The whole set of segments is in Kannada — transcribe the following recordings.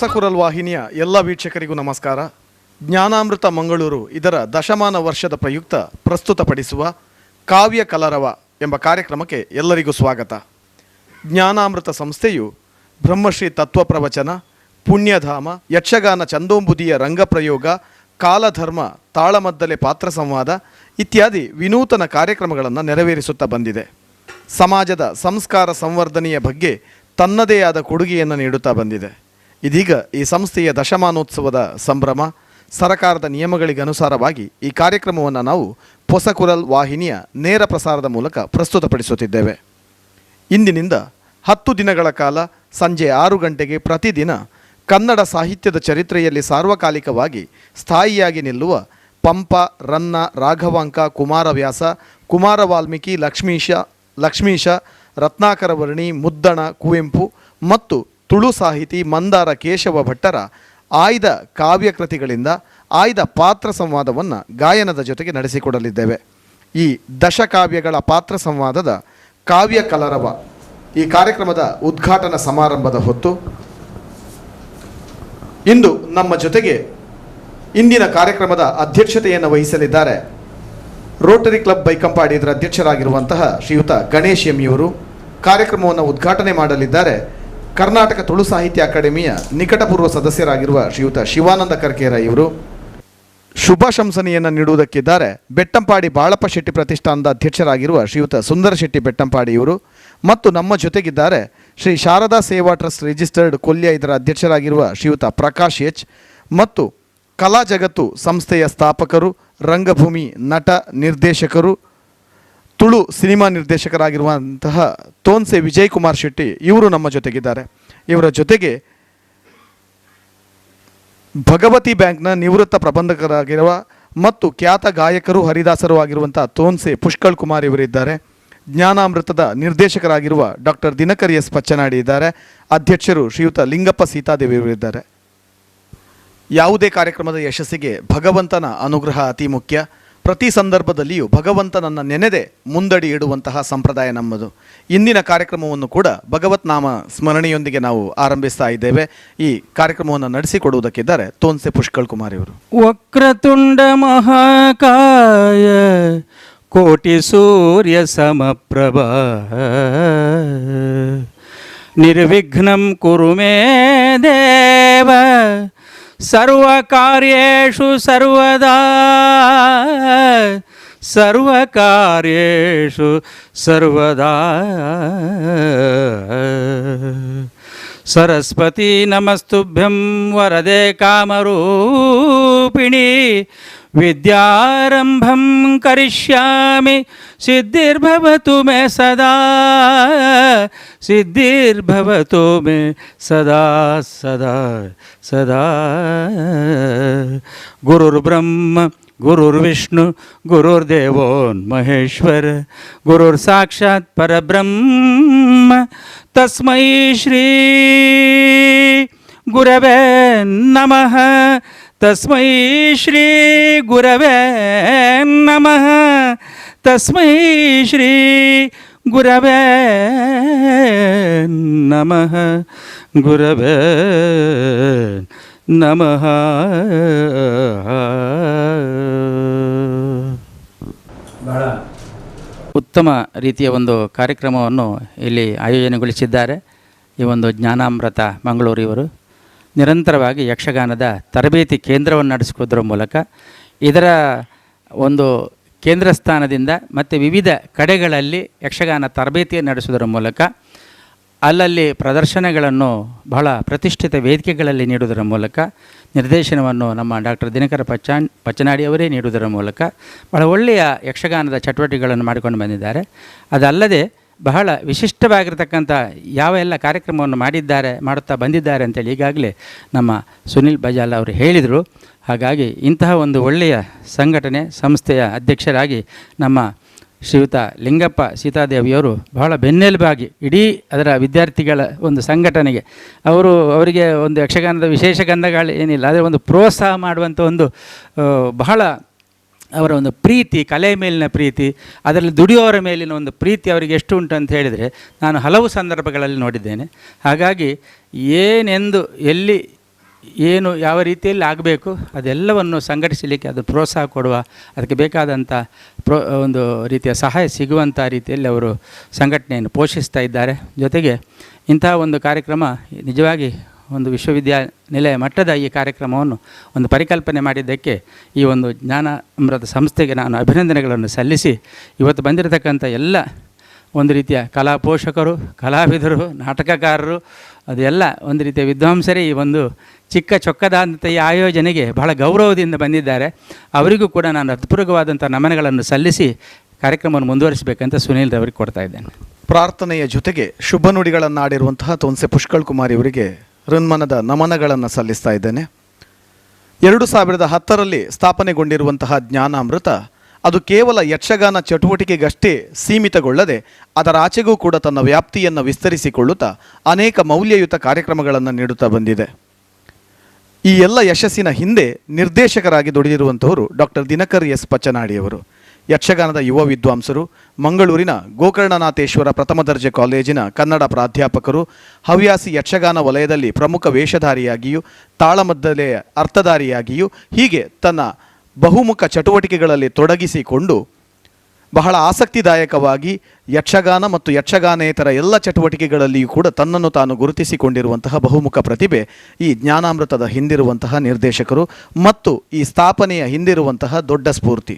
ಹೊಸಕುರಲ್ ವಾಹಿನಿಯ ಎಲ್ಲ ವೀಕ್ಷಕರಿಗೂ ನಮಸ್ಕಾರ. ಜ್ಞಾನಾಮೃತ ಮಂಗಳೂರು ಇದರ ದಶಮಾನ ವರ್ಷದ ಪ್ರಯುಕ್ತ ಪ್ರಸ್ತುತಪಡಿಸುವ ಕಾವ್ಯ ಕಲರವ ಎಂಬ ಕಾರ್ಯಕ್ರಮಕ್ಕೆ ಎಲ್ಲರಿಗೂ ಸ್ವಾಗತ. ಜ್ಞಾನಾಮೃತ ಸಂಸ್ಥೆಯು ಬ್ರಹ್ಮಶ್ರೀ ತತ್ವ ಪ್ರವಚನ, ಪುಣ್ಯಧಾಮ, ಯಕ್ಷಗಾನ ಚಂದೋಂಬುದಿಯ ರಂಗಪ್ರಯೋಗ, ಕಾಲಧರ್ಮ, ತಾಳಮದ್ದಲೆ ಪಾತ್ರ ಸಂವಾದ ಇತ್ಯಾದಿ ವಿನೂತನ ಕಾರ್ಯಕ್ರಮಗಳನ್ನು ನೆರವೇರಿಸುತ್ತಾ ಬಂದಿದೆ. ಸಮಾಜದ ಸಂಸ್ಕಾರ ಸಂವರ್ಧನೆಯ ಬಗ್ಗೆ ತನ್ನದೇ ಆದ ಕೊಡುಗೆಯನ್ನು ನೀಡುತ್ತಾ ಬಂದಿದೆ. ಇದೀಗ ಈ ಸಂಸ್ಥೆಯ ದಶಮಾನೋತ್ಸವದ ಸಂಭ್ರಮ. ಸರಕಾರದ ನಿಯಮಗಳಿಗನುಸಾರವಾಗಿ ಈ ಕಾರ್ಯಕ್ರಮವನ್ನು ನಾವು ಹೊಸಕುರಲ್ ವಾಹಿನಿಯ ನೇರ ಪ್ರಸಾರದ ಮೂಲಕ ಪ್ರಸ್ತುತಪಡಿಸುತ್ತಿದ್ದೇವೆ. ಇಂದಿನಿಂದ 10 ದಿನಗಳ ಕಾಲ ಸಂಜೆ 6 ಗಂಟೆಗೆ ಪ್ರತಿದಿನ ಕನ್ನಡ ಸಾಹಿತ್ಯದ ಚರಿತ್ರೆಯಲ್ಲಿ ಸಾರ್ವಕಾಲಿಕವಾಗಿ ಸ್ಥಾಯಿಯಾಗಿ ನಿಲ್ಲುವ ಪಂಪ, ರನ್ನ, ರಾಘವಾಂಕ, ಕುಮಾರವ್ಯಾಸ, ಕುಮಾರ ವಾಲ್ಮೀಕಿ, ಲಕ್ಷ್ಮೀಶ, ರತ್ನಾಕರ ವರ್ಣಿ, ಮುದ್ದಣ, ಕುವೆಂಪು ಮತ್ತು ತುಳು ಸಾಹಿತಿ ಮಂದಾರ ಕೇಶವ ಭಟ್ಟರ ಆಯ್ದ ಕಾವ್ಯಕೃತಿಗಳಿಂದ ಆಯ್ದ ಪಾತ್ರ ಸಂವಾದವನ್ನು ಗಾಯನದ ಜೊತೆಗೆ ನಡೆಸಿಕೊಡಲಿದ್ದೇವೆ. ಈ ದಶಕಾವ್ಯಗಳ ಪಾತ್ರ ಸಂವಾದದ ಕಾವ್ಯ ಕಲರವ ಈ ಕಾರ್ಯಕ್ರಮದ ಉದ್ಘಾಟನಾ ಸಮಾರಂಭದ ಹೊತ್ತು ಇಂದು ನಮ್ಮ ಜೊತೆಗೆ ಇಂದಿನ ಕಾರ್ಯಕ್ರಮದ ಅಧ್ಯಕ್ಷತೆಯನ್ನು ವಹಿಸಲಿದ್ದಾರೆ ರೋಟರಿ ಕ್ಲಬ್ ಬೈಕಂಪಾಡಿ ಇದರ ಅಧ್ಯಕ್ಷರಾಗಿರುವಂತಹ ಶ್ರೀಯುತ ಗಣೇಶ್ ಎಮ್ಮಿಯವರು. ಕಾರ್ಯಕ್ರಮವನ್ನು ಉದ್ಘಾಟನೆ ಮಾಡಲಿದ್ದಾರೆ ಕರ್ನಾಟಕ ತುಳು ಸಾಹಿತ್ಯ ಅಕಾಡೆಮಿಯ ನಿಕಟಪೂರ್ವ ಸದಸ್ಯರಾಗಿರುವ ಶ್ರೀಯುತ ಶಿವಾನಂದ ಕರ್ಕೇರ ಇವರು. ಶುಭ ಶಂಸನೆಯನ್ನು ನೀಡುವುದಕ್ಕಿದ್ದಾರೆ ಬೆಟ್ಟಂಪಾಡಿ ಬಾಳಪ್ಪ ಶೆಟ್ಟಿ ಪ್ರತಿಷ್ಠಾನದ ಅಧ್ಯಕ್ಷರಾಗಿರುವ ಶ್ರೀಯುತ ಸುಂದರ ಶೆಟ್ಟಿ ಬೆಟ್ಟಂಪಾಡಿ ಇವರು. ಮತ್ತು ನಮ್ಮ ಜೊತೆಗಿದ್ದಾರೆ ಶ್ರೀ ಶಾರದಾ ಸೇವಾ ಟ್ರಸ್ಟ್ ರಿಜಿಸ್ಟರ್ಡ್ ಕೊಲ್ಯ ಇದರ ಅಧ್ಯಕ್ಷರಾಗಿರುವ ಶ್ರೀಯುತ ಪ್ರಕಾಶ್ ಎಚ್ ಮತ್ತು ಕಲಾ ಜಗತ್ತು ಸಂಸ್ಥೆಯ ಸ್ಥಾಪಕರು, ರಂಗಭೂಮಿ ನಟ, ನಿರ್ದೇಶಕರು, ತುಳು ಸಿನಿಮಾ ನಿರ್ದೇಶಕರಾಗಿರುವಂತಹ ತೋನ್ಸೆ ವಿಜಯ್ ಕುಮಾರ್ ಶೆಟ್ಟಿ ಇವರು ನಮ್ಮ ಜೊತೆಗಿದ್ದಾರೆ. ಇವರ ಜೊತೆಗೆ ಭಗವತಿ ಬ್ಯಾಂಕ್ನ ನಿವೃತ್ತ ಪ್ರಬಂಧಕರಾಗಿರುವ ಮತ್ತು ಖ್ಯಾತ ಗಾಯಕರು, ಹರಿದಾಸರು ಆಗಿರುವಂಥ ತೋನ್ಸೆ ಪುಷ್ಕಳ್ ಕುಮಾರ್ ಇವರಿದ್ದಾರೆ. ಜ್ಞಾನಾಮೃತದ ನಿರ್ದೇಶಕರಾಗಿರುವ ಡಾಕ್ಟರ್ ದಿನಕರ್ ಎಸ್ ಪಚ್ಚನಾಡಿ ಇದ್ದಾರೆ. ಅಧ್ಯಕ್ಷರು ಶ್ರೀಯುತ ಲಿಂಗಪ್ಪ ಸೀತಾದೇವಿ ಇವರಿದ್ದಾರೆ. ಯಾವುದೇ ಕಾರ್ಯಕ್ರಮದ ಯಶಸ್ಸಿಗೆ ಭಗವಂತನ ಅನುಗ್ರಹ ಅತಿ ಮುಖ್ಯ. ಪ್ರತಿ ಸಂದರ್ಭದಲ್ಲಿಯೂ ಭಗವಂತನನ್ನು ನೆನೆದೇ ಮುಂದಡಿ ಇಡುವಂತಹ ಸಂಪ್ರದಾಯ ನಮ್ಮದು. ಇಂದಿನ ಕಾರ್ಯಕ್ರಮವನ್ನು ಕೂಡ ಭಗವತ್ ನಾಮ ಸ್ಮರಣೆಯೊಂದಿಗೆ ನಾವು ಆರಂಭಿಸ್ತಾ ಇದ್ದೇವೆ. ಈ ಕಾರ್ಯಕ್ರಮವನ್ನು ನಡೆಸಿಕೊಡುವುದಕ್ಕಿದ್ದಾರೆ ತೋನ್ಸೆ ಪುಷ್ಕಳ್ ಕುಮಾರ್ ಇವರು. ವಕ್ರತುಂಡ ಮಹಾಕಾಯ ಕೋಟಿ ಸೂರ್ಯ ಸಮಪ್ರಭಾ ನಿರ್ವಿಘ್ನಂ ಕುರು ಮೇ ದೇವ ಸರ್ವಕಾರ್ಯೇಷು ಸರ್ವದಾ ಸರ್ವಕಾರ್ಯೇಷು ಸರ್ವದಾ. ಸರಸ್ವತಿ ನಮಸ್ತುಭ್ಯಂ ವರದೆ ಕಾಮರೂಪಿಣಿ ವಿದ್ಯಾರಂಭಂ ಕರಿಷ್ಯಾಮಿ ಸಿದ್ಧಿರ್ಭವತು ಮೇ ಸದಾ ಸಿದ್ಧಿರ್ಭವತು ಮೇ ಸದಾ ಸದಾ ಸದಾ. ಗುರುರ್ಬ್ರಹ್ಮ ಗುರುರ್ವಿಷ್ಣು ಗುರುರ್ದೇವೋ ಮಹೇಶ್ವರ ಗುರುರ್ ಸಾಕ್ಷಾತ್ ಪರಬ್ರಹ್ಮ ತಸ್ಮೈ ಶ್ರೀ ಗುರವೇ ನಮಃ ತಸ್ಮೈ ಶ್ರೀ ಗುರವೇ ನಮಃ ತಸ್ಮೈ ಶ್ರೀ ಗುರವೇ ನಮಃ ಗುರವೇ ನಮಃ. ಬಹಳ ಉತ್ತಮ ರೀತಿಯ ಒಂದು ಕಾರ್ಯಕ್ರಮವನ್ನು ಇಲ್ಲಿ ಆಯೋಜನೆಗೊಳಿಸಿದ್ದಾರೆ ಈ ಒಂದು ಜ್ಞಾನಾಮೃತ ಮಂಗಳೂರು ಇವರು. ನಿರಂತರವಾಗಿ ಯಕ್ಷಗಾನದ ತರಬೇತಿ ಕೇಂದ್ರವನ್ನು ನಡೆಸಿಕೊಡುವುದರ ಮೂಲಕ ಇದರ ಒಂದು ಕೇಂದ್ರ ಸ್ಥಾನದಿಂದ ಮತ್ತು ವಿವಿಧ ಕಡೆಗಳಲ್ಲಿ ಯಕ್ಷಗಾನ ತರಬೇತಿಯನ್ನು ನಡೆಸುವುದರ ಮೂಲಕ ಅಲ್ಲಲ್ಲಿ ಪ್ರದರ್ಶನಗಳನ್ನು ಬಹಳ ಪ್ರತಿಷ್ಠಿತ ವೇದಿಕೆಗಳಲ್ಲಿ ನೀಡುವುದರ ಮೂಲಕ ನಿರ್ದೇಶನವನ್ನು ನಮ್ಮ ಡಾಕ್ಟರ್ ದಿನಕರ ಪಚ್ಚನಾಡಿ ಅವರೇ ನೀಡುವುದರ ಮೂಲಕ ಬಹಳ ಒಳ್ಳೆಯ ಯಕ್ಷಗಾನದ ಚಟುವಟಿಕೆಗಳನ್ನು ಮಾಡಿಕೊಂಡು ಬಂದಿದ್ದಾರೆ. ಅದಲ್ಲದೆ ಬಹಳ ವಿಶಿಷ್ಟವಾಗಿರ್ತಕ್ಕಂಥ ಯಾವ ಎಲ್ಲ ಕಾರ್ಯಕ್ರಮವನ್ನು ಮಾಡುತ್ತಾ ಬಂದಿದ್ದಾರೆ ಅಂತೇಳಿ ಈಗಾಗಲೇ ನಮ್ಮ ಸುನಿಲ್ ಬಜಾಲ್ ಅವರು ಹೇಳಿದರು. ಹಾಗಾಗಿ ಇಂತಹ ಒಂದು ಒಳ್ಳೆಯ ಸಂಘಟನೆ ಸಂಸ್ಥೆಯ ಅಧ್ಯಕ್ಷರಾಗಿ ನಮ್ಮ ಶ್ರೀಯುತ ಲಿಂಗಪ್ಪ ಸೀತಾದೇವಿಯವರು ಬಹಳ ಬೆನ್ನೆಲುಬಾಗಿ ಇಡೀ ಅದರ ವಿದ್ಯಾರ್ಥಿಗಳ ಒಂದು ಸಂಘಟನೆಗೆ ಅವರಿಗೆ ಒಂದು ಯಕ್ಷಗಾನದ ವಿಶೇಷ ಗಂಧಗಳು ಏನಿಲ್ಲ, ಆದರೆ ಒಂದು ಪ್ರೋತ್ಸಾಹ ಮಾಡುವಂಥ ಒಂದು ಬಹಳ ಅವರ ಒಂದು ಪ್ರೀತಿ, ಕಲೆ ಮೇಲಿನ ಪ್ರೀತಿ, ಅದರಲ್ಲಿ ದುಡಿಯೋರ ಮೇಲಿನ ಒಂದು ಪ್ರೀತಿ ಅವರಿಗೆ ಎಷ್ಟು ಉಂಟು ಅಂತ ಹೇಳಿದರೆ ನಾನು ಹಲವು ಸಂದರ್ಭಗಳಲ್ಲಿ ನೋಡಿದ್ದೇನೆ. ಹಾಗಾಗಿ ಏನೆಂದು ಎಲ್ಲಿ ಏನು ಯಾವ ರೀತಿಯಲ್ಲಿ ಆಗಬೇಕು ಅದೆಲ್ಲವನ್ನು ಸಂಘಟಿಸಲಿಕ್ಕೆ ಅದು ಪ್ರೋತ್ಸಾಹ ಕೊಡುವ, ಅದಕ್ಕೆ ಬೇಕಾದಂಥ ಒಂದು ರೀತಿಯ ಸಹಾಯ ಸಿಗುವಂಥ ರೀತಿಯಲ್ಲಿ ಅವರು ಸಂಘಟನೆಯನ್ನು ಪೋಷಿಸ್ತಾ ಇದ್ದಾರೆ. ಜೊತೆಗೆ ಇಂತಹ ಒಂದು ಕಾರ್ಯಕ್ರಮ ನಿಜವಾಗಿ ಒಂದು ವಿಶ್ವವಿದ್ಯಾನಿಲಯ ಮಟ್ಟದ ಈ ಕಾರ್ಯಕ್ರಮವನ್ನು ಒಂದು ಪರಿಕಲ್ಪನೆ ಮಾಡಿದ್ದಕ್ಕೆ ಈ ಒಂದು ಜ್ಞಾನಾಮೃತ ಸಂಸ್ಥೆಗೆ ನಾನು ಅಭಿನಂದನೆಗಳನ್ನು ಸಲ್ಲಿಸಿ, ಇವತ್ತು ಬಂದಿರತಕ್ಕಂಥ ಎಲ್ಲ ಒಂದು ರೀತಿಯ ಕಲಾ ಪೋಷಕರು, ಕಲಾವಿದರು, ನಾಟಕಕಾರರು, ಅದೆಲ್ಲ ಒಂದು ರೀತಿಯ ವಿದ್ವಾಂಸರೇ ಈ ಒಂದು ಚಿಕ್ಕ ಚೊಕ್ಕದಾದಂಥ ಈ ಆಯೋಜನೆಗೆ ಬಹಳ ಗೌರವದಿಂದ ಬಂದಿದ್ದಾರೆ. ಅವರಿಗೂ ಕೂಡ ನಾನು ಹೃತ್ಪೂರ್ವಕವಾದಂಥ ನಮನಗಳನ್ನು ಸಲ್ಲಿಸಿ ಕಾರ್ಯಕ್ರಮವನ್ನು ಮುಂದುವರಿಸಬೇಕಂತ ಸುನೀಲ್ ಅವರಿಗೆ ಕೊಡ್ತಾ ಇದ್ದೇನೆ. ಪ್ರಾರ್ಥನೆಯ ಜೊತೆಗೆ ಶುಭ ನುಡಿಗಳನ್ನಾಡಿರುವಂತಹ ತೋನ್ಸೆ ಪುಷ್ಕಳ್ ಕುಮಾರ್ ಇವರಿಗೆ ಹೃನ್ಮನದ ನಮನಗಳನ್ನು ಸಲ್ಲಿಸ್ತಾ ಇದ್ದೇನೆ. 2010ರಲ್ಲಿ ಸ್ಥಾಪನೆಗೊಂಡಿರುವಂತಹ ಜ್ಞಾನಾಮೃತ ಅದು ಕೇವಲ ಯಕ್ಷಗಾನ ಚಟುವಟಿಕೆಗಷ್ಟೇ ಸೀಮಿತಗೊಳ್ಳದೆ ಅದರ ಆಚೆಗೂ ಕೂಡ ತನ್ನ ವ್ಯಾಪ್ತಿಯನ್ನು ವಿಸ್ತರಿಸಿಕೊಳ್ಳುತ್ತಾ ಅನೇಕ ಮೌಲ್ಯಯುತ ಕಾರ್ಯಕ್ರಮಗಳನ್ನು ನೀಡುತ್ತಾ ಬಂದಿದೆ. ಈ ಎಲ್ಲ ಯಶಸ್ಸಿನ ಹಿಂದೆ ನಿರ್ದೇಶಕರಾಗಿ ದುಡಿದಿರುವಂಥವರು ಡಾಕ್ಟರ್ ದಿನಕರ್ ಎಸ್ ಪಚ್ಚನಾಡಿಯವರು. ಯಕ್ಷಗಾನದ ಯುವ ವಿದ್ವಾಂಸರು, ಮಂಗಳೂರಿನ ಗೋಕರ್ಣನಾಥೇಶ್ವರ ಪ್ರಥಮ ದರ್ಜೆ ಕಾಲೇಜಿನ ಕನ್ನಡ ಪ್ರಾಧ್ಯಾಪಕರು, ಹವ್ಯಾಸಿ ಯಕ್ಷಗಾನ ವಲಯದಲ್ಲಿ ಪ್ರಮುಖ ವೇಷಧಾರಿಯಾಗಿಯೂ ತಾಳಮದ್ದಲೆಯ ಅರ್ಥಧಾರಿಯಾಗಿಯೂ ಹೀಗೆ ತನ್ನ ಬಹುಮುಖ ಚಟುವಟಿಕೆಗಳಲ್ಲಿ ತೊಡಗಿಸಿಕೊಂಡು ಬಹಳ ಆಸಕ್ತಿದಾಯಕವಾಗಿ ಯಕ್ಷಗಾನ ಮತ್ತು ಯಕ್ಷಗಾನೇತರ ಎಲ್ಲ ಚಟುವಟಿಕೆಗಳಲ್ಲಿಯೂ ಕೂಡ ತನ್ನನ್ನು ತಾನು ಗುರುತಿಸಿಕೊಂಡಿರುವಂತಹ ಬಹುಮುಖ ಪ್ರತಿಭೆ ಈ ಜ್ಞಾನಾಮೃತದ ಹಿಂದಿರುವಂತಹ ನಿರ್ದೇಶಕರು ಮತ್ತು ಈ ಸ್ಥಾಪನೆಯ ಹಿಂದಿರುವಂತಹ ದೊಡ್ಡ ಸ್ಫೂರ್ತಿ.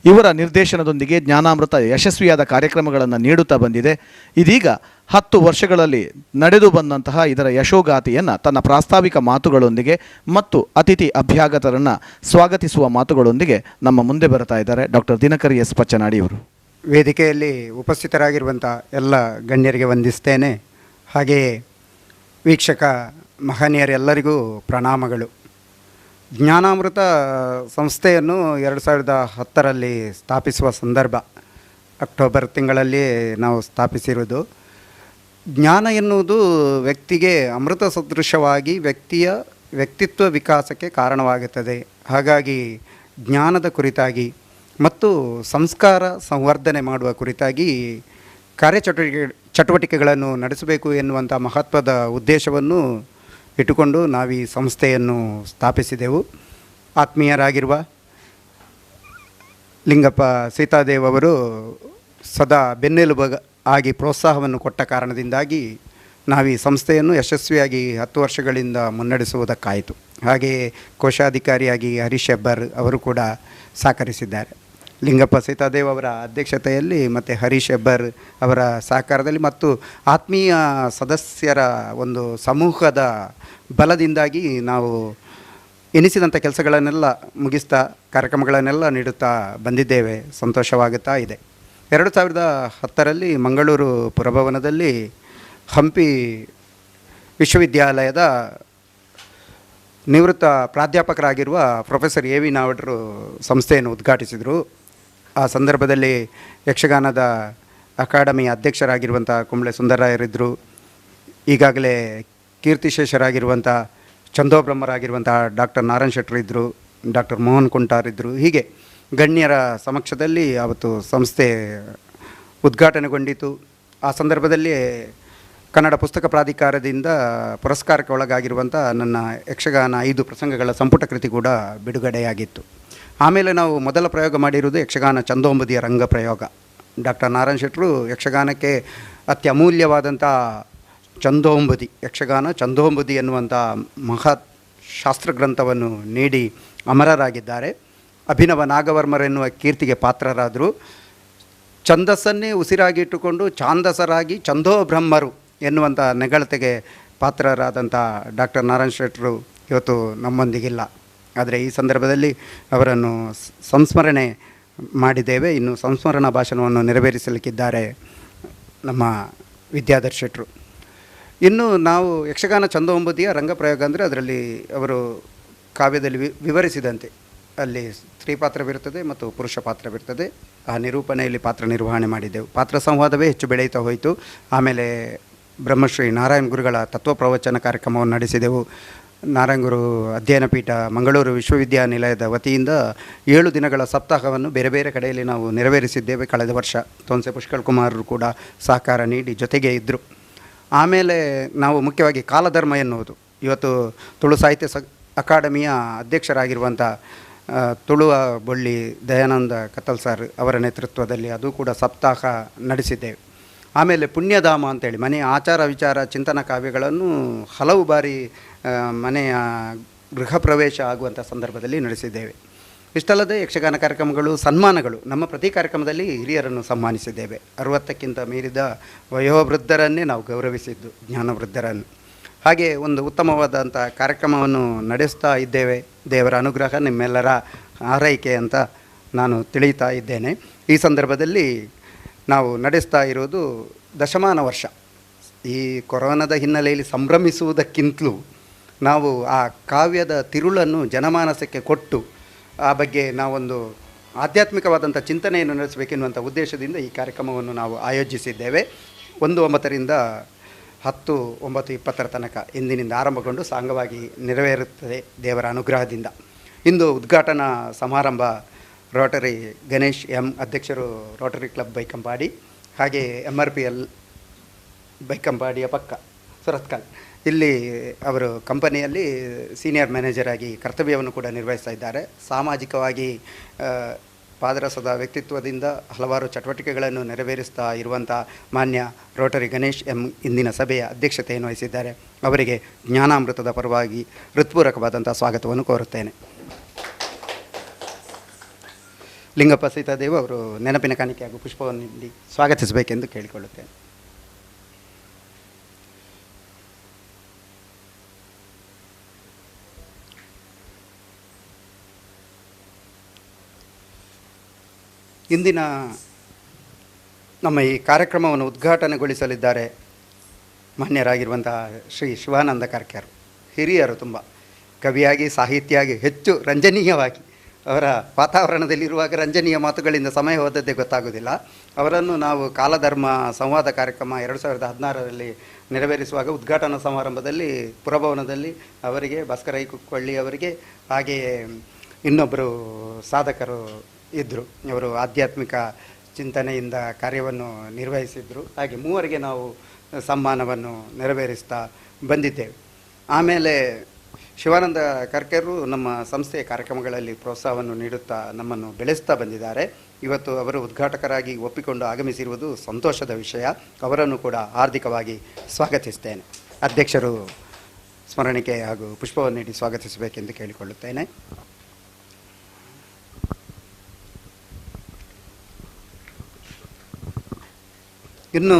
ಇವರ ನಿರ್ದೇಶನದೊಂದಿಗೆ ಜ್ಞಾನಾಮೃತ ಯಶಸ್ವಿಯಾದ ಕಾರ್ಯಕ್ರಮಗಳನ್ನು ನೀಡುತ್ತಾ ಬಂದಿದೆ. ಇದೀಗ 10 ವರ್ಷಗಳಲ್ಲಿ ನಡೆದು ಬಂದಂತಹ ಇದರ ಯಶೋಗಾಥೆಯನ್ನು ತನ್ನ ಪ್ರಾಸ್ತಾವಿಕ ಮಾತುಗಳೊಂದಿಗೆ ಮತ್ತು ಅತಿಥಿ ಅಭ್ಯಾಗತರನ್ನು ಸ್ವಾಗತಿಸುವ ಮಾತುಗಳೊಂದಿಗೆ ನಮ್ಮ ಮುಂದೆ ಬರ್ತಾ ಇದ್ದಾರೆ ಡಾಕ್ಟರ್ ದಿನಕರ್ ಎಸ್ ಪಚ್ಚನಾಡಿ ಇವರು. ವೇದಿಕೆಯಲ್ಲಿ ಉಪಸ್ಥಿತರಾಗಿರುವಂಥ ಎಲ್ಲ ಗಣ್ಯರಿಗೆ ವಂದಿಸ್ತೇನೆ. ಹಾಗೆಯೇ ವೀಕ್ಷಕ ಮಹನೀಯರೆಲ್ಲರಿಗೂ ಪ್ರಣಾಮಗಳು. ಜ್ಞಾನಾಮೃತ ಸಂಸ್ಥೆಯನ್ನು 2010ರಲ್ಲಿ ಸ್ಥಾಪಿಸುವ ಸಂದರ್ಭ, ಅಕ್ಟೋಬರ್ ತಿಂಗಳಲ್ಲಿ ನಾವು ಸ್ಥಾಪಿಸಿರುವುದು. ಜ್ಞಾನ ಎನ್ನುವುದು ವ್ಯಕ್ತಿಗೆ ಅಮೃತ ಸದೃಶವಾಗಿ ವ್ಯಕ್ತಿಯ ವ್ಯಕ್ತಿತ್ವ ವಿಕಾಸಕ್ಕೆ ಕಾರಣವಾಗುತ್ತದೆ. ಹಾಗಾಗಿ ಜ್ಞಾನದ ಕುರಿತಾಗಿ ಮತ್ತು ಸಂಸ್ಕಾರ ಸಂವರ್ಧನೆ ಮಾಡುವ ಕುರಿತಾಗಿ ಚಟುವಟಿಕೆಗಳನ್ನು ನಡೆಸಬೇಕು ಎನ್ನುವಂಥ ಮಹತ್ವದ ಉದ್ದೇಶವನ್ನು ಇಟ್ಟುಕೊಂಡು ನಾವು ಈ ಸಂಸ್ಥೆಯನ್ನು ಸ್ಥಾಪಿಸಿದೆವು. ಆತ್ಮೀಯರಾಗಿರುವ ಲಿಂಗಪ್ಪ ಸೀತಾದೇವ್ ಅವರು ಸದಾ ಬೆನ್ನೆಲುಬು ಆಗಿ ಪ್ರೋತ್ಸಾಹವನ್ನು ಕೊಟ್ಟ ಕಾರಣದಿಂದಾಗಿ ನಾವು ಈ ಸಂಸ್ಥೆಯನ್ನು ಯಶಸ್ವಿಯಾಗಿ 10 ವರ್ಷಗಳಿಂದ ಮುನ್ನಡೆಸುವುದಕ್ಕಾಯಿತು. ಹಾಗೆಯೇ ಕೋಶಾಧಿಕಾರಿಯಾಗಿ ಹರೀಶ್ ಹೆಬ್ಬಾರ್ ಅವರು ಕೂಡ ಸಹಕರಿಸಿದ್ದಾರೆ. ಲಿಂಗಪ್ಪ ಸೀತಾದೇವ್ ಅವರ ಅಧ್ಯಕ್ಷತೆಯಲ್ಲಿ ಮತ್ತು ಹರೀಶ್ ಹೆಬ್ಬಾರ್ ಅವರ ಸಹಕಾರದಲ್ಲಿ ಮತ್ತು ಆತ್ಮೀಯ ಸದಸ್ಯರ ಒಂದು ಸಮೂಹದ ಬಲದಿಂದಾಗಿ ನಾವು ಎನಿಸಿದಂಥ ಕೆಲಸಗಳನ್ನೆಲ್ಲ ಮುಗಿಸ್ತಾ ಕಾರ್ಯಕ್ರಮಗಳನ್ನೆಲ್ಲ ನೀಡುತ್ತಾ ಬಂದಿದ್ದೇವೆ. ಸಂತೋಷವಾಗುತ್ತಾ ಇದೆ. 2010ರಲ್ಲಿ ಮಂಗಳೂರು ಪುರಭವನದಲ್ಲಿ ಹಂಪಿ ವಿಶ್ವವಿದ್ಯಾಲಯದ ನಿವೃತ್ತ ಪ್ರಾಧ್ಯಾಪಕರಾಗಿರುವ ಪ್ರೊಫೆಸರ್ ಎ ವಿ ನಾವಡ್ರು ಸಂಸ್ಥೆಯನ್ನು ಉದ್ಘಾಟಿಸಿದರು. ಆ ಸಂದರ್ಭದಲ್ಲಿ ಯಕ್ಷಗಾನದ ಅಕಾಡೆಮಿಯ ಅಧ್ಯಕ್ಷರಾಗಿರುವಂಥ ಕುಂಬ್ಳೆ ಸುಂದರರಾಯರಿದ್ದರು. ಈಗಾಗಲೇ ಕೀರ್ತಿಶೇಷರಾಗಿರುವಂಥ ಚಂದೋಬ್ರಹ್ಮರಾಗಿರುವಂಥ ಡಾಕ್ಟರ್ ನಾರಾಯಣ್ ಶೆಟ್ಟರು ಇದ್ದರು, ಡಾಕ್ಟರ್ ಮೋಹನ್ ಕುಂಟಾರಿದ್ದರು. ಹೀಗೆ ಗಣ್ಯರ ಸಮಕ್ಷದಲ್ಲಿ ಅವತ್ತು ಸಂಸ್ಥೆ ಉದ್ಘಾಟನೆಗೊಂಡಿತು. ಆ ಸಂದರ್ಭದಲ್ಲಿ ಕನ್ನಡ ಪುಸ್ತಕ ಪ್ರಾಧಿಕಾರದಿಂದ ಪುರಸ್ಕಾರಕ್ಕೆ ಒಳಗಾಗಿರುವಂಥ ನನ್ನ ಯಕ್ಷಗಾನ 5 ಪ್ರಸಂಗಗಳ ಸಂಪುಟ ಕೃತಿ ಕೂಡ ಬಿಡುಗಡೆಯಾಗಿತ್ತು. ಆಮೇಲೆ ನಾವು ಮೊದಲ ಪ್ರಯೋಗ ಮಾಡಿರುವುದು ಯಕ್ಷಗಾನ ಚಂದೋಂಬದಿಯ ರಂಗ ಪ್ರಯೋಗ. ಡಾಕ್ಟರ್ ನಾರಾಯಣ್ ಶೆಟ್ಟರು ಯಕ್ಷಗಾನಕ್ಕೆ ಅತ್ಯಮೂಲ್ಯವಾದಂಥ ಚಂದೋಂಬದಿ, ಯಕ್ಷಗಾನ ಚಂದೋಂಬದಿ ಎನ್ನುವಂಥ ಮಹತ್ ಶಾಸ್ತ್ರಗ್ರಂಥವನ್ನು ನೀಡಿ ಅಮರರಾಗಿದ್ದಾರೆ. ಅಭಿನವ ನಾಗವರ್ಮರೆನ್ನುವ ಕೀರ್ತಿಗೆ ಪಾತ್ರರಾದರು. ಛಂದಸ್ಸನ್ನೇ ಉಸಿರಾಗಿಟ್ಟುಕೊಂಡು ಛಾಂದಸರಾಗಿ ಚಂದೋಬ್ರಹ್ಮರು ಎನ್ನುವಂಥ ನೆಗಳತೆಗೆ ಪಾತ್ರರಾದಂಥ ಡಾಕ್ಟರ್ ನಾರಾಯಣ್ ಶೆಟ್ಟರು ಇವತ್ತು ನಮ್ಮೊಂದಿಗಿಲ್ಲ. ಆದರೆ ಈ ಸಂದರ್ಭದಲ್ಲಿ ಅವರನ್ನು ಸಂಸ್ಮರಣೆ ಮಾಡಿದ್ದೇವೆ. ಇನ್ನು ಸಂಸ್ಮರಣಾ ಭಾಷಣವನ್ನು ನೆರವೇರಿಸಲಿಕ್ಕಿದ್ದಾರೆ ನಮ್ಮ ವಿದ್ಯಾಧರ್ ಶೆಟ್ಟರು. ಇನ್ನು ನಾವು ಯಕ್ಷಗಾನ ಚಂದೋಂಬದಿಯ ರಂಗಪ್ರಯೋಗ ಅಂದರೆ ಅದರಲ್ಲಿ ಅವರು ಕಾವ್ಯದಲ್ಲಿ ವಿವರಿಸಿದಂತೆ ಅಲ್ಲಿ ಸ್ತ್ರೀ ಪಾತ್ರವಿರುತ್ತದೆ ಮತ್ತು ಪುರುಷ ಪಾತ್ರವಿರ್ತದೆ. ಆ ನಿರೂಪಣೆಯಲ್ಲಿ ಪಾತ್ರ ನಿರ್ವಹಣೆ ಮಾಡಿದ್ದೆವು. ಪಾತ್ರ ಸಂವಾದವೇ ಹೆಚ್ಚು ಬೆಳೆಯುತ್ತಾ ಹೋಯಿತು. ಆಮೇಲೆ ಬ್ರಹ್ಮಶ್ರೀ ನಾರಾಯಣ ಗುರುಗಳ ತತ್ವ ಪ್ರವಚನ ಕಾರ್ಯಕ್ರಮವನ್ನು ನಡೆಸಿದೆವು. ನಾರಾಯಣ ಗುರು ಅಧ್ಯಯನ ಪೀಠ ಮಂಗಳೂರು ವಿಶ್ವವಿದ್ಯಾನಿಲಯದ ವತಿಯಿಂದ 7 ದಿನಗಳ ಸಪ್ತಾಹವನ್ನು ಬೇರೆ ಬೇರೆ ಕಡೆಯಲ್ಲಿ ನಾವು ನೆರವೇರಿಸಿದ್ದೇವೆ. ಕಳೆದ ವರ್ಷ ತೋನ್ಸೆ ಪುಷ್ಕಳ್ ಕುಮಾರರು ಕೂಡ ಸಹಕಾರ ನೀಡಿ ಜೊತೆಗೆ ಇದ್ದರು. ಆಮೇಲೆ ನಾವು ಮುಖ್ಯವಾಗಿ ಕಾಲಧರ್ಮ ಎನ್ನುವುದು ಇವತ್ತು ತುಳು ಸಾಹಿತ್ಯ ಅಕಾಡೆಮಿಯ ಅಧ್ಯಕ್ಷರಾಗಿರುವಂಥ ತುಳುವ ಬೊಳ್ಳಿ ದಯಾನಂದ ಕತ್ತಲ್ ಸರ್ ಅವರ ನೇತೃತ್ವದಲ್ಲಿ ಅದು ಕೂಡ ಸಪ್ತಾಹ ನಡೆಸಿದ್ದೇವೆ. ಆಮೇಲೆ ಪುಣ್ಯಧಾಮ ಅಂತೇಳಿ ಮನೆಯ ಆಚಾರ ವಿಚಾರ ಚಿಂತನ ಕಾವ್ಯಗಳನ್ನು ಹಲವು ಬಾರಿ ಮನೆಯ ಗೃಹ ಪ್ರವೇಶ ಆಗುವಂಥ ಸಂದರ್ಭದಲ್ಲಿ ನಡೆಸಿದ್ದೇವೆ. ಇಷ್ಟಲ್ಲದೆ ಯಕ್ಷಗಾನ ಕಾರ್ಯಕ್ರಮಗಳು, ಸನ್ಮಾನಗಳು, ನಮ್ಮ ಪ್ರತಿ ಕಾರ್ಯಕ್ರಮದಲ್ಲಿ ಹಿರಿಯರನ್ನು ಸನ್ಮಾನಿಸಿದ್ದೇವೆ. 60ಕ್ಕಿಂತ ಮೀರಿದ ವಯೋವೃದ್ಧರನ್ನೇ ನಾವು ಗೌರವಿಸಿದ್ದು, ಜ್ಞಾನವೃದ್ಧರನ್ನು. ಹಾಗೆ ಒಂದು ಉತ್ತಮವಾದಂಥ ಕಾರ್ಯಕ್ರಮವನ್ನು ನಡೆಸ್ತಾ ಇದ್ದೇವೆ. ದೇವರ ಅನುಗ್ರಹ ನಿಮ್ಮೆಲ್ಲರ ಆರೈಕೆ ಅಂತ ನಾನು ತಿಳಿಯುತ್ತಾ ಇದ್ದೇನೆ. ಈ ಸಂದರ್ಭದಲ್ಲಿ ನಾವು ನಡೆಸ್ತಾ ಇರೋದು ದಶಮಾನ ವರ್ಷ. ಈ ಕೊರೋನಾದ ಹಿನ್ನೆಲೆಯಲ್ಲಿ ಸಂಭ್ರಮಿಸುವುದಕ್ಕಿಂತಲೂ ನಾವು ಆ ಕಾವ್ಯದ ತಿರುಳನ್ನು ಜನಮಾನಸಕ್ಕೆ ಕೊಟ್ಟು ಆ ಬಗ್ಗೆ ನಾವೊಂದು ಆಧ್ಯಾತ್ಮಿಕವಾದಂಥ ಚಿಂತನೆಯನ್ನು ನಡೆಸಬೇಕೆನ್ನುವಂಥ ಉದ್ದೇಶದಿಂದ ಈ ಕಾರ್ಯಕ್ರಮವನ್ನು ನಾವು ಆಯೋಜಿಸಿದ್ದೇವೆ. 1-9ರಿಂದ 10-9-20 ತನಕ ಇಂದಿನಿಂದ ಆರಂಭಗೊಂಡು ಸಾಂಗವಾಗಿ ನೆರವೇರುತ್ತದೆ ದೇವರ ಅನುಗ್ರಹದಿಂದ. ಇಂದು ಉದ್ಘಾಟನಾ ಸಮಾರಂಭ ರೋಟರಿ ಗಣೇಶ್ ಎಂ, ಅಧ್ಯಕ್ಷರು ರೋಟರಿ ಕ್ಲಬ್ ಬೈಕಂಪಾಡಿ, ಹಾಗೆ MRPL ಬೈಕಂಪಾಡಿಯ ಪಕ್ಕ ಸುರತ್ಕಲ್, ಇಲ್ಲಿ ಅವರು ಕಂಪನಿಯಲ್ಲಿ ಸೀನಿಯರ್ ಮ್ಯಾನೇಜರ್ ಆಗಿ ಕರ್ತವ್ಯವನ್ನು ಕೂಡ ನಿರ್ವಹಿಸ್ತಾ ಇದ್ದಾರೆ. ಸಾಮಾಜಿಕವಾಗಿ ಪಾದರಸದ ವ್ಯಕ್ತಿತ್ವದಿಂದ ಹಲವಾರು ಚಟುವಟಿಕೆಗಳನ್ನು ನೆರವೇರಿಸ್ತಾ ಇರುವಂಥ ಮಾನ್ಯ ರೋಟರಿ ಗಣೇಶ್ ಎಂ ಇಂದಿನ ಸಭೆಯ ಅಧ್ಯಕ್ಷತೆಯನ್ನು ವಹಿಸಿದ್ದಾರೆ. ಅವರಿಗೆ ಜ್ಞಾನಾಮೃತದ ಪರವಾಗಿ ಹೃತ್ಪೂರ್ವಕವಾದಂಥ ಸ್ವಾಗತವನ್ನು ಕೋರುತ್ತೇನೆ. ಲಿಂಗಪ್ಪ ಸೀತಾದೇವ್ ಅವರು ನೆನಪಿನ ಕಾಣಿಕೆ ಹಾಗೂ ಪುಷ್ಪವನ್ನು ನೀಡಿ ಸ್ವಾಗತಿಸಬೇಕೆಂದು ಕೇಳಿಕೊಳ್ಳುತ್ತೇನೆ. ಇಂದಿನ ನಮ್ಮ ಈ ಕಾರ್ಯಕ್ರಮವನ್ನು ಉದ್ಘಾಟನೆಗೊಳಿಸಲಿದ್ದಾರೆ ಮಾನ್ಯರಾಗಿರುವಂಥ ಶ್ರೀ ಶಿವಾನಂದ ಕಾರ್ಕರ್. ಹಿರಿಯರು, ತುಂಬ ಕವಿಯಾಗಿ, ಸಾಹಿತಿಯಾಗಿ ಹೆಚ್ಚು ರಂಜನೀಯವಾಗಿ, ಅವರ ವಾತಾವರಣದಲ್ಲಿರುವಾಗ ರಂಜನೀಯ ಮಾತುಗಳಿಂದ ಸಮಯ ಹೋದದ್ದೇ ಗೊತ್ತಾಗೋದಿಲ್ಲ. ಅವರನ್ನು ನಾವು ಕಾಲಧರ್ಮ ಸಂವಾದ ಕಾರ್ಯಕ್ರಮ 2016ರಲ್ಲಿ ನೆರವೇರಿಸುವಾಗ ಉದ್ಘಾಟನಾ ಸಮಾರಂಭದಲ್ಲಿ ಪುರಭವನದಲ್ಲಿ ಅವರಿಗೆ, ಭಾಸ್ಕರ ಕುಕ್ಕೊಳ್ಳಿ ಅವರಿಗೆ, ಹಾಗೆಯೇ ಇನ್ನೊಬ್ಬರು ಸಾಧಕರು ಇದ್ದರು, ಅವರು ಆಧ್ಯಾತ್ಮಿಕ ಚಿಂತನೆಯಿಂದ ಕಾರ್ಯವನ್ನು ನಿರ್ವಹಿಸಿದರು. ಹಾಗೆ ಮೂವರಿಗೆ ನಾವು ಸನ್ಮಾನವನ್ನು ನೆರವೇರಿಸ್ತಾ ಬಂದಿದ್ದೇವೆ. ಆಮೇಲೆ ಶಿವಾನಂದ ಕರ್ಕರು ನಮ್ಮ ಸಂಸ್ಥೆಯ ಕಾರ್ಯಕ್ರಮಗಳಲ್ಲಿ ಪ್ರೋತ್ಸಾಹವನ್ನು ನೀಡುತ್ತಾ ನಮ್ಮನ್ನು ಬೆಳೆಸ್ತಾ ಬಂದಿದ್ದಾರೆ. ಇವತ್ತು ಅವರು ಉದ್ಘಾಟಕರಾಗಿ ಒಪ್ಪಿಕೊಂಡು ಆಗಮಿಸಿರುವುದು ಸಂತೋಷದ ವಿಷಯ. ಅವರನ್ನು ಕೂಡ ಹಾರ್ದಿಕವಾಗಿ ಸ್ವಾಗತಿಸ್ತೇನೆ. ಅಧ್ಯಕ್ಷರು ಸ್ಮರಣಿಕೆ ಹಾಗೂ ಪುಷ್ಪವನ್ನು ನೀಡಿ ಸ್ವಾಗತಿಸಬೇಕೆಂದು ಕೇಳಿಕೊಳ್ಳುತ್ತೇನೆ. ಇನ್ನು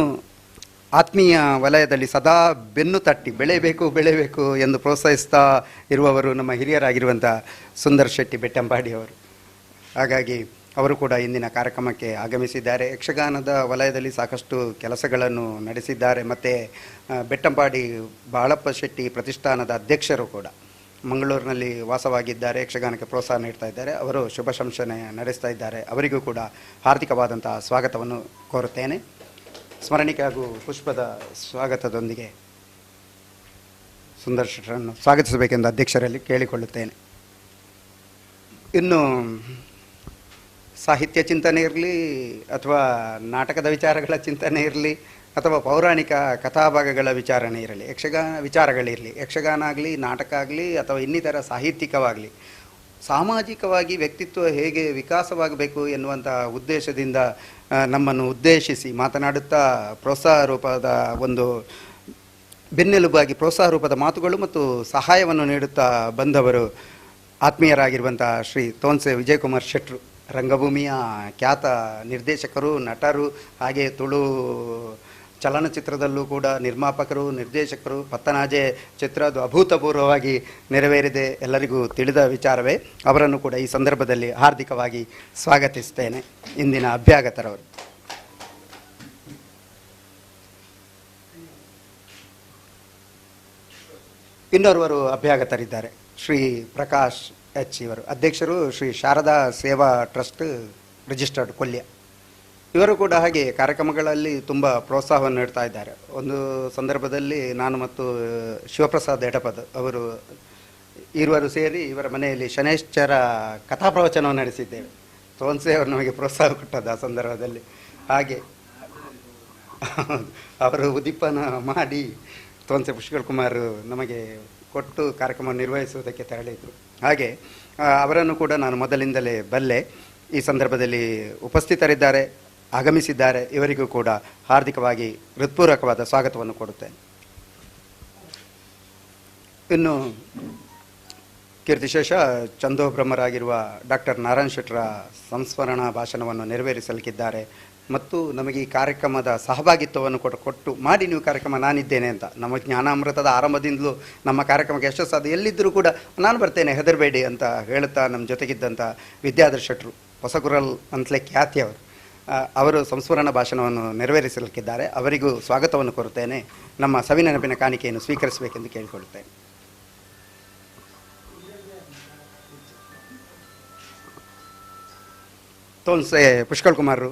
ಆತ್ಮೀಯ ವಲಯದಲ್ಲಿ ಸದಾ ಬೆನ್ನು ತಟ್ಟಿ ಬೆಳೆಯಬೇಕು ಎಂದು ಪ್ರೋತ್ಸಾಹಿಸ್ತಾ ಇರುವವರು ನಮ್ಮ ಹಿರಿಯರಾಗಿರುವಂಥ ಸುಂದರ್ ಶೆಟ್ಟಿ ಬೆಟ್ಟಂಪಾಡಿಯವರು. ಹಾಗಾಗಿ ಅವರು ಕೂಡ ಇಂದಿನ ಕಾರ್ಯಕ್ರಮಕ್ಕೆ ಆಗಮಿಸಿದ್ದಾರೆ. ಯಕ್ಷಗಾನದ ವಲಯದಲ್ಲಿ ಸಾಕಷ್ಟು ಕೆಲಸಗಳನ್ನು ನಡೆಸಿದ್ದಾರೆ. ಮತ್ತು ಬೆಟ್ಟಂಪಾಡಿ ಬಾಳಪ್ಪ ಶೆಟ್ಟಿ ಪ್ರತಿಷ್ಠಾನದ ಅಧ್ಯಕ್ಷರು ಕೂಡ ಮಂಗಳೂರಿನಲ್ಲಿ ವಾಸವಾಗಿದ್ದಾರೆ. ಯಕ್ಷಗಾನಕ್ಕೆ ಪ್ರೋತ್ಸಾಹ ನೀಡ್ತಾ ಇದ್ದಾರೆ. ಅವರು ಶುಭ ಶಂಸನೆ ನಡೆಸ್ತಾ ಇದ್ದಾರೆ. ಅವರಿಗೂ ಕೂಡ ಹಾರ್ದಿಕವಾದಂಥ ಸ್ವಾಗತವನ್ನು ಕೋರುತ್ತೇನೆ. ಸ್ಮರಣಿಕೆ ಹಾಗೂ ಪುಷ್ಪದ ಸ್ವಾಗತದೊಂದಿಗೆ ಸುಂದರ್ ಶೆಟ್ಟರನ್ನು ಸ್ವಾಗತಿಸಬೇಕೆಂದು ಅಧ್ಯಕ್ಷರಲ್ಲಿ ಕೇಳಿಕೊಳ್ಳುತ್ತೇನೆ. ಇನ್ನು ಸಾಹಿತ್ಯ ಚಿಂತನೆ ಇರಲಿ, ಅಥವಾ ನಾಟಕದ ವಿಚಾರಗಳ ಚಿಂತನೆ ಇರಲಿ, ಅಥವಾ ಪೌರಾಣಿಕ ಕಥಾಭಾಗಗಳ ವಿಚಾರಣೆ ಇರಲಿ, ಯಕ್ಷಗಾನ ವಿಚಾರಗಳಿರಲಿ, ಯಕ್ಷಗಾನ ಆಗಲಿ, ನಾಟಕ ಆಗಲಿ, ಅಥವಾ ಇನ್ನಿತರ ಸಾಹಿತ್ಯಿಕವಾಗಲಿ, ಸಾಮಾಜಿಕವಾಗಿ ವ್ಯಕ್ತಿತ್ವ ಹೇಗೆ ವಿಕಾಸವಾಗಬೇಕು ಎನ್ನುವಂಥ ಉದ್ದೇಶದಿಂದ ನಮ್ಮನ್ನು ಉದ್ದೇಶಿಸಿ ಮಾತನಾಡುತ್ತಾ ಪ್ರೋತ್ಸಾಹ ರೂಪದ ಒಂದು ಬೆನ್ನೆಲುಬಾಗಿ ಪ್ರೋತ್ಸಾಹ ರೂಪದ ಮಾತುಗಳು ಮತ್ತು ಸಹಾಯವನ್ನು ನೀಡುತ್ತಾ ಬಂದವರು ಆತ್ಮೀಯರಾಗಿರುವಂಥ ಶ್ರೀ ತೋನ್ಸೆ ವಿಜಯಕುಮಾರ್ ಶೆಟ್ರು. ರಂಗಭೂಮಿಯ ಖ್ಯಾತ ನಿರ್ದೇಶಕರು, ನಟರು, ಹಾಗೆ ತುಳು ಚಲನಚಿತ್ರದಲ್ಲೂ ಕೂಡ ನಿರ್ಮಾಪಕರು, ನಿರ್ದೇಶಕರು. ಪತ್ತನಾಜೆ ಚಿತ್ರ ಅದು ಅಭೂತಪೂರ್ವವಾಗಿ ನೆರವೇರಿದೆ, ಎಲ್ಲರಿಗೂ ತಿಳಿದ ವಿಚಾರವೇ. ಅವರನ್ನು ಕೂಡ ಈ ಸಂದರ್ಭದಲ್ಲಿ ಹಾರ್ದಿಕವಾಗಿ ಸ್ವಾಗತಿಸ್ತೇನೆ. ಇಂದಿನ ಅಭ್ಯಾಗತರವರು. ಇನ್ನೋರ್ವರು ಅಭ್ಯಾಗತರಿದ್ದಾರೆ. ಶ್ರೀ ಪ್ರಕಾಶ್ ಎಚ್ ಇವರು ಅಧ್ಯಕ್ಷರು, ಶ್ರೀ ಶಾರದಾ ಸೇವಾ ಟ್ರಸ್ಟ್ ರಿಜಿಸ್ಟರ್ಡ್ ಕೊಲ್ಯ. ಇವರು ಕೂಡ ಹಾಗೆ ಕಾರ್ಯಕ್ರಮಗಳಲ್ಲಿ ತುಂಬ ಪ್ರೋತ್ಸಾಹವನ್ನು ನೀಡ್ತಾ ಇದ್ದಾರೆ. ಒಂದು ಸಂದರ್ಭದಲ್ಲಿ ನಾನು ಮತ್ತು ಶಿವಪ್ರಸಾದ್ ಎಡಪದ್ ಅವರು ಇರುವರು ಸೇರಿ ಇವರ ಮನೆಯಲ್ಲಿ ಶನೈಶ್ಚರ ಕಥಾಪ್ರವಚನವನ್ನು ನಡೆಸಿದ್ದೇವೆ. ತೋನ್ಸೆ ಅವರು ನಮಗೆ ಪ್ರೋತ್ಸಾಹ ಕೊಟ್ಟದ್ದು ಆ ಸಂದರ್ಭದಲ್ಲಿ. ಹಾಗೆ ಅವರು ಉದ್ದೀಪನ ಮಾಡಿ ತೋನ್ಸೆ ಪುಷ್ಕಳ್ ಕುಮಾರ್ ನಮಗೆ ಕೊಟ್ಟು ಕಾರ್ಯಕ್ರಮ ನಿರ್ವಹಿಸುವುದಕ್ಕೆ ತೆರಳಿದರು. ಹಾಗೆ ಅವರನ್ನು ಕೂಡ ನಾನು ಮೊದಲಿಂದಲೇ ಬಲ್ಲೆ. ಈ ಸಂದರ್ಭದಲ್ಲಿ ಉಪಸ್ಥಿತರಿದ್ದಾರೆ, ಆಗಮಿಸಿದ್ದಾರೆ. ಇವರಿಗೂ ಕೂಡ ಹಾರ್ದಿಕವಾಗಿ ಹೃತ್ಪೂರ್ವಕವಾದ ಸ್ವಾಗತವನ್ನು ಕೊಡುತ್ತೇನೆ. ಇನ್ನು ಕೀರ್ತಿಶೇಷ ಚಂದೋಬ್ರಹ್ಮರಾಗಿರುವ ಡಾಕ್ಟರ್ ನಾರಾಯಣ್ ಶೆಟ್ಟರ ಸಂಸ್ಮರಣಾ ಭಾಷಣವನ್ನು ನೆರವೇರಿಸಲಿಕ್ಕಿದ್ದಾರೆ ಮತ್ತು ನಮಗೆ ಈ ಕಾರ್ಯಕ್ರಮದ ಸಹಭಾಗಿತ್ವವನ್ನು ಕೊಟ್ಟು ಮಾಡಿ ನೀವು ಕಾರ್ಯಕ್ರಮ ನಾನಿದ್ದೇನೆ ಅಂತ. ನಮ್ಮ ಜ್ಞಾನಾಮೃತದ ಆರಂಭದಿಂದಲೂ ನಮ್ಮ ಕಾರ್ಯಕ್ರಮಕ್ಕೆ ಯಶಸ್ಸಾದ ಎಲ್ಲಿದ್ದರೂ ಕೂಡ ನಾನು ಬರ್ತೇನೆ ಹೆದರಬೇಡಿ ಅಂತ ಹೇಳುತ್ತಾ ನಮ್ಮ ಜೊತೆಗಿದ್ದಂಥ ವಿದ್ಯಾಧರ್ ಶೆಟ್ಟರು, ಹೊಸಗುರಲ್ ಅಂತಲೇ ಖ್ಯಾತಿ ಅವರು ಸಂಸ್ಮರಣ ಭಾಷಣವನ್ನು ನೆರವೇರಿಸಲಿಕ್ಕಿದ್ದಾರೆ. ಅವರಿಗೂ ಸ್ವಾಗತವನ್ನು ಕೋರುತ್ತೇನೆ. ನಮ್ಮ ಸವಿನೆನಪಿನ ಕಾಣಿಕೆಯನ್ನು ಸ್ವೀಕರಿಸಬೇಕೆಂದು ಕೇಳಿಕೊಳ್ಳುತ್ತೇನೆ. ತೋನ್ಸೆ ಪುಷ್ಕಳ್ ಕುಮಾರ್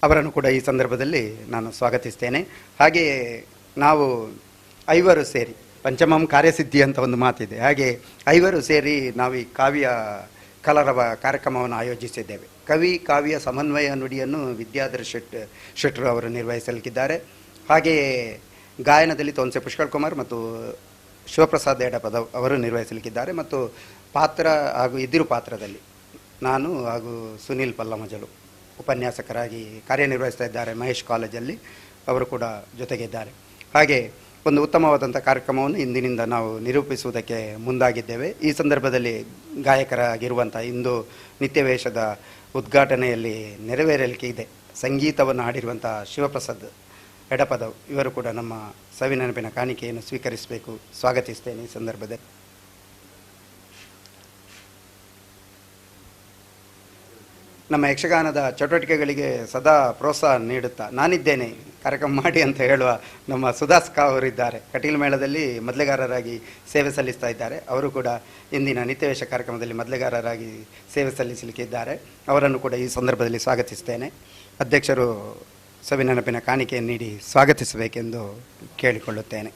ಅವರನ್ನು ಕೂಡ ಈ ಸಂದರ್ಭದಲ್ಲಿ ನಾನು ಸ್ವಾಗತಿಸ್ತೇನೆ. ಹಾಗೆಯೇ ನಾವು ಐವರು ಸೇರಿ, ಪಂಚಮಂ ಕಾರ್ಯಸಿದ್ಧಿ ಅಂತ ಒಂದು ಮಾತಿದೆ, ಹಾಗೆ ಐವರು ಸೇರಿ ನಾವು ಈ ಕಾವ್ಯ ಕಲರವ ಕಾರ್ಯಕ್ರಮವನ್ನು ಆಯೋಜಿಸಿದ್ದೇವೆ. ಕವಿ ಕಾವ್ಯ ಸಮನ್ವಯ ನುಡಿಯನ್ನು ವಿದ್ಯಾಧರ್ ಶೆಟ್ಟರು ಅವರು ನಿರ್ವಹಿಸಲಿಕ್ಕಿದ್ದಾರೆ. ಹಾಗೆಯೇ ಗಾಯನದಲ್ಲಿ ತೋನ್ಸೆ ಪುಷ್ಕಳ್ ಕುಮಾರ್ ಮತ್ತು ಶಿವಪ್ರಸಾದ್ ಎಡಪದ ಅವರು ನಿರ್ವಹಿಸಲಿಕ್ಕಿದ್ದಾರೆ. ಮತ್ತು ಪಾತ್ರ ಹಾಗೂ ಇದ್ದಿರು ಪಾತ್ರದಲ್ಲಿ ನಾನು ಹಾಗೂ ಸುನೀಲ್ ಪಲ್ಲಮಜಲು ಉಪನ್ಯಾಸಕರಾಗಿ ಕಾರ್ಯನಿರ್ವಹಿಸ್ತಾ ಇದ್ದಾರೆ ಮಹೇಶ್ ಕಾಲೇಜಲ್ಲಿ. ಅವರು ಕೂಡ ಜೊತೆಗಿದ್ದಾರೆ. ಹಾಗೆ ಒಂದು ಉತ್ತಮವಾದಂಥ ಕಾರ್ಯಕ್ರಮವನ್ನು ಇಂದಿನಿಂದ ನಾವು ನಿರೂಪಿಸುವುದಕ್ಕೆ ಮುಂದಾಗಿದ್ದೇವೆ. ಈ ಸಂದರ್ಭದಲ್ಲಿ ಗಾಯಕರಾಗಿರುವಂಥ ಇಂದು ನಿತ್ಯವೇಷದ ಉದ್ಘಾಟನೆಯಲ್ಲಿ ನೆರವೇರಲಿಕ್ಕೆ ಇದೆ ಸಂಗೀತವನ್ನು ಹಾಡಿರುವಂಥ ಶಿವಪ್ರಸಾದ್ ಎಡಪದ, ಇವರು ಕೂಡ ನಮ್ಮ ಸವಿನೆನಪಿನ ಕಾಣಿಕೆಯನ್ನು ಸ್ವೀಕರಿಸಬೇಕು, ಸ್ವಾಗತಿಸ್ತೇನೆ ಈ ಸಂದರ್ಭದಲ್ಲಿ. ನಮ್ಮ ಯಕ್ಷಗಾನದ ಚಟುವಟಿಕೆಗಳಿಗೆ ಸದಾ ಪ್ರೋತ್ಸಾಹ ನೀಡುತ್ತಾ ನಾನಿದ್ದೇನೆ ಕಾರ್ಯಕ್ರಮ ಮಾಡಿ ಅಂತ ಹೇಳುವ ನಮ್ಮ ಸುಧಾಸ್ ಕಾ ಅವರಿದ್ದಾರೆ. ಕಟೀಲು ಮೇಳದಲ್ಲಿ ಮೊದಲೆಗಾರರಾಗಿ ಸೇವೆ ಸಲ್ಲಿಸ್ತಾ ಇದ್ದಾರೆ. ಅವರು ಕೂಡ ಇಂದಿನ ನಿತ್ಯವೇಷ ಕಾರ್ಯಕ್ರಮದಲ್ಲಿ ಮೊದಲೆಗಾರರಾಗಿ ಸೇವೆ ಸಲ್ಲಿಸಲಿಕ್ಕೆ ಇದ್ದಾರೆ. ಅವರನ್ನು ಕೂಡ ಈ ಸಂದರ್ಭದಲ್ಲಿ ಸ್ವಾಗತಿಸ್ತೇನೆ. ಅಧ್ಯಕ್ಷರು ಸವಿನೆನಪಿನ ಕಾಣಿಕೆಯನ್ನು ನೀಡಿ ಸ್ವಾಗತಿಸಬೇಕೆಂದು ಕೇಳಿಕೊಳ್ಳುತ್ತೇನೆ.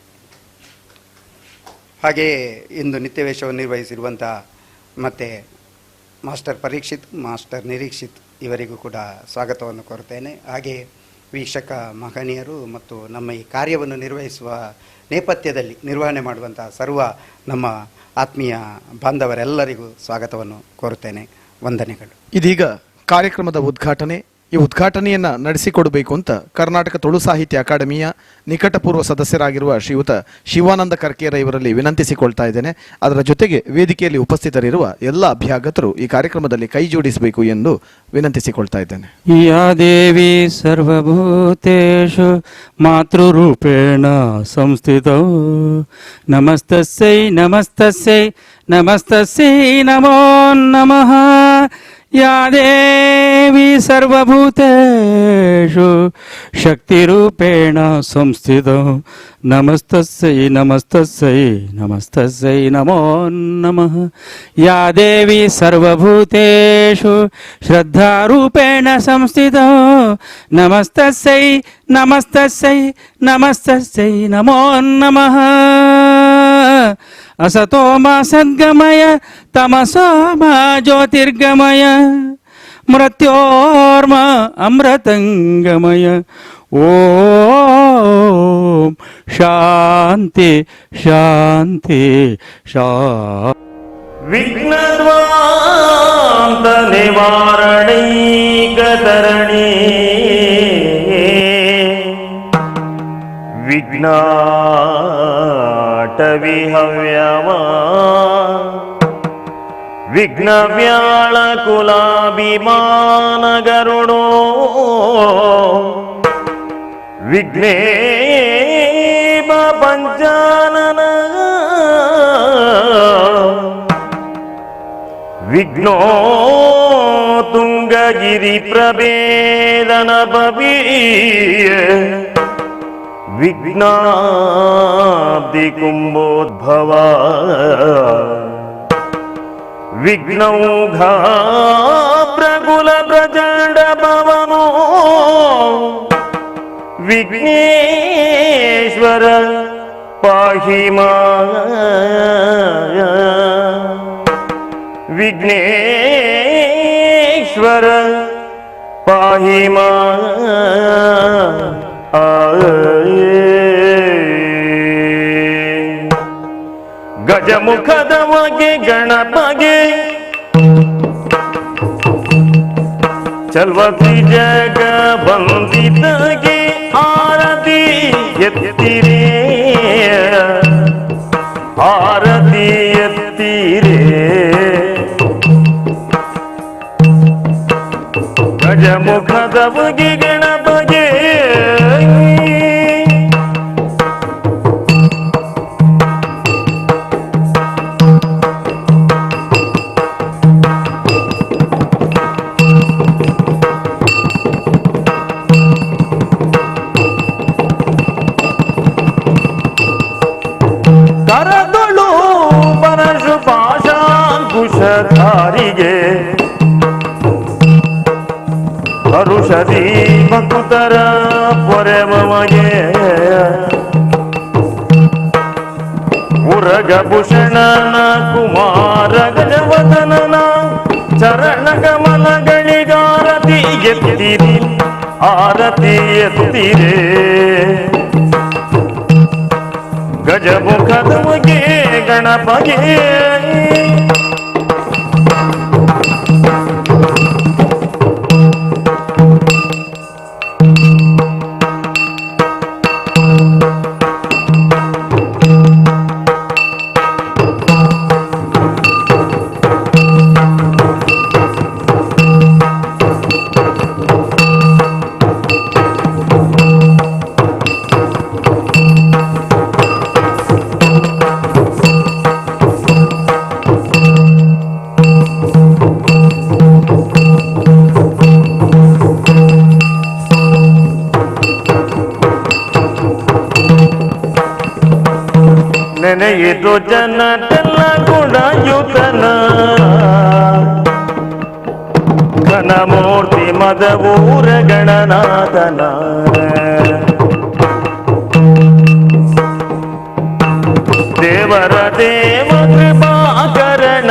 ಹಾಗೆಯೇ ಇಂದು ನಿತ್ಯವೇಷವನ್ನು ನಿರ್ವಹಿಸಿರುವಂಥ ಮತ್ತು ಮಾಸ್ಟರ್ ಪರೀಕ್ಷಿತ್, ಮಾಸ್ಟರ್ ನಿರೀಕ್ಷಿತ್ ಇವರಿಗೂ ಕೂಡ ಸ್ವಾಗತವನ್ನು ಕೋರುತ್ತೇನೆ. ಹಾಗೆ ವೀಕ್ಷಕ ಮಹನೀಯರು ಮತ್ತು ನಮ್ಮ ಈ ಕಾರ್ಯವನ್ನು ನಿರ್ವಹಿಸುವ ನೇಪಥ್ಯದಲ್ಲಿ ನಿರ್ವಹಣೆ ಮಾಡುವಂಥ ಸರ್ವ ನಮ್ಮ ಆತ್ಮೀಯ ಬಾಂಧವರೆಲ್ಲರಿಗೂ ಸ್ವಾಗತವನ್ನು ಕೋರುತ್ತೇನೆ. ವಂದನೆಗಳು. ಇದೀಗ ಕಾರ್ಯಕ್ರಮದ ಉದ್ಘಾಟನೆ. ಈ ಉದ್ಘಾಟನೆಯನ್ನು ನಡೆಸಿಕೊಡಬೇಕು ಅಂತ ಕರ್ನಾಟಕ ತುಳು ಸಾಹಿತ್ಯ ಅಕಾಡೆಮಿಯ ನಿಕಟಪೂರ್ವ ಸದಸ್ಯರಾಗಿರುವ ಶ್ರೀಯುತ ಶಿವಾನಂದ ಕರ್ಕೇರ ಇವರಲ್ಲಿ ವಿನಂತಿಸಿಕೊಳ್ತಾ ಇದ್ದೇನೆ. ಅದರ ಜೊತೆಗೆ ವೇದಿಕೆಯಲ್ಲಿ ಉಪಸ್ಥಿತರಿರುವ ಎಲ್ಲ ಅಭ್ಯಾಗತರು ಈ ಕಾರ್ಯಕ್ರಮದಲ್ಲಿ ಕೈ ಜೋಡಿಸಬೇಕು ಎಂದು ವಿನಂತಿಸಿಕೊಳ್ತಾ ಇದ್ದೇನೆ. ಯಾ ದೇವಿ ಸರ್ವಭೂತೇಷು ಮಾತೃರೂಪೇಣ ಸಂಸ್ಥಿತೌ ನಮಸ್ತಸ್ಯೈ ನಮಸ್ತಸ್ಯೈ ನಮಸ್ತಸ್ಯೈ ನಮೋ ನಮಃ. ಯಾ ದೇವಿ ಸರ್ವಭೂತೇಷು ಶಕ್ತಿರೂಪೇಣ ಸಂಸ್ಥಿತೋ ನಮಸ್ತಸ್ಯೈ ನಮಸ್ತಸ್ಯೈ ನಮಸ್ತಸ್ಯೈ ನಮೋ ನಮಃ. ಯಾ ದೇವಿ ಸರ್ವಭೂತೇಷು ಶ್ರದ್ಧಾರೂಪೇಣ ಸಂಸ್ಥಿತೋ ನಮಸ್ತಸ್ಯೈ ನಮಸ್ತಸ್ಯೈ ನಮಸ್ತಸ್ಯೈ ನಮೋ ನಮಃ. असतो मा सद्गमय तमसो मा ज्योतिर्गमय मृत्योर्मा अमृतंगमय. ओम शांति शांति शांति. विघ्नद्वान्त निवारणैकतरणे विघ्नाटविहव्यमा विघ्नव्याळकुलाभिमानगरुडो विघ्नेश पञ्चानन विघ्नो तुंगगिरिप्रभेदन पवीय विघ्नाब्धि कुंभोद्भवा विघ्नौघा प्रकुल प्रचंड भवनो विघ्नेश्वर पाहि मां. विघ्नेश्वर पाहि मां. ಗಜಮುಖದವಗೆ ಗಣಪಗೆ ಚಲ್ವತಿ ಜಗ ಬಂದಿತಗೆ ಆರತಿ ಎತ್ತಿರೇ ಆರತಿ ಎತ್ತಿರೇ ಗಜಮುಖದವಗೆ ಗಣಪಗೆ ಕರದೊಳು ಪರಶು ಪಾಶಾಂಕುಶಧಾರಿಗೆ ಹರುಷದಿ ಭಕ್ತರ ಪೊರೆಮಗೆ ಉರಗಭೂಷಣನ ಕುಮಾರ ಗಜವದನನ ಚರಣ ಕಮಲಗಳಿಗಾರತಿ ಎತ್ತಿರಿ ಆರತಿ ಎತ್ತಿರೇ ಗಜಮುಖದವಗೆ ಗಣಪಗೆ ನೆನೆಯಿತು ಜನತೆಲ್ಲ ಗುಣಯುತನ ಘನಮೂರ್ತಿ ಮದವೂರ ಗಣನಾಥನ ದೇವರ ದೇವ ಕೃಪಾಕರಣ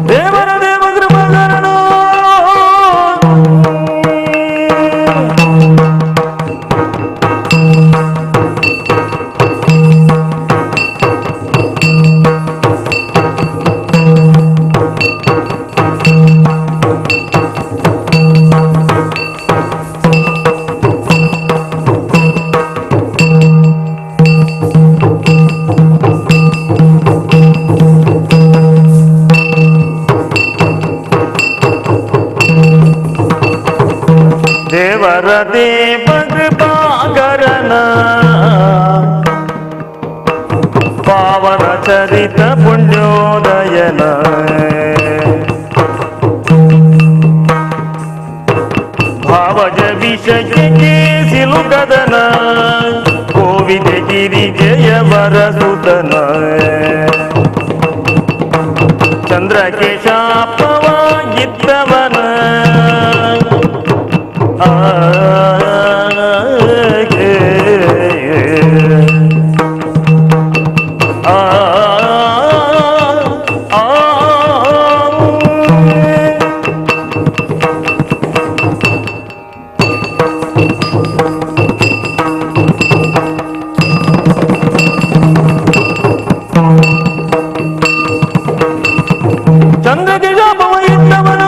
ದೇವರ ದೇವ ಕೃಪಾಕರಣ ದೇವರ ದೇವ ಕೃಪಾಕರಣ ಪಾವನ ಚರಿತ ಪುಣ್ಯೋದಯನ ಭಾವಜ ವಿಷಯಕ್ಕೆ ಸಿಲುಕದನ ಕೋವಿದ ಗಿರಿ ಜಯವರ ಸುತನ ಚಂದ್ರಕ್ಕೆ ಶಾಪವಾಗಿದ್ದವನ ಚಂದ್ರಗೆ ಶಾಪವಾಗಿದ್ದವನ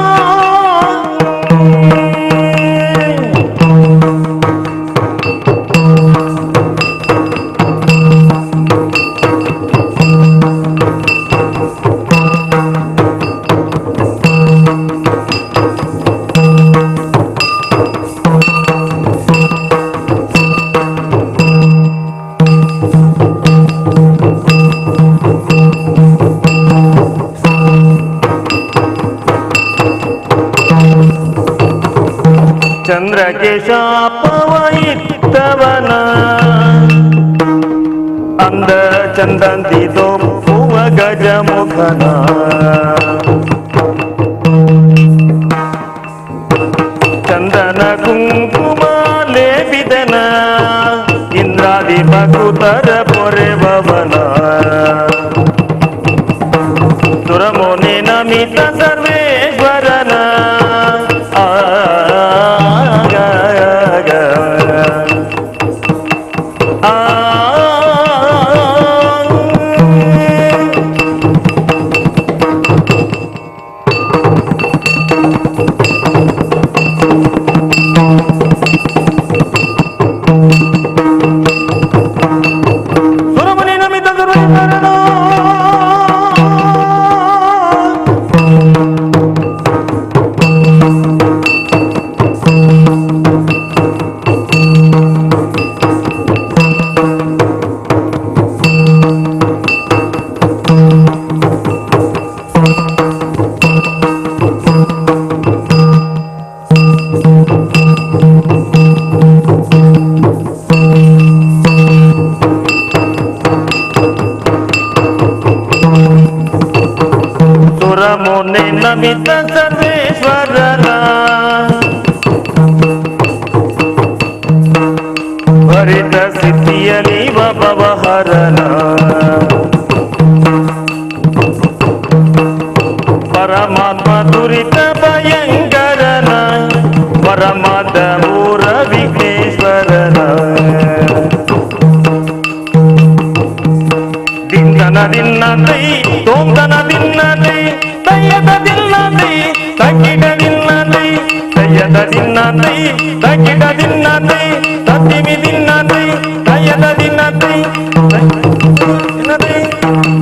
ಚಂದ್ರಕ್ಕೆ ಶಾಪವಾಯಿತ್ತವನ ಅಂದ ಚಂದಂತಿ ತೋಪುವ ಗಜಮುಖನ ಚಂದ್ರ ಸುರಸುತರ ಪೊರೆಬವನ ಸುರಮುನಿ ನಮಿತ ಸರ್ವೇಶ್ವರನ ಸುರಮುನಿ ನಮಿತ ಸರ್ವೇಶ್ವರನ ಸುರಮುನಿ ನಮಿತ ಸರ್ವೇಶ್ವರನ ಭರಿತ ಸಿದ್ಧಿಯಲಿ ಭವಹರನ ಪರಮಾತ್ಮ ದುರಿತ ಭಯಂಕರನ ಪರಮಾತ್ಮ ಮೂರ ವಿಘ್ನೇಶ್ವರನ ದಿಂದನ ದಿನ್ನದೈ ತೋಂದನ ದಿನ್ನದೈ ತಯ್ಯದ ದಿನ್ನದೈ ತಗ್ಗಿಡ ದಿನ್ನದೈ ತಯ್ಯದ ದಿನ್ನದೈ ತಗ್ಗಿಡ ದಿನ್ನದೈ ತತ್ತಿಮಿ ದಿನ್ನದೈ ತಯ್ಯದ ದಿನ್ನದೈ ದಿನದೈ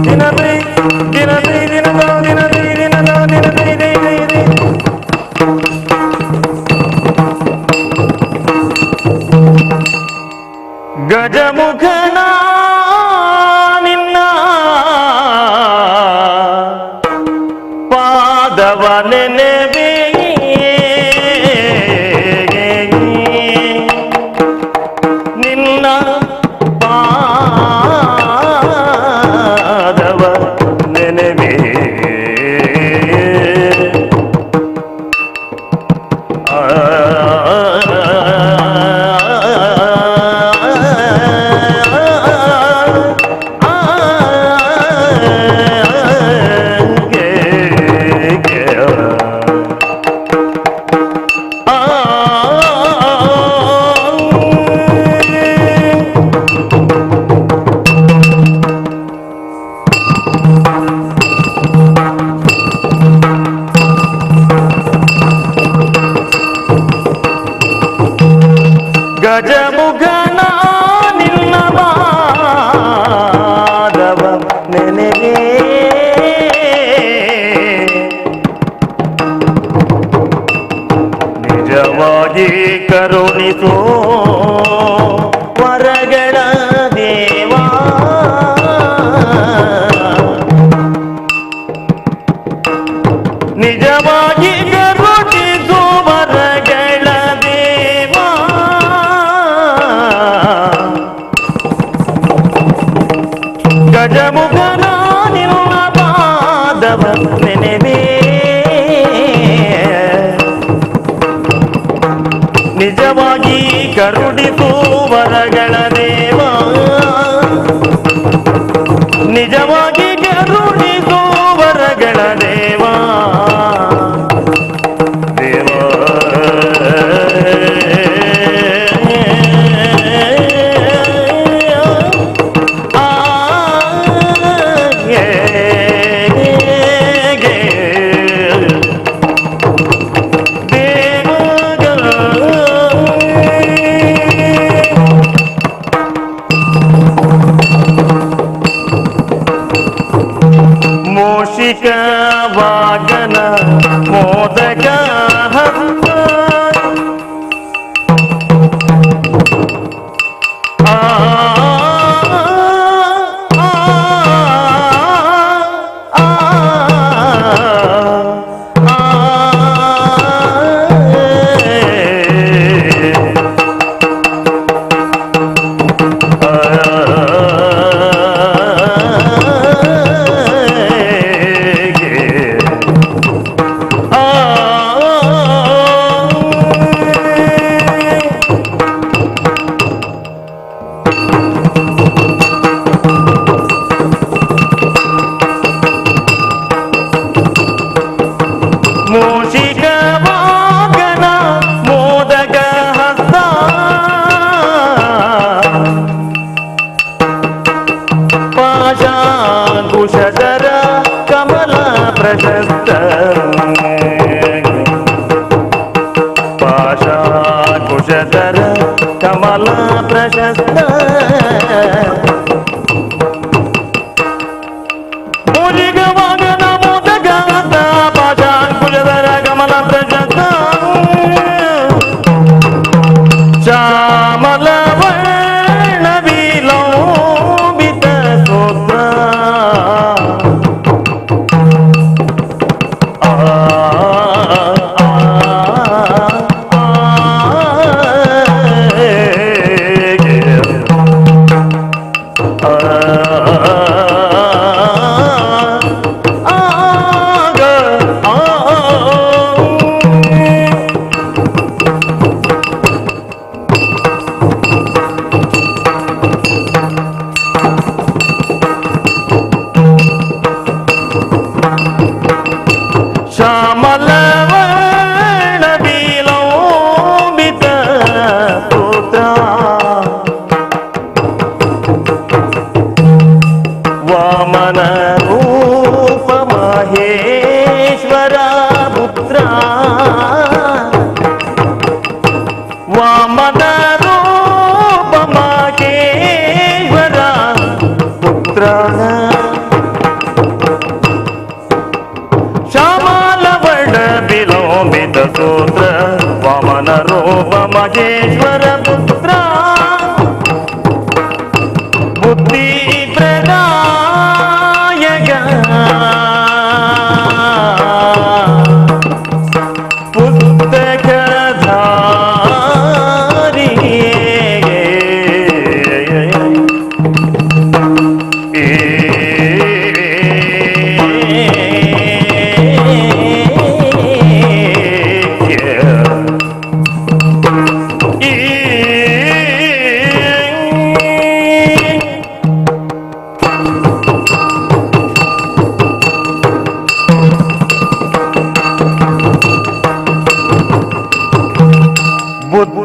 ದಿನದೈ ದಿನದೈ ದಿನದೋ ದಿನದೈ ದಿನದೋ ದಿನದೈ ದೈ ದೈ ದೈ ಗಜಮುಖನ ನಿನ್ನ ಪಾದವ ನೆನೆವೆ ನಿನ್ನ ಪಾದವ ನೆನೆವೆ ಗಜಮುಖನ ನಿನ್ನ ಪಾದವ ನೆನೆವೆ ನಿಜವಾಗಿ ಕರುಣಿಸೋ ವರಗಳ ದೇವಾ ನಿಜವಾಗಿ ಕರುಣಿಸೋ ವರಗಳ ದೇವಾ ಗಜಮುಖನ ನಿನ್ನ ಪಾದವ ನೆನೆವೆ ನಿಜವಾಗಿ ಕರುಣಿಸು ವರಗಳ ದೇವ ನಿಜವಾಗಿ ಕರುಣಿಸು ವರಗಳ ದೇವ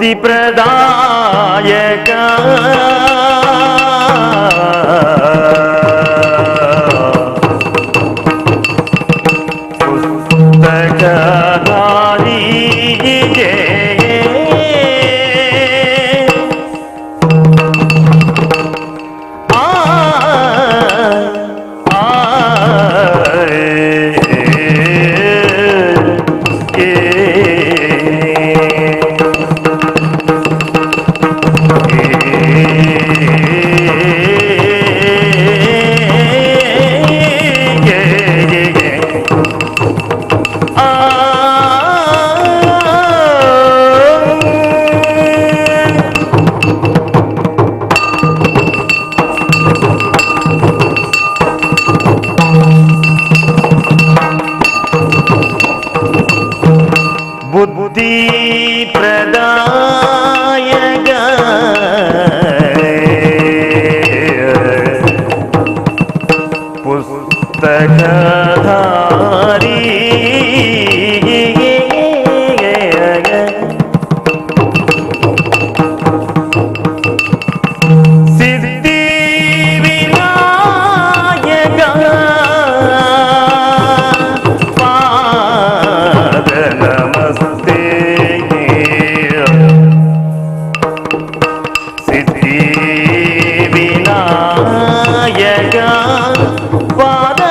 ಬುದ್ಧಿ ಪ್ರದಾಯಕ ಪುಸ್ತಕಧಾರಿಗೆ ಬುದ್ಧಿ ಪ್ರದಾಯಕ ಪುಸ್ತಕಧಾರಿ ಸಿದ್ಧಿ ವಿನಾಯಕ ಪಾದ ನಮಸ್ತೆ ಸಿದ್ಧಿ ವಿನಾಯಕ ಪಾದ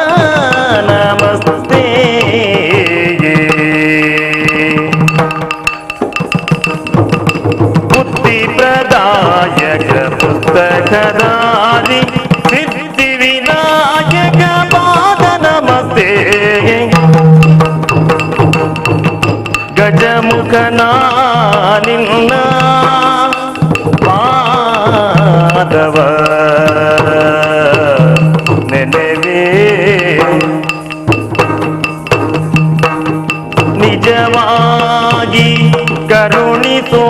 ನಮಸ್ತೆ ಬುದ್ಧಿ ಪ್ರದಾಯಕ ಪುಸ್ತಕಧಾರಿ ಸಿದ್ಧಿ ವಿನಾಯಕ ಪಾದ ನಮಸ್ತೆ ಗಜಮುಖನ ನಿನ್ನ ಪಾದವ ನೆನೆವೆ ನಿಜವಾಗಿ ಕರುಣಿಸೋ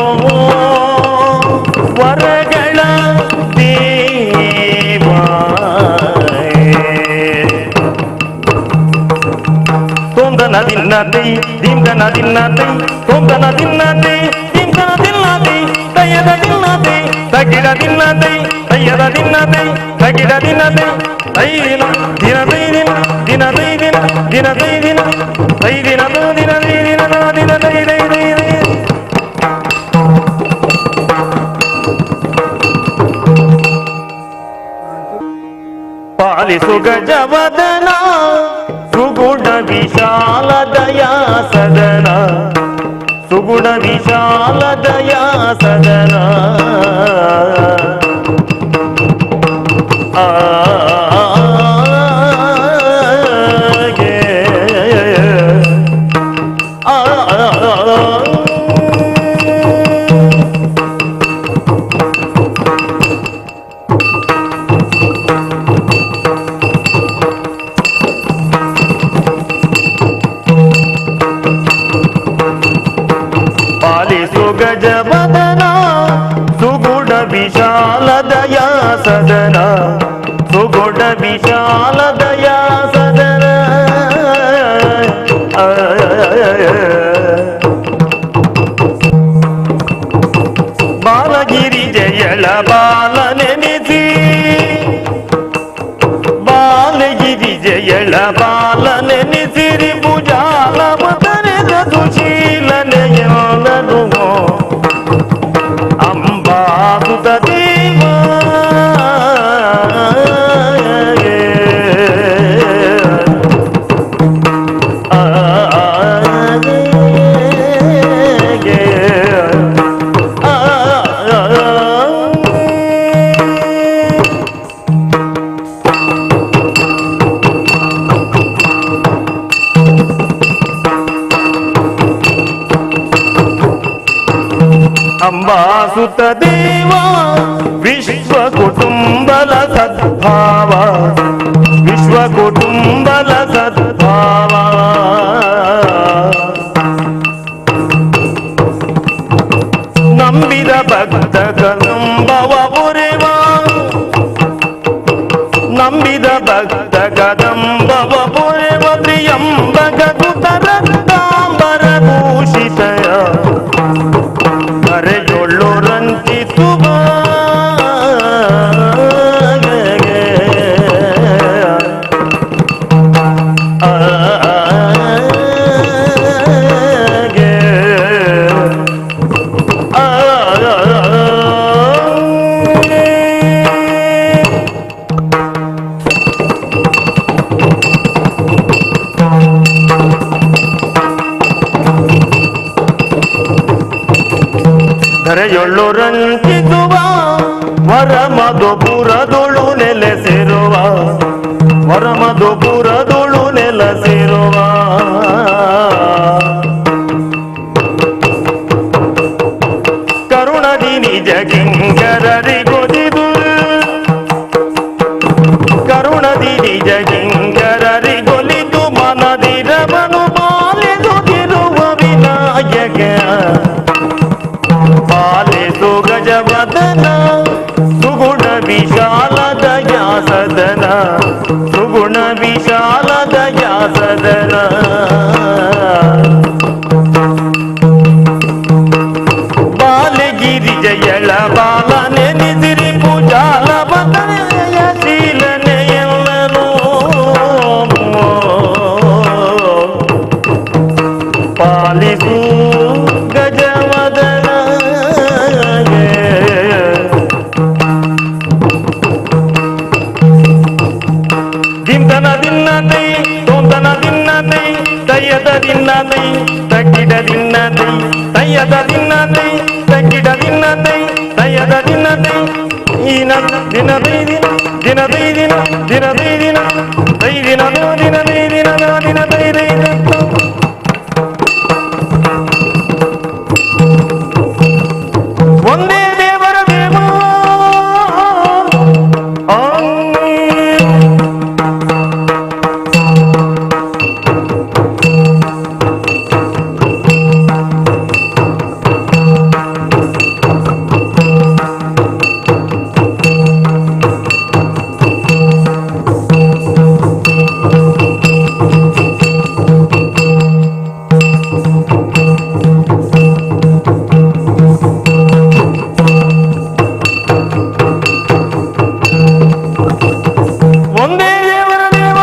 ವರಗಳ ದೇವಾ ತೊಂದನ ದಿನ್ನತೆ ದಿಂದನ ದಿನ್ನತೆ ತೊಂದನ ದಿನ್ನತೆ ದಿಂದನ ದಿನ್ನತೆ ತಯ್ಯದ ದಿನ್ನತೆ ತಗಿಡ ದಿನ್ನತೆ ತಯ್ಯದ ದಿನ್ನತೆ ತಗಿಡ ದಿನ್ನತೆ ತೈದಿನ ದಿನ ತೈದಿನ ದಿನ ತೈದಿನ ದಿನ ತೈದಿನ ತೈದಿನ ದಿನ ತೈದಿನ ದಿನ ತೈದೈದ ಪಾಲಿಸು ಗಜವದನ ಸುಗುಣ ವಿಶಾಲ ದಯಾ ಸದನ ಸುಗುಣ ವಿಶಾಲ ದಯಾ ಸದನ ಪಾಲಿಸು ಗಜವದನ ಸುಗುಣ ವಿಶಾಲ ದಯಾ ಸದನ ಸುಗುಣ ವಿಶಾಲ ದಯಾ ಸದನ ಬಾಲಗಿರಿ ಜಯಳ ಬಾಲ ನೆನೆಸಿ ಬಾಲಗಿರಿ ಜಯಳ ಬಾಲ ನೆನೆಸಿರಿ ಭುಜಾಲ ಮತನೆದ ಸುಶೀಲನೆಯೊಳನು ಅಂಬಾಸುತ ದೇವ ಅಂಬಾಸುತ ದೇವ ವಿಶ್ವ ಕುಟುಂಬಲ ಸದ್ಭಾವ ವಿಶ್ವ ಕುಟುಂಬಲ ಸದ್ಭಾವ ನಂಬಿದ ಭಕ್ತ ನಂಬವ ಪುರೇವ ನಂಬಿದ ಭಕ್ತ ಕದಂಬವ ಪುರೇವ ಪ್ರಿಯಂಬಕ ಕುತರ ತಾಂಬರ ಭೂಷಿತಯ ಹರೆಯೋ ಎಣ್ಣೆಯೊಳ್ಳು ರಂಜಿಸುವ ವರಮಧುಪುರದೊಳು ನೆಲೆಸಿರುವ ವರಮಧುಪುರದೊಳು ನೆಲೆಸಿರುವ ಕರುಣದಿ ನಿಜ ಕಿಂಕರರಿಗೊಲಿದು ಕರುಣದಿ ನಿಜ ಕಿಂಕರರಿಗೊಲಿದು ಮನದಿರವನು ಪಾಲಿಸುತ್ತಿರುವ ವಿನಾಯಕ ಪಾಲಿಸು ಗಜವದನ ಸುಗುಣ ವಿಶಾಲ ದಯಾ ಸದನ ಸುಗುಣ ವಿಶಾಲ ದಯಾ ಸದನ ಬಾಲಗಿರಿ ಜಯಳ ಬಾಲ ನೆನೆಸಿರಿ ಪೂಜಾಲ ಬದನೆಯ ಶೀಲನೆಯಲ್ಲನು ಪಾಲಿಸು ಗಜವದನ ದಿಂದನ ದಿನ್ನೈ ತೋಂದನ ದಿನ್ನೈ ತಯ್ಯದ ದಿನ್ನೈ ತಗ್ಗಿಡ ದಿನ್ನೈ ತಯ್ಯದ ದಿನ್ನೈ ತಗ್ಗಿಡ ದಿನ್ನೈ ತಯ್ಯದ ದಿನ್ನೈ ಈನ ದಿನ ದೈ ದಿನ ದಿನ ದೈ ದಿನ ದಿನ ದೈ ದಿನ ದೈ ದಿನ ದಿನ ದೈ ದಿನ ದಿನ ದೈ ದೈ ಒಂದೇ ದೇವರ ದೇವ ಒಂದೇ ದೇವರ ದೇವ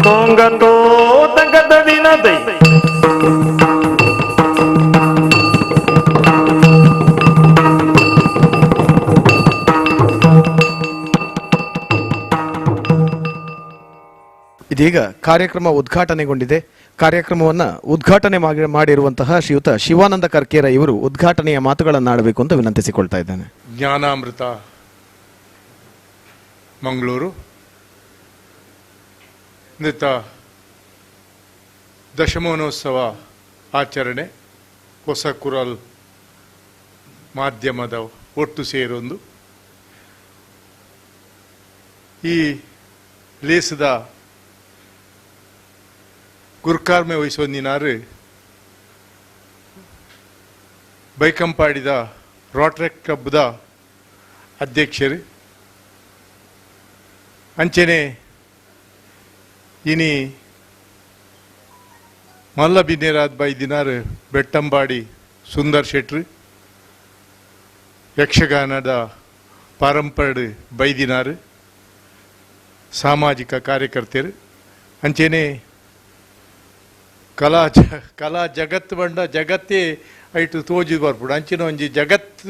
ತೋಂಗತೋ ತಗದ ದಿನ ದೈ ಇದೀಗ ಕಾರ್ಯಕ್ರಮ ಉದ್ಘಾಟನೆಗೊಂಡಿದೆ. ಕಾರ್ಯಕ್ರಮವನ್ನು ಉದ್ಘಾಟನೆ ಮಾಡಿರುವಂತಹ ಶ್ರೀಯುತ ಶಿವಾನಂದ ಕರ್ಕೇರ ಇವರು ಉದ್ಘಾಟನೆಯ ಮಾತುಗಳನ್ನಾಡಬೇಕು ಅಂತ ವಿನಂತಿಸಿಕೊಳ್ತಾ ಇದ್ದೇನೆ. ಜ್ಞಾನಾಮೃತ ಮಂಗಳೂರು ನಿತ ದಶಮಾನೋತ್ಸವ ಆಚರಣೆ ಹೊಸ ಕುರಲ್ ಮಾಧ್ಯಮದ ಒಟ್ಟು ಸೇರೊಂದು ಈ ಲೇಸದ ಗುರ್ಕಾರ್ಮೆ ವಹಿಸೊಂದಿನಾರು ಬೈಕಂಪಾಡಿದ ರೋಟರಿ ಕ್ಲಬ್ದ ಅಧ್ಯಕ್ಷರು ಅಂಚನೆ ಇನಿ ಮಲ್ಲ ಬಿನ್ನೇರಾದ ಬೈದಿನಾರು ಬೆಟ್ಟಂಬಾಡಿ ಸುಂದರ್ ಶೆಟ್ರು ಯಕ್ಷಗಾನದ ಪಾರಂಪರ್ಡ್ ಬೈದಿನಾರು ಸಾಮಾಜಿಕ ಕಾರ್ಯಕರ್ತರು ಅಂಚನೆ ಕಲಾ ಜಗತ್ತು ಬಂಡ ಜಗತ್ತೇ ಐಟು ತೋಜಿ ಬರ್ಪುಡು ಅಂಚಿನ ಒಂಜಿ ಜಗತ್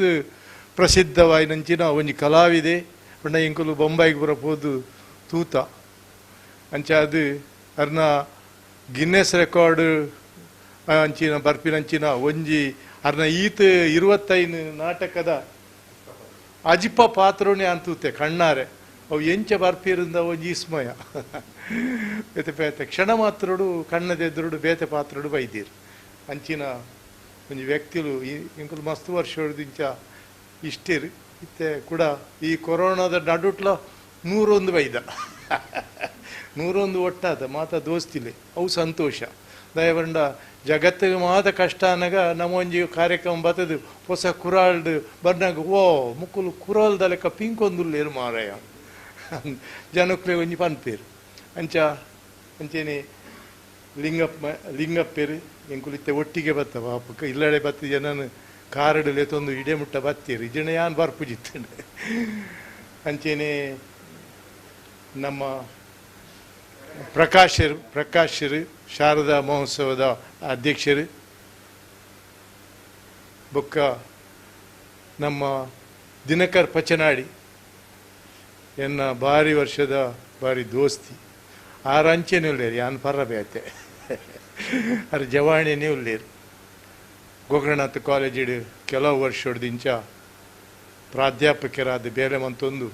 ಪ್ರಸಿದ್ಧವಾಯಿನಂಚಿನ ಒಂಜಿ ಕಲಾವಿದೆ ಬಂಡ ಇಂಕುಲು ಬೊಂಬಾಯಿಗೆ ಬರಬಹುದು ತೂತ ಅಂಚ ಅದು ಅರ್ನ ಗಿನ್ನೆಸ್ ರೆಕಾರ್ಡ್ ಅಂಚಿನ ಬರ್ಪಿನಂಚಿನ ಒಂಜಿ ಅರ್ನ ಈತ 25 ನಾಟಕದ ಅಜಿಪ ಪಾತ್ರನೇ ಅಂತೂತೆ ಕಣ್ಣಾರೆ ಅವು ಎಂಚ ಬರ್ಪಿರಿಂದ ಒಂಜಿ ವಿಸ್ಮಯ ಬೇತೆ ಬೇತೆ ಕ್ಷಣ ಮಾತ್ರಡು ಕಣ್ಣದೆದುರುಡು ಬೇತೆ ಪಾತ್ರಡು ಬೈದೀರು ಅಂಚಿನ ಒಂಜಿ ವ್ಯಕ್ತಿಲು ಇಂಕುಲು ಮಸ್ತ್ ವರ್ಷ ಹೊಡೆದಿಂಚ ಇಷ್ಟೇರು ಇತ್ತೆ ಕೂಡ ಈ ಕೊರೋನಾದ ನಡುಟ್ಲ 101 ಬೈದ 101 ಒಟ್ಟಾದ ಮಾತ ದೋಸ್ತಿಲೆ ಅವು ಸಂತೋಷ ದಯವಂಡ ಜಗತ್ತಿಗೆ ಮಾತ ಕಷ್ಟ ಅನ್ನಗ ನಮ್ಮೊಂಜಿ ಕಾರ್ಯಕ್ರಮ ಬರ್ತದೆ ಹೊಸ ಕುರಾಲ್ಡ್ ಬರ್ನಾಗ ಓ ಮುಕ್ಕುಲು ಕುರಾಲ್ದ ಲೆಕ್ಕ ಪಿಂಕೊಂದುಲ್ಲೇರು ಮಾರಾಯ ಜನಕ್ಲೆ ಒಂಜಿ ಪನ್ಪೇರು ಅಂಚ ಅಂಚೇನೆ ಲಿಂಗಪ್ಪೇರು ಎಂಕುಲಿತ್ತೆ ಒಟ್ಟಿಗೆ ಬತ್ತವ ಅಪ್ಪಕ್ಕ ಇಲ್ಲಡೆ ಬತ್ತು ಜನನು ಕಾರಡಲೆ ತಂದು ಇಡೆ ಮುಟ್ಟ ಬತ್ತೀರು ಇದನ್ನ ಯಾನ್ ಬರ್ಪುಜಿತ್ತಂಡೆ ಅಂಚೇನೆ ನಮ್ಮ ಪ್ರಕಾಶರು ಶಾರದಾ ಮಹೋತ್ಸವದ ಅಧ್ಯಕ್ಷರು ಬೊಕ್ಕ ನಮ್ಮ ದಿನಕರ್ ಪಚನಾಡಿ ಎನ್ನ ಭಾರಿ ವರ್ಷದ ಭಾರಿ ದೋಸ್ತಿ ಆರಂಚೆನೇ ಉಳ್ಳೇರು ಯಾನ್ ಪರ್ರಬೇತೆ ಅರ ಜವಾಣಿನೇ ಉಳ್ಳೇರು ಗೋಕರ್ಣನಾಥ್ ಕಾಲೇಜಿಡು ಕೆಲವು ವರ್ಷದಿಂದ ಪ್ರಾಧ್ಯಾಪಕರಾದ ಬೇರೆ ಮಂತೊಂದು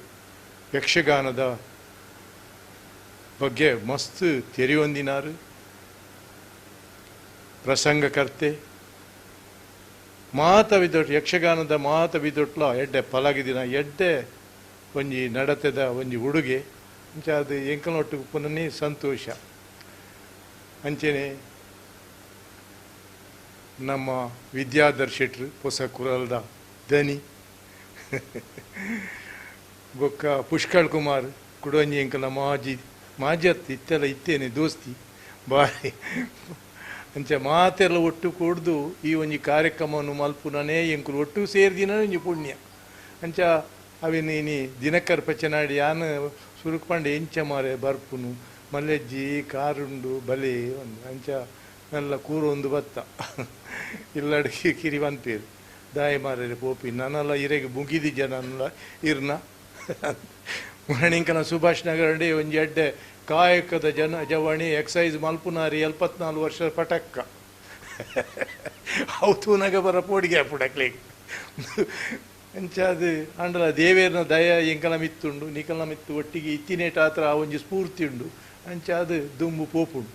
ಯಕ್ಷಗಾನದ ಬಗ್ಗೆ ಮಸ್ತ್ ತೆರೆಯೊಂದಿನಾರು ಪ್ರಸಂಗಕರ್ತೆ ಮಾತವಿದೊಟ್ಟು ಯಕ್ಷಗಾನದ ಮಾತವಿದೊಟ್ಲ ಎಡ್ಡೆ ಪಲಗಿದಿನ ಎಡ್ಡೆ ಒಂಜಿ ನಡತೆದ ಒಂಜಿ ಉಡುಗೆ ಅಂಚ ಅದು ಎಂಕಲೊಟ್ಟು ಪುನಃ ಸಂತೋಷ ಅಂಚೆನೆ ನಮ್ಮ ವಿದ್ಯಾಧರ್ ಶೆಟ್ರು ಹೊಸ ಕುರಲ್ದ ದನಿ ಬೊಕ್ಕ ಪುಷ್ಕಳ್ ಕುಮಾರ್ ಕುಡೊಂಜಿ ಎಂಕಲ ಮಾಜಿ ಇತ್ತೆಲ್ಲ ಇತ್ತೇನೆ ದೋಸ್ತಿ ಬಾರಿ ಅಂಚ ಮಾತೆಲ್ಲ ಒಟ್ಟು ಕೂಡ್ದು ಈ ಒಂಜಿ ಕಾರ್ಯಕ್ರಮವನ್ನು ಮಲ್ಪುನನೇ ಎಂಕುಲು ಒಟ್ಟು ಸೇರಿದಿನ ಒಂಜಿ ಪುಣ್ಯ ಅಂಚ ಅವೇನಿ ದಿನಕರ್ ಪಚನಾಡಿ ಯಾನು ಸುರುಕ್ಪಂಡೆ ಎಂಚ ಮಾರೆ ಬರ್ಪುನು ಮಲ್ಲೆಜ್ಜಿ ಕಾರುಂಡು ಬಲೆ ಒಂದು ಅಂಚ ಎಲ್ಲ ಕೂರೊಂದು ಬತ್ತ ಇಲ್ಲಡಿಗೆ ಕಿರಿ ಬಂತೇರು ದಾಯ ಮಾರರೆ ಪೋಪಿ ನನ್ನೆಲ್ಲ ಇರೆಗೆ ಮುಗಿದಿ ಜನ ಇರ್ನ ಮಣಿಂಕನ ಸುಭಾಷ್ ನಗರಡೆ ಒಂಜಿ ಎಡ್ಡೆ ಕಾಯಕದ ಜವಾಣಿ ಎಕ್ಸೈಸ್ ಮಲ್ಪುನಾರಿ 74 ವರ್ಷ ಪಟಕ್ಕ ಅವತೂನಾಗ ಬರ ಪೋಡಿಗೆ ಪುಡಕ್ಲಿ ಅಂಚ ಅದು ಅಂಡಲ ದೇವೇರ್ನ ದಯ ಎಂಕಲ ಮಿತ್ತುಂಡು ನಿಕಲ್ನ ಮಿತ್ತು ಒಟ್ಟಿಗೆ ಇತ್ತಿನೇಟ ಆತರ ಒಂಜಿ ಸ್ಫೂರ್ತಿ ಉಂಡು ಅಂಚ ಅದು ದುಂಬು ಪೋಪುಂಡು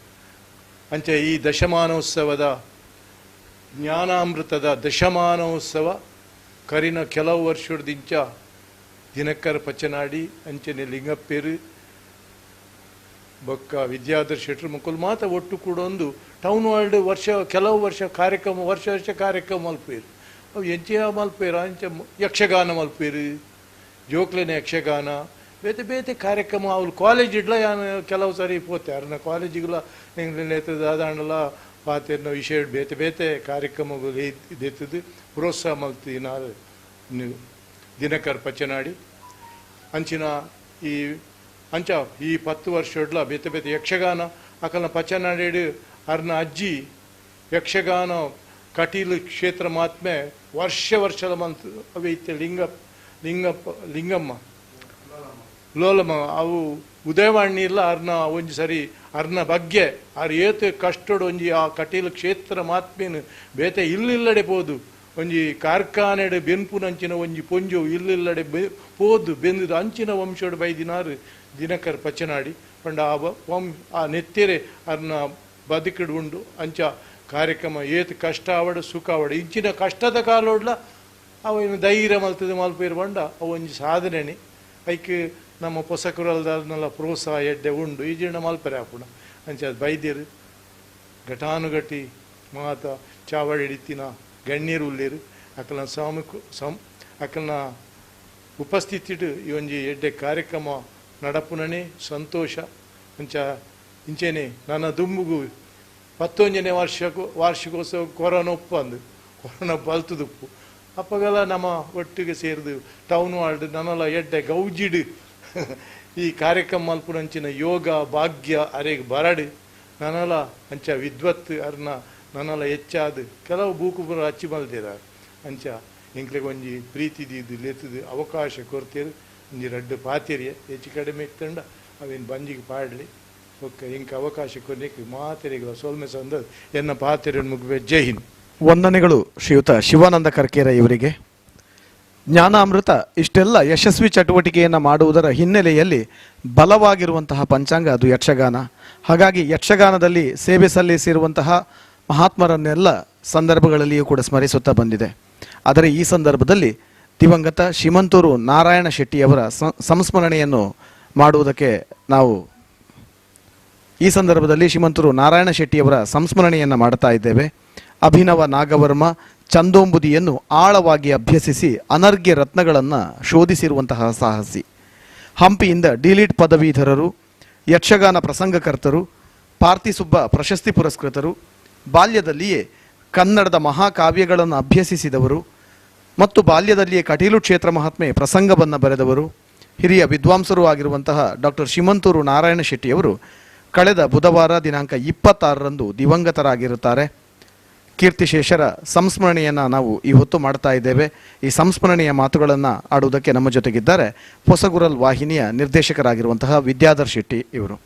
ಅಂಚ ಈ ದಶಮಾನೋತ್ಸವದ ಜ್ಞಾನಾಮೃತದ ದಶಮಾನೋತ್ಸವ ಕರಿನ ಕೆಲವು ವರ್ಷದಿಂಚ ದಿನಕರ್ ಪಚನಾಡಿ ಅಂಚನೆ ಲಿಂಗಪ್ಪೇರು ಬೊಕ್ಕ ವಿದ್ಯಾಧರ್ ಶೆಟ್ರು ಮುಕ್ಕಲು ಮಾತ ಒಟ್ಟು ಕೂಡ ಒಂದು ಟೌನ್ ವಾರ್ಡ್ ಕೆಲವು ವರ್ಷ ಕಾರ್ಯಕ್ರಮ ಮಲ್ಪೇರು ಅವು ಎಂಚೆ ಮಲ್ಪೇರು ಅಂಚ ಯಕ್ಷಗಾನ ಮಲ್ಪೇರು ಜೋಕ್ಲೆನ ಯಕ್ಷಗಾನ ಬೇತೆ ಬೇತೆ ಕಾರ್ಯಕ್ರಮ ಅವ್ರು ಕಾಲೇಜ್ ಇಡ್ಲ ಯಾನು ಕೆಲವು ಸಾರಿ ಪೋತೆ ಅರ್ನ ಕಾಲೇಜಿಗೆಲ್ಲ ಎಂಗ್ಲೇತದ ಅದಾಂಡಲ ಪಾತೆರ್ನ ವಿಷಯ ಬೇತೆ ಬೇತೆ ಕಾರ್ಯಕ್ರಮಗಳು ಇದೆತ್ತದು ಪ್ರೋತ್ಸಾಹ ಮಲ್ತಿನ ದಿನಕರ್ ಪಚನಾಡಿ ಅಂಚಿನ ಈ 10 ವರ್ಷ ಬೇತೆ ಬೇತೆ ಯಕ್ಷಗಾನ ಅಕಲ್ನ ಪಚನಾಡಿ ಅರ್ನ ಅಜ್ಜಿ ಯಕ್ಷಗಾನ ಕಟೀಲು ಕ್ಷೇತ್ರ ಮಾತ್ಮೆ ವರ್ಷದ ಮಂತ್ ಅವೇ ಇತ್ತೆ ಲಿಂಗಮ್ಮ ಲೋಲಮ್ಮ ಅವು ಉದಯವಾಣಿ ಇಲ್ಲ ಅರ್ನ ಒಂಜಿ ಸರಿ ಅರ್ನ ಬಗ್ಗೆ ಏತು ಕಷ್ಟಡು ಒಂಜಿ ಆ ಕಟೀಲು ಕ್ಷೇತ್ರ ಮಾತ್ಮೇನು ಬೇತೆ ಇಲ್ಲಿಲ್ಲಡೆ ಪೋದು ಒಂಜಿ ಕಾರ್ಖಾನೆಡು ಬೆನ್ಪುನಂಚಿನ ಒಂಜಿ ಪೊಂಜು ಇಲ್ಲಿಲ್ಲಡೆ ಪೋದು ಬೆಂದು ಅಂಚಿನ ವಂಶೋಡು ಬೈದಿನಾರು ದಿನಕರ್ ಪಚನಾಡಿ ಪಂಡ ಆ ನೆತ್ತೆರೆ ಅರ್ನ ಬದುಕಿಡು ಉಂಡು ಅಂಚ ಕಾರ್ಯಕ್ರಮ ಏತು ಕಷ್ಟ ಆವಡು ಸುಖ ಆವಡು ಇಂಚಿನ ಕಷ್ಟದ ಕಾಲೋಡ್ಲ ಅವ ಧೈರ್ಯ ಮಲ್ಪೇರು ಬಂಡ ಅವು ಒಂಜಿ ಸಾಧನೆ ಐಕ್ ನಮ್ಮ ಪೊಸಕುರಲ್ದನ್ನೆಲ್ಲ ಪ್ರೋತ್ಸಾಹ ಎಡ್ಡೆ ಉಂಡು ಈ ಜೀರ್ಣ ಮಲ್ಪರೆ ಹಾಪುಣ ಅಂಚ ಅದು ಬೈದ್ಯರು ಘಟಾನುಘಟಿ ಮಾತ ಚಾವಡಿ ಹಿಡಿತಿನ ಗಣ್ಯರು ಉಳ್ಳೇರು ಅಕಲ್ನ ಅಕಲ್ನ ಉಪಸ್ಥಿತಿಡು ಈ ಒಂಜಿ ಎಡ್ಡೆ ಕಾರ್ಯಕ್ರಮ ನಡಪುನನೇ ಸಂತೋಷ ಅಂಚ ಇಂಚೆನೆ ನನ್ನ ದುಂಬುಗು 11ನೇ ವಾರ್ಷಿಕೋತ್ಸವ ಕೊರೋನಾ ಬಲ್ತುದುಪ್ಪು ಅಪ್ಪಗೆಲ್ಲ ನಮ್ಮ ಒಟ್ಟಿಗೆ ಸೇರಿದು ಟೌನ್ ವಾರ್ಡ್ ನನ್ನೆಲ್ಲ ಎಡ್ಡೆ ಗೌಜಿಡು ಈ ಕಾರ್ಯಕ್ರಮ ಮಲ್ಪುನಂಚಿನ ಯೋಗ ಭಾಗ್ಯ ಅರೆಗೆ ಬರಡು ನನ್ನೆಲ್ಲ ಅಂಚ ವಿದ್ವತ್ ಅರ್ನ ನನ್ನೆಲ್ಲ ಹೆಚ್ಚಾದು ಕೆಲವು ಬೂಕುಪುರ ಹಚ್ಚಿ ಮಲ್ತಿರ ಅಂಚ ಇಂಕ್ಲೆಗೆ ಒಂಜಿ ಪ್ರೀತಿದಿದ್ದು ಲೆತ್ತದು ಅವಕಾಶ ಕೊಡ್ತೇರು ಒಂಜಿ ರಡ್ಡು ಪಾತೆರಿಯ ಹೆಚ್ಚು ಕಡಿಮೆ ಇತ್ತಂಡ ಅವೇನು ಬಂಜಿಗೆ ಪಾಡಲಿ ಒಕ್ಕ ಇಂಕ ಅವಕಾಶ ಕೊನೆಗೆ ಮಾತೆರೆಗಳ ಸೋಲ್ಮೆ ಸಂದ ಎನ್ನ ಪಾತೆರೆ ಮುಗಿವೆ ಜೈ ಹಿಂದ್. ವಂದನೆಗಳು ಶ್ರೀಯುತ ಶಿವಾನಂದ ಕರ್ಕೇರ ಇವರಿಗೆ. ಜ್ಞಾನಾಮೃತ ಇಷ್ಟೆಲ್ಲ ಯಶಸ್ವಿ ಚಟುವಟಿಕೆಯನ್ನು ಮಾಡುವುದರ ಹಿನ್ನೆಲೆಯಲ್ಲಿ ಬಲವಾಗಿರುವಂತಹ ಪಂಚಾಂಗ ಅದು ಯಕ್ಷಗಾನ. ಹಾಗಾಗಿ ಯಕ್ಷಗಾನದಲ್ಲಿ ಸೇವೆ ಸಲ್ಲಿಸಿರುವಂತಹ ಮಹಾತ್ಮರನ್ನೆಲ್ಲ ಸಂದರ್ಭಗಳಲ್ಲಿಯೂ ಕೂಡ ಸ್ಮರಿಸುತ್ತಾ ಬಂದಿದೆ. ಆದರೆ ಈ ಸಂದರ್ಭದಲ್ಲಿ ದಿವಂಗತ ಶ್ರೀಮಂತೂರು ನಾರಾಯಣ ಶೆಟ್ಟಿಯವರ ಸಂಸ್ಮರಣೆಯನ್ನು ಮಾಡುವುದಕ್ಕೆ ನಾವು ಈ ಸಂದರ್ಭದಲ್ಲಿ ಶ್ರೀಮಂತೂರು ನಾರಾಯಣ ಶೆಟ್ಟಿಯವರ ಸಂಸ್ಮರಣೆಯನ್ನು ಮಾಡ್ತಾ ಇದ್ದೇವೆ. ಅಭಿನವ ನಾಗವರ್ಮ ಚಂದೋಂಬುದಿಯನ್ನು ಆಳವಾಗಿ ಅಭ್ಯಸಿಸಿ ಅನರ್ಘ್ಯ ರತ್ನಗಳನ್ನು ಶೋಧಿಸಿರುವಂತಹ ಸಾಹಸಿ. ಹಂಪಿಯಿಂದ ಡಿಲಿಟ್ ಪದವೀಧರರು, ಯಕ್ಷಗಾನ ಪ್ರಸಂಗಕರ್ತರು, ಪಾರ್ತಿಸುಬ್ಬ ಪ್ರಶಸ್ತಿ ಪುರಸ್ಕೃತರು, ಬಾಲ್ಯದಲ್ಲಿಯೇ ಕನ್ನಡದ ಮಹಾಕಾವ್ಯಗಳನ್ನು ಅಭ್ಯಸಿಸಿದವರು ಮತ್ತು ಬಾಲ್ಯದಲ್ಲಿಯೇ ಕಟೀಲು ಕ್ಷೇತ್ರ ಮಹಾತ್ಮೆ ಪ್ರಸಂಗವನ್ನು ಬರೆದವರು, ಹಿರಿಯ ವಿದ್ವಾಂಸರೂ ಆಗಿರುವಂತಹ ಡಾಕ್ಟರ್ ಶಿಮಂತೂರು ನಾರಾಯಣ ಶೆಟ್ಟಿಯವರು ಕಳೆದ ಬುಧವಾರ ದಿನಾಂಕ 26ರಂದು ದಿವಂಗತರಾಗಿರುತ್ತಾರೆ. ಕೀರ್ತಿಶೇಷರ ಸಂಸ್ಮರಣೆಯನ್ನು ನಾವು ಈ ಹೊತ್ತು ಮಾಡ್ತಾ ಇದ್ದೇವೆ. ಈ ಸಂಸ್ಮರಣೆಯ ಮಾತುಗಳನ್ನು ಆಡುವುದಕ್ಕೆ ನಮ್ಮ ಜೊತೆಗಿದ್ದಾರೆ ಹೊಸಗುರಲ್ ವಾಹಿನಿಯ ನಿರ್ದೇಶಕರಾಗಿರುವಂತಹ ವಿದ್ಯಾಧರ್ ಶೆಟ್ಟಿ ಇವರು.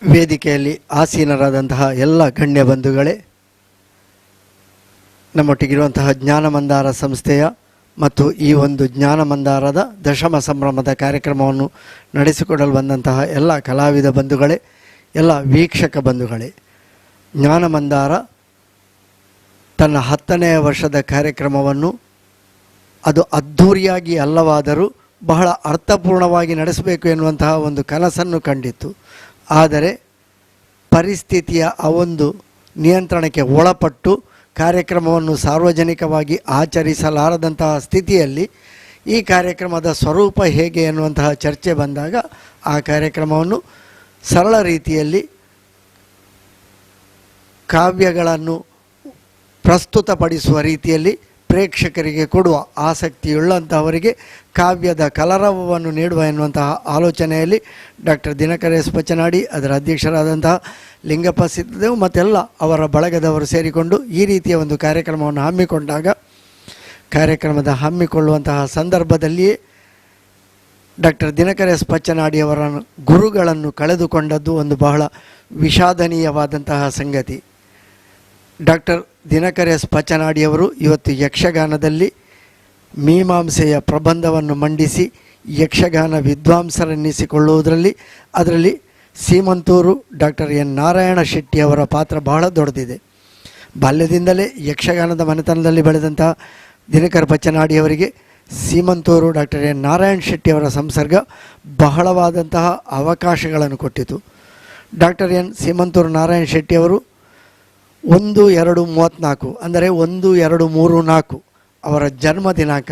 ವೇದಿಕೆಯಲ್ಲಿ ಆಸೀನರಾದಂತಹ ಎಲ್ಲ ಗಣ್ಯ ಬಂಧುಗಳೇ, ನಮ್ಮೊಟ್ಟಿಗಿರುವಂತಹ ಜ್ಞಾನಮಂದಾರ ಸಂಸ್ಥೆಯ ಮತ್ತು ಈ ಒಂದು ಜ್ಞಾನಮಂದಾರದ ದಶಮ ಸಂಭ್ರಮದ ಕಾರ್ಯಕ್ರಮವನ್ನು ನಡೆಸಿಕೊಡಲು ಬಂದಂತಹ ಎಲ್ಲ ಕಲಾವಿದ ಬಂಧುಗಳೇ, ಎಲ್ಲ ವೀಕ್ಷಕ ಬಂಧುಗಳೇ, ಜ್ಞಾನಮಂದಾರ ತನ್ನ 10ನೇ ವರ್ಷದ ಕಾರ್ಯಕ್ರಮವನ್ನು ಅದು ಅದ್ಧೂರಿಯಾಗಿ ಅಲ್ಲವಾದರೂ ಬಹಳ ಅರ್ಥಪೂರ್ಣವಾಗಿ ನಡೆಸಬೇಕು ಎನ್ನುವಂತಹ ಒಂದು ಕನಸನ್ನು ಕಂಡಿತ್ತು. ಆದರೆ ಪರಿಸ್ಥಿತಿಯ ಆ ಒಂದು ನಿಯಂತ್ರಣಕ್ಕೆ ಒಳಪಟ್ಟು ಕಾರ್ಯಕ್ರಮವನ್ನು ಸಾರ್ವಜನಿಕವಾಗಿ ಆಚರಿಸಲಾರದಂತಹ ಸ್ಥಿತಿಯಲ್ಲಿ ಈ ಕಾರ್ಯಕ್ರಮದ ಸ್ವರೂಪ ಹೇಗೆ ಎನ್ನುವಂತಹ ಚರ್ಚೆ ಬಂದಾಗ ಆ ಕಾರ್ಯಕ್ರಮವನ್ನು ಸರಳ ರೀತಿಯಲ್ಲಿ ಕಾವ್ಯಗಳನ್ನು ಪ್ರಸ್ತುತಪಡಿಸುವ ರೀತಿಯಲ್ಲಿ ಪ್ರೇಕ್ಷಕರಿಗೆ ಕೊಡುವ ಆಸಕ್ತಿಯುಳ್ಳಂತಹವರಿಗೆ ಕಾವ್ಯದ ಕಲರವವನ್ನು ನೀಡುವ ಎನ್ನುವಂತಹ ಆಲೋಚನೆಯಲ್ಲಿ ಡಾಕ್ಟರ್ ದಿನಕರ ಎಸ್ ಪಚ್ಚನಾಡಿ, ಅದರ ಅಧ್ಯಕ್ಷರಾದಂತಹ ಲಿಂಗಪ್ಪ ಸಿದ್ದದೇವ್ ಮತ್ತೆಲ್ಲ ಅವರ ಬಳಗದವರು ಸೇರಿಕೊಂಡು ಈ ರೀತಿಯ ಒಂದು ಕಾರ್ಯಕ್ರಮವನ್ನು ಹಮ್ಮಿಕೊಂಡಾಗ, ಕಾರ್ಯಕ್ರಮದ ಹಮ್ಮಿಕೊಳ್ಳುವಂತಹ ಸಂದರ್ಭದಲ್ಲಿಯೇ ಡಾಕ್ಟರ್ ದಿನಕರ ಎಸ್ ಪಚ್ಚನಾಡಿಯವರ ಗುರುಗಳನ್ನು ಕಳೆದುಕೊಂಡದ್ದು ಒಂದು ಬಹಳ ವಿಷಾದನೀಯವಾದಂತಹ ಸಂಗತಿ. ಡಾಕ್ಟರ್ ದಿನಕರ ಎಸ್ ಪಚ್ಚನಾಡಿಯವರು ಇವತ್ತು ಯಕ್ಷಗಾನದಲ್ಲಿ ಮೀಮಾಂಸೆಯ ಪ್ರಬಂಧವನ್ನು ಮಂಡಿಸಿ ಯಕ್ಷಗಾನ ವಿದ್ವಾಂಸರೆನ್ನಿಸಿಕೊಳ್ಳುವುದರಲ್ಲಿ ಅದರಲ್ಲಿ ಸೀಮಂತೂರು ಡಾಕ್ಟರ್ ಎನ್ ನಾರಾಯಣ ಶೆಟ್ಟಿಯವರ ಪಾತ್ರ ಬಹಳ ದೊಡ್ಡದಿದೆ. ಬಾಲ್ಯದಿಂದಲೇ ಯಕ್ಷಗಾನದ ಮನೆತನದಲ್ಲಿ ಬೆಳೆದಂತಹ ದಿನಕರ ಪಚ್ಚನಾಡಿಯವರಿಗೆ ಸೀಮಂತೂರು ಡಾಕ್ಟರ್ ಎನ್ ನಾರಾಯಣ ಶೆಟ್ಟಿಯವರ ಸಂಸರ್ಗ ಬಹಳವಾದಂತಹ ಅವಕಾಶಗಳನ್ನು ಕೊಟ್ಟಿತು. ಡಾಕ್ಟರ್ ಎನ್ ಸೀಮಂತೂರು ನಾರಾಯಣ ಶೆಟ್ಟಿಯವರು 1-2-34 ಅಂದರೆ 1-2-3-4 ಅವರ ಜನ್ಮ ದಿನಾಂಕ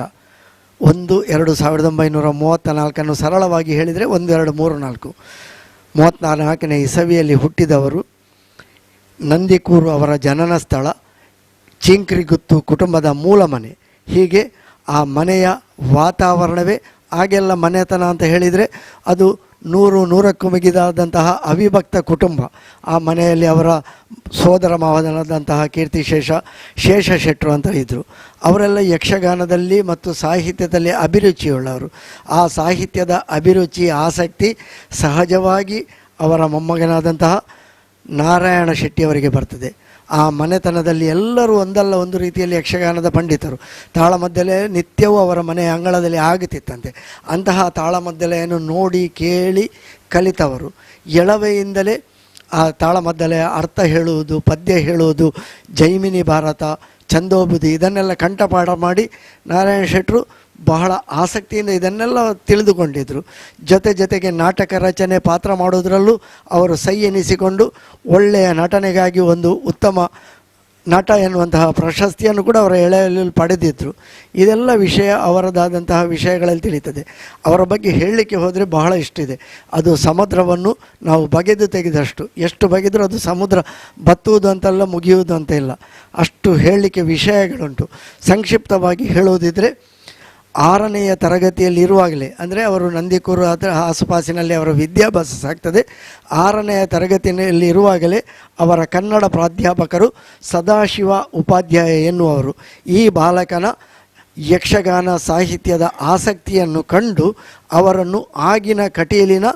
1-2-1934 ಸರಳವಾಗಿ ಹೇಳಿದರೆ 1-2-3-4 34ನೇ ಇಸವಿಯಲ್ಲಿ ಹುಟ್ಟಿದವರು. ನಂದಿಕೂರು ಅವರ ಜನನ ಸ್ಥಳ, ಚಿಂಕ್ರಿಗುತ್ತು ಕುಟುಂಬದ ಮೂಲ ಮನೆ. ಹೀಗೆ ಆ ಮನೆಯ ವಾತಾವರಣವೇ ಆಗೆಲ್ಲ ಮನೆತನ ಅಂತ ಹೇಳಿದರೆ ಅದು 100-100ಕ್ಕೂ ಮಿಗಿದಾದಂತಹ ಅವಿಭಕ್ತ ಕುಟುಂಬ. ಆ ಮನೆಯಲ್ಲಿ ಅವರ ಸೋದರ ಮಾವನಾದಂತಹ ಶೇಷ ಶೆಟ್ಟರು ಅಂತ ಇದ್ದರು. ಅವರೆಲ್ಲ ಯಕ್ಷಗಾನದಲ್ಲಿ ಮತ್ತು ಸಾಹಿತ್ಯದಲ್ಲಿ ಅಭಿರುಚಿಯುಳ್ಳವರು. ಆ ಸಾಹಿತ್ಯದ ಅಭಿರುಚಿ ಆಸಕ್ತಿ ಸಹಜವಾಗಿ ಅವರ ಮೊಮ್ಮಗನಾದಂತಹ ನಾರಾಯಣ ಶೆಟ್ಟಿಯವರಿಗೆ ಬರ್ತದೆ. ಆ ಮನೆತನದಲ್ಲಿ ಎಲ್ಲರೂ ಒಂದಲ್ಲ ಒಂದು ರೀತಿಯಲ್ಲಿ ಯಕ್ಷಗಾನದ ಪಂಡಿತರು. ತಾಳಮದ್ದಲೆ ನಿತ್ಯವೂ ಅವರ ಮನೆಯ ಅಂಗಳದಲ್ಲಿ ಆಗುತ್ತಿತ್ತಂತೆ. ಅಂತಹ ತಾಳಮದ್ದಲೆಯನ್ನು ನೋಡಿ ಕೇಳಿ ಕಲಿತವರು. ಎಳವೆಯಿಂದಲೇ ಆ ತಾಳಮದ್ದಲೆಯ ಅರ್ಥ ಹೇಳುವುದು, ಪದ್ಯ ಹೇಳುವುದು, ಜೈಮಿನಿ ಭಾರತ, ಛಂದೋಬುದಿ ಇದನ್ನೆಲ್ಲ ಕಂಠಪಾಠ ಮಾಡಿ ನಾರಾಯಣ ಶೆಟ್ಟರು ಬಹಳ ಆಸಕ್ತಿಯಿಂದ ಇದನ್ನೆಲ್ಲ ತಿಳಿದುಕೊಂಡಿದ್ದರು. ಜೊತೆಗೆ ನಾಟಕ ರಚನೆ, ಪಾತ್ರ ಮಾಡೋದರಲ್ಲೂ ಅವರು ಸೈ ಎನಿಸಿಕೊಂಡು ಒಳ್ಳೆಯ ನಟನೆಗಾಗಿ ಒಂದು ಉತ್ತಮ ನಟ ಎನ್ನುವಂತಹ ಪ್ರಶಸ್ತಿಯನ್ನು ಕೂಡ ಅವರ ಎಳೆಯಲ್ಲಿ ಪಡೆದಿದ್ದರು. ಇದೆಲ್ಲ ವಿಷಯ ಅವರದಾದಂತಹ ವಿಷಯಗಳಲ್ಲಿ ತಿಳಿತದೆ. ಅವರ ಬಗ್ಗೆ ಹೇಳಲಿಕ್ಕೆ ಹೋದರೆ ಬಹಳ ಇಷ್ಟಿದೆ. ಅದು ಸಮುದ್ರವನ್ನು ನಾವು ಬಗೆದು ತೆಗೆದಷ್ಟು, ಎಷ್ಟು ಬಗೆದರೂ ಅದು ಸಮುದ್ರ ಬತ್ತುವುದು ಅಂತಲ್ಲ, ಮುಗಿಯುವುದು ಅಂತ ಇಲ್ಲ, ಅಷ್ಟು ಹೇಳಲಿಕ್ಕೆ ವಿಷಯಗಳುಂಟು. ಸಂಕ್ಷಿಪ್ತವಾಗಿ ಹೇಳುವುದಿದ್ರೆ 6ನೆಯ ತರಗತಿಯಲ್ಲಿ ಇರುವಾಗಲೇ, ಅಂದರೆ ಅವರು ನಂದಿಕೂರು ಅದರ ಆಸುಪಾಸಿನಲ್ಲಿ ಅವರ ವಿದ್ಯಾಭ್ಯಾಸ ಸಾಗ್ತದೆ. 6ನೆಯ ತರಗತಿಯಲ್ಲಿ ಇರುವಾಗಲೇ ಅವರ ಕನ್ನಡ ಪ್ರಾಧ್ಯಾಪಕರು ಸದಾಶಿವ ಉಪಾಧ್ಯಾಯ ಎನ್ನುವರು ಈ ಬಾಲಕನ ಯಕ್ಷಗಾನ ಸಾಹಿತ್ಯದ ಆಸಕ್ತಿಯನ್ನು ಕಂಡು ಅವರನ್ನು ಆಗಿನ ಕಟೀಲಿನ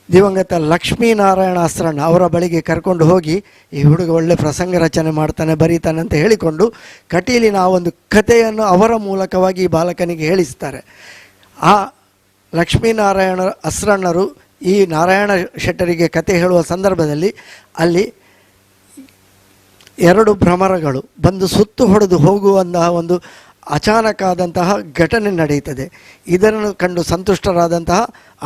ದಿವಂಗತ ಲಕ್ಷ್ಮೀನಾರಾಯಣ ಅಸ್ರಣ್ಣ ಅವರ ಬಳಿಗೆ ಕರ್ಕೊಂಡು ಹೋಗಿ, ಈ ಹುಡುಗ ಒಳ್ಳೆ ಪ್ರಸಂಗ ರಚನೆ ಮಾಡ್ತಾನೆ, ಬರೀತಾನೆ ಅಂತ ಹೇಳಿಕೊಂಡು ಕಟೀಲಿನ ಆ ಒಂದು ಕಥೆಯನ್ನು ಅವರ ಮೂಲಕವಾಗಿ ಈ ಬಾಲಕನಿಗೆ ಹೇಳಿಸ್ತಾರೆ. ಆ ಲಕ್ಷ್ಮೀನಾರಾಯಣ ಅಸ್ರಣ್ಣರು ಈ ನಾರಾಯಣ ಶೆಟ್ಟರಿಗೆ ಕತೆ ಹೇಳುವ ಸಂದರ್ಭದಲ್ಲಿ ಅಲ್ಲಿ 2 ಭ್ರಮರಗಳು ಬಂದು ಸುತ್ತು ಹೊಡೆದು ಹೋಗುವಂತಹ ಒಂದು ಅಚಾನಕಾದಂತಹ ಘಟನೆ ನಡೆಯುತ್ತದೆ. ಇದನ್ನು ಕಂಡು ಸಂತುಷ್ಟರಾದಂತಹ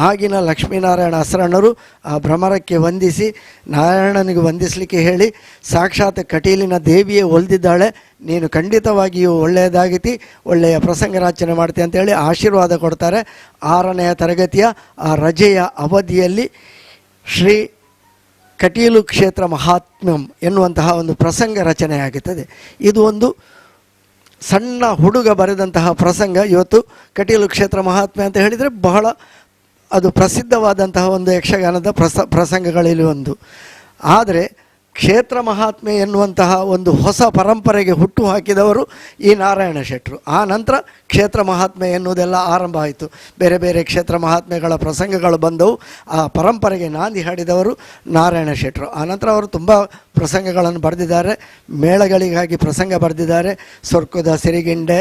ಆಗಿನ ಲಕ್ಷ್ಮೀನಾರಾಯಣ ಅಸ್ರಣ್ಣರು ಆ ಭ್ರಮರಕ್ಕೆ ವಂದಿಸಿ ನಾರಾಯಣನಿಗೆ ವಂದಿಸಲಿಕ್ಕೆ ಹೇಳಿ, ಸಾಕ್ಷಾತ್ ಕಟೀಲಿನ ದೇವಿಯೇ ಒಲ್ದಿದ್ದಾಳೆ, ನೀನು ಖಂಡಿತವಾಗಿಯೂ ಒಳ್ಳೆಯದಾಗಿತಿ, ಒಳ್ಳೆಯ ಪ್ರಸಂಗ ರಚನೆ ಮಾಡ್ತೀಯ ಅಂತೇಳಿ ಆಶೀರ್ವಾದ ಕೊಡ್ತಾರೆ. 6ನೆಯ ತರಗತಿಯ ಆ ರಜೆಯ ಅವಧಿಯಲ್ಲಿ ಶ್ರೀ ಕಟೀಲು ಕ್ಷೇತ್ರ ಮಹಾತ್ಮ್ಯಂ ಎನ್ನುವಂತಹ ಒಂದು ಪ್ರಸಂಗ ರಚನೆಯಾಗುತ್ತದೆ. ಇದು ಒಂದು ಸಣ್ಣ ಹುಡುಗ ಬರೆದಂತಹ ಪ್ರಸಂಗ. ಇವತ್ತು ಕಟೀಲು ಕ್ಷೇತ್ರ ಮಹಾತ್ಮ್ಯ ಅಂತ ಹೇಳಿದರೆ ಬಹಳ ಅದು ಪ್ರಸಿದ್ಧವಾದಂತಹ ಒಂದು ಯಕ್ಷಗಾನದ ಪ್ರಸಂಗಗಳಲ್ಲಿ ಒಂದು. ಆದರೆ ಕ್ಷೇತ್ರ ಮಹಾತ್ಮೆ ಎನ್ನುವಂತಹ ಒಂದು ಹೊಸ ಪರಂಪರೆಗೆ ಹುಟ್ಟು ಹಾಕಿದವರು ಈ ನಾರಾಯಣ ಶೆಟ್ಟರು. ಆ ನಂತರ ಕ್ಷೇತ್ರ ಮಹಾತ್ಮೆ ಎನ್ನುವುದೆಲ್ಲ ಆರಂಭ ಆಯಿತು. ಬೇರೆ ಬೇರೆ ಕ್ಷೇತ್ರ ಮಹಾತ್ಮೆಗಳ ಪ್ರಸಂಗಗಳು ಬಂದವು. ಆ ಪರಂಪರೆಗೆ ನಾಂದಿ ಹಾಡಿದವರು ನಾರಾಯಣ ಶೆಟ್ಟರು. ಆನಂತರ ಅವರು ತುಂಬ ಪ್ರಸಂಗಗಳನ್ನು ಬರೆದಿದ್ದಾರೆ. ಮೇಳಗಳಿಗಾಗಿ ಪ್ರಸಂಗ ಬರೆದಿದ್ದಾರೆ. ಸೊರ್ಕುದ ಸಿರಿಗಿಂಡೆ,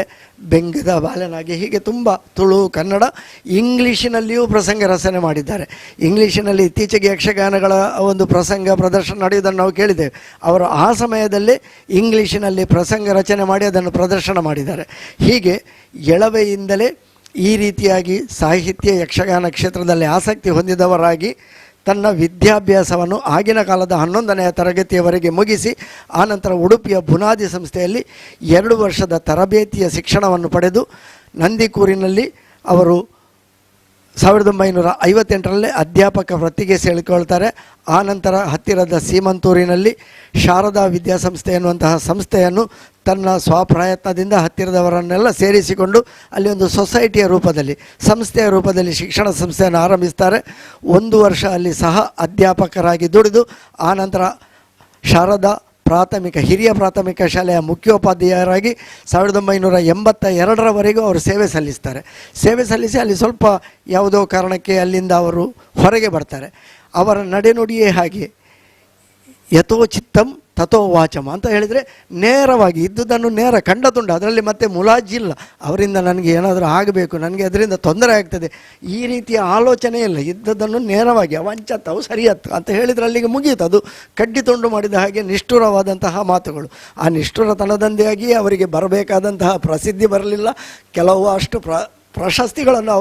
ಬೆಂಗದ ಬಾಲನಾಗಿ, ಹೀಗೆ ತುಂಬ ತುಳು, ಕನ್ನಡ, ಇಂಗ್ಲೀಷಿನಲ್ಲಿಯೂ ಪ್ರಸಂಗ ರಚನೆ ಮಾಡಿದ್ದಾರೆ. ಇಂಗ್ಲೀಷಿನಲ್ಲಿ ಇತ್ತೀಚೆಗೆ ಯಕ್ಷಗಾನಗಳ ಒಂದು ಪ್ರಸಂಗ ಪ್ರದರ್ಶನ ನಡೆಯುವುದನ್ನು ನಾವು ಕೇಳಿದ್ದೇವೆ. ಅವರು ಆ ಸಮಯದಲ್ಲೇ ಇಂಗ್ಲೀಷಿನಲ್ಲಿ ಪ್ರಸಂಗ ರಚನೆ ಮಾಡಿ ಅದನ್ನು ಪ್ರದರ್ಶನ ಮಾಡಿದ್ದಾರೆ. ಹೀಗೆ ಎಳವೆಯಿಂದಲೇ ಈ ರೀತಿಯಾಗಿ ಸಾಹಿತ್ಯ ಯಕ್ಷಗಾನ ಕ್ಷೇತ್ರದಲ್ಲಿ ಆಸಕ್ತಿ ಹೊಂದಿದವರಾಗಿ ತನ್ನ ವಿದ್ಯಾಭ್ಯಾಸವನ್ನು ಆಗಿನ ಕಾಲದ 11ನೆಯ ತರಗತಿಯವರೆಗೆ ಮುಗಿಸಿ ಆನಂತರ ಉಡುಪಿಯ ಬುನಾದಿ ಸಂಸ್ಥೆಯಲ್ಲಿ 2 ವರ್ಷದ ತರಬೇತಿಯ ಶಿಕ್ಷಣವನ್ನು ಪಡೆದು ನಂದಿಕೂರಿನಲ್ಲಿ ಅವರು 1958ರಲ್ಲಿ ಅಧ್ಯಾಪಕ ವೃತ್ತಿಗೆ ಸೇರಿಕೊಳ್ತಾರೆ. ಆನಂತರ ಹತ್ತಿರದ ಸೀಮಂತೂರಿನಲ್ಲಿ ಶಾರದಾ ವಿದ್ಯಾಸಂಸ್ಥೆ ಎನ್ನುವಂತಹ ಸಂಸ್ಥೆಯನ್ನು ತನ್ನ ಸ್ವಪ್ರಯತ್ನದಿಂದ ಹತ್ತಿರದವರನ್ನೆಲ್ಲ ಸೇರಿಸಿಕೊಂಡು ಅಲ್ಲಿ ಒಂದು ಸೊಸೈಟಿಯ ರೂಪದಲ್ಲಿ, ಸಂಸ್ಥೆಯ ರೂಪದಲ್ಲಿ ಶಿಕ್ಷಣ ಸಂಸ್ಥೆಯನ್ನು ಆರಂಭಿಸ್ತಾರೆ. 1 ವರ್ಷ ಅಲ್ಲಿ ಸಹ ಅಧ್ಯಾಪಕರಾಗಿ ದುಡಿದು ಆನಂತರ ಶಾರದಾ ಹಿರಿಯ ಪ್ರಾಥಮಿಕ ಶಾಲೆಯ ಮುಖ್ಯೋಪಾಧ್ಯಾಯರಾಗಿ 1982ರವರೆಗೂ ಅವರು ಸೇವೆ ಸಲ್ಲಿಸ್ತಾರೆ. ಸೇವೆ ಸಲ್ಲಿಸಿ ಅಲ್ಲಿ ಸ್ವಲ್ಪ ಯಾವುದೋ ಕಾರಣಕ್ಕೆ ಅಲ್ಲಿಂದ ಅವರು ಹೊರಗೆ ಬರ್ತಾರೆ. ಅವರ ನಡೆನುಡಿಯೇ ಹಾಗೆ, ಯಥೋಚಿತ್ತಂ ತಥೋ ವಾಚಮ ಅಂತ ಹೇಳಿದರೆ ನೇರವಾಗಿ ಇದ್ದುದನ್ನು ನೇರ ಕಂಡತುಂಡ, ಅದರಲ್ಲಿ ಮತ್ತೆ ಮುಲಾಜಿಲ್ಲ. ಅವರಿಂದ ನನಗೆ ಏನಾದರೂ ಆಗಬೇಕು, ನನಗೆ ಅದರಿಂದ ತೊಂದರೆ ಆಗ್ತದೆ, ಈ ರೀತಿಯ ಆಲೋಚನೆ ಇಲ್ಲ. ಇದ್ದದನ್ನು ನೇರವಾಗಿ ಅವಂಚತ್ತವು ಸರಿಯತ್ತು ಅಂತ ಹೇಳಿದರೆ ಅಲ್ಲಿಗೆ ಮುಗಿಯಿತು. ಅದು ಕಡ್ಡಿ ತುಂಡು ಮಾಡಿದ ಹಾಗೆ ನಿಷ್ಠುರವಾದಂತಹ ಮಾತುಗಳು. ಆ ನಿಷ್ಠುರತನದಂತೆಯಾಗಿ ಅವರಿಗೆ ಬರಬೇಕಾದಂತಹ ಪ್ರಸಿದ್ಧಿ ಬರಲಿಲ್ಲ. ಕೆಲವು ಅಷ್ಟು ಪ್ರಶಸ್ತಿಗಳನ್ನು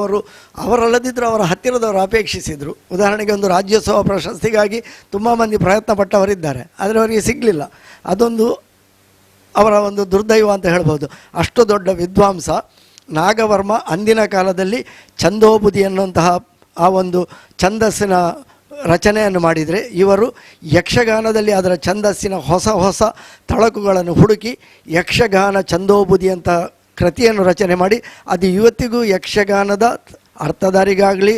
ಅವರಲ್ಲದಿದ್ದರೂ ಅವರ ಹತ್ತಿರದವರು ಅಪೇಕ್ಷಿಸಿದರು. ಉದಾಹರಣೆಗೆ ಒಂದು ರಾಜ್ಯೋತ್ಸವ ಪ್ರಶಸ್ತಿಗಾಗಿ ತುಂಬ ಮಂದಿ ಪ್ರಯತ್ನ ಪಟ್ಟವರಿದ್ದಾರೆ, ಆದರೆ ಅವರಿಗೆ ಸಿಗಲಿಲ್ಲ. ಅದೊಂದು ಅವರ ಒಂದು ದುರ್ದೈವ ಅಂತ ಹೇಳ್ಬೋದು. ಅಷ್ಟು ದೊಡ್ಡ ವಿದ್ವಾಂಸ ನಾಗವರ್ಮ ಅಂದಿನ ಕಾಲದಲ್ಲಿ ಛಂದೋಬುದಿ ಅನ್ನುವಂತಹ ಆ ಒಂದು ಛಂದಸ್ಸಿನ ರಚನೆಯನ್ನು ಮಾಡಿದರೆ, ಇವರು ಯಕ್ಷಗಾನದಲ್ಲಿ ಅದರ ಛಂದಸ್ಸಿನ ಹೊಸ ಹೊಸ ತಳಕುಗಳನ್ನು ಹುಡುಕಿ ಯಕ್ಷಗಾನ ಛಂದೋಬುದಿ ಅಂತ ಕೃತಿಯನ್ನು ರಚನೆ ಮಾಡಿ ಅದು ಇವತ್ತಿಗೂ ಯಕ್ಷಗಾನದ ಅರ್ಥಧಾರಿಗಾಗಲಿ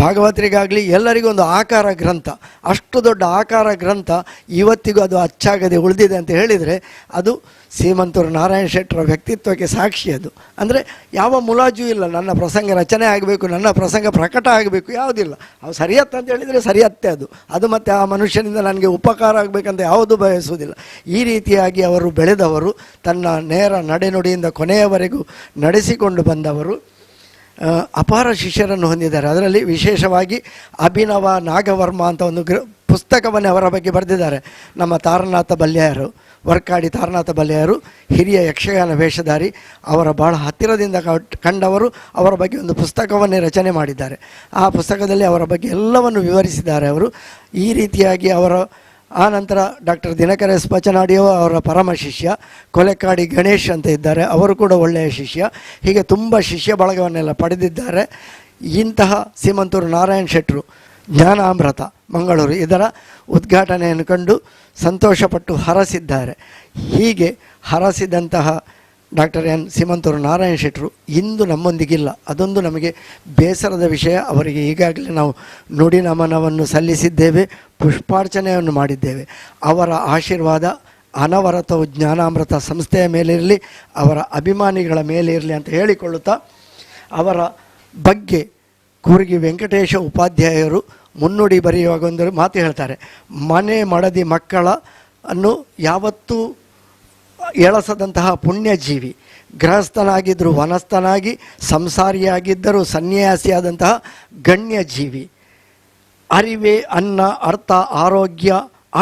ಭಾಗವತರಿಗಾಗಲಿ ಎಲ್ಲರಿಗೂ ಒಂದು ಆಕಾರ ಗ್ರಂಥ. ಅಷ್ಟು ದೊಡ್ಡ ಆಕಾರ ಗ್ರಂಥ ಇವತ್ತಿಗೂ ಅದು ಅಚ್ಚಾಗದೆ ಉಳಿದಿದೆ ಅಂತ ಹೇಳಿದರೆ ಅದು ಸೀಮಂತೂರು ನಾರಾಯಣ ಶೆಟ್ಟರ ವ್ಯಕ್ತಿತ್ವಕ್ಕೆ ಸಾಕ್ಷಿ. ಅದು ಅಂದರೆ ಯಾವ ಮುಲಾಜು ಇಲ್ಲ, ನನ್ನ ಪ್ರಸಂಗ ರಚನೆ ಆಗಬೇಕು, ನನ್ನ ಪ್ರಸಂಗ ಪ್ರಕಟ ಆಗಬೇಕು, ಯಾವುದಿಲ್ಲ. ಅವು ಸರಿಯತ್ತೆ ಅಂತ ಹೇಳಿದರೆ ಸರಿಯತ್ತೆ. ಅದು ಮತ್ತು ಆ ಮನುಷ್ಯನಿಂದ ನನಗೆ ಉಪಕಾರ ಆಗಬೇಕಂತ ಯಾವುದೂ ಬಯಸುವುದಿಲ್ಲ. ಈ ರೀತಿಯಾಗಿ ಅವರು ಬೆಳೆದವರು, ತನ್ನ ನೇರ ನಡೆನುಡಿಯಿಂದ ಕೊನೆಯವರೆಗೂ ನಡೆಸಿಕೊಂಡು ಬಂದವರು. ಅಪಾರ ಶಿಷ್ಯರನ್ನು ಹೊಂದಿದ್ದಾರೆ. ಅದರಲ್ಲಿ ವಿಶೇಷವಾಗಿ ಅಭಿನವ ನಾಗವರ್ಮ ಅಂತ ಒಂದು ಪುಸ್ತಕವನ್ನೇ ಅವರ ಬಗ್ಗೆ ಬರೆದಿದ್ದಾರೆ. ನಮ್ಮ ತಾರನಾಥ ಬಲ್ಯಾಯರು, ವರ್ಕಾಡಿ ತಾರನಾಥ ಬಲ್ಯಾಯರು ಹಿರಿಯ ಯಕ್ಷಗಾನ ವೇಷಧಾರಿ, ಅವರ ಬಹಳ ಹತ್ತಿರದಿಂದ ಕಂಡವರು. ಅವರ ಬಗ್ಗೆ ಒಂದು ಪುಸ್ತಕವನ್ನೇ ರಚನೆ ಮಾಡಿದ್ದಾರೆ. ಆ ಪುಸ್ತಕದಲ್ಲಿ ಅವರ ಬಗ್ಗೆ ಎಲ್ಲವನ್ನು ವಿವರಿಸಿದ್ದಾರೆ ಅವರು. ಈ ರೀತಿಯಾಗಿ ಅವರ ಆನಂತರ ಡಾಕ್ಟರ್ ದಿನಕರ ಎಸ್ ಪಚನಾಡಿಯವ ಅವರ ಪರಮ ಶಿಷ್ಯ, ಕೊಲೆಕಾಡಿ ಗಣೇಶ್ ಅಂತ ಇದ್ದಾರೆ, ಅವರು ಕೂಡ ಒಳ್ಳೆಯ ಶಿಷ್ಯ. ಹೀಗೆ ತುಂಬ ಶಿಷ್ಯ ಬಳಗವನ್ನೆಲ್ಲ ಪಡೆದಿದ್ದಾರೆ. ಇಂತಹ ಸೀಮಂತೂರು ನಾರಾಯಣ ಶೆಟ್ಟರು ಜ್ಞಾನಾಮೃತ ಮಂಗಳೂರು ಇದರ ಉದ್ಘಾಟನೆಯನ್ನು ಕಂಡು ಸಂತೋಷಪಟ್ಟು ಹರಸಿದ್ದಾರೆ. ಹೀಗೆ ಹರಸಿದಂತಹ ಡಾಕ್ಟರ್ ಎನ್ ಸೀಮಂತೂರು ನಾರಾಯಣ ಶೆಟ್ಟರು ಇಂದು ನಮ್ಮೊಂದಿಗಿಲ್ಲ. ಅದೊಂದು ನಮಗೆ ಬೇಸರದ ವಿಷಯ. ಅವರಿಗೆ ಈಗಾಗಲೇ ನಾವು ನುಡಿ ನಮನವನ್ನು ಸಲ್ಲಿಸಿದ್ದೇವೆ, ಪುಷ್ಪಾರ್ಚನೆಯನ್ನು ಮಾಡಿದ್ದೇವೆ. ಅವರ ಆಶೀರ್ವಾದ ಅನವರತವು ಜ್ಞಾನಾಮೃತ ಸಂಸ್ಥೆಯ ಮೇಲಿರಲಿ, ಅವರ ಅಭಿಮಾನಿಗಳ ಮೇಲೆ ಇರಲಿ ಅಂತ ಹೇಳಿಕೊಳ್ಳುತ್ತಾ, ಅವರ ಬಗ್ಗೆ ಕೂರ್ಗಿ ವೆಂಕಟೇಶ ಉಪಾಧ್ಯಾಯರು ಮುನ್ನುಡಿ ಬರೆಯುವಾಗ ಒಂದು ಮಾತು ಹೇಳ್ತಾರೆ, ಮನೆ ಮಡದಿ ಮಕ್ಕಳನ್ನು ಯಾವತ್ತೂ ಎಳಸದಂತಹ ಪುಣ್ಯಜೀವಿ, ಗೃಹಸ್ಥನಾಗಿದ್ದರೂ ವನಸ್ಥನಾಗಿ, ಸಂಸಾರಿಯಾಗಿದ್ದರೂ ಸನ್ಯಾಸಿಯಾದಂತಹ ಗಣ್ಯ ಜೀವಿ, ಅರಿವೆ ಅನ್ನ ಅರ್ಥ ಆರೋಗ್ಯ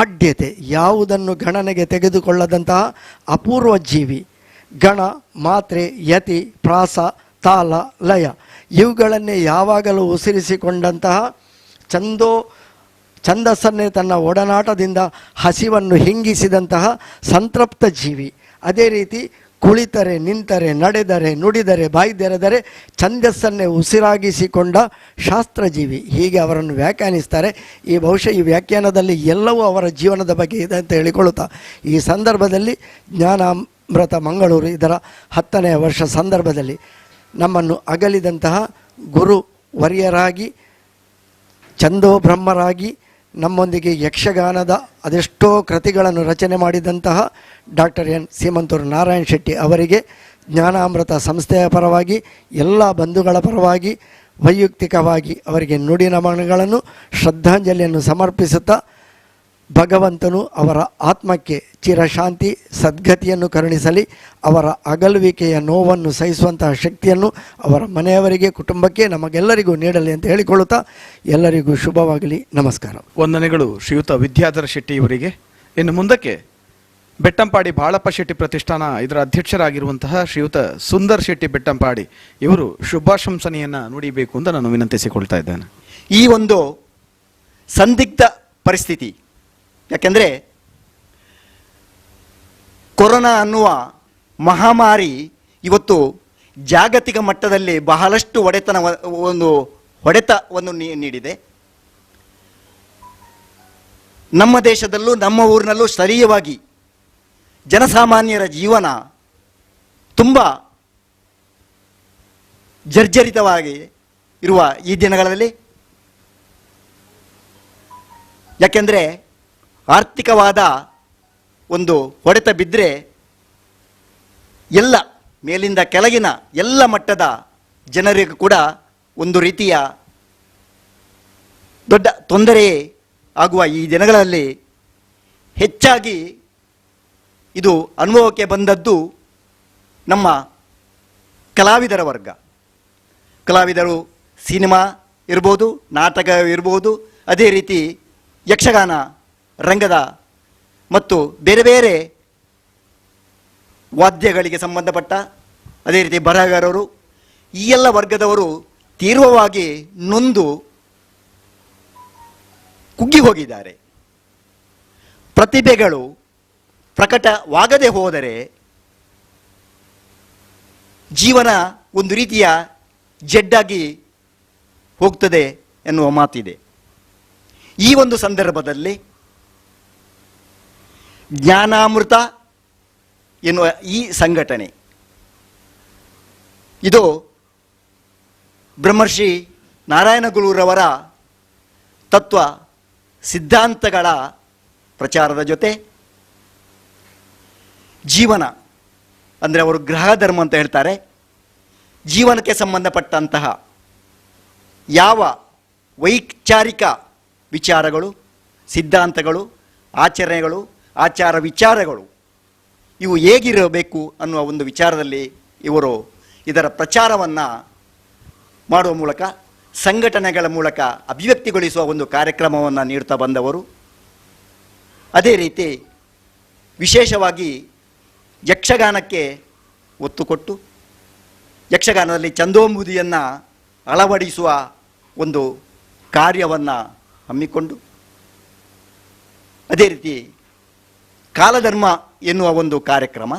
ಆಡ್ಯತೆ ಯಾವುದನ್ನು ಗಣನೆಗೆ ತೆಗೆದುಕೊಳ್ಳದಂತಹ ಅಪೂರ್ವ ಜೀವಿ, ಗಣ ಮಾತ್ರೆ ಯತಿ ಪ್ರಾಸ ತಾಲ ಲಯ ಇವುಗಳನ್ನೇ ಯಾವಾಗಲೂ ಉಸಿರಿಸಿಕೊಂಡಂತಹ ಛಂದಸ್ಸನ್ನೇ ತನ್ನ ಒಡನಾಟದಿಂದ ಹಸಿವನ್ನು ಹಿಂಗಿಸಿದಂತಹ ಸಂತೃಪ್ತ ಜೀವಿ. ಅದೇ ರೀತಿ ಕುಳಿತರೆ ನಿಂತರೆ ನಡೆದರೆ ನುಡಿದರೆ ಬಾಯ್ದೆರೆದರೆ ಛಂದಸ್ಸನ್ನೇ ಉಸಿರಾಗಿಸಿಕೊಂಡ ಶಾಸ್ತ್ರಜೀವಿ, ಹೀಗೆ ಅವರನ್ನು ವ್ಯಾಖ್ಯಾನಿಸ್ತಾರೆ. ಈ ಬಹುಶಃ ಈ ವ್ಯಾಖ್ಯಾನದಲ್ಲಿ ಎಲ್ಲವೂ ಅವರ ಜೀವನದ ಬಗ್ಗೆ ಇದೆ ಅಂತ ಹೇಳಿಕೊಳ್ಳುತ್ತಾ, ಈ ಸಂದರ್ಭದಲ್ಲಿ ಜ್ಞಾನಾಮೃತ ಮಂಗಳೂರು ಇದರ 10ನೇ ವರ್ಷ ಸಂದರ್ಭದಲ್ಲಿ ನಮ್ಮನ್ನು ಅಗಲಿದಂತಹ ಗುರು ವರ್ಯರಾಗಿ ಛಂದೋಬ್ರಹ್ಮರಾಗಿ ನಮ್ಮೊಂದಿಗೆ ಯಕ್ಷಗಾನದ ಅದೆಷ್ಟೋ ಕೃತಿಗಳನ್ನು ರಚನೆ ಮಾಡಿದಂತಹ ಡಾಕ್ಟರ್ ಎನ್ ಸೀಮಂತೂರು ನಾರಾಯಣ ಶೆಟ್ಟಿ ಅವರಿಗೆ ಜ್ಞಾನಾಮೃತ ಸಂಸ್ಥೆಯ ಪರವಾಗಿ ಎಲ್ಲ ಬಂಧುಗಳ ಪರವಾಗಿ ವೈಯಕ್ತಿಕವಾಗಿ ಅವರಿಗೆ ನುಡಿ ನಮನಗಳನ್ನು ಶ್ರದ್ಧಾಂಜಲಿಯನ್ನು ಸಮರ್ಪಿಸುತ್ತಾ ಭಗವಂತನು ಅವರ ಆತ್ಮಕ್ಕೆ ಚಿರಶಾಂತಿ ಸದ್ಗತಿಯನ್ನು ಕರುಣಿಸಲಿ, ಅವರ ಅಗಲುವಿಕೆಯ ನೋವನ್ನು ಸಹಿಸುವಂತಹ ಶಕ್ತಿಯನ್ನು ಅವರ ಮನೆಯವರಿಗೆ ಕುಟುಂಬಕ್ಕೆ ನಮಗೆಲ್ಲರಿಗೂ ನೀಡಲಿ ಅಂತ ಹೇಳಿಕೊಳ್ಳುತ್ತಾ ಎಲ್ಲರಿಗೂ ಶುಭವಾಗಲಿ. ನಮಸ್ಕಾರ. ವಂದನೆಗಳು ಶ್ರೀಯುತ ವಿದ್ಯಾಧರ ಶೆಟ್ಟಿ ಇವರಿಗೆ. ಇನ್ನು ಮುಂದಕ್ಕೆ ಬೆಟ್ಟಂಪಾಡಿ ಬಾಳಪ್ಪ ಶೆಟ್ಟಿ ಪ್ರತಿಷ್ಠಾನ ಇದರ ಅಧ್ಯಕ್ಷರಾಗಿರುವಂತಹ ಶ್ರೀಯುತ ಸುಂದರ್ ಶೆಟ್ಟಿ ಬೆಟ್ಟಂಪಾಡಿ ಇವರು ಶುಭಾಶಂಸನೆಯನ್ನು ನುಡಿಬೇಕು ಅಂತ ನಾನು ವಿನಂತಿಸಿಕೊಳ್ತಾ ಇದ್ದೇನೆ. ಈ ಒಂದು ಸಂದಿಗ್ಧ ಪರಿಸ್ಥಿತಿ, ಯಾಕೆಂದರೆ ಕೊರೋನಾ ಅನ್ನುವ ಮಹಾಮಾರಿ ಇವತ್ತು ಜಾಗತಿಕ ಮಟ್ಟದಲ್ಲಿ ಬಹಳಷ್ಟು ಹೊಡೆತವನ್ನು ನೀಡಿದೆ. ನಮ್ಮ ದೇಶದಲ್ಲೂ ನಮ್ಮ ಊರಿನಲ್ಲೂ ಸ್ಥಳೀಯವಾಗಿ ಜನಸಾಮಾನ್ಯರ ಜೀವನ ತುಂಬ ಜರ್ಜರಿತವಾಗಿ ಇರುವ ಈ ದಿನಗಳಲ್ಲಿ, ಯಾಕೆಂದರೆ ಆರ್ಥಿಕವಾದ ಒಂದು ಹೊಡೆತ ಬಿದ್ದರೆ ಎಲ್ಲ ಮೇಲಿಂದ ಕೆಳಗಿನ ಎಲ್ಲ ಮಟ್ಟದ ಜನರಿಗೂ ಕೂಡ ಒಂದು ರೀತಿಯ ದೊಡ್ಡ ತೊಂದರೆ ಆಗುವ ಈ ದಿನಗಳಲ್ಲಿ ಹೆಚ್ಚಾಗಿ ಇದು ಅನುಭವಕ್ಕೆ ಬಂದದ್ದು ನಮ್ಮ ಕಲಾವಿದರ ವರ್ಗ. ಕಲಾವಿದರು ಸಿನಿಮಾ ಇರ್ಬೋದು, ನಾಟಕ ಇರ್ಬೋದು, ಅದೇ ರೀತಿ ಯಕ್ಷಗಾನ ರಂಗದ ಮತ್ತು ಬೇರೆ ಬೇರೆ ವಾದ್ಯಗಳಿಗೆ ಸಂಬಂಧಪಟ್ಟ, ಅದೇ ರೀತಿ ಬರಹಗಾರರು, ಈ ಎಲ್ಲ ವರ್ಗದವರು ತೀವ್ರವಾಗಿ ನೊಂದು ಕುಗ್ಗಿ ಹೋಗಿದ್ದಾರೆ. ಪ್ರತಿಭೆಗಳು ಪ್ರಕಟವಾಗದೆ ಹೋದರೆ ಜೀವನ ಒಂದು ರೀತಿಯ ಜಡ್ಡಾಗಿ ಹೋಗ್ತದೆ ಎನ್ನುವ ಮಾತಿದೆ. ಈ ಒಂದು ಸಂದರ್ಭದಲ್ಲಿ ಜ್ಞಾನಾಮೃತ ಎನ್ನುವ ಈ ಸಂಘಟನೆ ಇದು ಬ್ರಹ್ಮರ್ಷಿ ನಾರಾಯಣಗುರುರವರ ತತ್ವ ಸಿದ್ಧಾಂತಗಳ ಪ್ರಚಾರದ ಜೊತೆ ಜೀವನ ಅಂದರೆ ಅವರು ಗೃಹ ಧರ್ಮ ಅಂತ ಹೇಳ್ತಾರೆ, ಜೀವನಕ್ಕೆ ಸಂಬಂಧಪಟ್ಟಂತಹ ಯಾವ ವೈಚಾರಿಕ ವಿಚಾರಗಳು, ಸಿದ್ಧಾಂತಗಳು, ಆಚರಣೆಗಳು, ಆಚಾರ ವಿಚಾರಗಳು ಇವು ಹೇಗಿರಬೇಕು ಅನ್ನುವ ಒಂದು ವಿಚಾರದಲ್ಲಿ ಇವರು ಇದರ ಪ್ರಚಾರವನ್ನು ಮಾಡುವ ಮೂಲಕ, ಸಂಘಟನೆಗಳ ಮೂಲಕ ಅಭಿವ್ಯಕ್ತಿಗೊಳಿಸುವ ಒಂದು ಕಾರ್ಯಕ್ರಮವನ್ನು ನೀಡ್ತಾ ಬಂದವರು. ಅದೇ ರೀತಿ ವಿಶೇಷವಾಗಿ ಯಕ್ಷಗಾನಕ್ಕೆ ಒತ್ತು ಕೊಟ್ಟು ಯಕ್ಷಗಾನದಲ್ಲಿ ಛಂದೋಂಬುದಿಯನ್ನು ಅಳವಡಿಸುವ ಒಂದು ಕಾರ್ಯವನ್ನು ಹಮ್ಮಿಕೊಂಡು, ಅದೇ ರೀತಿ ಕಾಲಧರ್ಮ ಎನ್ನುವ ಒಂದು ಕಾರ್ಯಕ್ರಮ,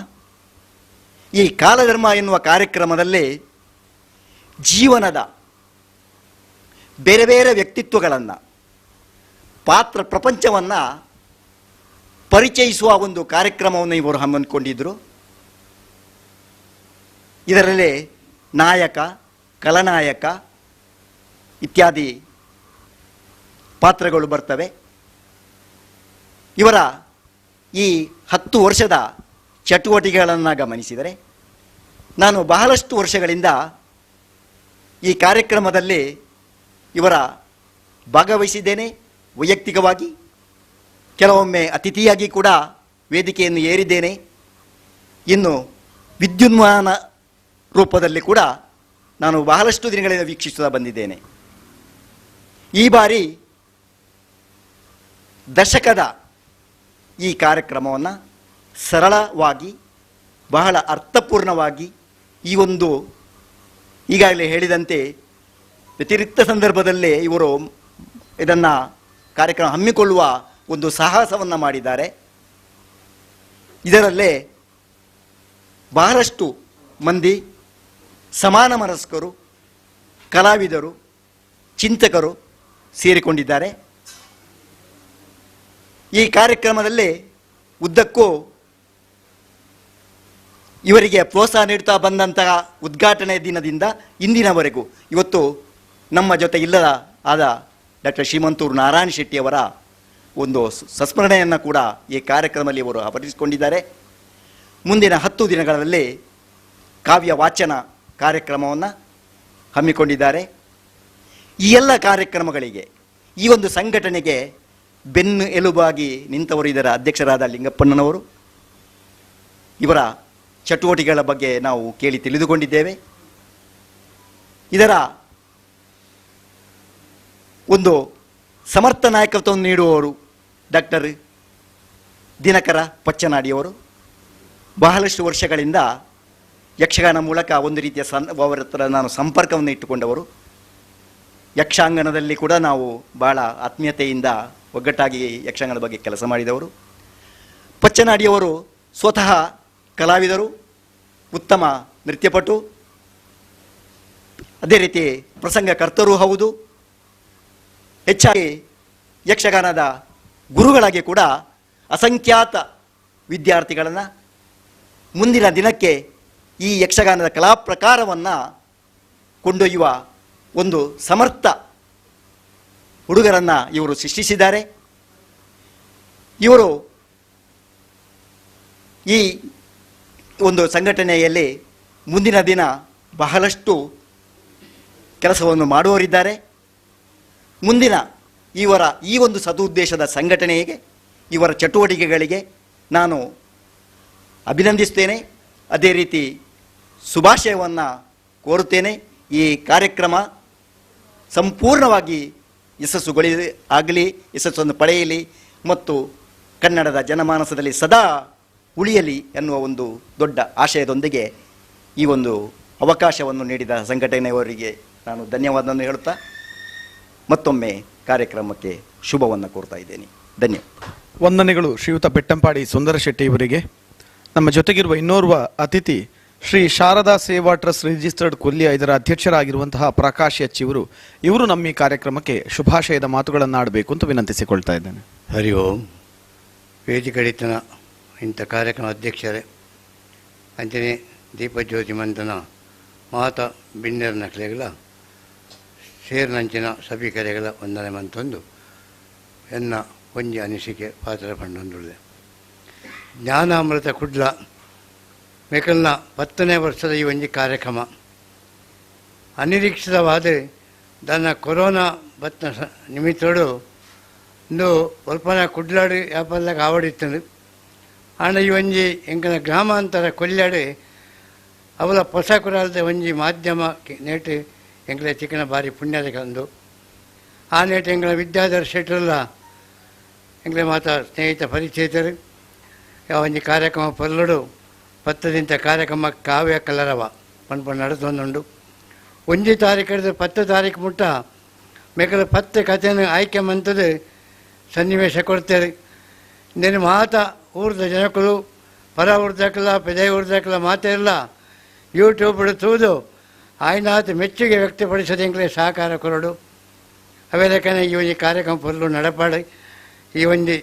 ಈ ಕಾಲಧರ್ಮ ಎನ್ನುವ ಕಾರ್ಯಕ್ರಮದಲ್ಲಿ ಜೀವನದ ಬೇರೆ ಬೇರೆ ವ್ಯಕ್ತಿತ್ವಗಳನ್ನು, ಪಾತ್ರ ಪ್ರಪಂಚವನ್ನು ಪರಿಚಯಿಸುವ ಒಂದು ಕಾರ್ಯಕ್ರಮವನ್ನು ಇವರು ಹಮ್ಮಿಕೊಂಡಿದ್ದರು. ಇದರಲ್ಲಿ ನಾಯಕ, ಖಳನಾಯಕ ಇತ್ಯಾದಿ ಪಾತ್ರಗಳು ಬರ್ತವೆ. ಇವರ ಈ 10 ವರ್ಷದ ಚಟುವಟಿಕೆಗಳನ್ನು ಗಮನಿಸಿದರೆ ನಾನು ಬಹಳಷ್ಟು ವರ್ಷಗಳಿಂದ ಈ ಕಾರ್ಯಕ್ರಮದಲ್ಲಿ ಇವರ ಭಾಗವಹಿಸಿದ್ದೇನೆ. ವೈಯಕ್ತಿಕವಾಗಿ ಕೆಲವೊಮ್ಮೆ ಅತಿಥಿಯಾಗಿ ಕೂಡ ವೇದಿಕೆಯನ್ನು ಏರಿದ್ದೇನೆ. ಇನ್ನು ವಿದ್ಯುನ್ಮಾನ ರೂಪದಲ್ಲಿ ಕೂಡ ನಾನು ಬಹಳಷ್ಟು ದಿನಗಳಿಂದ ವೀಕ್ಷಿಸುತ್ತಾ ಬಂದಿದ್ದೇನೆ. ಈ ಬಾರಿ ದಶಕದ ಈ ಕಾರ್ಯಕ್ರಮವನ್ನು ಸರಳವಾಗಿ, ಬಹಳ ಅರ್ಥಪೂರ್ಣವಾಗಿ, ಈ ಒಂದು ಈಗಾಗಲೇ ಹೇಳಿದಂತೆ ವ್ಯತಿರಿಕ್ತ ಸಂದರ್ಭದಲ್ಲೇ ಇವರು ಇದನ್ನು ಕಾರ್ಯಕ್ರಮ ಹಮ್ಮಿಕೊಳ್ಳುವ ಒಂದು ಸಾಹಸವನ್ನು ಮಾಡಿದ್ದಾರೆ. ಇದರಲ್ಲೇ ಬಹಳಷ್ಟು ಮಂದಿ ಸಮಾನ ಮನಸ್ಕರು, ಕಲಾವಿದರು, ಚಿಂತಕರು ಸೇರಿಕೊಂಡಿದ್ದಾರೆ. ಈ ಕಾರ್ಯಕ್ರಮದಲ್ಲಿ ಉದ್ದಕ್ಕೂ ಇವರಿಗೆ ಪ್ರೋತ್ಸಾಹ ನೀಡುತ್ತಾ ಬಂದಂತಹ ಉದ್ಘಾಟನೆ ದಿನದಿಂದ ಇಂದಿನವರೆಗೂ ಇವತ್ತು ನಮ್ಮ ಜೊತೆ ಇಲ್ಲದ ಆದ ಡಾಕ್ಟರ್ ಶ್ರೀಮಂತೂರು ನಾರಾಯಣ ಶೆಟ್ಟಿಯವರ ಒಂದು ಸಂಸ್ಮರಣೆಯನ್ನು ಕೂಡ ಈ ಕಾರ್ಯಕ್ರಮದಲ್ಲಿ ಇವರು ಆವರಿಸಿಕೊಂಡಿದ್ದಾರೆ. ಮುಂದಿನ 10 ದಿನಗಳಲ್ಲಿ ಕಾವ್ಯ ವಾಚನ ಕಾರ್ಯಕ್ರಮವನ್ನು ಹಮ್ಮಿಕೊಂಡಿದ್ದಾರೆ. ಈ ಎಲ್ಲ ಕಾರ್ಯಕ್ರಮಗಳಿಗೆ, ಈ ಒಂದು ಸಂಘಟನೆಗೆ ಬೆನ್ನು ಎಲುಬಾಗಿ ನಿಂತವರು ಇದರ ಅಧ್ಯಕ್ಷರಾದ ಲಿಂಗಪ್ಪಣ್ಣನವರು. ಇವರ ಚಟುವಟಿಕೆಗಳ ಬಗ್ಗೆ ನಾವು ಕೇಳಿ ತಿಳಿದುಕೊಂಡಿದ್ದೇವೆ. ಇದರ ಒಂದು ಸಮರ್ಥ ನಾಯಕತ್ವವನ್ನು ನೀಡುವವರು ಡಾಕ್ಟರ್ ದಿನಕರ ಪಚ್ಚನಾಡಿಯವರು. ಬಹಳಷ್ಟು ವರ್ಷಗಳಿಂದ ಯಕ್ಷಗಾನ ಮೂಲಕ ಒಂದು ರೀತಿಯ ಅವರ ಹತ್ರ ನಾನು ಸಂಪರ್ಕವನ್ನು ಇಟ್ಟುಕೊಂಡವರು. ಯಕ್ಷಾಂಗಣದಲ್ಲಿ ಕೂಡ ನಾವು ಬಹಳ ಆತ್ಮೀಯತೆಯಿಂದ ಒಗ್ಗಟ್ಟಾಗಿ ಯಕ್ಷಗಾನದ ಬಗ್ಗೆ ಕೆಲಸ ಮಾಡಿದವರು. ಪಚ್ಚನಾಡಿಯವರು ಸ್ವತಃ ಕಲಾವಿದರು, ಉತ್ತಮ ನೃತ್ಯಪಟು, ಅದೇ ರೀತಿ ಪ್ರಸಂಗಕರ್ತರೂ ಹೌದು. ಹೆಚ್ಚಾಗಿ ಯಕ್ಷಗಾನದ ಗುರುಗಳಾಗಿ ಕೂಡ ಅಸಂಖ್ಯಾತ ವಿದ್ಯಾರ್ಥಿಗಳನ್ನು ಮುಂದಿನ ದಿನಕ್ಕೆ ಈ ಯಕ್ಷಗಾನದ ಕಲಾ ಪ್ರಕಾರವನ್ನು ಕೊಂಡೊಯ್ಯುವ ಒಂದು ಸಮರ್ಥ ಹುಡುಗರನ್ನು ಇವರು ಸೃಷ್ಟಿಸಿದ್ದಾರೆ. ಇವರು ಈ ಒಂದು ಸಂಘಟನೆಯಲ್ಲಿ ಮುಂದಿನ ದಿನ ಬಹಳಷ್ಟು ಕೆಲಸವನ್ನು ಮಾಡುವವರಿದ್ದಾರೆ. ಮುಂದಿನ ಇವರ ಈ ಒಂದು ಸದುದ್ದೇಶದ ಸಂಘಟನೆಗೆ, ಇವರ ಚಟುವಟಿಕೆಗಳಿಗೆ ನಾನು ಅಭಿನಂದಿಸ್ತೇನೆ. ಅದೇ ರೀತಿ ಶುಭಾಶಯವನ್ನು ಕೋರುತ್ತೇನೆ. ಈ ಕಾರ್ಯಕ್ರಮ ಸಂಪೂರ್ಣವಾಗಿ ಯಶಸ್ಸನ್ನು ಪಡೆಯಲಿ ಮತ್ತು ಕನ್ನಡದ ಜನಮಾನಸದಲ್ಲಿ ಸದಾ ಉಳಿಯಲಿ ಎನ್ನುವ ಒಂದು ದೊಡ್ಡ ಆಶಯದೊಂದಿಗೆ ಈ ಒಂದು ಅವಕಾಶವನ್ನು ನೀಡಿದ ಸಂಘಟನೆಯವರಿಗೆ ನಾನು ಧನ್ಯವಾದವನ್ನು ಹೇಳುತ್ತಾ ಮತ್ತೊಮ್ಮೆ ಕಾರ್ಯಕ್ರಮಕ್ಕೆ ಶುಭವನ್ನು ಕೋರ್ತಾ ಇದ್ದೇನೆ. ಧನ್ಯವಾದ. ವಂದನೆಗಳು ಶ್ರೀಯುತ ಬೆಟ್ಟಂಪಾಡಿ ಸುಂದರ ಶೆಟ್ಟಿ ಇವರಿಗೆ. ನಮ್ಮ ಜೊತೆಗಿರುವ ಇನ್ನೋರ್ವ ಅತಿಥಿ ಶ್ರೀ ಶಾರದಾ ಸೇವಾ ಟ್ರಸ್ಟ್ ರಿಜಿಸ್ಟರ್ಡ್ ಕೊಲ್ಲಿಯ ಇದರ ಅಧ್ಯಕ್ಷರಾಗಿರುವಂತಹ ಪ್ರಕಾಶ್ ಎಚ್ ಇವರು ನಮ್ಮ ಈ ಕಾರ್ಯಕ್ರಮಕ್ಕೆ ಶುಭಾಶಯದ ಮಾತುಗಳನ್ನು ಆಡಬೇಕು ಅಂತ ವಿನಂತಿಸಿಕೊಳ್ತಾ ಇದ್ದೇನೆ. ಹರಿ ಓಂ. ವೇದಿಕಡಿತನ ಇಂಥ ಕಾರ್ಯಕ್ರಮ ಅಧ್ಯಕ್ಷರೇ ಅಂಚನೆ ದೀಪಜ್ಯೋತಿ ಮಂತನ ಮಾತ ಬಿನ್ನೆರ್ನ ಕಲೆಗಳ ಸೇರ್ನಂಚಿನ ಸಭಿಕರೆಗಳ ವಂದನೆ ಮಂತೊಂದು ಎನ್ನ ಒಂಜಿ ಅನಿಸಿಕೆ ಪಾತ್ರ ಪಂಡೊಂದುಳ್ಳೆ. ಜ್ಞಾನಾಮೃತ ಕುಡ್ಲ ಮೇಕಲ್ನ 10ನೇ ವರ್ಷದ ಈ ಒಂಜಿ ಕಾರ್ಯಕ್ರಮ ಅನಿರೀಕ್ಷಿತವಾದ ದನ್ನ ಕೊರೋನಾ ಬತ್ತ ನಿಮಿತ್ತೋಡು ಇಂದು ಒಲ್ಪನ ಕುಡ್ಲಾಡು ವ್ಯಾಪಾರದಾಗ ಆವಡಿತ್ತು. ಆಂಡ ಈ ಒಂಜಿ ಎಂಕನ ಗ್ರಾಮಾಂತರ ಕೊಲ್ಲಾಡು ಅವಲ ಹೊಸ ಕುರಾಲದ ಒಂಜಿ ಮಾಧ್ಯಮ ನೇಟು ಎಂಕಲ ಚಿಕ್ಕನ ಭಾರಿ ಪುಣ್ಯದ ಕಂದು ಆ ನೇಟು ಎಂಕಲ ವಿದ್ಯಾಧರ್ ಶೆಟ್ಟರೆಲ್ಲ ಎಂಕಲೆ ಮಾತ ಸ್ನೇಹಿತ ಪರಿಚಯಿತರು ಒಂಜಿ ಕಾರ್ಯಕ್ರಮ ಪೊಲ್ಲಡು 10 ಕಾರ್ಯಕ್ರಮ ಕಾವ್ಯ ಕಲರವ ಪಂಡು ನಡೆದೊಂದುಂಡು. 1 ತಾರೀಕು ಹಿಡಿದು 10 ತಾರೀಕು ಮುಟ್ಟ ಮೇಕಲ 10 ಕಥೆಯನ್ನು ಆಯ್ಕೆ ಮಂತದ್ದು ಸನ್ನಿವೇಶ ಕೊಡ್ತೇವೆ. ಇಂದಿನ ಮಾತ ಊರ್ದ ಜನಕಲು ಪರ ಊರ್ದಕ್ಕಲ್ಲ ಪೆದೆ ಊರ್ದಕ್ಕಲ್ಲ ಮಾತೆಲ್ಲ ಯೂಟ್ಯೂಬ್ ತೂದು ಆಯ್ನಾತ್ ಮೆಚ್ಚುಗೆ ವ್ಯಕ್ತಪಡಿಸೋದು ಎಂಕಲೇ ಸಹಕಾರ ಕೊರಡು ಅವೇದಕ್ಕನೆ ಈ ಒಂದು ಕಾರ್ಯಕ್ರಮ ಪೊರ್ಲು ನಡಪಾಡಿ ಈ ಒಂದು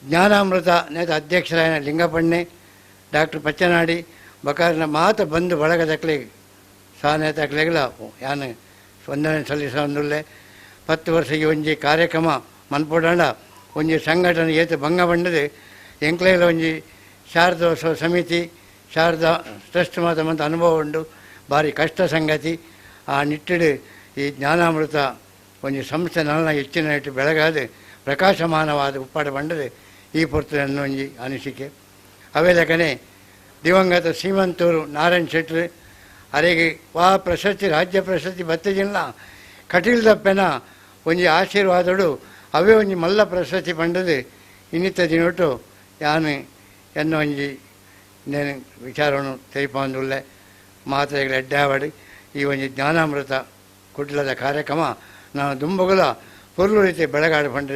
ಜ್ಞಾನಾಮೃತ ನೇತ ಅಧ್ಯಕ್ಷರಾಯನ ಲಿಂಗಪಣ್ಣೆ ಡಾಕ್ಟರ್ ಪಚ್ಚನಾಡಿ ಬಕಾರಿನ ಮಾತ ಬಂದು ಬಳಗದಕ್ಲೆ ಸಹನೇತಕ್ಲೆಗಳ ಯಾನು ವಂದನೆ ಸಲ್ಲಿಸೊಂದುಲ್ಲೆ. 10 ವರ್ಷ ಈ ಒಂಜಿ ಕಾರ್ಯಕ್ರಮ ಮನ್ಪೋಡಾಂಡ ಒಂಜಿ ಸಂಘಟನೆ ಏತು ಭಂಗ ಬಂಡದು ಎಂಕ್ಲೆಲ ಒಂಜಿ ಶಾರದೋತ್ಸವ ಸಮಿತಿ ಶಾರದಾ ಟ್ರಸ್ಟ್ ಮಾತ ಮಂತ ಅನುಭವ ಉಂಡು. ಭಾರಿ ಕಷ್ಟ ಸಂಗತಿ. ಆ ನಿಟ್ಟಿಡು ಈ ಜ್ಞಾನಾಮೃತ ಒಂಜಿ ಸಂಸ್ಥೆ ನನ್ನ ಹೆಚ್ಚಿನ ಇಟ್ಟು ಬೆಳಗಾದ ಪ್ರಕಾಶಮಾನವಾದ ಉಪ್ಪಾಡ ಬಂಡದು ಈ ಪೊರ್ತನ್ನು ಒಂಜಿ ಅನಿಸಿಕೆ. ಅವೇದಕನೆ ದಿವಂಗತ ಶ್ರೀಮಂತೂರು ನಾರಾಯಣ್ ಶೆಟ್ರು ಅರೆಗೆ ವಾ ಪ್ರಶಸ್ತಿ ರಾಜ್ಯ ಪ್ರಶಸ್ತಿ ಬತ್ತಜಿಲ್ಲ ಕಟೀಲ್ದಪ್ಪನ ಒಂಜಿ ಆಶೀರ್ವಾದಡು ಅವೇ ಒಂಜಿ ಮಲ್ಲ ಪ್ರಶಸ್ತಿ ಪಂಡದು ಇನ್ನಿತ್ತ ದಿನೊಟ್ಟು ಯಾನು ಎನ್ನೋ ಒಂಜಿ ನೇನು ವಿಚಾರವನ್ನು ತೆರಿಪಂದುಳ್ಳೆ ಮಾತ್ರೆಗಳ ಎಡ್ಡಾವಡಿ ಈ ಒಂಜಿ ಜ್ಞಾನಾಮೃತ ಕುಡ್ಲದ ಕಾರ್ಯಕ್ರಮ ನಾನು ದುಂಬಗುಲ ಪೊರ್ಲು ರೀತಿ ಬೆಳಗಾಡು ಪಂಡು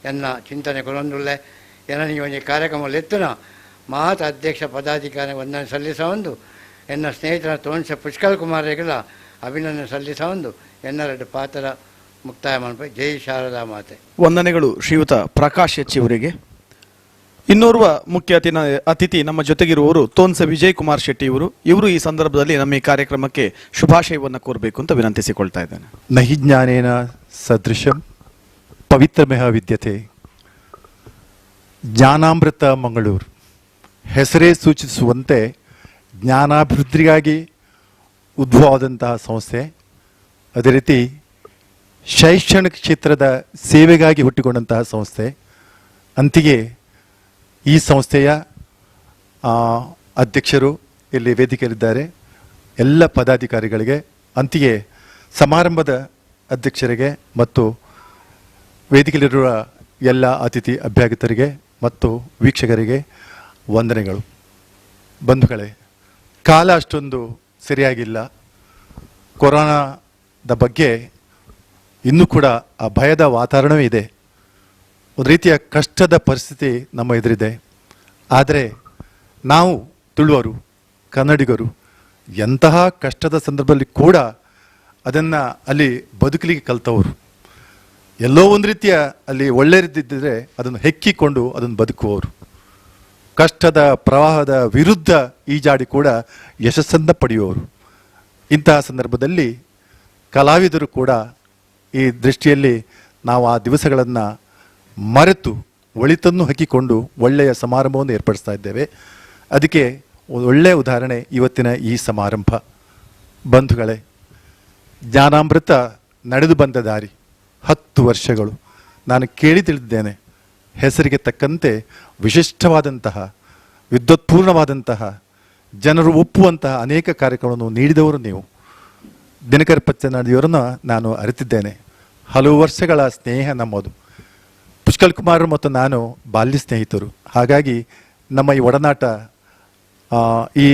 ಎನ್ನ ಚಿಂತನೆ ಕೊರೊಂದುಳ್ಳೆ. ಎನ್ನ ಈ ಒಂಜಿ ಕಾರ್ಯಕ್ರಮ ಎತ್ತುನ ಮಹತ್ ಅಧ್ಯಕ್ಷ ಪದಾಧಿಕಾರಿ ವಂದನೆ ಸಲ್ಲಿಸ ಒಂದು ಎನ್ನ ಸ್ನೇಹಿತರ ತೋಣಿಸ ಪುಷ್ಕಲ್ ಕುಮಾರಿಗೆಲ್ಲ ಅಭಿನಂದನೆ ಸಲ್ಲಿಸ ಒಂದು ಎನ್ನರೆಡ್ಡು ಪಾತ್ರ ಮುಕ್ತಾಯ ಮಾಡ್ಬೇಕು. ಜೈ ಶಾರದಾ ಮಾತೆ. ವಂದನೆಗಳು ಶ್ರೀಯುತ ಪ್ರಕಾಶ್ ಎಚ್ ಇವರಿಗೆ. ಇನ್ನೋರ್ವ ಮುಖ್ಯ ಅತಿಥಿ ನಮ್ಮ ಜೊತೆಗಿರುವವರು ತೋನ್ಸ ವಿಜಯ್ ಕುಮಾರ್ ಶೆಟ್ಟಿ ಇವರು ಈ ಸಂದರ್ಭದಲ್ಲಿ ನಮ್ಮ ಈ ಕಾರ್ಯಕ್ರಮಕ್ಕೆ ಶುಭಾಶಯವನ್ನು ಕೋರಬೇಕು ಅಂತ ವಿನಂತಿಸಿಕೊಳ್ತಾ ಇದ್ದೇನೆ. ನಹಿ ಜ್ಞಾನೇನ ಸದೃಶಂ ಪವಿತ್ರಮೇಹ ವಿದ್ಯತೆ. ಜ್ಞಾನಾಮೃತ ಮಂಗಳೂರು ಹೆಸರೇ ಸೂಚಿಸುವಂತೆ ಜ್ಞಾನಾಭಿವೃದ್ಧಿಗಾಗಿ ಉದ್ಭವವಾದಂತಹ ಸಂಸ್ಥೆ. ಅದೇ ರೀತಿ ಶೈಕ್ಷಣಿಕ ಕ್ಷೇತ್ರದ ಸೇವೆಗಾಗಿ ಹುಟ್ಟಿಕೊಂಡಂತಹ ಸಂಸ್ಥೆ. ಅಂತಿಗೆ ಈ ಸಂಸ್ಥೆಯ ಅಧ್ಯಕ್ಷರು ಇಲ್ಲಿ ವೇದಿಕೆಯಲ್ಲಿದ್ದಾರೆ. ಎಲ್ಲ ಪದಾಧಿಕಾರಿಗಳಿಗೆ, ಅಂತಿಗೆ ಸಮಾರಂಭದ ಅಧ್ಯಕ್ಷರಿಗೆ ಮತ್ತು ವೇದಿಕೆಯಲ್ಲಿರುವ ಎಲ್ಲ ಅತಿಥಿ ಅಭ್ಯಾಗತರಿಗೆ ಮತ್ತು ವೀಕ್ಷಕರಿಗೆ ವಂದನೆಗಳು. ಬಂಧುಗಳೇ, ಕಾಲ ಅಷ್ಟೊಂದು ಸರಿಯಾಗಿಲ್ಲ. ಕೊರೋನಾದ ಬಗ್ಗೆ ಇನ್ನೂ ಕೂಡ ಆ ಭಯದ ವಾತಾವರಣವೇ ಇದೆ. ಒಂದು ರೀತಿಯ ಕಷ್ಟದ ಪರಿಸ್ಥಿತಿ ನಮ್ಮ ಎದುರಿದೆ. ಆದರೆ ನಾವು ತುಳುವರು, ಕನ್ನಡಿಗರು ಎಂತಹ ಕಷ್ಟದ ಸಂದರ್ಭದಲ್ಲಿ ಕೂಡ ಅದನ್ನು ಅಲ್ಲಿ ಬದುಕಲಿಕ್ಕೆ ಕಲ್ತವರು. ಎಲ್ಲೋ ಒಂದು ರೀತಿಯ ಅಲ್ಲಿ ಒಳ್ಳೆಯದಿದ್ದರೆ ಅದನ್ನು ಹೆಕ್ಕಿಕೊಂಡು ಅದನ್ನು ಬದುಕುವವರು. ಕಷ್ಟದ ಪ್ರವಾಹದ ವಿರುದ್ಧ ಈಜಾಡಿ ಕೂಡ ಯಶಸ್ಸನ್ನು ಪಡೆಯುವವರು. ಇಂತಹ ಸಂದರ್ಭದಲ್ಲಿ ಕಲಾವಿದರು ಕೂಡ ಈ ದೃಷ್ಟಿಯಲ್ಲಿ ನಾವು ಆ ದಿವಸಗಳನ್ನು ಮರೆತು ಒಳಿತನ್ನು ಹಾಕಿಕೊಂಡು ಒಳ್ಳೆಯ ಸಮಾರಂಭವನ್ನು ಏರ್ಪಡಿಸ್ತಾ ಇದ್ದೇವೆ. ಅದಕ್ಕೆ ಒಳ್ಳೆಯ ಉದಾಹರಣೆ ಇವತ್ತಿನ ಈ ಸಮಾರಂಭ. ಬಂಧುಗಳೇ, ಜ್ಞಾನಾಮೃತ ನಡೆದು ಬಂದ ದಾರಿ 10 ವರ್ಷಗಳು. ನಾನು ಕೇಳಿ ತಿಳಿದಿದ್ದೇನೆ, ಹೆಸರಿಗೆ ತಕ್ಕಂತೆ ವಿಶಿಷ್ಟವಾದಂತಹ ವಿದ್ವತ್ಪೂರ್ಣವಾದಂತಹ ಜನರು ಒಪ್ಪುವಂತಹ ಅನೇಕ ಕಾರ್ಯಕ್ರಮವನ್ನು ನೀಡಿದವರು ನೀವು. ದಿನಕರ ಪಚ್ಚನಾಡಿಯವರನ್ನು ನಾನು ಅರಿತಿದ್ದೇನೆ. ಹಲವು ವರ್ಷಗಳ ಸ್ನೇಹ ನಮ್ಮದು. ಪುಷ್ಕಲ್ ಕುಮಾರ್ ಮತ್ತು ನಾನು ಬಾಲ್ಯ ಸ್ನೇಹಿತರು. ಹಾಗಾಗಿ ನಮ್ಮ ಈ ಒಡನಾಟ ಈ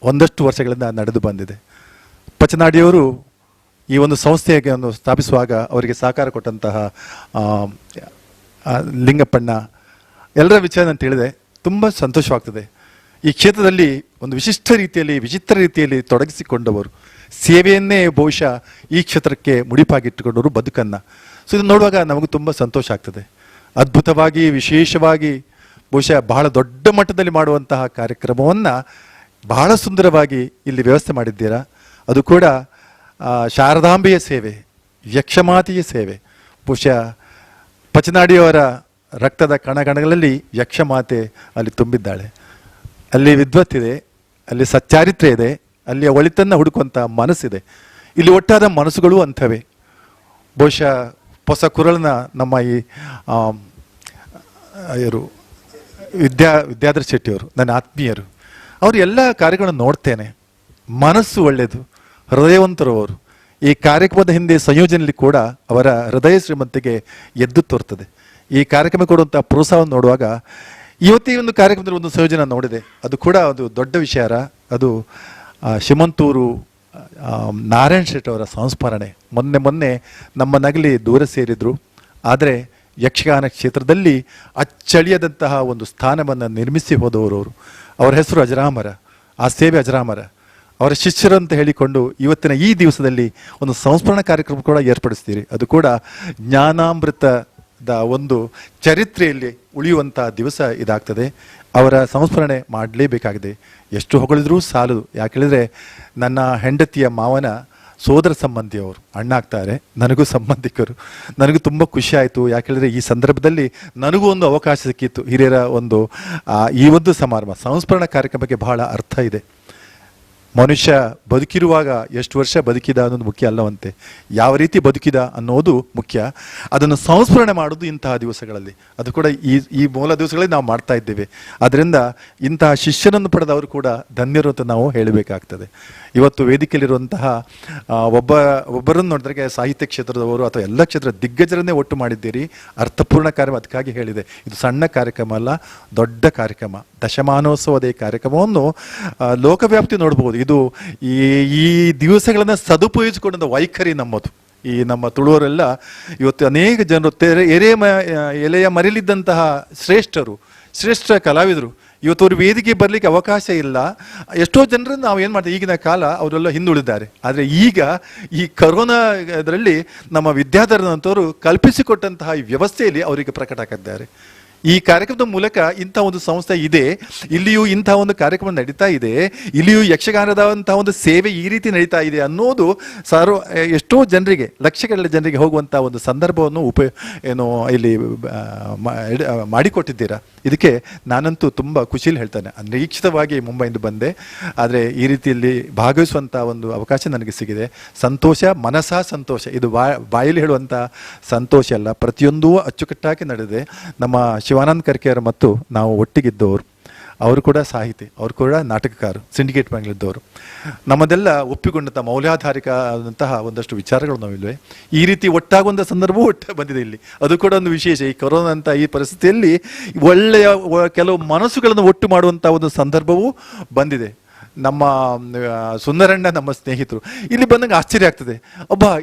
ಒಂದಷ್ಟು ವರ್ಷಗಳಿಂದ ನಡೆದು ಬಂದಿದೆ. ಪಚ್ಚನಾಡಿಯವರು ಈ ಒಂದು ಸಂಸ್ಥೆಗೆ ಸ್ಥಾಪಿಸುವಾಗ ಅವರಿಗೆ ಸಹಕಾರ ಕೊಟ್ಟಂತಹ ಲಿಂಗಪ್ಪಣ್ಣ ಎಲ್ಲರ ವಿಚಾರ ನಾನು ತಿಳಿದೆ. ತುಂಬ ಸಂತೋಷವಾಗ್ತದೆ. ಈ ಕ್ಷೇತ್ರದಲ್ಲಿ ಒಂದು ವಿಶಿಷ್ಟ ರೀತಿಯಲ್ಲಿ, ವಿಚಿತ್ರ ರೀತಿಯಲ್ಲಿ ತೊಡಗಿಸಿಕೊಂಡವರು, ಸೇವೆಯನ್ನೇ ಬಹುಶಃ ಈ ಕ್ಷೇತ್ರಕ್ಕೆ ಮುಡಿಪಾಗಿಟ್ಟುಕೊಂಡವರು ಬದುಕನ್ನು. ಸೊ ಇದನ್ನು ನೋಡುವಾಗ ನಮಗೂ ತುಂಬ ಸಂತೋಷ ಆಗ್ತದೆ. ಅದ್ಭುತವಾಗಿ, ವಿಶೇಷವಾಗಿ, ಬಹುಶಃ ಬಹಳ ದೊಡ್ಡ ಮಟ್ಟದಲ್ಲಿ ಮಾಡುವಂತಹ ಕಾರ್ಯಕ್ರಮವನ್ನು ಬಹಳ ಸುಂದರವಾಗಿ ಇಲ್ಲಿ ವ್ಯವಸ್ಥೆ ಮಾಡಿದ್ದೀರಾ. ಅದು ಕೂಡ ಶಾರದಾಂಬೆಯ ಸೇವೆ, ಯಕ್ಷಮಾತೆಯ ಸೇವೆ. ಬಹುಶಃ ಪಚ್ಚನಾಡಿಯವರ ರಕ್ತದ ಕಣಗಣಗಳಲ್ಲಿ ಯಕ್ಷಮಾತೆ ಅಲ್ಲಿ ತುಂಬಿದ್ದಾಳೆ. ಅಲ್ಲಿ ವಿದ್ವತ್ತಿದೆ, ಅಲ್ಲಿ ಸಚ್ಚಾರಿತ್ರ್ಯ ಇದೆ, ಅಲ್ಲಿಯ ಒಳಿತನ್ನು ಹುಡುಕುವಂಥ ಮನಸ್ಸಿದೆ. ಇಲ್ಲಿ ಒಟ್ಟಾದ ಮನಸ್ಸುಗಳು ಅಂಥವೇ. ಬಹುಶಃ ಹೊಸ ಕುರಳನ ನಮ್ಮ ಈ ಇವರು ವಿದ್ಯಾಧರ್ ಶೆಟ್ಟಿಯವರು ನನ್ನ ಆತ್ಮೀಯರು. ಅವರು ಎಲ್ಲ ಕಾರ್ಯಗಳನ್ನು ನೋಡ್ತೇನೆ. ಮನಸ್ಸು ಒಳ್ಳೆಯದು, ಹೃದಯವಂತರು ಅವರು. ಈ ಕಾರ್ಯಕ್ರಮದ ಹಿಂದೆ ಸಂಯೋಜನೆಯಲ್ಲಿ ಕೂಡ ಅವರ ಹೃದಯ ಶ್ರೀಮಂತಿಗೆ ಎದ್ದು ತೋರ್ತದೆ. ಈ ಕಾರ್ಯಕ್ರಮ ಕೊಡುವಂಥ ಪ್ರೋತ್ಸಾಹವನ್ನು ನೋಡುವಾಗ ಇವತ್ತು ಈ ಒಂದು ಕಾರ್ಯಕ್ರಮದಲ್ಲಿ ಒಂದು ಸಂಯೋಜನೆ ನೋಡಿದೆ. ಅದು ಕೂಡ ಒಂದು ದೊಡ್ಡ ವಿಚಾರ. ಅದು ಶಿಮಂತೂರು ನಾರಾಯಣ್ ಶೆಟ್ಟಿ ಅವರ ಸಂಸ್ಮರಣೆ. ಮೊನ್ನೆ ನಮ್ಮ ನಗಲಿ ದೂರ ಸೇರಿದ್ರು. ಆದರೆ ಯಕ್ಷಗಾನ ಕ್ಷೇತ್ರದಲ್ಲಿ ಅಚ್ಚಳಿಯದಂತಹ ಒಂದು ಸ್ಥಾನವನ್ನು ನಿರ್ಮಿಸಿ ಹೋದವರು ಅವರು. ಅವರ ಹೆಸರು ಅಜರಾಮರ, ಆ ಸೇವೆ ಅಜರಾಮರ. ಅವರ ಶಿಷ್ಯರು ಅಂತ ಹೇಳಿಕೊಂಡು ಇವತ್ತಿನ ಈ ದಿವಸದಲ್ಲಿ ಒಂದು ಸಂಸ್ಮರಣಾ ಕಾರ್ಯಕ್ರಮ ಕೂಡ ಏರ್ಪಡಿಸ್ತೀರಿ. ಅದು ಕೂಡ ಜ್ಞಾನಾಮೃತದ ಒಂದು ಚರಿತ್ರೆಯಲ್ಲಿ ಉಳಿಯುವಂಥ ದಿವಸ ಇದಾಗ್ತದೆ. ಅವರ ಸಂಸ್ಮರಣೆ ಮಾಡಲೇಬೇಕಾಗಿದೆ. ಎಷ್ಟು ಹೊಗಳಿದ್ರೂ ಸಾಲದು. ಯಾಕೆ ಹೇಳಿದರೆ ನನ್ನ ಹೆಂಡತಿಯ ಮಾವನ ಸೋದರ ಸಂಬಂಧಿಯವರು, ಅಣ್ಣ ಆಗ್ತಾರೆ, ನನಗೂ ಸಂಬಂಧಿಕರು. ನನಗೂ ತುಂಬ ಖುಷಿ ಆಯಿತು. ಯಾಕೆ ಹೇಳಿದರೆ ಈ ಸಂದರ್ಭದಲ್ಲಿ ನನಗೂ ಒಂದು ಅವಕಾಶ ಸಿಕ್ಕಿತ್ತು. ಹಿರಿಯರ ಒಂದು ಈ ಒಂದು ಸಮಾರಂಭ ಸಂಸ್ಮರಣಾ ಕಾರ್ಯಕ್ರಮಕ್ಕೆ ಬಹಳ ಅರ್ಥ ಇದೆ. ಮನುಷ್ಯ ಬದುಕಿರುವಾಗ ಎಷ್ಟು ವರ್ಷ ಬದುಕಿದ ಅನ್ನೋದು ಮುಖ್ಯ ಅಲ್ಲವಂತೆ, ಯಾವ ರೀತಿ ಬದುಕಿದ ಅನ್ನೋದು ಮುಖ್ಯ. ಅದನ್ನು ಸಂಸ್ಮರಣೆ ಮಾಡೋದು ಇಂತಹ ದಿವಸಗಳಲ್ಲಿ. ಅದು ಕೂಡ ಈ ಮೂಲ ದಿವಸಗಳಲ್ಲಿ ನಾವು ಮಾಡ್ತಾ ಇದ್ದೇವೆ. ಅದರಿಂದ ಇಂತಹ ಶಿಷ್ಯನನ್ನು ಪಡೆದವರು ಕೂಡ ಧನ್ಯರು ಅಂತ ನಾವು ಹೇಳಬೇಕಾಗ್ತದೆ. ಇವತ್ತು ವೇದಿಕೆಯಲ್ಲಿರುವಂತಹ ಒಬ್ಬರನ್ನು ನೋಡಿದ್ರೆ ಸಾಹಿತ್ಯ ಕ್ಷೇತ್ರದವರು ಅಥವಾ ಎಲ್ಲ ಕ್ಷೇತ್ರದ ದಿಗ್ಗಜರನ್ನೇ ಒಟ್ಟು ಮಾಡಿದ್ದೀರಿ. ಅರ್ಥಪೂರ್ಣ ಕಾರ್ಯಕ್ರಮ. ಅದಕ್ಕಾಗಿ ಹೇಳಿದೆ, ಇದು ಸಣ್ಣ ಕಾರ್ಯಕ್ರಮ ಅಲ್ಲ, ದೊಡ್ಡ ಕಾರ್ಯಕ್ರಮ. ದಶಮಾನೋತ್ಸವದ ಈ ಕಾರ್ಯಕ್ರಮವನ್ನು ಲೋಕವ್ಯಾಪ್ತಿ ನೋಡ್ಬೋದು. ಇದು ಈ ದಿವಸಗಳನ್ನು ಸದುಪಯೋಗಿಸಿಕೊಂಡ ವೈಖರಿ ನಮ್ಮದು. ಈ ನಮ್ಮ ತುಳುವರೆಲ್ಲ ಇವತ್ತು ಅನೇಕ ಜನರು ಎಲೆಯ ಮರೆಯಲಿದ್ದಂತಹ ಶ್ರೇಷ್ಠ ಕಲಾವಿದರು ಇವತ್ತು ಅವ್ರ ವೇದಿಕೆ ಬರಲಿಕ್ಕೆ ಅವಕಾಶ ಇಲ್ಲ. ಎಷ್ಟೋ ಜನರನ್ನು ನಾವು ಏನು ಮಾಡ್ತೀವಿ, ಈಗಿನ ಕಾಲ ಅವರೆಲ್ಲ ಹಿಂದುಳಿದ್ದಾರೆ. ಆದರೆ ಈಗ ಈ ಕರೋನಾ ಇದರಲ್ಲಿ ನಮ್ಮ ವಿದ್ಯಾಧರನಂತವರು ಕಲ್ಪಿಸಿಕೊಟ್ಟಂತಹ ಈ ವ್ಯವಸ್ಥೆಯಲ್ಲಿ ಅವರಿಗೆ ಪ್ರಕಟ ಆಗಿದ್ದಾರೆ. ಈ ಕಾರ್ಯಕ್ರಮದ ಮೂಲಕ ಇಂಥ ಒಂದು ಸಂಸ್ಥೆ ಇದೆ, ಇಲ್ಲಿಯೂ ಇಂಥ ಒಂದು ಕಾರ್ಯಕ್ರಮ ನಡೀತಾ ಇದೆ, ಇಲ್ಲಿಯೂ ಯಕ್ಷಗಾನದಂತಹ ಒಂದು ಸೇವೆ ಈ ರೀತಿ ನಡೀತಾ ಇದೆ ಅನ್ನೋದು ಎಷ್ಟೋ ಜನರಿಗೆ, ಲಕ್ಷಗಳ ಜನರಿಗೆ ಹೋಗುವಂಥ ಒಂದು ಸಂದರ್ಭವನ್ನು ಇಲ್ಲಿ ಮಾಡಿಕೊಟ್ಟಿದ್ದೀರಾ. ಇದಕ್ಕೆ ನಾನಂತೂ ತುಂಬ ಖುಷಿಯಲ್ಲಿ ಹೇಳ್ತೇನೆ. ಅನಿರೀಕ್ಷಿತವಾಗಿ ಮುಂಬೈಯಿಂದ ಬಂದೆ, ಆದರೆ ಈ ರೀತಿಯಲ್ಲಿ ಭಾಗವಹಿಸುವಂಥ ಒಂದು ಅವಕಾಶ ನನಗೆ ಸಿಗಿದೆ. ಸಂತೋಷ, ಮನಸ್ಸಾ ಸಂತೋಷ. ಇದು ಬಾಯಲ್ಲಿ ಹೇಳುವಂಥ ಸಂತೋಷ ಅಲ್ಲ, ಪ್ರತಿಯೊಂದೂ ಅಚ್ಚುಕಟ್ಟಾಗಿ ನಡೆದಿದೆ. ನಮ್ಮ ಶಿವಾನಂದ ಕರ್ಕೆಯವರು ಮತ್ತು ನಾವು ಒಟ್ಟಿಗಿದ್ದವರು, ಅವರು ಕೂಡ ಸಾಹಿತಿ, ಅವರು ಕೂಡ ನಾಟಕಕಾರರು, ಸಿಂಡಿಕೇಟ್ ಬ್ಯಾಂಕ್ಲಿದ್ದವರು. ನಮ್ಮದೆಲ್ಲ ಒಪ್ಪಿಕೊಂಡಂಥ ಮೌಲ್ಯಾಧಾರಿಕವಾದಂತಹ ಒಂದಷ್ಟು ವಿಚಾರಗಳು ನಾವಿಲ್ವೇ ಈ ರೀತಿ ಒಟ್ಟಾಗುವಂಥ ಸಂದರ್ಭವೂ ಬಂದಿದೆ ಇಲ್ಲಿ. ಅದು ಕೂಡ ಒಂದು ವಿಶೇಷ. ಈ ಕೊರೋನಾ ಅಂತ ಈ ಪರಿಸ್ಥಿತಿಯಲ್ಲಿ ಒಳ್ಳೆಯ ಕೆಲವು ಮನಸ್ಸುಗಳನ್ನು ಒಟ್ಟು ಮಾಡುವಂಥ ಒಂದು ಸಂದರ್ಭವೂ ಬಂದಿದೆ. ನಮ್ಮ ಸುಂದರಣ್ಣ, ನಮ್ಮ ಸ್ನೇಹಿತರು ಇಲ್ಲಿ ಬಂದಂಗೆ ಆಶ್ಚರ್ಯ ಆಗ್ತದೆ.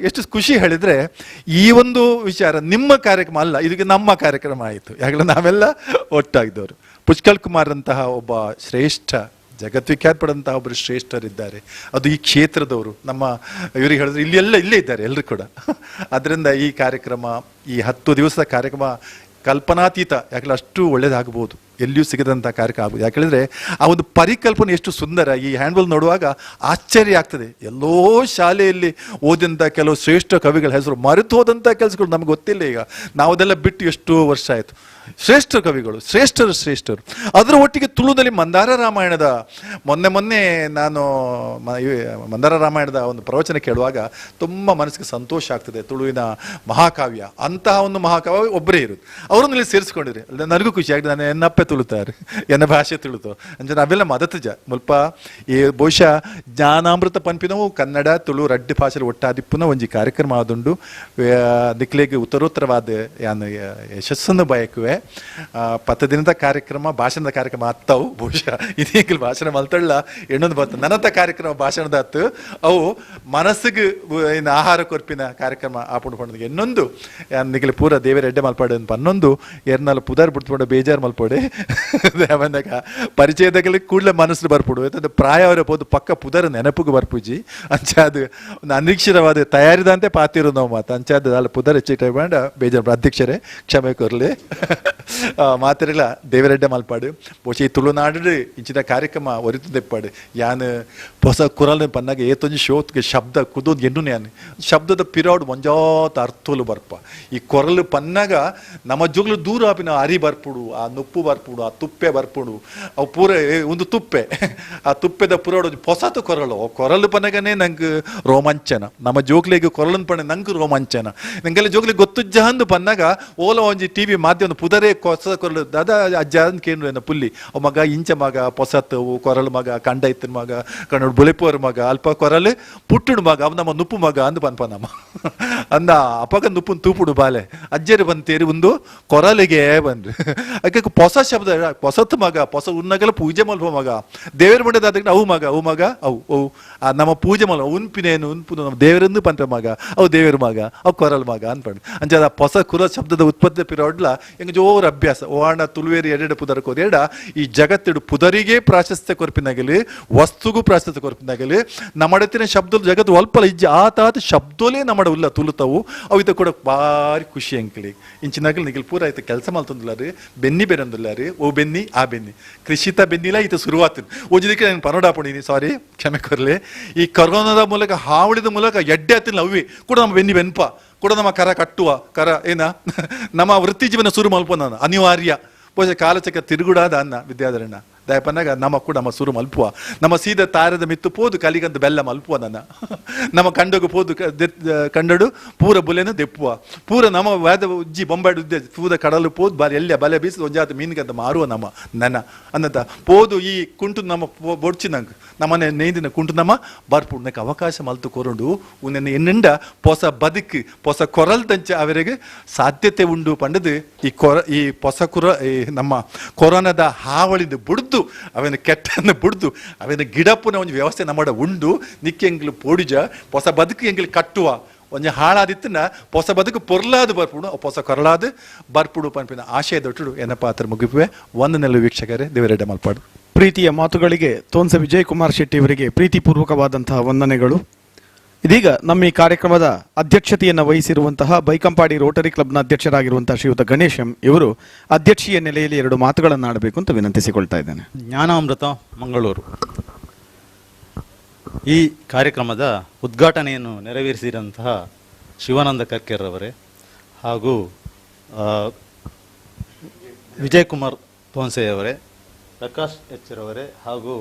ಎಷ್ಟು ಖುಷಿ ಹೇಳಿದರೆ, ಈ ಒಂದು ವಿಚಾರ ನಿಮ್ಮ ಕಾರ್ಯಕ್ರಮ ಅಲ್ಲ, ಇದಕ್ಕೆ ನಮ್ಮ ಕಾರ್ಯಕ್ರಮ ಆಯಿತು. ಯಾಕಂದರೆ ನಾವೆಲ್ಲ ಒಟ್ಟಾಗಿದ್ದವರು. ಪುಷ್ಕಲ್ ಕುಮಾರ್ ಅಂತಹ ಒಬ್ಬ ಶ್ರೇಷ್ಠ, ಜಗದ್ವಿಖ್ಯಾತ ಪಡೆದಂತಹ ಒಬ್ಬರು ಶ್ರೇಷ್ಠರಿದ್ದಾರೆ. ಅದು ಈ ಕ್ಷೇತ್ರದವರು. ನಮ್ಮ ಇವರಿಗೆ ಹೇಳಿದ್ರೆ ಇಲ್ಲೇ ಇದ್ದಾರೆ ಎಲ್ಲರೂ ಕೂಡ. ಅದರಿಂದ ಈ ಕಾರ್ಯಕ್ರಮ, ಈ 10 ದಿವಸದ ಕಾರ್ಯಕ್ರಮ ಕಲ್ಪನಾತೀತ. ಯಾಕಂದ್ರೆ ಅಷ್ಟು ಒಳ್ಳೇದಾಗಬಹುದು, ಎಲ್ಲಿಯೂ ಸಿಗದಂಥ ಕಾರ್ಯಕ್ರಮ ಆಗ್ಬೋದು. ಯಾಕಂದರೆ ಆ ಒಂದು ಪರಿಕಲ್ಪನೆ ಎಷ್ಟು ಸುಂದರ. ಈ ಹ್ಯಾಂಡ್ಬಲ್ ನೋಡುವಾಗ ಆಶ್ಚರ್ಯ ಆಗ್ತದೆ. ಎಲ್ಲೋ ಶಾಲೆಯಲ್ಲಿ ಓದಿದಂಥ ಕೆಲವು ಶ್ರೇಷ್ಠ ಕವಿಗಳ ಹೆಸರು ಮರೆತು ಹೋದಂಥ ಕೆಲಸಗಳು ನಮ್ಗೆ ಗೊತ್ತಿಲ್ಲ. ಈಗ ನಾವದೆಲ್ಲ ಬಿಟ್ಟು ಎಷ್ಟೋ ವರ್ಷ ಆಯಿತು. ಶ್ರೇಷ್ಠ ಕವಿಗಳು, ಶ್ರೇಷ್ಠರು. ಅದರ ಒಟ್ಟಿಗೆ ತುಳುದಲ್ಲಿ ಮಂದಾರ ರಾಮಾಯಣದ ಮೊನ್ನೆ ನಾನು ಮಂದಾರ ರಾಮಾಯಣದ ಒಂದು ಪ್ರವಚನ ಕೇಳುವಾಗ ತುಂಬ ಮನಸ್ಸಿಗೆ ಸಂತೋಷ ಆಗ್ತದೆ. ತುಳುವಿನ ಮಹಾಕಾವ್ಯ, ಅಂತಹ ಒಂದು ಮಹಾಕಾವ್ಯ ಒಬ್ಬರೇ ಇರೋದು, ಅವರನ್ನು ಇಲ್ಲಿ ಸೇರಿಸ್ಕೊಂಡಿರಿ. ನನಗೂ ಖುಷಿ ಆಗಿದೆ. ನಾನು ಎನ್ನಪ್ಪೆ ತುಳುತ್ತಾರೆ, ಎನ್ನ ಭಾಷೆ ತುಳುತು ಅಂಚೆ ನಾವೆಲ್ಲ ಮದತಜ ಮುಲ್ಪ ಈ ಬಹುಶಃ ಜ್ಞಾನಾಮೃತ ಪನ್ಪಿನವು ಕನ್ನಡ ತುಳು ರಡ್ಡಿ ಭಾಷೆಲಿ ಒಟ್ಟಾದಿಪ್ಪುನ ಒಂಜಿ ಕಾರ್ಯಕ್ರಮ ಆದುಂಡು. ನಿಕ್ಲೆಗೆ ಉತ್ತರೋತ್ತರವಾದ ಯಾನು ಯಶಸ್ಸನ್ನು ಬಯಕುವೆ. 10 ದಿನದ ಕಾರ್ಯಕ್ರಮ, ಭಾಷಣದ ಕಾರ್ಯಕ್ರಮ ಆಗ್ತಾವು. ಬಹುಶಃ ಇದೀಗ ಭಾಷಣ ಮಲ್ತಳ್ಳ ಎಣ್ಣೊಂದು ಬರ್ತದೆ. ನನ್ನಂಥ ಕಾರ್ಯಕ್ರಮ ಭಾಷಣದ ಹತ್ತು ಅವು ಮನಸ್ಸಿಗೆ ಇನ್ನು ಆಹಾರ ಕೊರ್ಪಿನ ಕಾರ್ಯಕ್ರಮ ಆಪುಂಡು ಇನ್ನೊಂದು ನಿಖಿಲ್ ಪೂರ ದೇವರ ಎಡ್ಡೆ ಮಲ್ಪಾಡು ಅಂತ ಅನ್ನೊಂದು ಎರ್ನಾಲ್ ಪುದಾರ್ ಬಿಡ್ತುಕೊಂಡು ಬೇಜಾರು ಮಲ್ಪೋಡೆ ಬಂದಾಗ ಪರಿಚಯದಾಗಲಿ ಕೂಡಲೇ ಮನಸ್ಸು ಬರ್ಪುಡು. ಯಾಕಂದ್ರೆ ಪ್ರಾಯ ಅವರ ಹೋದು ಪಕ್ಕ ಪುದರ್ ನೆನಪಿಗೆ ಬರ್ಪುಜಿ ಅಂಚ ಅದು ಒಂದು ಅನಿರೀಕ್ಷಿತವಾದ ತಯಾರಿದಂತೆ ಪಾತಿರು ನಾವು ಮಾತು ಅಂಚಾದ ಅಲ್ಲಿ ಪುದರ್ ಹೆಚ್ಚಿಟ್ಟು ಮಾಡ ಬೇಜಾರು. ಅಧ್ಯಕ್ಷರೇ ಕ್ಷಮೆ ಕೊರ್ಲಿ ಮಾತಿರಲ್ಲ ದೇವರೆಡ್ಡೆ ಮಲ್ಪಾಡು. ಬಹುಶಃ ಈ ತುಳುನಾಡು ಇಂಚಿನ ಕಾರ್ಯಕ್ರಮ ಒರಿತು ತೆಪ್ಪಾಡು. ಯಾನು ಹೊಸ ಕುರಲ್ ಪನ್ನಾಗ ಏತೊಂಜಿ ಶೋತ್ಗೆ ಶಬ್ದ ಕುದೋದು ಎನ್ನು ಯಾನು ಶಬ್ದದ ಪಿರಾಡ್ ಒಂಜಾತ ಅರ್ಥಲು ಬರ್ಪ. ಈ ಕೊರಲು ಪನ್ನಾಗ ನಮ್ಮ ಜೋಗ್ಲು ದೂರ ಆಪಿನ ಅರಿ ಬರ್ಪುಡು, ಆ ನುಪ್ಪು ಬರ್ಪುಡು, ಆ ತುಪ್ಪೆ ಬರ್ಪುಡು, ಅವು ಪೂರ ಒಂದು ತುಪ್ಪೆ, ಆ ತುಪ್ಪೆದ ಪುರಾಡು ಹೊಸತು ಕೊರಲು. ಕೊರಲು ಪನ್ನಗನೇ ನಂಗೆ ರೋಮಾಂಚನ. ನಮ್ಮ ಜೋಗ್ಲಿಗೆ ಕೊರಲನ್ ಪಣ್ಣ ನಂಗೆ ರೋಮಾಂಚನ. ನಂಗೆಲ್ಲ ಜೋಗ್ಲಿಗೆ ಗೊತ್ತುಜ್ಜ ಅಂದು ಪನ್ನಾಗ ಓಲ ಒಂಜಿ ಟಿವಿ ಮಾಧ್ಯಮ ಪುದರೇ ಹೊಸ ಕೊರಲು ದಾದ ಅಜ್ಜ ಅಂತ ಕೇಂದ್ರ ಪುಲ್ಲಿ ಅವ್ ಮಗ ಇಂಚ ಮಗ ಪೊಸತ್ ಕೊರಲು ಮಗ ಕಂಡ ಇತ್ತಿನ ಮಗ ಕಣ್ಣು ಬುಳಿಪೋರ್ ಮಗ ಅಲ್ಪ ಕೊರಲು ಪುಟ್ಟುಡು ಮಗ ಅವ್ ನಮ್ಮ ನುಪ್ಪು ಮಗ ಅಂದು ಪನ್ಪ ನಮ್ಮ ಅಂದ ಅಪ್ಪಗ ನುಪ್ಪು ತೂಪುಡು ಬಾಲೆ ಅಜ್ಜರು ಬಂತೇರಿ ಒಂದು ಕೊರಲಿಗೆ ಬಂದ್ರಿ. ಅದಕ್ಕೆ ಹೊಸ ಶಬ್ದ ಹೊಸತ್ ಮಗ ಹೊಸ ಉನ್ನಗಲ ಪೂಜೆ ಮಲ್ಪ ಮಗ ದೇವರ ಮಂಡದ ಅದಕ್ಕೆ ಅವು ಮಗ ಅವು ನಮ್ಮ ಪೂಜೆ ಮಲ್ ಉನ್ಪಿನೇನು ಉನ್ಪು ನಮ್ಮ ದೇವರಂದು ಪಂಪ ಮಗ ಅವು ದೇವರ ಮಗ ಅವು ಕೊರಲ್ ಮಗ ಅನ್ಪಂಡು ಅಂಚ ಹೊಸ ಕುರ ಶಬ್ದದ ಉತ್ಪತ್ತಿ ಪಿರೋಡ್ಲ ಹೆಂಗೆ ಜೋರು ಅಭ್ಯಾಸ. ಓಣ ತುಳುವೇರಿ ಎರಡೆರಡು ಪುದರ್ ಕೋದೇಡ ಈ ಜಗತ್ತಿಡು ಪುದರಿಗೆ ಪ್ರಾಶಸ್ತ್ಯ ಕೊರ್ಪಿನಾಗಲಿ ವಸ್ತುಗೂ ಪ್ರಾಶಸ್ತ್ಯ ಕೊರ್ಪಿನಾಗಲಿ ನಮ್ಮಡತಿನ ಶಬ್ದ ಜಗತ್ತು ಒಲ್ಪಲ ಇಜ್ಜಿ ಆತಾತ ಶಬ್ದೋಲೇ ನಮ್ಮಡ ಉಲ್ಲ ತುಳುತ್ತವು ಅವು ಇತ ಕೂಡ ಭಾರಿ ಖುಷಿ ಅಂಕಲಿ ಇಂಚಿನಾಗಲಿ ನಿಖಿಲ್ ಪೂರ ಆಯ್ತು ಕೆಲಸ ಮಲ್ತಂದಿಲ್ಲಾರಿ ಬೆನ್ನಿ ಬೇರಂದಿಲ್ಲಾರಿ ಓ ಬೆನ್ನಿ ಆ ಬೆನ್ನಿ ಕೃಷಿತ ಬೆನ್ನಿಲ್ಲ ಈತ ಶುರುವಾತು ಓಜಿದಕ್ಕೆ ನಾನು ಪನೋಡಾಪಣಿನಿ ಸಾರಿ ಕ್ಷಮೆ ಕೊರ್ಲೆ. ಈ ಕರೋನಾದ ಮೂಲಕ ಹಾವಳಿದ ಮೂಲಕ ಎಡ್ಡೆ ಹತ್ತಿನ ಅವಿ ಕೂಡ ನಮ್ಮ ಬೆನ್ನಿ ಬೆನ್ಪ ಕೂಡ ನಮ್ಮ ಕರ ಕಟ್ಟುವ ಕರ ಏನ ನಮ್ಮ ವೃತ್ತಿ ಜೀವನ ಶುರು ಮಲ್ಪ ನಾನು ಅನಿವಾರ್ಯ. ಬಹುಶಃ ಕಾಲಚಕ ತಿರುಗುಡಾದ ಅನ್ನ ವಿದ್ಯಾಧರಣ್ಣ ದಯಪನ್ನಾಗ ನಮ್ಮ ಕೂಡ ನಮ್ಮ ಸುರು ಮಲ್ಪುವ ನಮ್ಮ ಸೀದ ತಾರದ ಮಿತ್ತು ಪೋದು ಕಲಿಗಂತ ಬೆಲ್ಲ ಮಲ್ಪುವ ನನ್ನ ನಮ್ಮ ಕಂಡಗು ಪೋದು ಕಂಡಡು ಪೂರ ಬುಲೆನ ದೆಪ್ಪುವ ಪೂರ ನಮ್ಮ ವ್ಯಾದ ಉಜ್ಜಿ ಬೊಂಬಾಡು ಉದ್ದೆ ಪೂದ ಕಡಲು ಪೋದು ಬಾರಿ ಎಲ್ಲ ಬಲೆ ಬೀಸಿ ಒಂಜಾತ ಮೀನಿಗಂತ ಮಾರುವ ನಮ್ಮ ನನ್ನ ಅನ್ನತ ಪೋದು ಈ ಕುಂಟು ನಮ್ಮ ಬೊಡ್ಚಿನಂಗೆ ನಮ್ಮನೆ ನೇಂದಿನ ಕುಂಟು ನಮ್ಮ ಬರ್ಪುಡು ನಕ್ಕೆ ಅವಕಾಶ ಮಲ್ತು ಕೊರಡು ಉನ್ನ ಎನ್ನಿಂಡ ಹೊಸ ಬದುಕು ಹೊಸ ಕೊರಲ್ ತಂಚ ಅವರಿಗೆ ಸಾಧ್ಯತೆ ಉಂಡು ಪಂಡದು ಈ ಹೊಸ ನಮ್ಮ ಕೊರೋನಾದ ಹಾವಳಿದ ಬುಡ್ದು ಅವನ ಕೆಟ್ಟನ್ನು ಬುಡ್ದು ಅವನ ಗಿಡಪ್ಪನ ಒಂದು ವ್ಯವಸ್ಥೆ ನಮ್ಮ ಉಂಡು ನಿಕ್ಕೆ ಎಂಗ್ಲು ಪೋಡಿಜ ಹೊಸ ಬದುಕು ಎಂಗ್ಲು ಕಟ್ಟುವ ಒಂಜಿ ಹಾಳಾದಿತ್ತನ ಹೊಸ ಬದುಕು ಪೊರ್ಲಾದು ಬರ್ಪುಡು ಹೊಸ ಕೊರಳಾದು ಬರ್ಪುಡು ಪನ್ಪಿನ ಆಶಯ ದೊಟ್ಟುಡು ಎನ್ನ ಪಾತ್ರ ಮುಗಿಪುವೆ ಒಂದು ನೆಲ್ಲು ವೀಕ್ಷಕರೇ ದೇವರೆಡ್ಡ ಮಲ್ಪಾಡು. ಪ್ರೀತಿಯ ಮಾತುಗಳಿಗೆ ತೋನ್ಸ ವಿಜಯ್ ಕುಮಾರ್ ಶೆಟ್ಟಿ ಅವರಿಗೆ ಪ್ರೀತಿಪೂರ್ವಕವಾದಂತಹ ವಂದನೆಗಳು. ಇದೀಗ ನಮ್ಮ ಈ ಕಾರ್ಯಕ್ರಮದ ಅಧ್ಯಕ್ಷತೆಯನ್ನು ವಹಿಸಿರುವಂತಹ ಬೈಕಂಪಾಡಿ ರೋಟರಿ ಕ್ಲಬ್ನ ಅಧ್ಯಕ್ಷರಾಗಿರುವಂತಹ ಶ್ರೀಯುತ ಗಣೇಶ್ ಎಂ ಇವರು ಅಧ್ಯಕ್ಷೀಯ ನೆಲೆಯಲ್ಲಿ 2 ಮಾತುಗಳನ್ನು ಆಡಬೇಕು ಅಂತ ವಿನಂತಿಸಿಕೊಳ್ತಾ ಇದ್ದೇನೆ. ಜ್ಞಾನಾಮೃತ ಮಂಗಳೂರು ಈ ಕಾರ್ಯಕ್ರಮದ ಉದ್ಘಾಟನೆಯನ್ನು ನೆರವೇರಿಸಿದಂತಹ ಶಿವಾನಂದ ಕರ್ಕೇರವರೇ ಹಾಗೂ ವಿಜಯಕುಮಾರ್ ತೋನ್ಸೆಯವರೇ, ಪ್ರಕಾಶ್ ಎಚ್ಚರವರೇ ಹಾಗೂ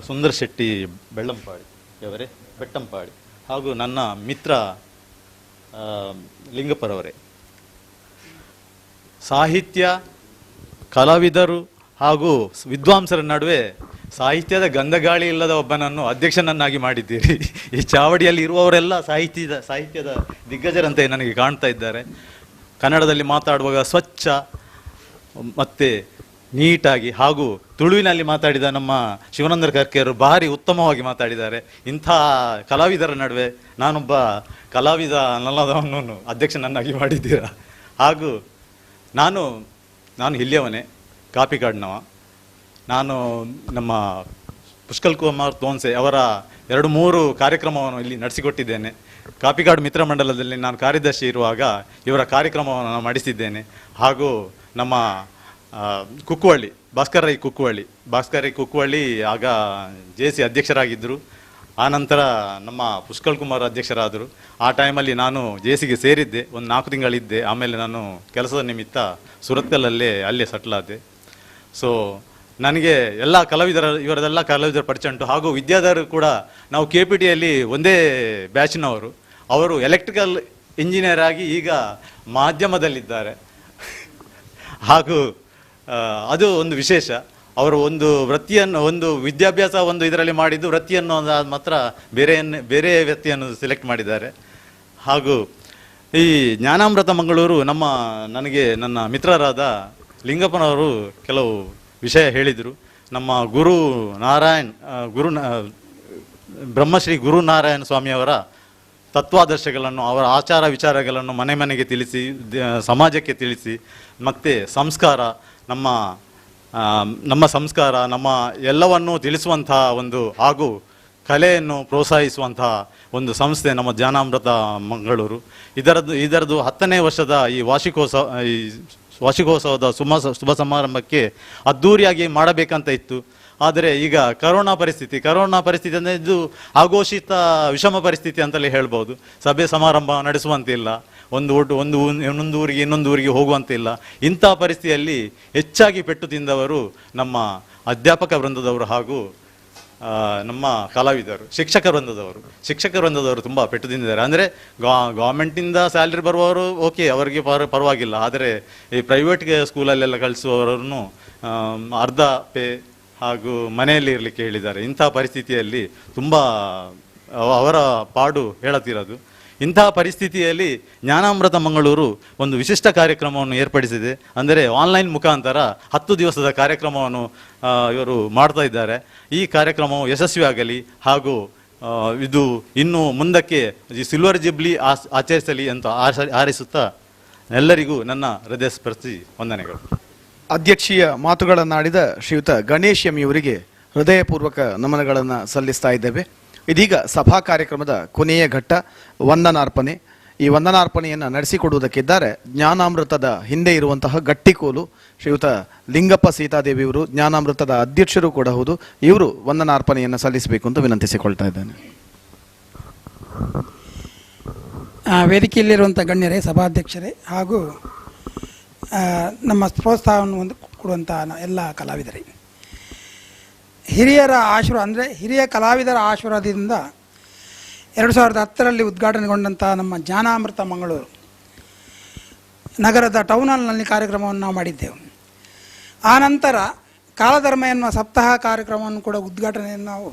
ಸುಂದರ್ ಶೆಟ್ಟಿ ಬೆಳ್ಳಂಪಾಡಿಯವರೇ ಬೆಟ್ಟಂಪಾಡಿ ಹಾಗೂ ನನ್ನ ಮಿತ್ರ ಲಿಂಗಪ್ಪರವರೇ, ಸಾಹಿತ್ಯ ಕಲಾವಿದರು ಹಾಗೂ ವಿದ್ವಾಂಸರ ನಡುವೆ ಸಾಹಿತ್ಯದ ಗಂಧಗಾಳಿ ಇಲ್ಲದ ಒಬ್ಬನನ್ನು ಅಧ್ಯಕ್ಷನನ್ನಾಗಿ ಮಾಡಿದ್ದೀರಿ. ಈ ಚಾವಡಿಯಲ್ಲಿ ಇರುವವರೆಲ್ಲ ಸಾಹಿತ್ಯದ ದಿಗ್ಗಜರಂತೆ ನನಗೆ ಕಾಣ್ತಾ ಇದ್ದಾರೆ. ಕನ್ನಡದಲ್ಲಿ ಮಾತಾಡುವಾಗ ಸ್ವಚ್ಛ ಮತ್ತು ನೀಟಾಗಿ ಹಾಗೂ ತುಳುವಿನಲ್ಲಿ ಮಾತಾಡಿದ ನಮ್ಮ ಶಿವಾನಂದ ಕರ್ಕೆಯವರು ಭಾರಿ ಉತ್ತಮವಾಗಿ ಮಾತಾಡಿದ್ದಾರೆ. ಇಂಥ ಕಲಾವಿದರ ನಡುವೆ ನಾನೊಬ್ಬ ಕಲಾವಿದ ಅನ್ನಲ್ಲದವನನ್ನು ಅಧ್ಯಕ್ಷನನ್ನಾಗಿ ಮಾಡಿದ್ದೀರಾ. ಹಾಗೂ ನಾನು ಇಲ್ಲಿಯವನೇ, ಕಾಪಿಕಾಡ್ನವ. ನಾನು ನಮ್ಮ ಪುಷ್ಕಲ್ ಕುಮಾರ್ ತೋನ್ಸೆ ಅವರ 2-3 ಕಾರ್ಯಕ್ರಮವನ್ನು ಇಲ್ಲಿ ನಡೆಸಿಕೊಟ್ಟಿದ್ದೇನೆ. ಕಾಪಿಕಾಡು ಮಿತ್ರ ಮಂಡಲದಲ್ಲಿ ನಾನು ಕಾರ್ಯದರ್ಶಿ ಇರುವಾಗ ಇವರ ಕಾರ್ಯಕ್ರಮವನ್ನು ನಾನು ಮಾಡಿಸಿದ್ದೇನೆ. ಹಾಗೂ ನಮ್ಮ ಕುಕ್ಕುವಳ್ಳಿ ಭಾಸ್ಕರ್ ರೈ ಕುಕ್ಕುವಳ್ಳಿ ಆಗ JC ಅಧ್ಯಕ್ಷರಾಗಿದ್ದರು. ಆನಂತರ ನಮ್ಮ ಪುಷ್ಕಲ್ ಕುಮಾರ್ ಅಧ್ಯಕ್ಷರಾದರು. ಆ ಟೈಮಲ್ಲಿ ನಾನು JCಗೆ ಸೇರಿದ್ದೆ, ಒಂದು 4 ತಿಂಗಳಿದ್ದೆ. ಆಮೇಲೆ ನಾನು ಕೆಲಸದ ನಿಮಿತ್ತ ಅಲ್ಲೇ ಸೆಟ್ಲ್ ಆದೆ. ಸೊ ನನಗೆ ಇವರದೆಲ್ಲ ಕಲಾವಿದರ ಪರಿಚಯ ಉಂಟು. ಹಾಗೂ ವಿದ್ಯಾಧರ್ ಕೂಡ ನಾವು KPTಯಲ್ಲಿ ಒಂದೇ ಬ್ಯಾಚಿನವರು. ಅವರು ಎಲೆಕ್ಟ್ರಿಕಲ್ ಇಂಜಿನಿಯರ್ ಆಗಿ ಈಗ ಮಾಧ್ಯಮದಲ್ಲಿದ್ದಾರೆ. ಹಾಗೂ ಅದು ಒಂದು ವಿಶೇಷ. ಅವರು ಒಂದು ವಿದ್ಯಾಭ್ಯಾಸ ಇದರಲ್ಲಿ ಮಾಡಿದ್ದು, ವೃತ್ತಿಯನ್ನು ಮಾತ್ರ ಬೇರೆ ವ್ಯಕ್ತಿಯನ್ನು ಸೆಲೆಕ್ಟ್ ಮಾಡಿದ್ದಾರೆ. ಹಾಗೂ ಈ ಜ್ಞಾನಾಮೃತ ಮಂಗಳೂರು ನನಗೆ ನನ್ನ ಮಿತ್ರರಾದ ಲಿಂಗಪ್ಪನವರು ಕೆಲವು ವಿಷಯ ಹೇಳಿದರು. ನಮ್ಮ ಬ್ರಹ್ಮಶ್ರೀ ಗುರುನಾರಾಯಣ ಸ್ವಾಮಿಯವರ ತತ್ವಾದರ್ಶಗಳನ್ನು, ಅವರ ಆಚಾರ ವಿಚಾರಗಳನ್ನು ಮನೆಗೆ ತಿಳಿಸಿ, ಸಮಾಜಕ್ಕೆ ತಿಳಿಸಿ, ಮತ್ತು ಸಂಸ್ಕಾರ, ನಮ್ಮ ಸಂಸ್ಕಾರ, ನಮ್ಮ ಎಲ್ಲವನ್ನೂ ತಿಳಿಸುವಂತಹ ಹಾಗೂ ಕಲೆಯನ್ನು ಪ್ರೋತ್ಸಾಹಿಸುವಂತಹ ಒಂದು ಸಂಸ್ಥೆ ನಮ್ಮ ಜ್ಞಾನಾಮೃತ ಮಂಗಳೂರು. ಇದರದ್ದು 10ನೇ ವರ್ಷದ ಈ ವಾರ್ಷಿಕೋತ್ಸವದ ಶುಭ ಸಮಾರಂಭಕ್ಕೆ ಅದ್ಧೂರಿಯಾಗಿ ಮಾಡಬೇಕಂತ ಇತ್ತು. ಆದರೆ ಈಗ ಕರೋನಾ ಪರಿಸ್ಥಿತಿ ಅಂದರೆ ಇದು ಆಘೋಷಿತ ವಿಷಮ ಪರಿಸ್ಥಿತಿ ಅಂತಲೇ ಹೇಳ್ಬೋದು. ಸಭೆ ಸಮಾರಂಭ ನಡೆಸುವಂತಿಲ್ಲ, ಇನ್ನೊಂದು ಊರಿಗೆ ಹೋಗುವಂತಿಲ್ಲ. ಇಂಥ ಪರಿಸ್ಥಿತಿಯಲ್ಲಿ ಹೆಚ್ಚಾಗಿ ಪೆಟ್ಟು ತಿಂದವರು ನಮ್ಮ ಅಧ್ಯಾಪಕ ವೃಂದದವರು ಹಾಗೂ ನಮ್ಮ ಕಲಾವಿದರು, ಶಿಕ್ಷಕ ವೃಂದದವರು ತುಂಬ ಪೆಟ್ಟು ತಿಂದಿದ್ದಾರೆ. ಅಂದರೆ ಗೌರ್ಮೆಂಟಿಂದ ಸ್ಯಾಲ್ರಿ ಬರುವವರು ಓಕೆ, ಅವರಿಗೆ ಪರವಾಗಿಲ್ಲ. ಆದರೆ ಈ ಪ್ರೈವೇಟ್ ಸ್ಕೂಲಲ್ಲೆಲ್ಲ ಕಳಿಸುವವರನ್ನು ಅರ್ಧ ಪೇ ಹಾಗೂ ಮನೆಯಲ್ಲಿ ಇರಲಿಕ್ಕೆ ಹೇಳಿದ್ದಾರೆ. ಇಂಥ ಪರಿಸ್ಥಿತಿಯಲ್ಲಿ ತುಂಬ ಅವರ ಪಾಡು ಹೇಳುತ್ತಿರೋದು. ಇಂತಹ ಪರಿಸ್ಥಿತಿಯಲ್ಲಿ ಜ್ಞಾನಾಮೃತ ಮಂಗಳೂರು ಒಂದು ವಿಶಿಷ್ಟ ಕಾರ್ಯಕ್ರಮವನ್ನು ಏರ್ಪಡಿಸಿದೆ. ಅಂದರೆ ಆನ್ಲೈನ್ ಮುಖಾಂತರ 10 ದಿವಸದ ಕಾರ್ಯಕ್ರಮವನ್ನು ಇವರು ಮಾಡ್ತಾ ಇದ್ದಾರೆ. ಈ ಕಾರ್ಯಕ್ರಮವು ಯಶಸ್ವಿಯಾಗಲಿ ಹಾಗೂ ಇದು ಇನ್ನು ಮುಂದಕ್ಕೆ ಸಿಲ್ವರ್ ಜುಬ್ಲಿ ಆಚರಿಸಲಿ ಅಂತ ಹಾರೈಸುತ್ತಾ ಎಲ್ಲರಿಗೂ ನನ್ನ ಹೃದಯಸ್ಪರ್ಶಿ ವಂದನೆಗಳು. ಅಧ್ಯಕ್ಷೀಯ ಮಾತುಗಳನ್ನಾಡಿದ ಶ್ರೀಯುತ ಗಣೇಶ್ ಎಂ ಇವರಿಗೆ ಹೃದಯಪೂರ್ವಕ ನಮನಗಳನ್ನು ಸಲ್ಲಿಸ್ತಾ ಇದ್ದೇವೆ. ಇದೀಗ ಸಭಾ ಕಾರ್ಯಕ್ರಮದ ಕೊನೆಯ ಘಟ್ಟ ವಂದನಾರ್ಪಣೆ. ಈ ವಂದನಾರ್ಪಣೆಯನ್ನು ನಡೆಸಿಕೊಡುವುದಕ್ಕಿದ್ದಾರೆ ಜ್ಞಾನಾಮೃತದ ಹಿಂದೆ ಇರುವಂತಹ ಗಟ್ಟಿಕೋಲು ಶ್ರೀಯುತ ಲಿಂಗಪ್ಪ ಸೀತಾದೇವಿಯವರು, ಜ್ಞಾನಾಮೃತದ ಅಧ್ಯಕ್ಷರು ಕೂಡ ಹೌದು. ಇವರು ವಂದನಾರ್ಪಣೆಯನ್ನು ಸಲ್ಲಿಸಬೇಕು ಅಂತ ವಿನಂತಿಸಿಕೊಳ್ತಾ ಇದ್ದೇನೆ. ವೇದಿಕೆಯಲ್ಲಿರುವಂಥ ಗಣ್ಯರೇ, ಸಭಾಧ್ಯಕ್ಷರೇ ಹಾಗೂ ನಮ್ಮ ಪ್ರೋತ್ಸಾಹವನ್ನು ಕೊಡುವಂಥ ಎಲ್ಲ ಕಲಾವಿದರೇ, ಹಿರಿಯ ಕಲಾವಿದರ ಆಶೀರ್ವಾದದಿಂದ 2010ರಲ್ಲಿ ಉದ್ಘಾಟನೆಗೊಂಡಂಥ ನಮ್ಮ ಜ್ಞಾನಾಮೃತ ಮಂಗಳೂರು ನಗರದ ಟೌನ್ ಹಾಲ್ನಲ್ಲಿ ಕಾರ್ಯಕ್ರಮವನ್ನು ನಾವು ಮಾಡಿದ್ದೆವು. ಆನಂತರ ಕಾಲಧರ್ಮ ಎನ್ನುವ ಸಪ್ತಾಹ ಕಾರ್ಯಕ್ರಮವನ್ನು ಕೂಡ ಉದ್ಘಾಟನೆಯನ್ನು ನಾವು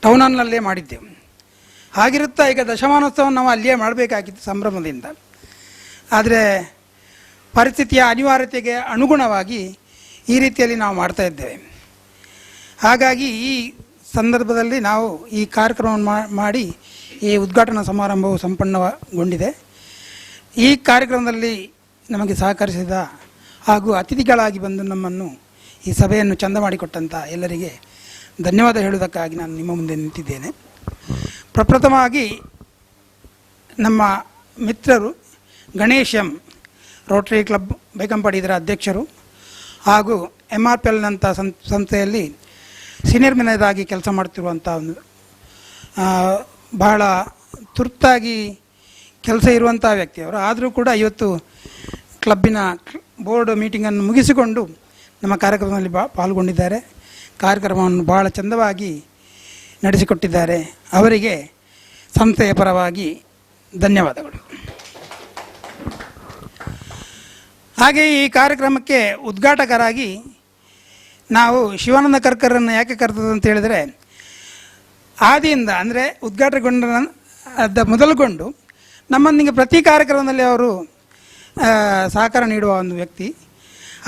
ಟೌನ್ ಹಾಲ್ನಲ್ಲೇ ಮಾಡಿದ್ದೆವು. ಹಾಗಿರುತ್ತಾ ಈಗ ದಶಮಾನೋತ್ಸವವನ್ನು ನಾವು ಅಲ್ಲಿಯೇ ಮಾಡಬೇಕಾಗಿತ್ತು ಸಂಭ್ರಮದಿಂದ. ಆದರೆ ಪರಿಸ್ಥಿತಿಯ ಅನಿವಾರ್ಯತೆಗೆ ಅನುಗುಣವಾಗಿ ಈ ರೀತಿಯಲ್ಲಿ ನಾವು ಮಾಡ್ತಾ ಇದ್ದೇವೆ. ಹಾಗಾಗಿ ಈ ಸಂದರ್ಭದಲ್ಲಿ ನಾವು ಈ ಕಾರ್ಯಕ್ರಮವನ್ನು ಮಾಡಿ ಈ ಉದ್ಘಾಟನಾ ಸಮಾರಂಭವು ಸಂಪನ್ನಗೊಂಡಿದೆ. ಈ ಕಾರ್ಯಕ್ರಮದಲ್ಲಿ ನಮಗೆ ಸಹಕರಿಸಿದ ಹಾಗೂ ಅತಿಥಿಗಳಾಗಿ ಬಂದು ನಮ್ಮನ್ನು ಈ ಸಭೆಯನ್ನು ಚಂದ ಮಾಡಿಕೊಟ್ಟಂಥ ಎಲ್ಲರಿಗೆ ಧನ್ಯವಾದ ಹೇಳುವುದಕ್ಕಾಗಿ ನಾನು ನಿಮ್ಮ ಮುಂದೆ ನಿಂತಿದ್ದೇನೆ. ಪ್ರಪ್ರಥಮವಾಗಿ ನಮ್ಮ ಮಿತ್ರರು Ganesh M, Rotary club Baikampady ಇದರ ಅಧ್ಯಕ್ಷರು ಹಾಗೂ MRPLನಂಥ ಸಂಸ್ಥೆಯಲ್ಲಿ ಸೀನಿಯರ್ ಮ್ಯಾನೇಜರ್ ಆಗಿ ಕೆಲಸ ಮಾಡ್ತಿರುವಂಥ ಒಂದು ಬಹಳ ತುರ್ತಾಗಿ ಕೆಲಸ ಇರುವಂಥ ವ್ಯಕ್ತಿಯವರು. ಆದರೂ ಕೂಡ ಇವತ್ತು ಕ್ಲಬ್ಬಿನ ಬೋರ್ಡ್ ಮೀಟಿಂಗನ್ನು ಮುಗಿಸಿಕೊಂಡು ನಮ್ಮ ಕಾರ್ಯಕ್ರಮದಲ್ಲಿ ಪಾಲ್ಗೊಂಡಿದ್ದಾರೆ. ಕಾರ್ಯಕ್ರಮವನ್ನು ಬಹಳ ಚಂದವಾಗಿ ನಡೆಸಿಕೊಟ್ಟಿದ್ದಾರೆ. ಅವರಿಗೆ ಸಂಸ್ಥೆಯ ಪರವಾಗಿ ಧನ್ಯವಾದಗಳು. ಹಾಗೆ ಈ ಕಾರ್ಯಕ್ರಮಕ್ಕೆ ಉದ್ಘಾಟಕರಾಗಿ ನಾವು ಶಿವಾನಂದ ಕರ್ಕರನ್ನು ಯಾಕೆ ಕರೆದದ್ದು ಅಂತ ಹೇಳಿದರೆ, ಆದಿಯಿಂದ ಅಂದರೆ ಉದ್ಘಾಟನೆಗೊಂಡ ಮೊದಲುಗೊಂಡು ನಮ್ಮೊಂದಿಗೆ ಪ್ರತಿ ಕಾರ್ಯಕ್ರಮದಲ್ಲಿ ಅವರು ಸಹಕಾರ ನೀಡುವ ಒಂದು ವ್ಯಕ್ತಿ.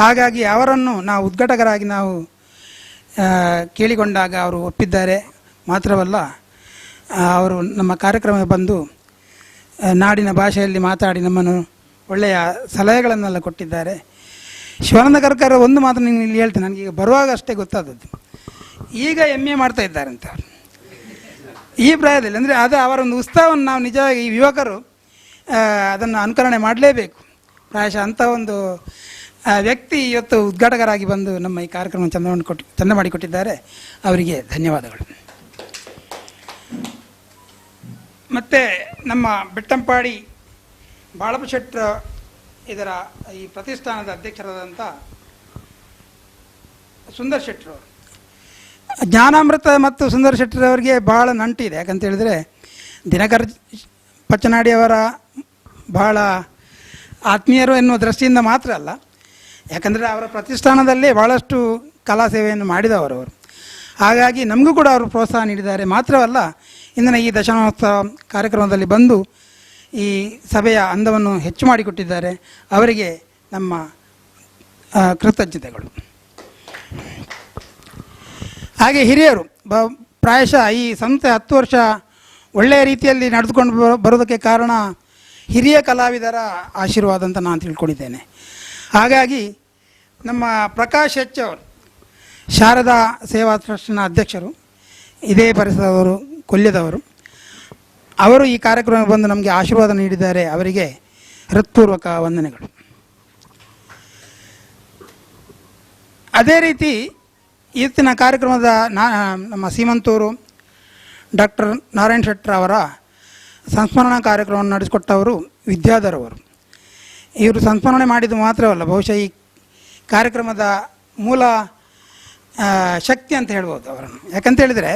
ಹಾಗಾಗಿ ಅವರನ್ನು ನಾವು ಉದ್ಘಾಟಕರಾಗಿ ನಾವು ಕೇಳಿಕೊಂಡಾಗ ಅವರು ಒಪ್ಪಿದ್ದಾರೆ. ಮಾತ್ರವಲ್ಲ, ಅವರು ನಮ್ಮ ಕಾರ್ಯಕ್ರಮ ಬಂದು ನಾಡಿನ ಭಾಷೆಯಲ್ಲಿ ಮಾತಾಡಿ ನಮ್ಮನ್ನು ಒಳ್ಳೆಯ ಸಲಹೆಗಳನ್ನೆಲ್ಲ ಕೊಟ್ಟಿದ್ದಾರೆ. ಶಿವಾನಂದ ಕರ್ಕರ್ ಒಂದು ಮಾತು ನೀವು ಇಲ್ಲಿ ಹೇಳ್ತೇನೆ, ನನಗೀಗ ಬರುವಾಗ ಅಷ್ಟೇ ಗೊತ್ತಾದದ್ದು, ಈಗ MA ಮಾಡ್ತಾ ಇದ್ದಾರೆ ಅಂತ ಅವರು ಈ ಪ್ರಾಯದಲ್ಲಿ. ಅಂದರೆ ಅದು ಅವರೊಂದು ಉತ್ಸಾಹವನ್ನು ನಾವು ನಿಜವಾಗಿ ಈ ಯುವಕರು ಅದನ್ನು ಅನುಕರಣೆ ಮಾಡಲೇಬೇಕು. ಪ್ರಾಯಶಃ ಅಂಥ ಒಂದು ವ್ಯಕ್ತಿ ಇವತ್ತು ಉದ್ಘಾಟಕರಾಗಿ ಬಂದು ನಮ್ಮ ಈ ಕಾರ್ಯಕ್ರಮ ಚಂದ ಮಾಡಿಕೊಟ್ಟಿದ್ದಾರೆ. ಅವರಿಗೆ ಧನ್ಯವಾದಗಳು. ಮತ್ತು ನಮ್ಮ ಬೆಟ್ಟಂಪಾಡಿ ಬಾಳಪ್ಪ ಶೆಟ್ರ ಇದರ ಈ ಪ್ರತಿಷ್ಠಾನದ ಅಧ್ಯಕ್ಷರಾದಂಥ ಸುಂದರ್ ಶೆಟ್ಟರು, ಜ್ಞಾನಾಮೃತ ಮತ್ತು ಸುಂದರ್ ಶೆಟ್ಟರವರಿಗೆ ಬಹಳ ನಂಟಿದೆ. ಯಾಕಂತ ಹೇಳಿದರೆ ದಿನಕರ್ ಪಚ್ಚನಾಡಿಯವರ ಬಹಳ ಆತ್ಮೀಯರು ಎನ್ನುವ ದೃಷ್ಟಿಯಿಂದ ಮಾತ್ರ ಅಲ್ಲ, ಯಾಕಂದರೆ ಅವರ ಪ್ರತಿಷ್ಠಾನದಲ್ಲೇ ಭಾಳಷ್ಟು ಕಲಾ ಸೇವೆಯನ್ನು ಮಾಡಿದವರು ಅವರು. ಹಾಗಾಗಿ ನಮಗೂ ಕೂಡ ಅವರು ಪ್ರೋತ್ಸಾಹ ನೀಡಿದ್ದಾರೆ. ಮಾತ್ರವಲ್ಲ, ಇಂದಿನ ಈ ದಶಮಾನೋತ್ಸವ ಕಾರ್ಯಕ್ರಮದಲ್ಲಿ ಬಂದು ಈ ಸಭೆಯ ಅಂದವನ್ನು ಹೆಚ್ಚು ಮಾಡಿಕೊಟ್ಟಿದ್ದಾರೆ. ಅವರಿಗೆ ನಮ್ಮ ಕೃತಜ್ಞತೆಗಳು. ಹಾಗೆ ಹಿರಿಯರು ಪ್ರಾಯಶಃ ಈ ಸಂಸ್ಥೆ 10 ವರ್ಷ ಒಳ್ಳೆಯ ರೀತಿಯಲ್ಲಿ ನಡೆದುಕೊಂಡು ಬರೋದಕ್ಕೆ ಕಾರಣ ಹಿರಿಯ ಕಲಾವಿದರ ಆಶೀರ್ವಾದ ಅಂತ ನಾನು ತಿಳ್ಕೊಂಡಿದ್ದೇನೆ. ಹಾಗಾಗಿ ನಮ್ಮ ಪ್ರಕಾಶ್ ಎಚ್ ಅವರು ಶಾರದಾ ಸೇವಾ ಟ್ರಸ್ಟ್ನ ಅಧ್ಯಕ್ಷರು, ಇದೇ ಪರಿಸರದವರು, ಕೊಲ್ಯದವರು. ಅವರು ಈ ಕಾರ್ಯಕ್ರಮ ಬಂದು ನಮಗೆ ಆಶೀರ್ವಾದ ನೀಡಿದ್ದಾರೆ. ಅವರಿಗೆ ಹೃತ್ಪೂರ್ವಕ ವಂದನೆಗಳು. ಅದೇ ರೀತಿ ಇವತ್ತಿನ ಕಾರ್ಯಕ್ರಮದ ನಮ್ಮ ಸೀಮಂತೂರು ಡಾಕ್ಟರ್ ನಾರಾಯಣ್ ಶೆಟ್ಟರ್ ಅವರ ಸಂಸ್ಮರಣಾ ಕಾರ್ಯಕ್ರಮವನ್ನು ನಡೆಸಿಕೊಟ್ಟವರು ವಿದ್ಯಾಧರ್ ಅವರು. ಇವರು ಸಂಸ್ಮರಣೆ ಮಾಡಿದ್ದು ಮಾತ್ರವಲ್ಲ, ಬಹುಶಃ ಈ ಕಾರ್ಯಕ್ರಮದ ಮೂಲ ಶಕ್ತಿ ಅಂತ ಹೇಳ್ಬೋದು ಅವರನ್ನು. ಯಾಕಂತ ಹೇಳಿದರೆ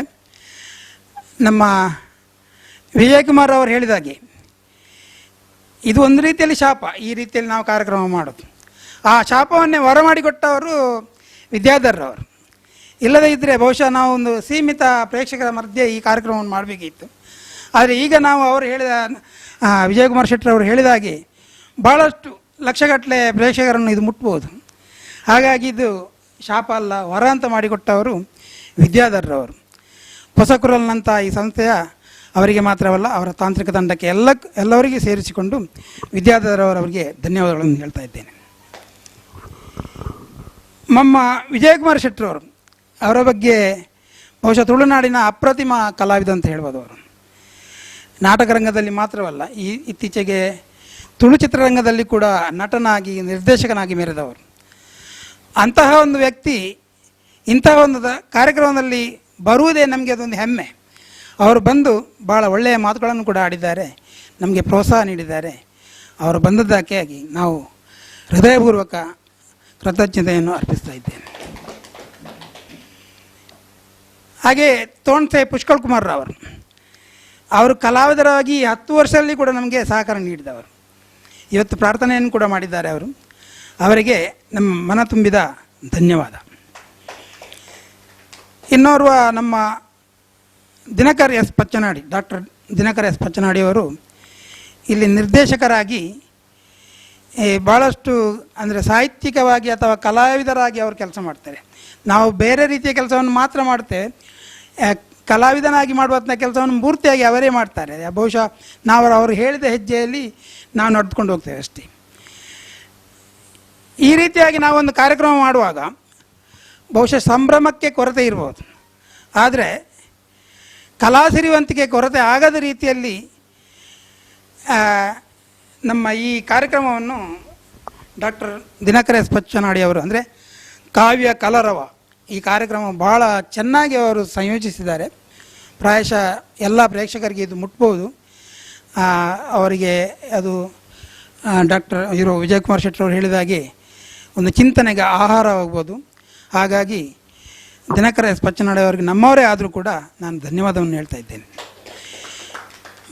ನಮ್ಮ ವಿಜಯಕುಮಾರ್ ಅವರು ಹೇಳಿದಾಗೆ ಇದು ಒಂದು ರೀತಿಯಲ್ಲಿ ಶಾಪ, ಈ ರೀತಿಯಲ್ಲಿ ನಾವು ಕಾರ್ಯಕ್ರಮ ಮಾಡೋದು. ಆ ಶಾಪವನ್ನೇ ಹೊರ ಮಾಡಿಕೊಟ್ಟವರು ವಿದ್ಯಾಧರ್ರವರು. ಇಲ್ಲದೇ ಇದ್ದರೆ ಬಹುಶಃ ನಾವು ಒಂದು ಸೀಮಿತ ಪ್ರೇಕ್ಷಕರ ಮಧ್ಯೆ ಈ ಕಾರ್ಯಕ್ರಮವನ್ನು ಮಾಡಬೇಕಿತ್ತು. ಆದರೆ ಈಗ ನಾವು ಅವರು ಹೇಳಿದ ವಿಜಯಕುಮಾರ್ ಶೆಟ್ಟರ್ ಅವರು ಹೇಳಿದಾಗೆ ಭಾಳಷ್ಟು ಲಕ್ಷಗಟ್ಟಲೆ ಪ್ರೇಕ್ಷಕರನ್ನು ಇದು ಮುಟ್ಬೋದು. ಹಾಗಾಗಿ ಇದು ಶಾಪ ಅಲ್ಲ, ಹೊರ ಅಂತ ಮಾಡಿಕೊಟ್ಟವರು ವಿದ್ಯಾಧರ್ರವರು. ಹೊಸಕುರಲ್ನಂಥ ಈ ಸಂಸ್ಥೆಯ ಅವರಿಗೆ ಮಾತ್ರವಲ್ಲ, ಅವರ ತಾಂತ್ರಿಕ ತಂಡಕ್ಕೆ ಎಲ್ಲವರಿಗೆ ಸೇರಿಸಿಕೊಂಡು ವಿದ್ಯಾಧರವರವರಿಗೆ ಧನ್ಯವಾದಗಳನ್ನು ಹೇಳ್ತಾ ಇದ್ದೇನೆ. ನಮ್ಮ ವಿಜಯಕುಮಾರ್ ಶೆಟ್ಟರವರು, ಅವರ ಬಗ್ಗೆ ಬಹುಶಃ ತುಳುನಾಡಿನ ಅಪ್ರತಿಮ ಕಲಾವಿದ ಅಂತ ಹೇಳ್ಬೋದು. ಅವರು ನಾಟಕ ರಂಗದಲ್ಲಿ ಮಾತ್ರವಲ್ಲ, ಇತ್ತೀಚೆಗೆ ತುಳು ಚಿತ್ರರಂಗದಲ್ಲಿ ಕೂಡ ನಟನಾಗಿ ನಿರ್ದೇಶಕನಾಗಿ ಮೆರೆದವರು. ಅಂತಹ ಒಂದು ವ್ಯಕ್ತಿ ಇಂತಹ ಒಂದು ಕಾರ್ಯಕ್ರಮದಲ್ಲಿ ಬರುವುದೇ ನಮಗೆ ಅದೊಂದು ಹೆಮ್ಮೆ. ಅವರು ಬಂದು ಭಾಳ ಒಳ್ಳೆಯ ಮಾತುಗಳನ್ನು ಕೂಡ ಆಡಿದ್ದಾರೆ, ನಮಗೆ ಪ್ರೋತ್ಸಾಹ ನೀಡಿದ್ದಾರೆ. ಅವರು ಬಂದದ್ದಕ್ಕಾಗಿ ನಾವು ಹೃದಯಪೂರ್ವಕ ಕೃತಜ್ಞತೆಯನ್ನು ಅರ್ಪಿಸ್ತಾ ಇದ್ದೇನೆ. ಹಾಗೆ ತೋಣ್ಸೆ ಪುಷ್ಕಳ್ ಕುಮಾರ್ ಅವರು ಕಲಾವಿದರಾಗಿ 10 ವರ್ಷದಲ್ಲಿ ಕೂಡ ನಮಗೆ ಸಹಕಾರ ನೀಡಿದವರು. ಇವತ್ತು ಪ್ರಾರ್ಥನೆಯನ್ನು ಕೂಡ ಮಾಡಿದ್ದಾರೆ ಅವರು. ಅವರಿಗೆ ನಮ್ಮ ಮನ ತುಂಬಿದ ಧನ್ಯವಾದ. ಇನ್ನೋರ್ವ ನಮ್ಮ Dinakar S Pachhanadi, doctor Dinakar S ಪಚ್ಚನಾಡಿಯವರು ಇಲ್ಲಿ ನಿರ್ದೇಶಕರಾಗಿ ಭಾಳಷ್ಟು ಅಂದರೆ ಸಾಹಿತ್ಯಿಕವಾಗಿ ಅಥವಾ ಕಲಾವಿದರಾಗಿ ಅವರು ಕೆಲಸ ಮಾಡ್ತಾರೆ. ನಾವು ಬೇರೆ ರೀತಿಯ ಕೆಲಸವನ್ನು ಮಾತ್ರ ಮಾಡ್ತೇವೆ. ಕಲಾವಿದನಾಗಿ ಮಾಡುವಂಥ ಕೆಲಸವನ್ನು ಪೂರ್ತಿಯಾಗಿ ಅವರೇ ಮಾಡ್ತಾರೆ. ಬಹುಶಃ ನಾವು ಅವರು ಹೇಳಿದ ಹೆಜ್ಜೆಯಲ್ಲಿ ನಾವು ನಡೆದುಕೊಂಡು ಹೋಗ್ತೇವೆ ಅಷ್ಟೇ. ಈ ರೀತಿಯಾಗಿ ನಾವೊಂದು ಕಾರ್ಯಕ್ರಮ ಮಾಡುವಾಗ ಬಹುಶಃ ಸಂಭ್ರಮಕ್ಕೆ ಕೊರತೆ ಇರ್ಬೋದು, ಆದರೆ ಕಲಾಸಿರಿವಂತಿಕೆ ಕೊರತೆ ಆಗದ ರೀತಿಯಲ್ಲಿ ನಮ್ಮ ಈ ಕಾರ್ಯಕ್ರಮವನ್ನು ಡಾಕ್ಟರ್ ದಿನಕರ ಎಸ್ ಪಚ್ಚನಾಡಿ ಅವರು, ಅಂದರೆ ಕಾವ್ಯ ಕಲರವ, ಈ ಕಾರ್ಯಕ್ರಮ ಬಹಳ ಚೆನ್ನಾಗಿ ಅವರು ಸಂಯೋಜಿಸಿದ್ದಾರೆ. ಪ್ರಾಯಶಃ ಎಲ್ಲ ಪ್ರೇಕ್ಷಕರಿಗೆ ಇದು ಮುಟ್ಬೋದು. ಅವರಿಗೆ ಅದು ಡಾಕ್ಟರ್ ವಿಜಯಕುಮಾರ್ ಶೆಟ್ಟರ್ ಅವರು ಹೇಳಿದಾಗೆ ಒಂದು ಚಿಂತನೆಗೆ ಆಹಾರವಾಗ್ಬೋದು. ಹಾಗಾಗಿ ದಿನಕರ ಎಸ್ ಪಚ್ಚನಾಡಿ ಅವರಿಗೆ ನಮ್ಮವರೇ ಆದರೂ ಕೂಡ ನಾನು ಧನ್ಯವಾದವನ್ನು ಹೇಳ್ತಾ ಇದ್ದೇನೆ.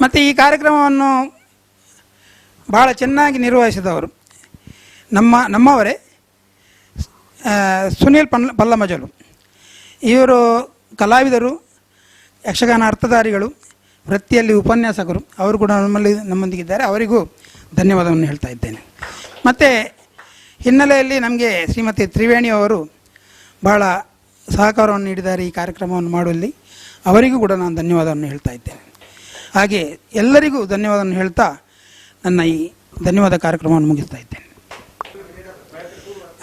ಮತ್ತು ಈ ಕಾರ್ಯಕ್ರಮವನ್ನು ಭಾಳ ಚೆನ್ನಾಗಿ ನಿರ್ವಹಿಸಿದವರು ನಮ್ಮವರೇ ಸುನೀಲ್ ಪಲ್ಲಮಜಲು. ಇವರು ಕಲಾವಿದರು, ಯಕ್ಷಗಾನ ಅರ್ಥಧಾರಿಗಳು, ವೃತ್ತಿಯಲ್ಲಿ ಉಪನ್ಯಾಸಕರು. ಅವರು ಕೂಡ ನಮ್ಮೊಂದಿಗಿದ್ದಾರೆ. ಅವರಿಗೂ ಧನ್ಯವಾದವನ್ನು ಹೇಳ್ತಾ ಇದ್ದೇನೆ. ಮತ್ತು ಹಿನ್ನೆಲೆಯಲ್ಲಿ ನಮಗೆ ಶ್ರೀಮತಿ ತ್ರಿವೇಣಿ ಅವರು ಭಾಳ ಸಹಕಾರವನ್ನು ನೀಡಿದ್ದಾರೆ ಈ ಕಾರ್ಯಕ್ರಮವನ್ನು ಮಾಡುವಲ್ಲಿ. ಅವರಿಗೂ ಕೂಡ ನಾನು ಧನ್ಯವಾದವನ್ನು ಹೇಳ್ತಾ ಇದ್ದೇನೆ. ಹಾಗೆ ಎಲ್ಲರಿಗೂ ಧನ್ಯವಾದವನ್ನು ಹೇಳ್ತಾ ನನ್ನ ಈ ಧನ್ಯವಾದ ಕಾರ್ಯಕ್ರಮವನ್ನು ಮುಗಿಸ್ತಾ ಇದ್ದೇನೆ.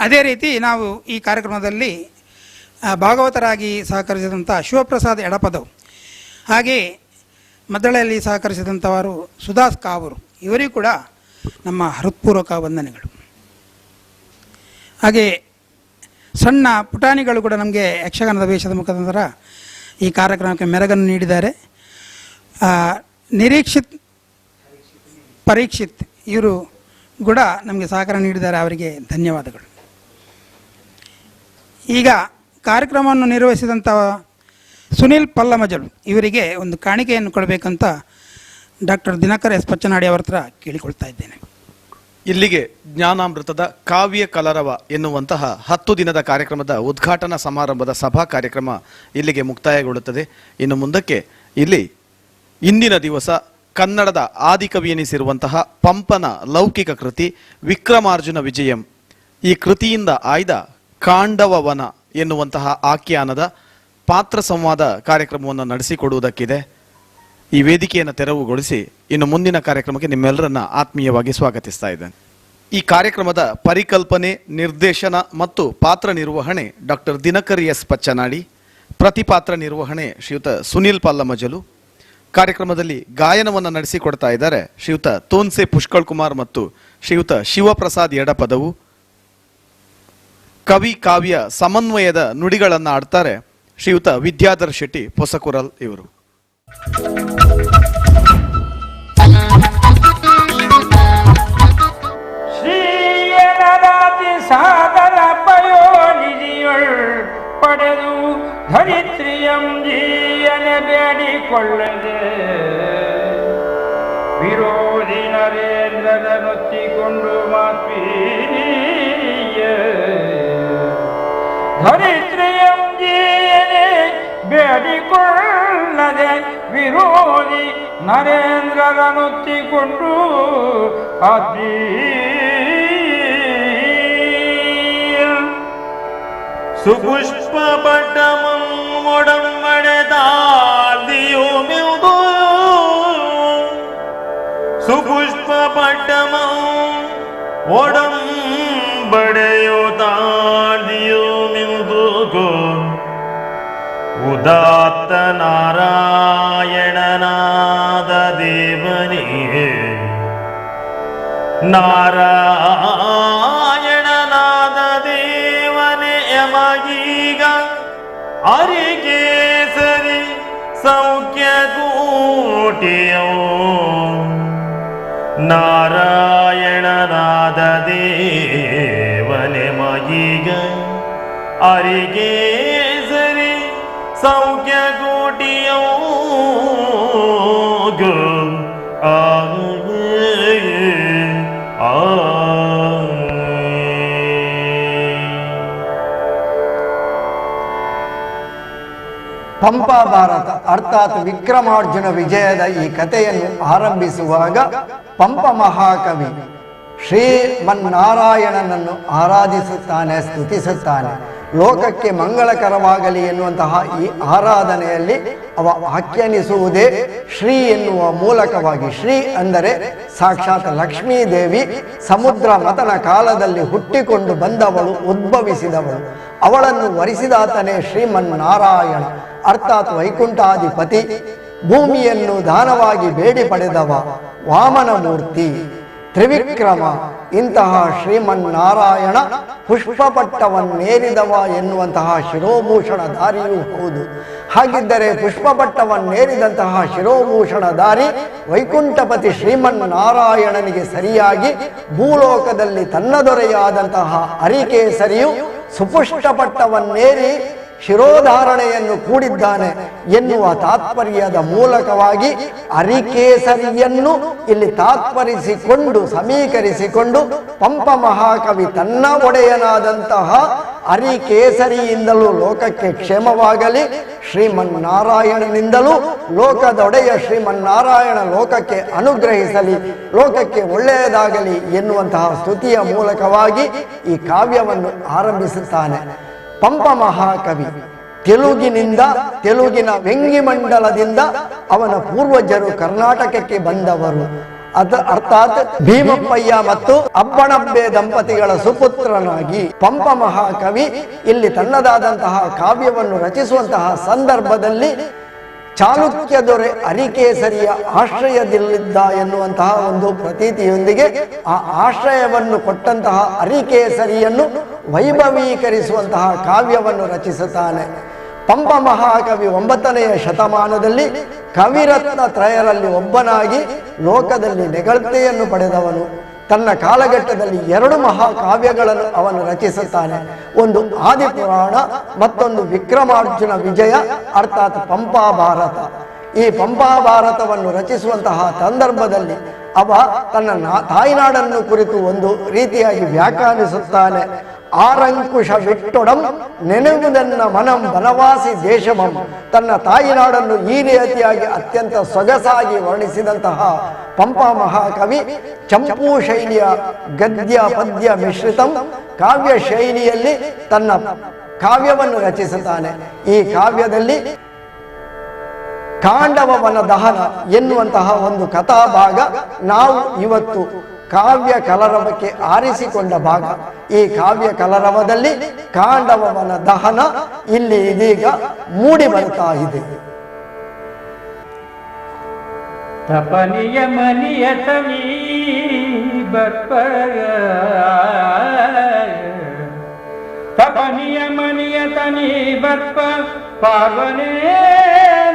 ಅದೇ ರೀತಿ ನಾವು ಈ ಕಾರ್ಯಕ್ರಮದಲ್ಲಿ ಭಾಗವತರಾಗಿ ಸಹಕರಿಸಿದಂಥ ಶಿವಪ್ರಸಾದ್ ಎಡಪದವು, ಹಾಗೆ ಮದ್ದಳೆಯಲ್ಲಿ ಸಹಕರಿಸಿದಂಥವರು ಸುಧಾಸ್ ಕಾವೂರು, ಇವರಿಗೂ ಕೂಡ ನಮ್ಮ ಹೃತ್ಪೂರ್ವಕ ವಂದನೆಗಳು. ಹಾಗೆ ಸಣ್ಣ ಪುಟಾಣಿಗಳು ಕೂಡ ನಮಗೆ ಯಕ್ಷಗಾನದ ವೇಷದ ಮುಖಾಂತರ ಈ ಕಾರ್ಯಕ್ರಮಕ್ಕೆ ಮೆರಗನ್ನು ನೀಡಿದ್ದಾರೆ. ಪರೀಕ್ಷಿತ್ ಇವರು ಕೂಡ ನಮಗೆ ಸಹಕಾರ ನೀಡಿದ್ದಾರೆ. ಅವರಿಗೆ ಧನ್ಯವಾದಗಳು. ಈಗ ಕಾರ್ಯಕ್ರಮವನ್ನು ನಿರ್ವಹಿಸಿದಂಥ ಸುನೀಲ್ ಪಲ್ಲಮಜಲು ಇವರಿಗೆ ಒಂದು ಕಾಣಿಕೆಯನ್ನು ಕೊಡಬೇಕಂತ ಡಾಕ್ಟರ್ ದಿನಕರ ಎಸ್ ಪಚ್ಚನಾಡಿ ಅವರ ಹತ್ರ ಕೇಳಿಕೊಳ್ತಾ ಇದ್ದೇನೆ. ಇಲ್ಲಿಗೆ ಜ್ಞಾನಾಮೃತದ ಕಾವ್ಯ ಕಲರವ ಎನ್ನುವಂತಹ 10 ದಿನದ ಕಾರ್ಯಕ್ರಮದ ಉದ್ಘಾಟನಾ ಸಮಾರಂಭದ ಸಭಾ ಕಾರ್ಯಕ್ರಮ ಇಲ್ಲಿಗೆ ಮುಕ್ತಾಯಗೊಳ್ಳುತ್ತದೆ. ಇನ್ನು ಮುಂದಕ್ಕೆ ಇಲ್ಲಿ ಇಂದಿನ ದಿವಸ ಕನ್ನಡದ ಆದಿಕವಿ ಎನಿಸಿರುವಂತಹ ಪಂಪನ ಲೌಕಿಕ ಕೃತಿ ವಿಕ್ರಮಾರ್ಜುನ ವಿಜಯಂ, ಈ ಕೃತಿಯಿಂದ ಆಯ್ದ ಕಾಂಡವವನ ಎನ್ನುವಂತಹ ಆಖ್ಯಾನದ ಪಾತ್ರ ಸಂವಾದ ಕಾರ್ಯಕ್ರಮವನ್ನು ನಡೆಸಿಕೊಡುವುದಕ್ಕಿದೆ. ಈ ವೇದಿಕೆಯನ್ನು ತೆರವುಗೊಳಿಸಿ ಇನ್ನು ಮುಂದಿನ ಕಾರ್ಯಕ್ರಮಕ್ಕೆ ನಿಮ್ಮೆಲ್ಲರನ್ನ ಆತ್ಮೀಯವಾಗಿ ಸ್ವಾಗತಿಸ್ತಾ ಇದ್ದೇನೆ. ಈ ಕಾರ್ಯಕ್ರಮದ ಪರಿಕಲ್ಪನೆ, ನಿರ್ದೇಶನ ಮತ್ತು ಪಾತ್ರ ನಿರ್ವಹಣೆ ಡಾಕ್ಟರ್ ದಿನಕರ್ ಎಸ್ ಪಚ್ಚನಾಡಿ, ಪ್ರತಿಪಾತ್ರ ನಿರ್ವಹಣೆ ಶ್ರೀಯುತ ಸುನೀಲ್ ಪಲ್ಲಮಜಲು. ಕಾರ್ಯಕ್ರಮದಲ್ಲಿ ಗಾಯನವನ್ನು ನಡೆಸಿಕೊಡ್ತಾ ಇದ್ದಾರೆ ಶ್ರೀಯುತ ತೋನ್ಸೆ ಪುಷ್ಕಳ್ ಕುಮಾರ್ ಮತ್ತು ಶ್ರೀಯುತ ಶಿವಪ್ರಸಾದ್ ಎಡಪದವು. ಕವಿ ಕಾವ್ಯ ಸಮನ್ವಯದ ನುಡಿಗಳನ್ನು ಆಡ್ತಾರೆ ಶ್ರೀಯುತ ವಿದ್ಯಾಧರ್ ಶೆಟ್ಟಿ ಪೊಸಕುರಲ್ ಇವರು. ಶ್ರೀಯನರಾತಿ ಸಾದರ ಪಯೋನಿಧಿಯೊಳ್ ಪಡೆದು ಧರಿತ್ರಿಯಂ ಜೀಯನೆ ಬೇಡಿಕೊಳ್ಳದೆ ವಿರೋಧಿ ನರೇಂದ್ರನ ನೊತ್ತಿಕೊಂಡು ಮಾತ್ವೀಯ ಧರಿತ್ರಿಯಂ ಜೀಯನೆ ಬೇಡಿಕೊಳ್ಳದೆ ವಿರೋಧಿ ನರೇಂದ್ರನ ನೊತ್ತಿಕೊಂಡು ಸುಪುಷ್ಪ ಪಟ್ಟಮಂ ಒಡಂಬಡೆದಾದಿಯುಮಿದು ಸುಪುಷ್ಪ ಪಟ್ಟಮಂ ಒಡಂಬಡೆಯೋದಾದಿಯುಮಿದು ಉದಾತ್ತ ನಾರಾಯಣನಾದ ದೇವನೇ ನಾರಾಯಣನಾದ ದೇವನೇ ಯಮಗೀಗ ಅರಿಕೇಸರಿ ಸೌಖ್ಯ ಕೂಟಿಯೋ ನಾರಾಯಣನಾದ ದೇವನೇ ಮಗೀಗ ಅರಿಕೇಸರಿ ಸೌಖ್ಯ ಕೋಟಿಯೋ ಪಂಪ ಭಾರತ ಅರ್ಥಾತ್ ವಿಕ್ರಮಾರ್ಜುನ ವಿಜಯದ ಈ ಕಥೆಯನ್ನು ಆರಂಭಿಸುವಾಗ ಪಂಪ ಮಹಾಕವಿ ಶ್ರೀಮನ್ನಾರಾಯಣನನ್ನು ಆರಾಧಿಸುತ್ತಾನೆ, ಸ್ತುತಿಸುತ್ತಾನೆ. ಲೋಕಕ್ಕೆ ಮಂಗಳಕರವಾಗಲಿ ಎನ್ನುವಂತಹ ಈ ಆರಾಧನೆಯಲ್ಲಿ ಅವ ಆಖ್ಯಾನಿಸುವುದೇ ಶ್ರೀ ಎನ್ನುವ ಮೂಲಕವಾಗಿ. ಶ್ರೀ ಅಂದರೆ ಸಾಕ್ಷಾತ್ ಲಕ್ಷ್ಮೀ ದೇವಿ ಸಮುದ್ರ ಮತನ ಕಾಲದಲ್ಲಿ ಹುಟ್ಟಿಕೊಂಡು ಬಂದವಳು, ಉದ್ಭವಿಸಿದವಳು. ಅವಳನ್ನು ವರಿಸಿದಾತನೇ ಶ್ರೀಮನ್ನಾರಾಯಣ, ಅರ್ಥಾತ್ ವೈಕುಂಠಾಧಿಪತಿ. ಭೂಮಿಯನ್ನು ದಾನವಾಗಿ ಬೇಡಿ ಪಡೆದವ ವಾಮನ ಮೂರ್ತಿ, ತ್ರಿವಿಕ್ರಮ. ಇಂತಹ ಶ್ರೀಮನ್ನಾರಾಯಣ ಪುಷ್ಪಪಟ್ಟವನ್ನೇರಿದವ ಎನ್ನುವಂತಹ ಶಿರೋಭೂಷಣಧಾರಿಯೂ ಹೌದು. ಹಾಗಿದ್ದರೆ ಪುಷ್ಪಪಟ್ಟವನ್ನೇರಿದಂತಹ ಶಿರೋಭೂಷಣಧಾರಿ ವೈಕುಂಠಪತಿ ಶ್ರೀಮನ್ನಾರಾಯಣನಿಗೆ ಸರಿಯಾಗಿ ಭೂಲೋಕದಲ್ಲಿ ತನ್ನ ದೊರೆಯಾದಂತಹ ಅರಿಕೇಸರಿಯು ಸುಪುಷ್ಟಪಟ್ಟವನ್ನೇರಿ ಶಿರೋಧಾರಣೆಯನ್ನು ಕೂಡಿದ್ದಾನೆ ಎನ್ನುವ ತಾತ್ಪರ್ಯದ ಮೂಲಕವಾಗಿ ಅರಿಕೇಸರಿಯನ್ನು ಇಲ್ಲಿ ತಾತ್ಪರಿಸಿಕೊಂಡು ಸಮೀಕರಿಸಿಕೊಂಡು ಪಂಪ ಮಹಾಕವಿ ತನ್ನ ಒಡೆಯನಾದಂತಹ ಅರಿಕೇಸರಿಯಿಂದಲೂ ಲೋಕಕ್ಕೆ ಕ್ಷೇಮವಾಗಲಿ, ಶ್ರೀಮನ್ನಾರಾಯಣನಿಂದಲೂ ಲೋಕದೊಡೆಯ ಶ್ರೀಮನ್ನಾರಾಯಣ ಲೋಕಕ್ಕೆ ಅನುಗ್ರಹಿಸಲಿ, ಲೋಕಕ್ಕೆ ಒಳ್ಳೆಯದಾಗಲಿ ಎನ್ನುವಂತಹ ಸ್ತುತಿಯ ಮೂಲಕವಾಗಿ ಈ ಕಾವ್ಯವನ್ನು ಆರಂಭಿಸುತ್ತಾನೆ. ಪಂಪ ಮಹಾಕವಿ ತೆಲುಗಿನ ವೆಂಗಿಮಂಡಲದಿಂದ ಅವನ ಪೂರ್ವಜರು ಕರ್ನಾಟಕಕ್ಕೆ ಬಂದವರು. ಅರ್ಥಾತ್ ಭೀಮಪ್ಪಯ್ಯ ಮತ್ತು ಅಬ್ಬಣಬ್ಬೆ ದಂಪತಿಗಳ ಸುಪುತ್ರನಾಗಿ ಪಂಪ ಮಹಾಕವಿ ಇಲ್ಲಿ ತನ್ನದಾದಂತಹ ಕಾವ್ಯವನ್ನು ರಚಿಸುವಂತಹ ಸಂದರ್ಭದಲ್ಲಿ ಚಾಲುಕ್ಯ ದೊರೆ ಅರಿಕೇಸರಿಯ ಆಶ್ರಯದಲ್ಲಿದ್ದ ಎನ್ನುವಂತಹ ಒಂದು ಪ್ರತೀತಿಯೊಂದಿಗೆ ಆ ಆಶ್ರಯವನ್ನು ಕೊಟ್ಟಂತಹ ಅರಿಕೇಸರಿಯನ್ನು ವೈಭವೀಕರಿಸುವಂತಹ ಕಾವ್ಯವನ್ನು ರಚಿಸುತ್ತಾನೆ. ಪಂಪ ಮಹಾಕವಿ 9ನೆಯ ಶತಮಾನದಲ್ಲಿ ಕವಿರತ್ನ ತ್ರಯರಲ್ಲಿ ಒಬ್ಬನಾಗಿ ಲೋಕದಲ್ಲಿ ನೆಗಳತೆಯನ್ನು ಪಡೆದವನು. ತನ್ನ ಕಾಲಘಟ್ಟದಲ್ಲಿ 2 ಮಹಾಕಾವ್ಯಗಳನ್ನು ಅವನು ರಚಿಸುತ್ತಾನೆ. ಒಂದು ಆದಿಪುರಾಣ, ಮತ್ತೊಂದು ವಿಕ್ರಮಾರ್ಜುನ ವಿಜಯ ಅರ್ಥಾತ್ ಪಂಪಾಭಾರತ. ಈ ಪಂಪಾಭಾರತವನ್ನು ರಚಿಸುವಂತಹ ಸಂದರ್ಭದಲ್ಲಿ ಅವ ತನ್ನ ತಾಯ್ನಾಡನ್ನು ಕುರಿತು ಒಂದು ರೀತಿಯಾಗಿ ವ್ಯಾಖ್ಯಾನಿಸುತ್ತಾನೆ. ಆರಂಕುಶ ವಿಟ್ಟೊಡಂ ನೆನೆವುದನ್ನ ಮನಂ ಬನವಾಸಿ ದೇಶಮಂ. ತನ್ನ ತಾಯಿನಾಡನ್ನು ಈ ರೀತಿಯಾಗಿ ಅತ್ಯಂತ ಸೊಗಸಾಗಿ ವರ್ಣಿಸಿದಂತಹ ಪಂಪ ಮಹಾಕವಿ ಚಂಪೂ ಶೈಲಿಯ ಗದ್ಯ ಪದ್ಯ ಮಿಶ್ರಿತಂ ಕಾವ್ಯ ಶೈಲಿಯಲ್ಲಿ ತನ್ನ ಕಾವ್ಯವನ್ನು ರಚಿಸುತ್ತಾನೆ. ಈ ಕಾವ್ಯದಲ್ಲಿ ಕಾಂಡವವನ ದಹನ ಎನ್ನುವಂತಹ ಒಂದು ಕಥಾಭಾಗ ನಾವು ಇವತ್ತು ಕಾವ್ಯ ಕಲರವಕ್ಕೆ ಆರಿಸಿಕೊಂಡ ಭಾಗ. ಈ ಕಾವ್ಯ ಕಲರವದಲ್ಲಿ ಕಾಂಡವವನ ದಹನ ಇಲ್ಲಿ ಇದೀಗ ಮೂಡಿ ಬರ್ತಾ ಇದೆ. ತಪನಿಯ ಮನಿಯ ತನಿ ಬರ್ಪ ತಪನಿಯ ಮನಿಯ ತನಿ ಬರ್ಪ ಪಾರ್ವನೇ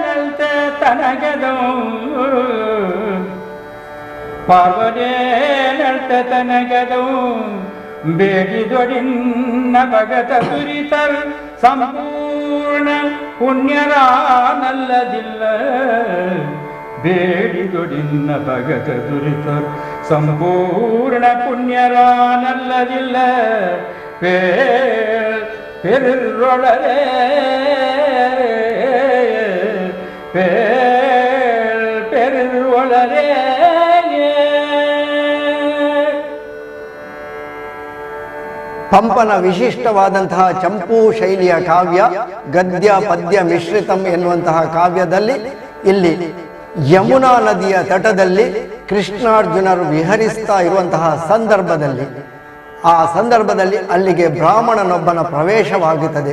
ನಲ್ತ ತನಗದೋ ಪಾರ್ವನೇ ನಲ್ತ ತನಗದೋ ಬೇಡಿದೊಡಿನ್ನ ಭಗತ ಸುರಿತರ್ ಸಂಪೂರ್ಣ ಪುಣ್ಯರಾನಲ್ಲದಿಲ್ಲ ಬೇಡಿದೊಡಿನ್ನ ಭಗತ ದುರಿತರ್ ಸಂಪೂರ್ಣ ಪುಣ್ಯರಾನಲ್ಲದಿಲ್ಲ ಪೆರೊಳರೆ ಪೆರೊಳರೆ ಪಂಪನ ವಿಶಿಷ್ಟವಾದಂತಹ ಚಂಪೂ ಶೈಲಿಯ ಕಾವ್ಯ ಗದ್ಯ ಪದ್ಯ ಮಿಶ್ರಿತಂ ಎನ್ನುವಂತಹ ಕಾವ್ಯದಲ್ಲಿ ಇಲ್ಲಿ ಯಮುನಾ ನದಿಯ ತಟದಲ್ಲಿ ಕೃಷ್ಣಾರ್ಜುನರು ವಿಹರಿಸ್ತಾ ಇರುವಂತಹ ಸಂದರ್ಭದಲ್ಲಿ ಅಲ್ಲಿಗೆ ಬ್ರಾಹ್ಮಣನೊಬ್ಬನ ಪ್ರವೇಶವಾಗುತ್ತದೆ.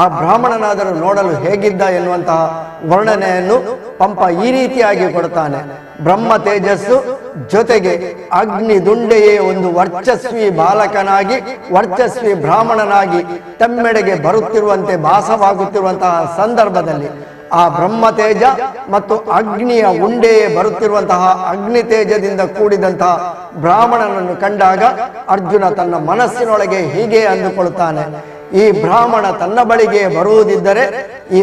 ಆ ಬ್ರಾಹ್ಮಣನಾದರೂ ನೋಡಲು ಹೇಗಿದ್ದ ಎನ್ನುವಂತಹ ವರ್ಣನೆಯನ್ನು ಪಂಪ ಈ ರೀತಿಯಾಗಿ ಕೊಡ್ತಾನೆ. ಬ್ರಹ್ಮ ತೇಜಸ್ಸು ಜೊತೆಗೆ ಅಗ್ನಿ ದುಂಡೆಯೇ ಒಂದು ವರ್ಚಸ್ವಿ ಬಾಲಕನಾಗಿ ವರ್ಚಸ್ವಿ ಬ್ರಾಹ್ಮಣನಾಗಿ ತಮ್ಮೆಡೆಗೆ ಬರುತ್ತಿರುವಂತೆ ಭಾಸವಾಗುತ್ತಿರುವಂತಹ ಸಂದರ್ಭದಲ್ಲಿ ಆ ಬ್ರಹ್ಮ ತೇಜ ಮತ್ತು ಅಗ್ನಿಯ ಉಂಡೆಯೇ ಬರುತ್ತಿರುವಂತಹ ಅಗ್ನಿ ತೇಜದಿಂದ ಕೂಡಿದಂತಹ ಬ್ರಾಹ್ಮಣನನ್ನು ಕಂಡಾಗ ಅರ್ಜುನ ತನ್ನ ಮನಸ್ಸಿನೊಳಗೆ ಹೀಗೆ ಅಂದುಕೊಳ್ಳುತ್ತಾನೆ, ಈ ಬ್ರಾಹ್ಮಣ ತನ್ನ ಬಳಿಗೆ ಬರುವುದಿದ್ದರೆ, ಈ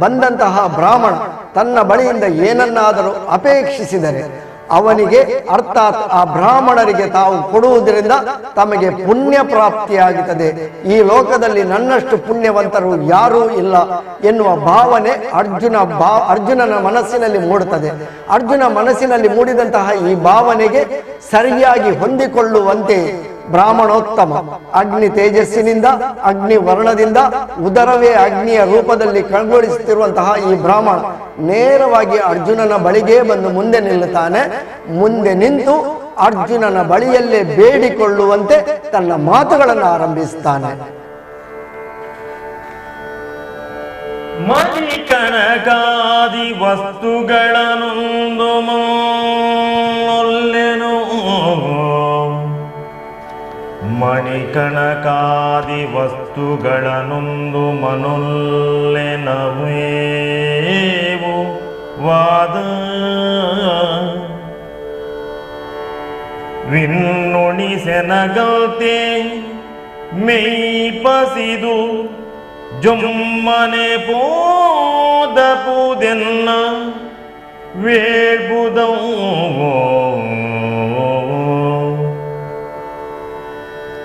ಬಂದಂತಹ ಬ್ರಾಹ್ಮಣ ತನ್ನ ಬಳಿಯಿಂದ ಏನನ್ನಾದರೂ ಅಪೇಕ್ಷಿಸಿದರೆ ಅವನಿಗೆ ಅರ್ಥಾತ್ ಆ ಬ್ರಾಹ್ಮಣರಿಗೆ ತಾವು ಕೊಡುವುದರಿಂದ ತಮಗೆ ಪುಣ್ಯ ಪ್ರಾಪ್ತಿಯಾಗುತ್ತದೆ. ಈ ಲೋಕದಲ್ಲಿ ನನ್ನಷ್ಟು ಪುಣ್ಯವಂತರು ಯಾರೂ ಇಲ್ಲ ಎನ್ನುವ ಭಾವನೆ ಅರ್ಜುನನ ಮನಸ್ಸಿನಲ್ಲಿ ಮೂಡುತ್ತದೆ. ಅರ್ಜುನ ಮನಸ್ಸಿನಲ್ಲಿ ಮೂಡಿದಂತಹ ಈ ಭಾವನೆಗೆ ಸರಿಯಾಗಿ ಹೊಂದಿಕೊಳ್ಳುವಂತೆ ಬ್ರಾಹ್ಮಣೋತ್ತಮ. ಅಗ್ನಿ ತೇಜಸ್ಸಿನಿಂದ, ಅಗ್ನಿ ವರ್ಣದಿಂದ, ಉದರವೇ ಅಗ್ನಿಯ ರೂಪದಲ್ಲಿ ಕಣ್ಗೊಳಿಸುತ್ತಿರುವಂತಹ ಈ ಬ್ರಾಹ್ಮಣ ನೇರವಾಗಿ ಅರ್ಜುನನ ಬಳಿಗೆ ಬಂದು ಮುಂದೆ ನಿಲ್ಲುತ್ತಾನೆ. ಮುಂದೆ ನಿಂತು ಅರ್ಜುನನ ಬಳಿಯಲ್ಲೇ ಬೇಡಿಕೊಳ್ಳುವಂತೆ ತನ್ನ ಮಾತುಗಳನ್ನು ಆರಂಭಿಸುತ್ತಾನೆ. ಮಣಿಕಣಕಾದಿ ವಸ್ತುಗಳನ್ನೊಂದು ಮೊಲ್ಲೆನು, ಮಣಿಕಣಕಾದಿ ವಸ್ತುಗಳನ್ನೊಂದು ಮನೊಲ್ಲೆನವೇವು ವಾದ ವಿಣ್ಣುಣಿಸೆನಗಲ್ತೆ ಮೇಯ್ಪಸಿದು ಜೊಮ್ಮನೆ ಪೋದಪುದೆನ್ನ ವೇಳ್ಬುದೋ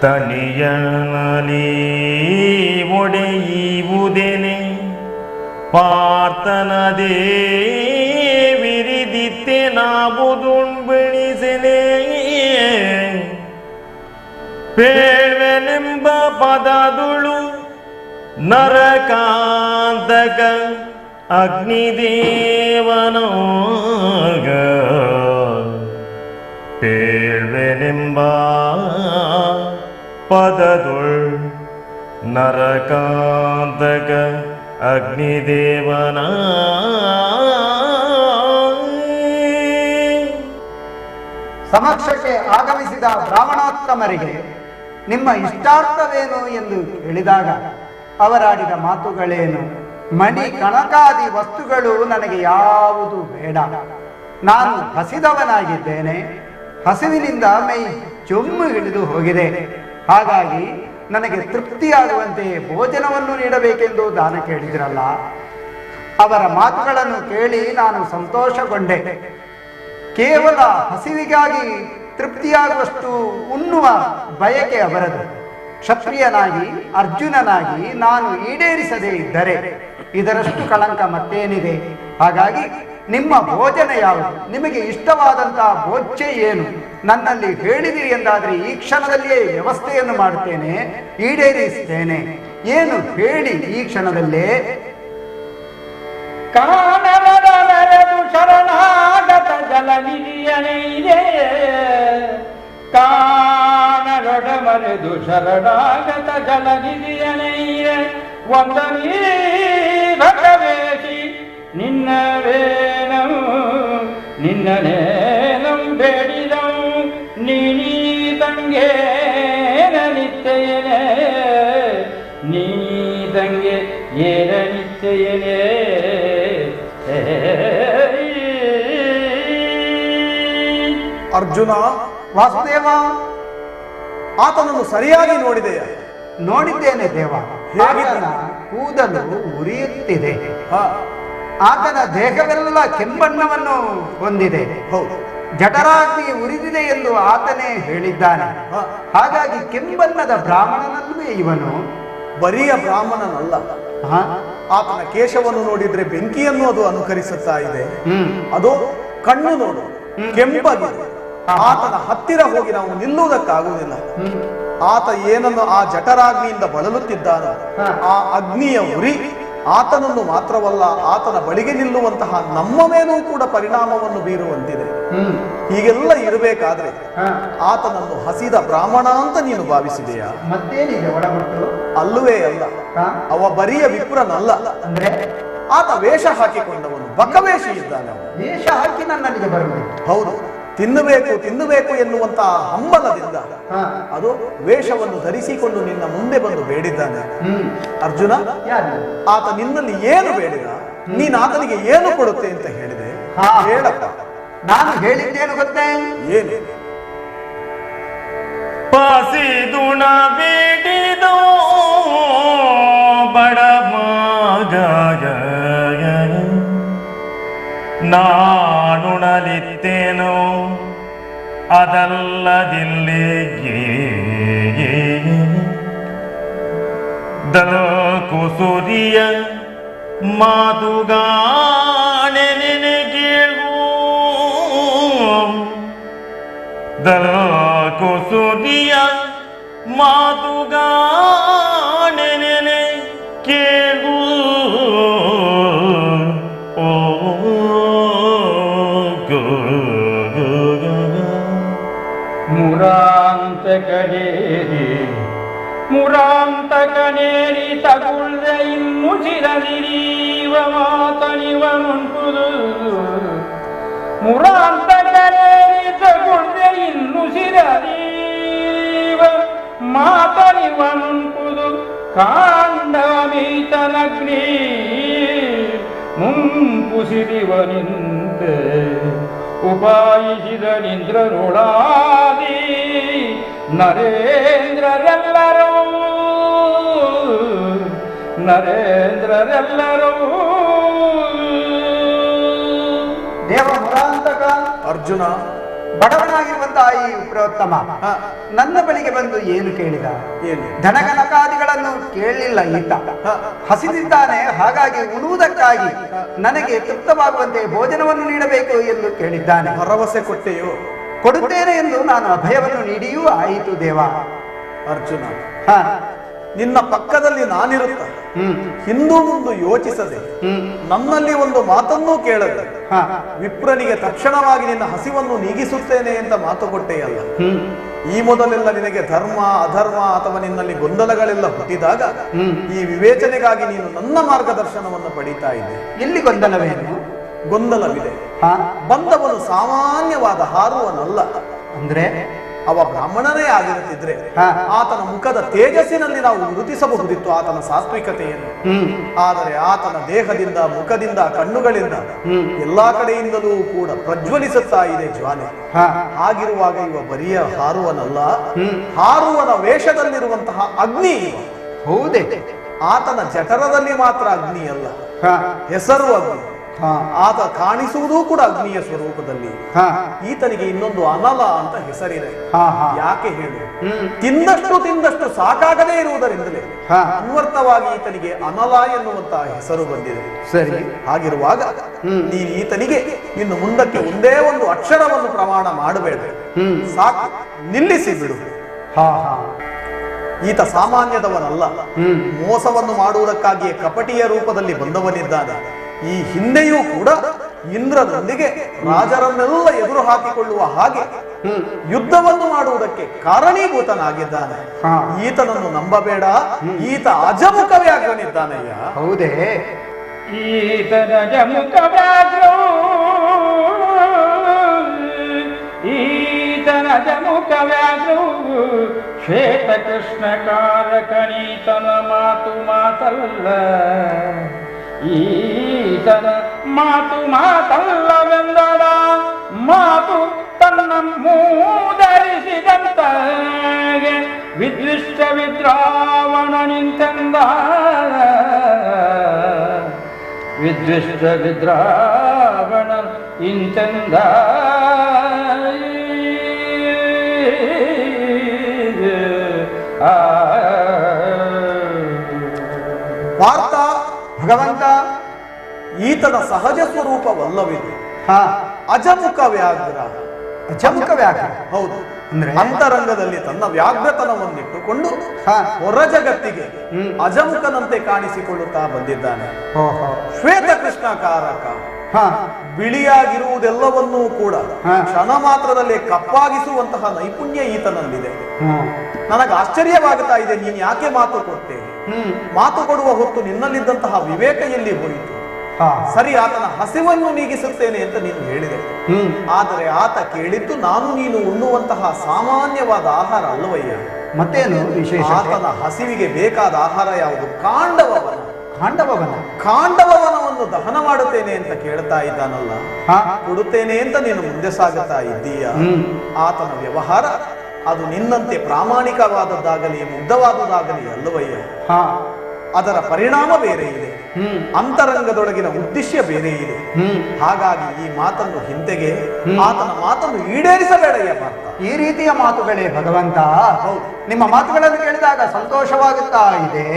ತನಿಯನಲಿ ಒಡೆಯುವುದೇನೆ ಪಾರ್ಥನದೇ ವಿರಿದಿತ್ತೆ ನಾಬುದುಂಬಿಣಿಸೆನೆ ಪೇಳ್ವೆನೆಂಬ ಪದದುಳು ನರಕಾಂತಕ ಅಗ್ನಿದೇವನಾಗ ಪೇಳ್ವೆನೆಂಬ ಪದದುಳ್ ನರಕಾಂತಕ ಅಗ್ನಿದೇವನ ಸಮಕ್ಷಕ್ಕೆ ಆಗಮಿಸಿದ ಬ್ರಾಹ್ಮಣೋತ್ತಮರಿಗೆ ನಿಮ್ಮ ಇಷ್ಟಾರ್ಥವೇನು ಎಂದು ಹೇಳಿದಾಗ ಅವರಾಡಿದ ಮಾತುಗಳೇನು? ಮಣಿ ಕಣಕಾದಿ ವಸ್ತುಗಳು ನನಗೆ ಯಾವುದು ಬೇಡ. ನಾನು ಹಸಿದವನಾಗಿದ್ದೇನೆ. ಹಸಿವಿನಿಂದ ಮೈ ಜೊಮ್ಮು ಹಿಡಿದು ಹೋಗಿದೆ. ಹಾಗಾಗಿ ನನಗೆ ತೃಪ್ತಿಯಾಗುವಂತೆ ಭೋಜನವನ್ನು ನೀಡಬೇಕೆಂದು ದಾನ ಕೇಳಿದ್ರಲ್ಲ, ಅವರ ಮಾತುಗಳನ್ನು ಕೇಳಿ ನಾನು ಸಂತೋಷಗೊಂಡೆ. ಕೇವಲ ಹಸಿವಿಗಾಗಿ ತೃಪ್ತಿಯಾಗುವಷ್ಟು ಉಣ್ಣುವ ಬಯಕೆ ಅವರದು. ಕ್ಷತ್ರಿಯನಾಗಿ ಅರ್ಜುನನಾಗಿ ನಾನು ಈಡೇರಿಸದೇ ಇದ್ದರೆ ಇದರಷ್ಟು ಕಳಂಕ ಮತ್ತೇನಿದೆ? ಹಾಗಾಗಿ ನಿಮ್ಮ ಭೋಜನ ಯಾವುದು? ನಿಮಗೆ ಇಷ್ಟವಾದಂತಹ ಭೋಜ್ಯ ಏನು? ನನ್ನಲ್ಲಿ ಹೇಳಿದಿರಿ ಎಂದಾದರೆ ಈ ಕ್ಷಣದಲ್ಲಿಯೇ ವ್ಯವಸ್ಥೆಯನ್ನು ಮಾಡುತ್ತೇನೆ, ಈಡೇರಿಸ್ತೇನೆ. ಏನು ಹೇಳಿ ಈ ಕ್ಷಣದಲ್ಲೇ? ಕಾಣರದ ಮೆರೆದು ಶರಣಾಗತ ಜಲನಿಧಿಯನೇ, ಕಾಣರೊಡ ಮರೆದು ಶರಣಾಗತ ಜಲನಿಧಿಯನೇ, ಒಂದನೇ ಭಗವೇಶಿ ನಿನ್ನವೇನಂ ನಿನ್ನನೇನಂ ಬೇಡಿದಂ ನೀನೀ ತಂಗೆ ನಿತ್ಯಯನೇ, ನೀ ತಂಗೆ ಏನ ನಿತ್ಯಯನೇ. ಅರ್ಜುನ, ವಾಸುದೇವ, ಆತನನ್ನು ಸರಿಯಾಗಿ ನೋಡಿದೆಯ? ನೋಡಿದ್ದೇನೆ ದೇವ. ಆತನ ಕೂದಲು ಉರಿಯುತ್ತಿದೆ. ಆತನ ದೇಹವೆಲ್ಲ ಕೆಂಬಣ್ಣವನ್ನು ಹೊಂದಿದೆ. ಹೌದು, ಜಠರಾಗ್ನಿ ಉರಿದಿದೆ ಎಂದು ಆತನೇ ಹೇಳಿದ್ದಾನೆ. ಹಾಗಾಗಿ ಕೆಂಬಣ್ಣದ ಬ್ರಾಹ್ಮಣನಲ್ಲವೇ ಇವನು? ಬರಿಯ ಬ್ರಾಹ್ಮಣನಲ್ಲ. ಆತನ ಕೇಶವನ್ನು ನೋಡಿದ್ರೆ ಬೆಂಕಿಯನ್ನು ಅದು ಅನುಕರಿಸುತ್ತಾ ಇದೆ. ಅದು ಕಣ್ಣು ನೋಡು, ಕೆಂಪಾಗಿದೆ. ಆತನ ಹತ್ತಿರ ಹೋಗಿ ನಾವು ನಿಲ್ಲುವುದಕ್ಕಾಗುವುದಿಲ್ಲ. ಆತ ಏನನ್ನು ಆ ಜಠರಾಗ್ನಿಯಿಂದ ಬಳಲುತ್ತಿದ್ದಾನೋ ಆ ಅಗ್ನಿಯ ಉರಿ ಆತನನ್ನು ಮಾತ್ರವಲ್ಲ, ಆತನ ಬಳಿಗೆ ನಿಲ್ಲುವಂತಹ ನಮ್ಮ ಮೇಲೂ ಕೂಡ ಪರಿಣಾಮವನ್ನು ಬೀರುವಂತಿದೆ. ಹೀಗೆಲ್ಲ ಇರಬೇಕಾದ್ರೆ ಆತನನ್ನು ಹಸಿದ ಬ್ರಾಹ್ಮಣ ಅಂತ ನೀನು ಭಾವಿಸಿದೆಯಾ? ಮತ್ತೇನಿದೆ ಒಳಗೊಟ್ಟು? ಅಲ್ಲವೇ ಅಲ್ಲ, ಅವ ಬರಿಯ ವಿಪ್ರನಲ್ಲ. ಅಂದ್ರೆ ಆತ ವೇಷ ಹಾಕಿಕೊಂಡವನು, ಬಕವೇಷಿ ಇದ್ದಾನೆ. ವೇಷ ಹಾಕಿ ನನ್ನಲ್ಲಿಗೆ ಬರಬೇಕು. ಹೌದು, ತಿನ್ನಬೇಕು ಎನ್ನುವಂತಹ ಹಂಬಲದಿಂದ ಅದು ವೇಷವನ್ನು ಧರಿಸಿಕೊಂಡು ನಿನ್ನ ಮುಂದೆ ಬಂದು ಬೇಡಿದ್ದಾನೆ. ಅರ್ಜುನ, ಆತ ನಿನ್ನಲ್ಲಿ ಏನು ಬೇಡಿದ? ನೀನು ಆತನಿಗೆ ಏನು ಕೊಡುತ್ತೆ ಅಂತ ಹೇಳಿದೆ? ಹೇಳಪ್ಪ. ನಾನು ಹೇಳಿದ್ದೇನು ಗೊತ್ತೇ? ಏನು? ಪಾಸಿದುಣ ಬೇಡಿದೋ ಬಡ ಮಗ ನಾನುಣಲಿತ್ತೇನೋ ಅದಲ್ಲದಿಲ್ಲಿಗೆ ದಲ ಕುಸುರಿಯ ಮಾತುಗಾಣೆ ನೆನೆಗೇಳು ದಲ ಕುಸುರಿಯ ತಗುಳ್ದೆ ಇನ್ನು ಚಿರದಿರೀವ ಮಾತನಿವ ನುಂಪುದು ಮುರಾಂತಕನೇರಿ ತಗುಳ್ದೆ ಇನ್ನು ಚಿರದೀವ ಮಾತನಿವ ನುಂಪುದು ಕಾಂಡವಮೀತನಗ್ನಿ ಮುಂಪುಸಿರಿವನಿಂತೆ ಉಪಾಯಿಸಿದ ನಿಂದ್ರನೊಳಾದಿ ನರೇಂದ್ರರೆಲ್ಲರೂ ದೇವ ಮುರಾಂತಕ ಅರ್ಜುನ, ಬಡವನಾಗಿರುವಂತಹ ಈ ಪ್ರೋತ್ತಮ ನನ್ನ ಬಳಿಗೆ ಬಂದು ಏನು ಕೇಳಿದ? ಏನು? ಧನಗಣಕಾದಿಗಳನ್ನು ಕೇಳಲಿಲ್ಲ ಈತ. ಹಸಿದಿದ್ದಾನೆ, ಹಾಗಾಗಿ ಉಣುವುದಕ್ಕಾಗಿ ನನಗೆ ತೃಪ್ತವಾಗುವಂತೆ ಭೋಜನವನ್ನು ನೀಡಬೇಕು ಎಂದು ಕೇಳಿದ್ದಾನೆ. ಭರವಸೆ ಕೊಟ್ಟೆಯೋ? ಕೊಡುತ್ತೇನೆ ಎಂದು ನಾನು ಅಭಯವನ್ನು ನೀಡಿಯೂ ಆಯಿತು ದೇವ. ಅರ್ಜುನ, ನಿನ್ನ ಪಕ್ಕದಲ್ಲಿ ನಾನಿರುತ್ತ ಹಿಂದೂ ಮುಂದು ಯೋಚಿಸದೆ ನನ್ನಲ್ಲಿ ಒಂದು ಮಾತನ್ನೂ ಕೇಳದೆ ವಿಪ್ರನಿಗೆ ತಕ್ಷಣವಾಗಿ ನಿನ್ನ ಹಸಿವನ್ನು ನೀಗಿಸುತ್ತೇನೆ ಅಂತ ಮಾತು ಕೊಟ್ಟೆಯಲ್ಲ. ಈ ಮೊದಲೆಲ್ಲ ನಿನಗೆ ಧರ್ಮ ಅಧರ್ಮ ಅಥವಾ ನಿನ್ನಲ್ಲಿ ಗೊಂದಲಗಳೆಲ್ಲ ಹುಟ್ಟಿದಾಗ ಈ ವಿವೇಚನೆಗಾಗಿ ನೀನು ನನ್ನ ಮಾರ್ಗದರ್ಶನವನ್ನು ಪಡೀತಾ ಇದ್ದೆ. ಎಲ್ಲಿ ಗೊಂದಲವೇನು? ಗೊಂದಲವಿದೆ. ಬಂದವನು ಸಾಮಾನ್ಯವಾದ ಹಾರುವನಲ್ಲ. ಅಂದ್ರೆ ಅವ ಬ್ರಾಹ್ಮಣನೇ ಆಗಿರುತ್ತಿದ್ರೆ ಆತನ ಮುಖದ ತೇಜಸ್ಸಿನಲ್ಲಿ ನಾವು ಗುರುತಿಸಬಹುದಿತ್ತು ಆತನ ಸಾತ್ವಿಕತೆಯನ್ನು. ಆದರೆ ಆತನ ದೇಹದಿಂದ, ಮುಖದಿಂದ, ಕಣ್ಣುಗಳಿಂದ ಎಲ್ಲಾ ಕಡೆಯಿಂದಲೂ ಕೂಡ ಪ್ರಜ್ವಲಿಸುತ್ತಾ ಇದೆ ಜ್ವಾಲೆ. ಹಾಗಿರುವಾಗ ಇವ ಬರಿಯ ಹಾರುವನಲ್ಲ, ಹಾರುವನ ವೇಷದಲ್ಲಿರುವಂತಹ ಅಗ್ನಿ ಇವ. ಹೌದೇ? ಆತನ ಜಠರದಲ್ಲಿ ಮಾತ್ರ ಅಗ್ನಿ ಅಲ್ಲ, ಹೆಸರು ಅಗ್ನಿ. ಆತ ಕಾಣಿಸುವುದೂ ಕೂಡ ಅಗ್ನಿಯ ಸ್ವರೂಪದಲ್ಲಿ. ಈತನಿಗೆ ಇನ್ನೊಂದು ಅನಲ ಅಂತ ಹೆಸರಿದೆ. ಯಾಕೆ ಹೇಳು? ತಿಂದಷ್ಟು ಸಾಕಾಗದೇ ಇರುವುದರಿಂದಲೇ ಅನ್ವರ್ಥವಾಗಿ ಈತನಿಗೆ ಅನಲ ಎನ್ನುವಂತಹ ಹೆಸರು ಬಂದಿದೆ. ಸರಿ. ಹಾಗಿರುವಾಗ ನೀನು ಈತನಿಗೆ ಇನ್ನು ಮುಂದಕ್ಕೆ ಒಂದೇ ಒಂದು ಅಕ್ಷರವನ್ನು ಪ್ರಮಾಣ ಮಾಡಬೇಡ, ಸಾಕು, ನಿಲ್ಲಿಸಿ ಬಿಡು. ಈತ ಸಾಮಾನ್ಯದವನಲ್ಲ, ಮೋಸವನ್ನು ಮಾಡುವುದಕ್ಕಾಗಿಯೇ ಕಪಟಿಯ ರೂಪದಲ್ಲಿ ಬಂದವನಿದ್ದಾನೆ. ಈ ಹಿಂದೆಯೂ ಕೂಡ ಇಂದ್ರನೊಂದಿಗೆ ರಾಜರನ್ನೆಲ್ಲ ಎದುರು ಹಾಕಿಕೊಳ್ಳುವ ಹಾಗೆ ಯುದ್ಧವನ್ನು ಮಾಡುವುದಕ್ಕೆ ಕಾರಣೀಭೂತನಾಗಿದ್ದಾನೆ. ಈತನನ್ನು ನಂಬಬೇಡ, ಈತ ಅಜಮುಖ ವ್ಯಾಘ್ರನಿದ್ದಾನಯ್ಯ. ಹೌದೇ? ಈತನ ಅಜಮುಖ ವ್ಯಾಘ್ರವು, ಈತನ ಅಜಮುಖ ವ್ಯಾಘ್ರವು ಶ್ವೇತ ಕೃಷ್ಣ ಕಾರಕನೀತನ ಮಾತು ಮಾತಲ್ಲ, ಈತನ ಮಾತು ಮಾತಲ್ಲವೆಂದಡ ಮಾತು ತನ್ನ ಮೂದರಿಸಿದಂತ ವಿದ್ವಿಷ್ಟ ವಿದ್ರಾವಣ ನಿಂತೆಂದ, ವಿದ್ವಿಷ್ಟ ವಿದ್ರಾವಣ ಇಂತೆಂದ. ಪಾರ್ಥ, ಭಗವಂತ, ಈತನ ಸಹಜ ಸ್ವರೂಪವಲ್ಲವಿದೆ ಅಜಮುಖ ವ್ಯಾಘ್ರ. ಅಜಮುಖ ವ್ಯಾಘ್ರ? ಹೌದು. ಅಂತರಂಗದಲ್ಲಿ ತನ್ನ ವ್ಯಾಘ್ರತನವನ್ನಿಟ್ಟುಕೊಂಡು ಹೊರ ಜಗತ್ತಿಗೆ ಅಜಮುಖನಂತೆ ಕಾಣಿಸಿಕೊಳ್ಳುತ್ತಾ ಬಂದಿದ್ದಾನೆ. ಶ್ವೇತ ಕೃಷ್ಣ ಕಾರಕ, ಬಿಳಿಯಾಗಿರುವುದೆಲ್ಲವನ್ನೂ ಕೂಡ ಕ್ಷಣ ಮಾತ್ರದಲ್ಲೇ ಕಪ್ಪಾಗಿಸುವಂತಹ ನೈಪುಣ್ಯ ಈತನಲ್ಲಿದೆ. ನನಗೆ ಆಶ್ಚರ್ಯವಾಗುತ್ತಾ ಇದೆ, ನೀನ್ ಯಾಕೆ ಮಾತು ಕೊಟ್ಟೆ? ಮಾತು ಕೊಡುವ ಹೊತ್ತು ನಿನ್ನಲ್ಲಿದ್ದಂತಹ ವಿವೇಕ ಎಲ್ಲಿ ಹೋಯಿತು? ಸರಿ, ಆತನ ಹಸಿವನ್ನು ನೀಗಿಸುತ್ತೇನೆ ಅಂತ ನೀನು ಹೇಳಿದೆ. ಆದರೆ ಆತ ಕೇಳಿದ್ದು ನಾನು ನೀನು ಉಣ್ಣುವಂತಹ ಸಾಮಾನ್ಯವಾದ ಆಹಾರ ಅಲ್ಲವಯ್ಯ. ಮತ್ತೇನು ವಿಶೇಷ? ಆತನ ಹಸಿವಿಗೆ ಬೇಕಾದ ಆಹಾರ ಯಾವುದು? ಕಾಂಡವವನ. ಕಾಂಡವವನ? ಕಾಂಡವವನವನ್ನು ದಹನ ಮಾಡುತ್ತೇನೆ ಅಂತ ಕೇಳ್ತಾ ಇದ್ದಾನಲ್ಲ, ಕೊಡುತ್ತೇನೆ ಅಂತ ನೀನು ಮುಂದೆ ಸಾಗುತ್ತಾ ಇದ್ದೀಯ. ಆತನ ವ್ಯವಹಾರ ಅದು ನಿನ್ನಂತೆ ಪ್ರಾಮಾಣಿಕವಾದದ್ದಾಗಲಿ ಮುಗ್ಧವಾದುದಾಗಲಿ ಅಲ್ಲವಯ್ಯ. ಅದರ ಪರಿಣಾಮ ಬೇರೆ ಇದೆ, ಅಂತರಂಗದೊಳಗಿನ ಉದ್ದೇಶ ಬೇರೆ ಇದೆ. ಹಾಗಾಗಿ ಈ ಮಾತನ್ನು ಹಿಂದೆಗೆ, ಆತನ ಮಾತನ್ನು ಈಡೇರಿಸಬೇಡಯ್ಯ ಪಾರ್ಥ. ಈ ರೀತಿಯ ಮಾತುಗಳೇ ಭಗವಂತ? ನಿಮ್ಮ ಮಾತುಗಳನ್ನು ಕೇಳಿದಾಗ ಸಂತೋಷವಾಗುತ್ತಾ ಇದೆ.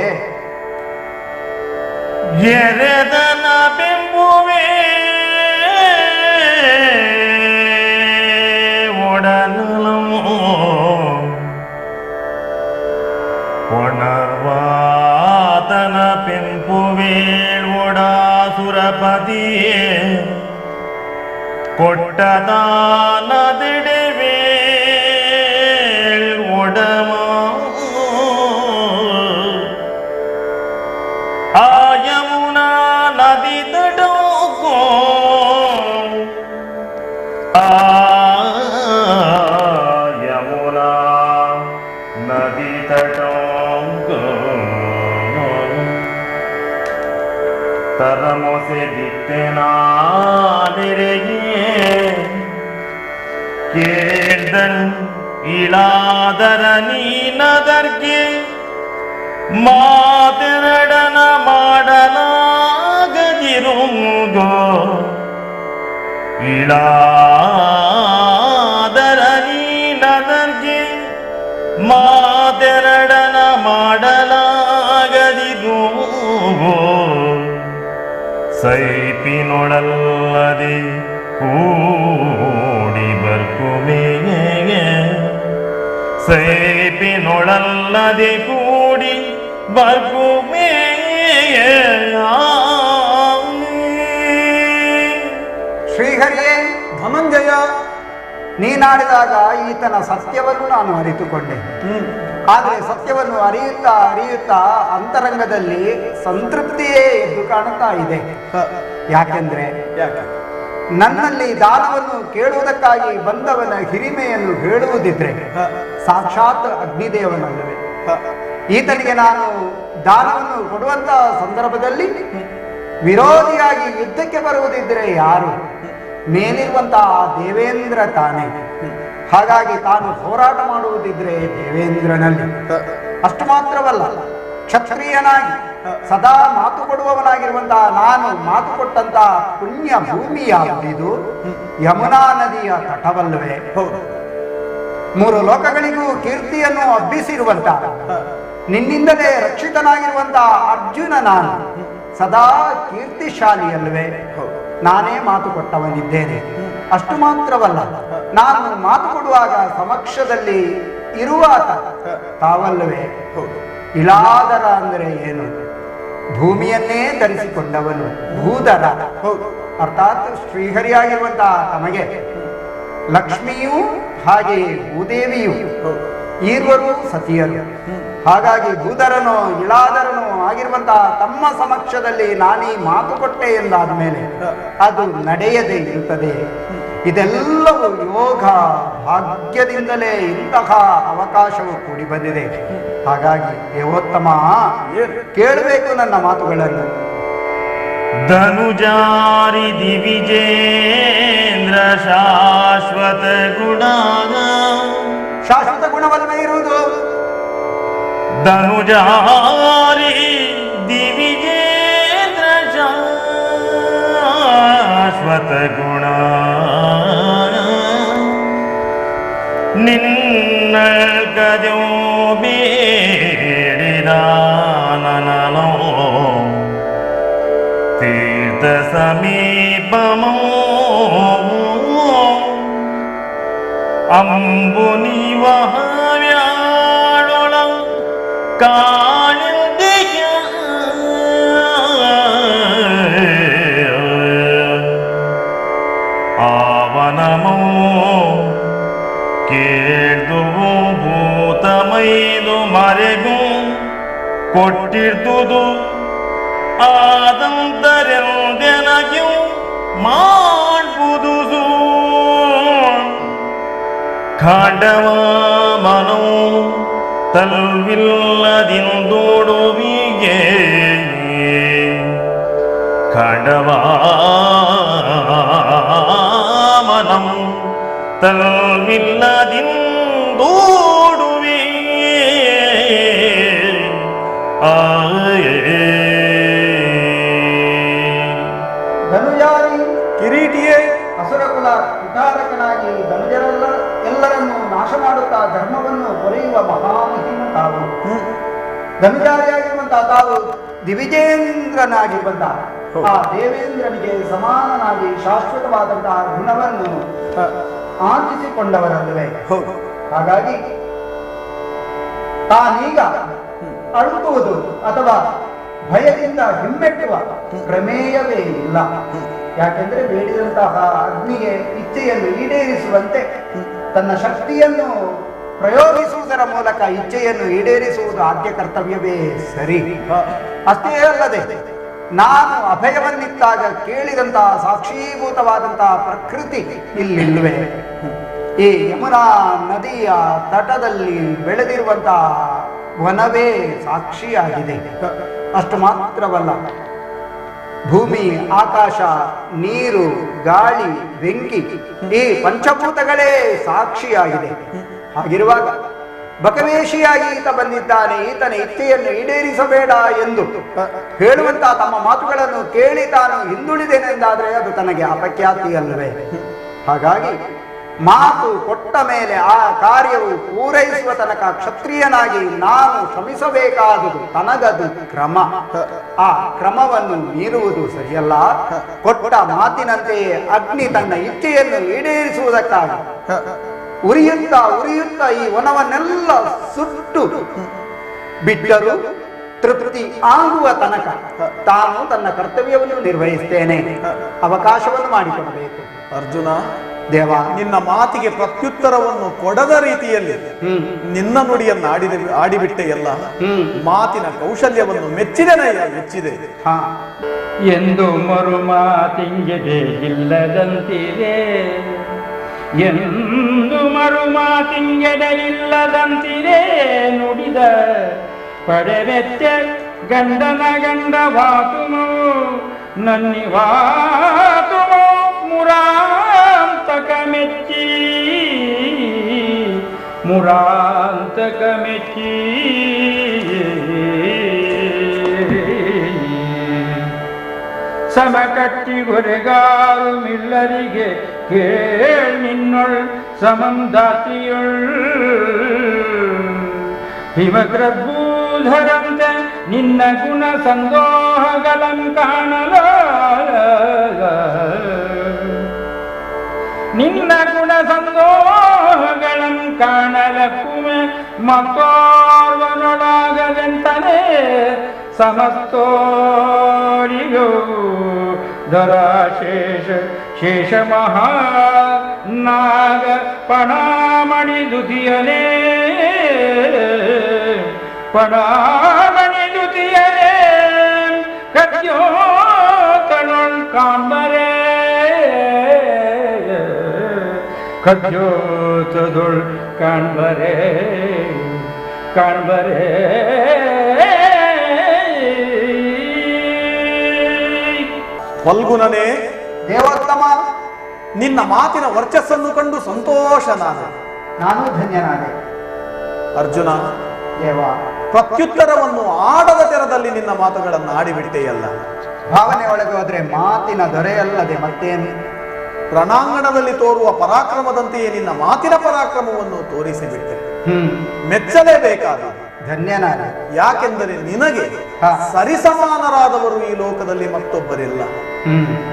ಎರೆದನ ಬೆಂಬುವೆ ಒಡನಲಮೋ ಒಣರ್ವಾತನ ಪೆಂಪುವೇಳ್ ಒಡಾಸುರಪತಿಯೇ ಕೊಟ್ಟದಾನದಿಡೆವೇಳ್ ಒಡಮ नदी तटों को यमुना नदी तटों को तरमों से दिखते ना कीर्तन इलादरनी नदर के ಮಾತೆರಡನ ಮಾಡಲಾಗದಿರುವುದೋ ಇಳಾದರ ನೀನದರ್ಗೆ ಮಾತೆರಡನ ಮಾಡಲಾಗದಿರುವುದೋ ಸೈಪಿನೊಳಲ್ಲದೆ ಕೂಡಿ ಬರ್ಕುಮೆಗೆ ಸೈಪಿನೊಳಲ್ಲದೆ ಕೂಡಿ ಬರ್ಕುಮೇ ಶ್ರೀಹರಿಯೇ ಧನಂಜಯ, ನೀನಾಡಿದಾಗ ಈತನ ಸತ್ಯವನ್ನು ನಾನು ಅರಿತುಕೊಂಡೆ. ಆದರೆ ಸತ್ಯವನ್ನು ಅರಿಯುತ್ತಾ ಅರಿಯುತ್ತಾ ಅಂತರಂಗದಲ್ಲಿ ಸಂತೃಪ್ತಿಯೇ ಎದ್ದು ಕಾಣುತ್ತಾ ಇದೆ. ಯಾಕೆಂದ್ರೆ ನನ್ನಲ್ಲಿ ದಾನವನ್ನು ಕೇಳುವುದಕ್ಕಾಗಿ ಬಂದವನ ಹಿರಿಮೆಯನ್ನು ಹೇಳುವುದಿದ್ರೆ ಸಾಕ್ಷಾತ್ ಅಗ್ನಿದೇವನಲ್ಲವೇ. ಈತನಿಗೆ ನಾನು ದಾನವನ್ನು ಕೊಡುವಂತ ಸಂದರ್ಭದಲ್ಲಿ ವಿರೋಧಿಯಾಗಿ ಯುದ್ಧಕ್ಕೆ ಬರುವುದಿದ್ರೆ ಯಾರು? ಮೇಲಿರುವಂತಹ ದೇವೇಂದ್ರ ತಾನೇ. ಹಾಗಾಗಿ ತಾನು ಹೋರಾಟ ಮಾಡುವುದಿದ್ರೆ ದೇವೇಂದ್ರನಲ್ಲಿ. ಅಷ್ಟು ಮಾತ್ರವಲ್ಲ, ಕ್ಷತ್ರಿಯನಾಗಿ ಸದಾ ಮಾತು ಕೊಡುವವನಾಗಿರುವಂತಹ ನಾನು ಮಾತು ಕೊಟ್ಟಂತಹ ಪುಣ್ಯ ಭೂಮಿ ಯಾವುದಿದು? ಯಮುನಾ ನದಿಯ ತಟವಲ್ಲವೇ? ಮೂರು ಲೋಕಗಳಿಗೂ ಕೀರ್ತಿಯನ್ನು ಹಬ್ಬಿಸಿರುವಂತ ನಿನ್ನಿಂದಲೇ ರಕ್ಷಿತನಾಗಿರುವಂತಹ ಅರ್ಜುನ ನಾನು ಸದಾ ಕೀರ್ತಿಶಾಲಿಯಲ್ವೇ? ನಾನೇ ಮಾತು ಕೊಟ್ಟವನಿದ್ದೇನೆ. ಅಷ್ಟು ಮಾತ್ರವಲ್ಲ, ನಾನು ಮಾತು ಕೊಡುವಾಗ ಸಮಕ್ಷದಲ್ಲಿ ಇರುವ ತಾವಲ್ಲವೇ? ಇಳಾದರ ಅಂದರೆ ಏನು? ಭೂಮಿಯನ್ನೇ ಧರಿಸಿಕೊಂಡವನು ಭೂದರ. ಅರ್ಥಾತ್ ಶ್ರೀಹರಿಯಾಗಿರುವಂತಹ ತಮಗೆ ಲಕ್ಷ್ಮಿಯೂ ಹಾಗೆಯೇ ಭೂದೇವಿಯು ಈರ್ವರು ಸತಿಯರು. ಹಾಗಾಗಿ ಭೂಧರನೋ ಇಳಾದರನೋ ಆಗಿರುವಂತಹ ತಮ್ಮ ಸಮಕ್ಷದಲ್ಲಿ ನಾನೀ ಮಾತು ಕೊಟ್ಟೆ ಎಂದಾದ ಮೇಲೆ ಅದು ನಡೆಯದೇ ಇರುತ್ತದೆ. ಇದೆಲ್ಲವೂ ಯೋಗ ಭಾಗ್ಯದಿಂದಲೇ ಇಂತಹ ಅವಕಾಶವು ಕೂಡಿ ಬಂದಿದೆ. ಹಾಗಾಗಿ ದೇವೋತ್ತಮ ಕೇಳಬೇಕು ನನ್ನ ಮಾತುಗಳನ್ನು. ಧನುಜಾರಿ ದಿವಿಜೇಂದ್ರ ಶಾಶ್ವತ ಗುಣ, ಶಾಶ್ವತ ಗುಣವಲ್ಲವೇ ಇರುವುದು? ಧನುಜಾರಿ ದಿವಿಜೇಂದ್ರ ಶಾಶ್ವತ ಗುಣ, ನಿನ್ನ ಗದೋ ಬೇಡಿದ ನನಲೋ ತೀರ್ಥ ಸಮೀಪಮೋ ಅಂಬುನಿವಹವ್ಯಾಳೊಳ ಕಾಣಿದೆಯ ಆವನಮೋ ಕೇಳ್ದುವು ಭೂತಮೈದು ಮರೆಗೂ ಕೊಟ್ಟಿರ್ದುದು ಆದಂತರೆಂದೆನಗ್ಯೂ ಮಾಡ್ಬುದು ಖಾಂಡವ ಮನೋ ತಲ್ವಿಲ್ಲದಿಂದೋಡುವಿಗೆ ಖಾಂಡವ ಮನಂ ತಲ್ವಿಲ್ಲದಿಂದೋಡುವಿ ಧನುಜಾರಿ ಕಿರೀಟಿಯೇ ಅಸುರಕುಲ ಕುಟಾರಕನಾಗಿ ಎಲ್ಲರನ್ನೂ ನಾಶ ಮಾಡುತ್ತಾ ಧರ್ಮವನ್ನು ಕೊರೆಯುವ ಮಹಾಮಹಿಮ ತಾವು. ಧನುಜಾರಿಯಾಗಿರುವಂತಹ ತಾವು ದಿವಿಜೇಂದ್ರನಾಗಿರುವಂತಹ ಆ ದೇವೇಂದ್ರನಿಗೆ ಸಮಾನನಾಗಿ ಶಾಶ್ವತವಾದಂತಹ ಗುಣವನ್ನು ಆರ್ಜಿಸಿಕೊಂಡವರಲ್ಲವೇ? ಹಾಗಾಗಿ ತಾನೀಗ ಅಳುಕುವುದು ಅಥವಾ ಭಯದಿಂದ ಹಿಮ್ಮೆಟ್ಟುವ ಪ್ರಮೇಯವೇ ಇಲ್ಲ. ಯಾಕೆಂದ್ರೆ ಬೇಡಿದಂತಹ ಅಗ್ನಿಗೆ ಇಚ್ಛೆಯನ್ನು ಈಡೇರಿಸುವಂತೆ ತನ್ನ ಶಕ್ತಿಯನ್ನು ಪ್ರಯೋಗಿಸುವುದರ ಮೂಲಕ ಇಚ್ಛೆಯನ್ನು ಈಡೇರಿಸುವುದು ಆದ್ಯ ಕರ್ತವ್ಯವೇ ಸರಿ. ಅಷ್ಟೇ ಅಲ್ಲದೆ ನಾನು ಅಭಯವನ್ನಿತ್ತಾಗ ಕೇಳಿದಂತಹ ಸಾಕ್ಷೀಭೂತವಾದಂತಹ ಪ್ರಕೃತಿ ಇಲ್ಲಿಲ್ವೇ? ಈ ಯಮುನಾ ನದಿಯ ತಟದಲ್ಲಿ ಬೆಳೆದಿರುವಂತಹ ವನವೇ ಸಾಕ್ಷಿಯಾಗಿದೆ. ಅಷ್ಟು ಮಾತ್ರವಲ್ಲ, ಭೂಮಿ, ಆಕಾಶ, ನೀರು, ಗಾಳಿ, ಬೆಂಕಿ, ಈ ಪಂಚಭೂತಗಳೇ ಸಾಕ್ಷಿಯಾಗಿದೆ. ಹಾಗಿರುವಾಗ ಬಕವೇಶಿಯಾಗಿ ಈತ ಬಂದಿದ್ದಾನೆ, ಈತನ ಇಚ್ಛೆಯನ್ನು ಈಡೇರಿಸಬೇಡ ಎಂದು ಹೇಳುವಂತಹ ತಮ್ಮ ಮಾತುಗಳನ್ನು ಕೇಳಿ ತಾನು ಹಿಂದುಳಿದೇನೆಂದಾದರೆ ಅದು ತನಗೆ ಅಪಖ್ಯಾತಿ ಅಲ್ಲವೇ? ಹಾಗಾಗಿ ಮಾತು ಕೊಟ್ಟ ಮೇಲೆ ಆ ಕಾರ್ಯವು ಪೂರೈಸುವ ತನಕ ಕ್ಷತ್ರಿಯನಾಗಿ ನಾನು ಶ್ರಮಿಸಬೇಕಾದುದು ತನಗದು ಕ್ರಮ. ಆ ಕ್ರಮವನ್ನು ಮೀರುವುದು ಸರಿಯಲ್ಲ. ಕೊಟ್ಟ ಮಾತಿನಂತೆಯೇ ಅಗ್ನಿ ತನ್ನ ಇಚ್ಛೆಯನ್ನು ಈಡೇರಿಸುವುದಕ್ಕಾಗಿ ಉರಿಯುತ್ತಾ ಉರಿಯುತ್ತಾ ಈ ವನವನ್ನೆಲ್ಲ ಸುಟ್ಟು ಬಿಟ್ಟರು ತೃಪ್ತಿ ಆಗುವ ತನಕ ತಾನು ತನ್ನ ಕರ್ತವ್ಯವನ್ನು ನಿರ್ವಹಿಸ್ತೇನೆ, ಅವಕಾಶವನ್ನು ಮಾಡಿಕೊಡಬೇಕು. ಅರ್ಜುನ, ದೇವ, ನಿನ್ನ ಮಾತಿಗೆ ಪ್ರತ್ಯುತ್ತರವನ್ನು ಕೊಡದ ರೀತಿಯಲ್ಲಿ ನಿನ್ನ ನುಡಿಯನ್ನು ಆಡಿಬಿಟ್ಟೆಯಲ್ಲ. ಮಾತಿನ ಕೌಶಲ್ಯವನ್ನು ಮೆಚ್ಚಿದೆ. ಎಂದು ಮರು ಮಾತಿಂಗೆ ಇಲ್ಲದಂತಿದೆ, ಎಂದು ಮರು ಮಾತಿಂಗೆಡೆಯಿಲ್ಲದಂತಿದೆ ನುಡಿದ ಪಡೆವೆಚ್ಚ ಗಂಡನ ವಾತುಮೋ ನನ್ನಿವಾತುಮೋ ಮುರಾಂತಕ ಮೆಚ್ಚಿ ಸಮಕಟ್ಟಿ ಹೊರೆಗಾರು ಮಿಲ್ಲರಿಗೆ ಕೇಳ್ ನಿನ್ನೊಳ್ ಸಮಂದಾತ್ರಿಯೊಳ್ ಹಿಮಗ್ರಭೂಧರಂತ ನಿನ್ನ ಗುಣ ಸಂದೋಹಗಳಂ ಕಾಣಲ, ನಿನ್ನ ಗುಣ ಸಂದೋಹಗಳಂ ಕಾಣಲಕ್ಕುಮೆ ಮತ್ತೋರ್ವನೊಳಾಗದೆಂತನೇ ಸಮಸ್ತೋರಿಯೋ ಧರಾಶೇಷ ಶೇಷ ಮಹಾ ನಾಗ ಪಣಾಮಣಿ ದುತಿಯನೇ, ಪಣಾಮಣಿ ದುತಿಯನೇ ಕಜ್ಯೋತನೊಳ್ ಕಾಂಬರೇ, ಕಜ್ಯೋತದೊಳ್ ಕಾಣ್ಬರೇ ಕಾಣ್ಬರೇ. ಫಲ್ಗುಣನೇ, ದೇವೋತ್ತಮ, ನಿನ್ನ ಮಾತಿನ ವರ್ಚಸ್ಸನ್ನು ಕಂಡು ಸಂತೋಷನಾದೆ. ನಾನು ಧನ್ಯನಾದೆ. ಅರ್ಜುನ, ದೇವ, ಪ್ರತ್ಯುತ್ತರವನ್ನು ಆಡದ ತೆರದಲ್ಲಿ ನಿನ್ನ ಮಾತುಗಳನ್ನು ಆಡಿಬಿಟ್ಟೆಯಲ್ಲ. ಭಾವನೆ ಒಳಗೆ ಹೋದ್ರೆ ಮಾತಿನ ದೊರೆಯಲ್ಲದೆ ಮತ್ತೇನು? ರಣಾಂಗಣದಲ್ಲಿ ತೋರುವ ಪರಾಕ್ರಮದಂತೆಯೇ ನಿನ್ನ ಮಾತಿನ ಪರಾಕ್ರಮವನ್ನು ತೋರಿಸಿಬಿಟ್ಟೆ. ಮೆಚ್ಚಲೇಬೇಕಾದ ಧನ್ಯನಾದ. ಯಾಕೆಂದರೆ ನಿನಗೆ ಸರಿಸಮಾನರಾದವರು ಈ ಲೋಕದಲ್ಲಿ ಮತ್ತೊಬ್ಬರಿಲ್ಲ.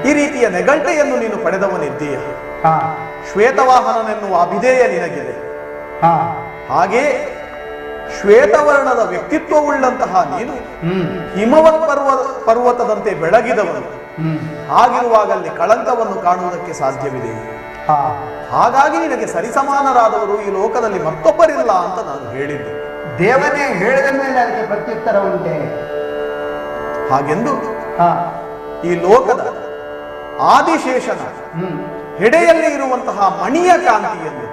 ಈ ರೀತಿಯ ನೆಗಲ್ಟೆಯನ್ನು ನೀನು ಪಡೆದವನಿದ್ದೀಯ. ಶ್ವೇತವಾಹನನೆನ್ನುವ ಅಭಿಧೇಯ ನಿನಗಿದೆ. ಹಾಗೆ ಶ್ವೇತವರ್ಣದ ವ್ಯಕ್ತಿತ್ವವುಳ್ಳಂತಹ ನೀನು ಹಿಮವತ್ ಪರ್ವತದಂತೆ ಬೆಳಗಿದವನು. ಹಾಗಿರುವಾಗ ಅಲ್ಲಿ ಕಳಂಕವನ್ನು ಕಾಣುವುದಕ್ಕೆ ಸಾಧ್ಯವಿದೆ. ಹಾಗಾಗಿ ನಿನಗೆ ಸರಿಸಮಾನರಾದವರು ಈ ಲೋಕದಲ್ಲಿ ಮತ್ತೊಬ್ಬರಿಲ್ಲ ಅಂತ ನಾನು ಹೇಳಿದ್ದೆ. ದೇವನೇ ಹೇಳಿದ ಮೇಲೆ ಅದಕ್ಕೆ ಪ್ರತ್ಯುತ್ತರ ಉಂಟೆ. ಹಾಗೆಂದು ಈ ಲೋಕದ ಆದಿಶೇಷನ ಹೆಡೆಯಲ್ಲಿ ಇರುವಂತಹ ಮಣಿಯ ಕಾಂತಿಯನ್ನು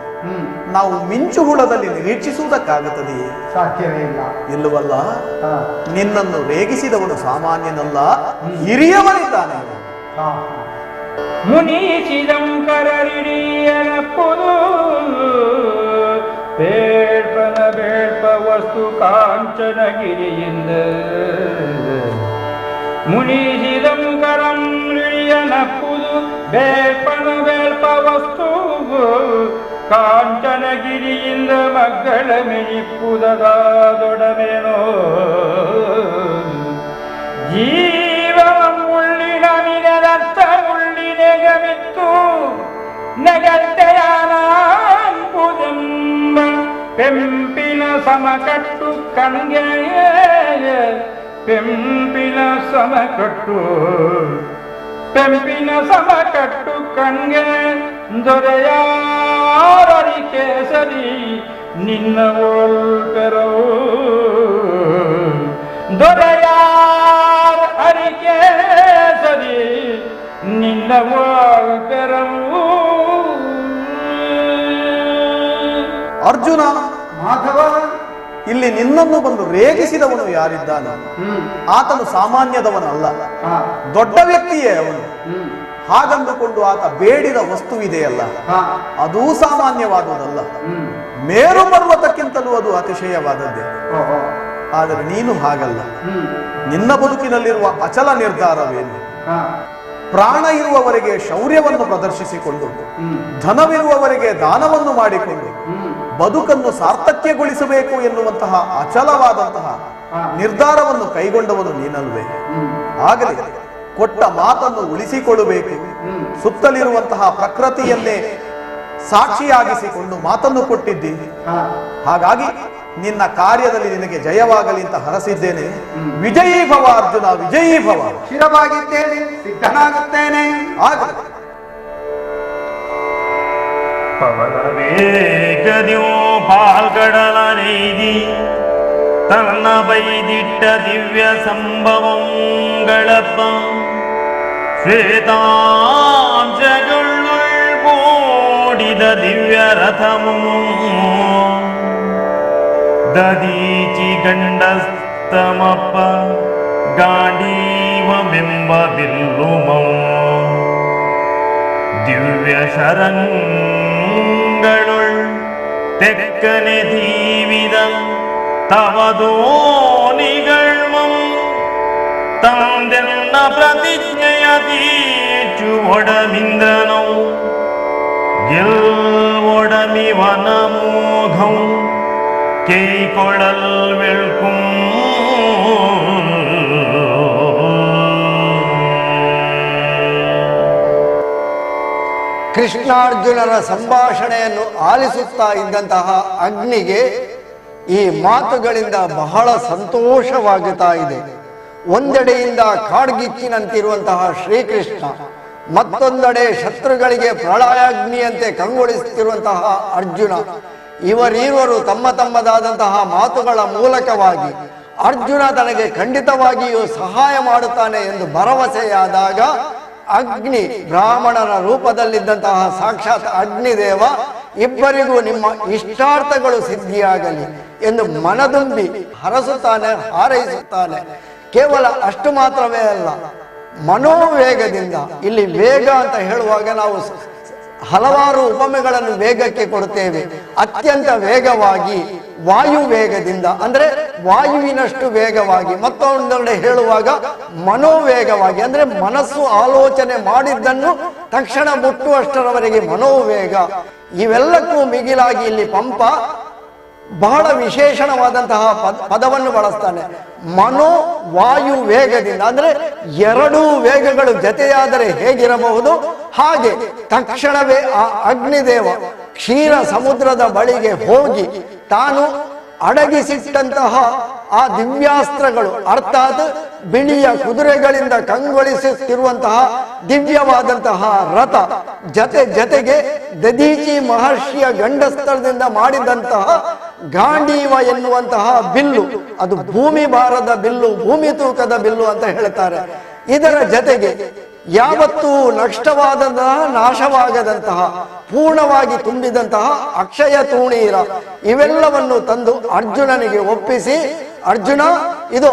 ನಾವು ಮಿಂಚು ಹುಳದಲ್ಲಿ ನಿರೀಕ್ಷಿಸುವುದಕ್ಕಾಗುತ್ತದೆಯೇ? ಸಾಧ್ಯವೇ ಇಲ್ಲ. ಇಲ್ಲವಲ್ಲ. ನಿನ್ನನ್ನು ರೇಗಿಸಿದವನು ಸಾಮಾನ್ಯನಲ್ಲ, ಹಿರಿಯವನಿದ್ದಾನೆ. ಮುನೀಚಿದಂಕರರಿಡಿಯಲಪ್ಪುದು ಬೇಡ್ಪನ ಬೇಡ್ಪ ವಸ್ತು ಕಾಂಚನಗಿರಿಯಿಂದ, ಮುನೀಚಿದಂಕರಂ ರಿಡಿಯಲಪ್ಪುದು ಬೇಡ್ಪನ ಬೇಡ್ಪ ವಸ್ತು ಕಾಂಚನಗಿರಿಯಿಂದ ಮಗ್ಗಳ ಮೆಣಿಪ್ಪುದೊಡಮೇನೋ ಜೀವನ ಮುಳ್ಳಿನ ಮಿನದತ್ತ ಮುಳ್ಳಿನೆಗಮಿತ್ತು ನೆಗಟ್ಟೆಯಾನಾಂಬುದೆಂಬ ಪೆಂಪಿನ ಸಮಕಟ್ಟು ಕಣ್ಗೆ, ಪೆಂಪಿನ ಸಮಕಟ್ಟು ಪೆಂಪಿನ ಸಮಕಟ್ಟು ಕಣ್ಗೆ ದೊರೆಯಾರರಿ ಕೇಸರಿ ನಿನ್ನ ಓಲ್ಪೆರವು, ದೊರೆಯಾರ ಅರಿಕೆ ಅರ್ಜುನ, ಮಾಧವ, ಇಲ್ಲಿ ನಿನ್ನನ್ನು ಬಂದು ರೇಗಿಸಿದವನು ಯಾರಿದ್ದಾನೆ? ಆತನು ಸಾಮಾನ್ಯದವನಲ್ಲ, ದೊಡ್ಡ ವ್ಯಕ್ತಿಯೇ ಅವನು. ಹಾಗಂದುಕೊಂಡು ಆತ ಬೇಡಿದ ವಸ್ತುವಿದೆಯಲ್ಲ, ಅದೂ ಸಾಮಾನ್ಯವಾದುದಲ್ಲ. ಮೇರು ಪರ್ವತಕ್ಕಿಂತಲೂ ಅದು ಅತಿಶಯವಾದದ್ದೇ. ಆದರೆ ನೀನು ಹಾಗಲ್ಲ. ನಿನ್ನ ಬದುಕಿನಲ್ಲಿರುವ ಅಚಲ ನಿರ್ಧಾರವೇನು? ಪ್ರಾಣ ಇರುವವರೆಗೆ ಶೌರ್ಯವನ್ನು ಪ್ರದರ್ಶಿಸಿಕೊಂಡು, ಧನವಿರುವವರೆಗೆ ದಾನವನ್ನು ಮಾಡಿಕೊಂಡು ಬದುಕನ್ನು ಸಾರ್ಥಕ್ಯಗೊಳಿಸಬೇಕು ಎನ್ನುವಂತಹ ಅಚಲವಾದಂತಹ ನಿರ್ಧಾರವನ್ನು ಕೈಗೊಂಡವನು ನೀನಲ್ವೇ? ಆಗಲಿ, ಕೊಟ್ಟ ಮಾತನ್ನು ಉಳಿಸಿಕೊಳ್ಳಬೇಕು. ಸುತ್ತಲಿರುವಂತಹ ಪ್ರಕೃತಿಯನ್ನೇ ಸಾಕ್ಷಿಯಾಗಿಸಿಕೊಂಡು ಮಾತನ್ನು ಕೊಟ್ಟಿದ್ದಿ. ಹಾಗಾಗಿ ನಿನ್ನ ಕಾರ್ಯದಲ್ಲಿ ನಿನಗೆ ಜಯವಾಗಲಿ ಅಂತ ಹರಸಿದ್ದೇನೆ. ವಿಜಯೀ ಭವ ಅರ್ಜುನ, ವಿಜಯೀ ಭವ. ಸ್ಥಿರವಾಗಿದ್ದೇನೆ, ಸಿದ್ಧನಾಗುತ್ತೇನೆ. ಆಗಲಿ. ಪವನ ವೇಗದ್ಯೋ ಪಾಲ್ಗಡಲ ನೈದಿ ತನ್ನ ಬೈದಿಟ್ಟ ದಿವ್ಯ ಸಂಭವಂಗಳಪ್ಪ ಶ್ವೇತಾಂಶಗಳುಳ್ಬೋಡಿದ ದಿವ್ಯ ರಥಮು ದದೀಚಿ ಗಂಡಸ್ತಮಪ್ಪ ಗಾಂಡೀವಮೆಂಬ ಬಿಲ್ಲುಮಂ ದಿವ್ಯ ಶರಂಗಳುಳ್ ತೆಕ್ಕನೆ ದೀವಿದ ತವದೋನಿಗಳ್ಮಂ ತಂದೆನ್ನ ಪ್ರತಿಜ್ಞೆಯ ತೀರ್ಚು ಒಡಮಿಂದ್ರನೌ ಗೆಲ್ವೊಡಮಿವನ ಮೋಘಂ ಕೈಕೊಳಲ್ ವೆಳ್ಕುಂ ಕೃಷ್ಣಾರ್ಜುನರ ಸಂಭಾಷಣೆಯನ್ನು ಆಲಿಸುತ್ತಾ ಇದ್ದಂತಹ ಅಗ್ನಿಗೆ ಈ ಮಾತುಗಳಿಂದ ಬಹಳ ಸಂತೋಷವಾಗುತ್ತಾ ಇದೆ. ಒಂದೆಡೆಯಿಂದ ಕಾಡ್ಗಿಚ್ಚಿನಂತಿರುವಂತಹ ಶ್ರೀಕೃಷ್ಣ, ಮತ್ತೊಂದೆಡೆ ಶತ್ರುಗಳಿಗೆ ಪ್ರಳಯಾಗ್ನಿಯಂತೆ ಕಂಗೊಳಿಸುತ್ತಿರುವಂತಹ ಅರ್ಜುನ, ಇವರೀವರು ತಮ್ಮ ತಮ್ಮದಾದಂತಹ ಮಾತುಗಳ ಮೂಲಕವಾಗಿ ಅರ್ಜುನ ತನಗೆ ಖಂಡಿತವಾಗಿಯೂ ಸಹಾಯ ಮಾಡುತ್ತಾನೆ ಎಂದು ಭರವಸೆಯಾದಾಗ ಅಗ್ನಿ, ಬ್ರಾಹ್ಮಣನ ರೂಪದಲ್ಲಿದ್ದಂತಹ ಸಾಕ್ಷಾತ್ ಅಗ್ನಿದೇವ ಇಬ್ಬರಿಗೂ ನಿಮ್ಮ ಇಷ್ಟಾರ್ಥಗಳು ಸಿದ್ಧಿಯಾಗಲಿ ಎಂದು ಮನದುಂಬಿ ಹರಸುತ್ತಾನೆ, ಹಾರೈಸುತ್ತಾನೆ. ಕೇವಲ ಅಷ್ಟು ಮಾತ್ರವೇ ಅಲ್ಲ, ಮನೋವೇಗದಿಂದ, ಇಲ್ಲಿ ವೇಗ ಅಂತ ಹೇಳುವಾಗ ನಾವು ಹಲವಾರು ಉಪಮೆಗಳನ್ನು ವೇಗಕ್ಕೆ ಕೊಡುತ್ತೇವೆ. ಅತ್ಯಂತ ವೇಗವಾಗಿ, ವಾಯು ವೇಗದಿಂದ ಅಂದ್ರೆ ವಾಯುವಿನಷ್ಟು ವೇಗವಾಗಿ, ಮತ್ತೊಂದೆಡೆ ಹೇಳುವಾಗ ಮನೋವೇಗವಾಗಿ ಅಂದ್ರೆ ಮನಸ್ಸು ಆಲೋಚನೆ ಮಾಡಿದ್ದನ್ನು ತಕ್ಷಣ ಮುಟ್ಟುವಷ್ಟರವರೆಗೆ ಮನೋವೇಗ. ಇವೆಲ್ಲಕ್ಕೂ ಮಿಗಿಲಾಗಿ ಇಲ್ಲಿ ಪಂಪ ಬಹಳ ವಿಶೇಷಣವಾದಂತಹ ಪದವನ್ನು ಬಳಸ್ತಾನೆ. ಮನೋ ವಾಯು ವೇಗದಿಂದ ಅಂದ್ರೆ ಎರಡೂ ವೇಗಗಳು ಜತೆಯಾದರೆ ಹೇಗಿರಬಹುದು ಹಾಗೆ ತಕ್ಷಣವೇ ಆ ಅಗ್ನಿದೇವ ಕ್ಷೀರ ಸಮುದ್ರದ ಬಳಿಗೆ ಹೋಗಿ ತಾನು ಅಡಗಿಸಿಟ್ಟಂತಹ ಆ ದಿವ್ಯಾಸ್ತ್ರಗಳು, ಅರ್ಥಾತ್ ಬಿಳಿಯ ಕುದುರೆಗಳಿಂದ ಕಂಗೊಳಿಸುತ್ತಿರುವಂತಹ ದಿವ್ಯವಾದಂತಹ ರಥ, ಜತೆಗೆ ದದೀಚಿ ಮಹರ್ಷಿಯ ಗಂಡಸ್ಥಳದಿಂದ ಮಾಡಿದಂತಹ ಗಾಂಡೀವ ಎನ್ನುವಂತಹ ಬಿಲ್ಲು, ಅದು ಭೂಮಿ ಭಾರದ ಬಿಲ್ಲು, ಭೂಮಿ ತೂಕದ ಬಿಲ್ಲು ಅಂತ ಹೇಳ್ತಾರೆ. ಇದರ ಜತೆಗೆ ಯಾವತ್ತೂ ನಷ್ಟವಾದಂತಹ, ನಾಶವಾಗದಂತಹ, ಪೂರ್ಣವಾಗಿ ತುಂಬಿದಂತಹ ಅಕ್ಷಯ ತೂಣೀರ ಇವೆಲ್ಲವನ್ನು ತಂದು ಅರ್ಜುನನಿಗೆ ಒಪ್ಪಿಸಿ, ಅರ್ಜುನ ಇದು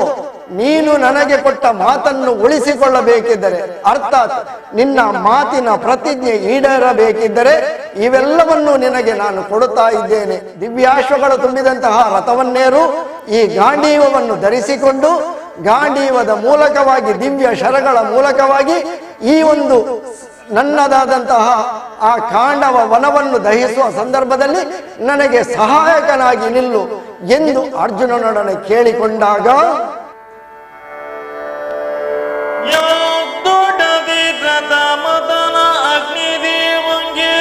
ನೀನು ನನಗೆ ಕೊಟ್ಟ ಮಾತನ್ನು ಉಳಿಸಿಕೊಳ್ಳಬೇಕಿದ್ದರೆ, ಅರ್ಥಾತ್ ನಿನ್ನ ಮಾತಿನ ಪ್ರತಿಜ್ಞೆ ಈಡೇರಬೇಕಿದ್ದರೆ ಇವೆಲ್ಲವನ್ನು ನಿನಗೆ ನಾನು ಕೊಡುತ್ತಾ ಇದ್ದೇನೆ. ದಿವ್ಯಾಶ್ವಗಳು ತುಂಬಿದಂತಹ ರಥವನ್ನೇರು, ಈ ಗಾಂಡೀವವನ್ನು ಧರಿಸಿಕೊಂಡು ಗಾಂಡೀವದ ಮೂಲಕವಾಗಿ, ದಿವ್ಯ ಶರಗಳ ಮೂಲಕವಾಗಿ ಈ ಒಂದು ನನ್ನದಾದಂತಹ ಆ ಕಾಂಡವ ವನವನ್ನು ದಹಿಸುವ ಸಂದರ್ಭದಲ್ಲಿ ನನಗೆ ಸಹಾಯಕನಾಗಿ ನಿಲ್ಲು ಎಂದು ಅರ್ಜುನನೊಡನೆ ಕೇಳಿಕೊಂಡಾಗ ಅಗ್ನಿದೇವಂಗೆ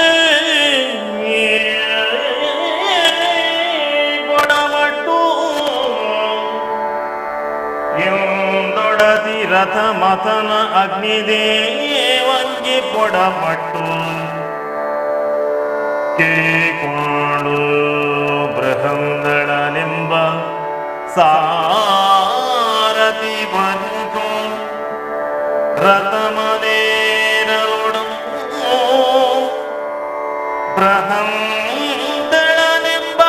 ಕೊಡಮಟ್ಟು ಎಂದೊಡದಿ ರಥ ಮತನ ಅಗ್ನಿದೇವಂಗೆ ಕೊಡಮಟ್ಟು ಕೇಕೊಂಡು ಬೃಹಂಗಳನೆಂಬ ಸಾರಥಿ ಬಂತು ರಥಮನೇರೊಡು ಬೃಹಂಗಳನೆಂಬ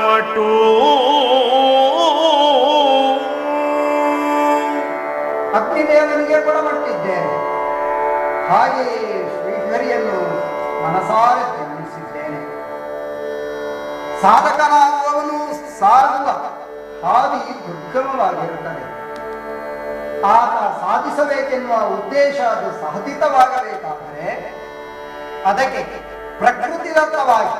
ಒಟ್ಟು ಅಗ್ನಿದೇವನಿಗೆ ಕೊಡಮಟ್ಟಿದ್ದೇನೆ. ಹಾಗೆಯೇ ಶ್ರೀಹರಿಯನ್ನು ಮನಸಾರೆ ಧ್ಯಾನಿಸಿದ್ದೇನೆ. ಸಾಧಕನಾಗುವವನು ಸಾಗುವ ಹಾದಿ ದುರ್ಗಮವಾಗಿರುತ್ತದೆ. ಆತ ಸಾಧಿಸಬೇಕೆನ್ನುವ ಉದ್ದೇಶ ಅದು ಸಹತಿತವಾಗಬೇಕಾದರೆ ಅದಕ್ಕೆ ಪ್ರಕೃತಿದತ್ತವಾಗಿ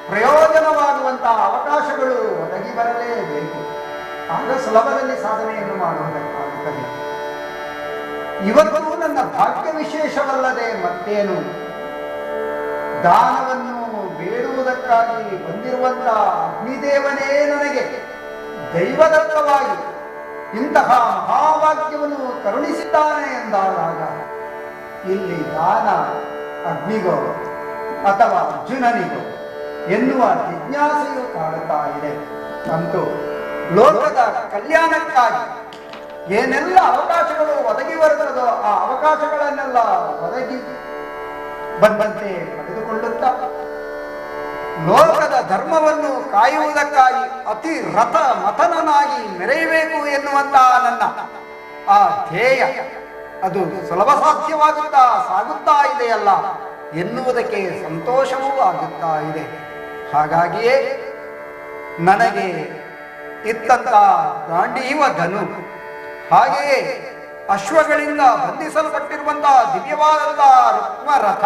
ಪ್ರಯೋಜನವಾಗುವಂತಹ ಅವಕಾಶಗಳು ಒದಗಿ ಬರಲೇಬೇಕು. ಆಗ ಸುಲಭದಲ್ಲಿ ಸಾಧನೆಯನ್ನು ಮಾಡುವುದಕ್ಕಾಗುತ್ತದೆ. ಇವತ್ತು ನನ್ನ ಭಾಗ್ಯ ವಿಶೇಷವಲ್ಲದೆ ಮತ್ತೇನು, ದಾನವನ್ನು ಬೇಡುವುದಕ್ಕಾಗಿ ಬಂದಿರುವಂತಹ ಅಗ್ನಿದೇವನೇ ನನಗೆ ದೈವದತ್ತವಾಗಿ ಇಂತಹ ಮಹಾಭಾಗ್ಯವನ್ನು ಕರುಣಿಸಿದ್ದಾನೆ ಎಂದಾಗ ಇಲ್ಲಿ ದಾನ ಅಗ್ನಿಗೋ ಅಥವಾ ಅರ್ಜುನನಿಗೋ ಎನ್ನುವ ಜಿಜ್ಞಾಸೆಯು ಕಾಡುತ್ತಾ ಇದೆ. ಅಂತೂ ಲೋಕದ ಕಲ್ಯಾಣಕ್ಕಾಗಿ ಏನೆಲ್ಲ ಅವಕಾಶಗಳು ಒದಗಿ ಬರುತ್ತದೋ ಆ ಅವಕಾಶಗಳನ್ನೆಲ್ಲ ಒದಗಿ ಬಂದಂತೆ ಪಡೆದುಕೊಳ್ಳುತ್ತಾ ಲೋಕದ ಧರ್ಮವನ್ನು ಕಾಯುವುದಕ್ಕಾಗಿ ಅತಿ ರಥ ಮಥನನಾಗಿ ಮೆರೆಯಬೇಕು ಎನ್ನುವಂತಹ ನನ್ನ ಆ ಧ್ಯೇಯ ಅದು ಸುಲಭ ಸಾಧ್ಯವಾಗುತ್ತಾ ಸಾಗುತ್ತಾ ಇದೆಯಲ್ಲ ಎನ್ನುವುದಕ್ಕೆ ಸಂತೋಷವೂ ಆಗುತ್ತಾ ಇದೆ. ಹಾಗಾಗಿಯೇ ನನಗೆ ಇತ್ತಂತ ಗಾಂಡೀವ ಧನು, ಹಾಗೆಯೇ ಅಶ್ವಗಳಿಂದ ಬಂಧಿಸಲ್ಪಟ್ಟಿರುವಂತಹ ದಿವ್ಯವಾದಂತಹ ರುಕ್ಮ ರಥ,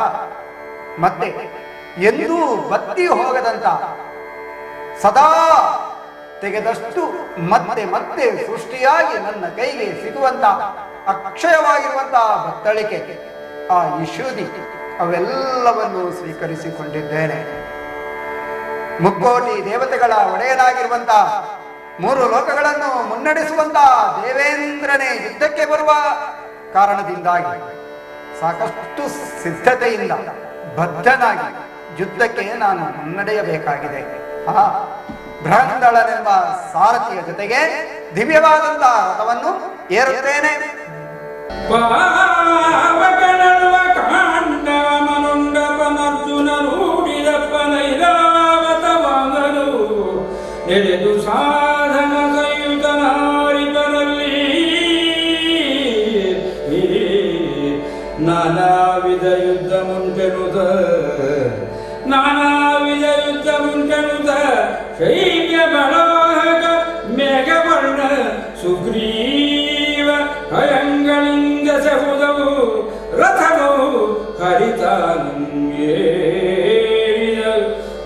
ಮತ್ತೆ ಎಂದೂ ಬತ್ತಿ ಹೋಗದಂತ ಸದಾ ತೆಗೆದಷ್ಟು ಮತ್ತೆ ಮತ್ತೆ ಸೃಷ್ಟಿಯಾಗಿ ನನ್ನ ಕೈಗೆ ಸಿಗುವಂತ ಅಕ್ಷಯವಾಗಿರುವಂತಹ ಬತ್ತಳಿಕೆ, ಆ ಇಶುದಿ, ಅವೆಲ್ಲವನ್ನು ಸ್ವೀಕರಿಸಿಕೊಂಡಿದ್ದೇನೆ. ಮುಕ್ಕೋಟಿ ದೇವತೆಗಳ ಒಡೆಯನಾಗಿರುವಂತಹ ಮೂರು ಲೋಕಗಳನ್ನು ಮುನ್ನಡೆಸುವಂತಹ ದೇವೇಂದ್ರನೇ ಯುದ್ಧಕ್ಕೆ ಬರುವ ಕಾರಣದಿಂದಾಗಿ ಸಾಕಷ್ಟು ಸಿದ್ಧತೆಯಿಂದ ಬದ್ಧನಾಗಿ ಯುದ್ಧಕ್ಕೆ ನಾನು ಮುನ್ನಡೆಯಬೇಕಾಗಿದೆ. ಬೃಹಂದಳನೆಂಬ ಸಾರಥಿಯ ಜೊತೆಗೆ ದಿವ್ಯವಾದಂತಹ ರಥವನ್ನು ಏರುತ್ತೇನೆ. ಪಾವಕನಲ್ವ ಕಾಂಡವಮನುಂಡಪನರ್ಜುನ ರೂಢಿದಪ್ಪನೈರಾವತವಾಗಲು ನೆರೆದು ಸಾಧನ ಸಂಯುತನಾರಿಪರಲ್ಲಿ ನಾನಾವಿಧ ಯುದ್ಧ ಮುಂಟೆನುತ ಶೈಬ್ಯ ಬಲಾಹಕ ಮೇಘವರ್ಣ ಸುಗ್ರೀವ ಅಯಂಗಳಿಂದ ಸಹುದವು ರಥಮವು ಹರಿತಾನಂ ಏರಿದ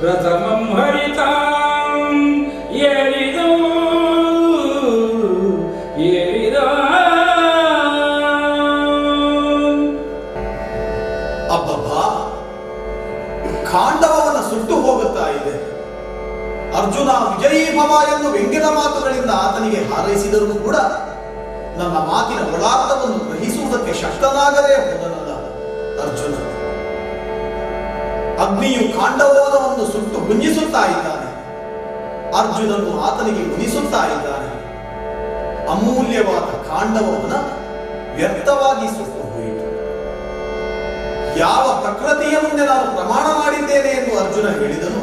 ರಥಮಂ ಹರಿತಾಂ ಏರಿದವು ಏರಿದ ಅಬ್ಬಬ್ಬಾ, ಖಾಂಡವನ ಸುಟ್ಟು ಹೋಗುತ್ತಾ ಇದೆ. ಅರ್ಜುನ ವಿಜಯೀ ಭವ ಎಂದು ವ್ಯಂಗ್ಯದ ಮಾತುಗಳಿಂದ ಆತನಿಗೆ ಹಾರೈಸಿದರೂ ಕೂಡ ನನ್ನ ಮಾತಿನ ಒಳಾರ್ಥವನ್ನು ಗ್ರಹಿಸುವುದಕ್ಕೆ ಶಕ್ತನಾಗದೇ ಹೋದನಲ್ಲ ಅರ್ಜುನ. ಅಗ್ನಿಯು ಖಾಂಡವನವನ್ನು ಸುಟ್ಟು ಗುಂಜಿಸುತ್ತಾ ಇದ್ದಾನೆ. ಅರ್ಜುನನು ಆತನಿಗೆ ಉಣಿಸುತ್ತಾ ಇದ್ದಾನೆ. ಅಮೂಲ್ಯವಾದ ಖಾಂಡವನ ವ್ಯರ್ಥವಾಗಿ ಸುಟ್ಟು ಹೋಯಿತು. ಯಾವ ಪ್ರಕೃತಿಯ ಮುಂದೆ ನಾನು ಪ್ರಮಾಣ ಮಾಡಿದ್ದೇನೆ ಎಂದು ಅರ್ಜುನ ಹೇಳಿದನು,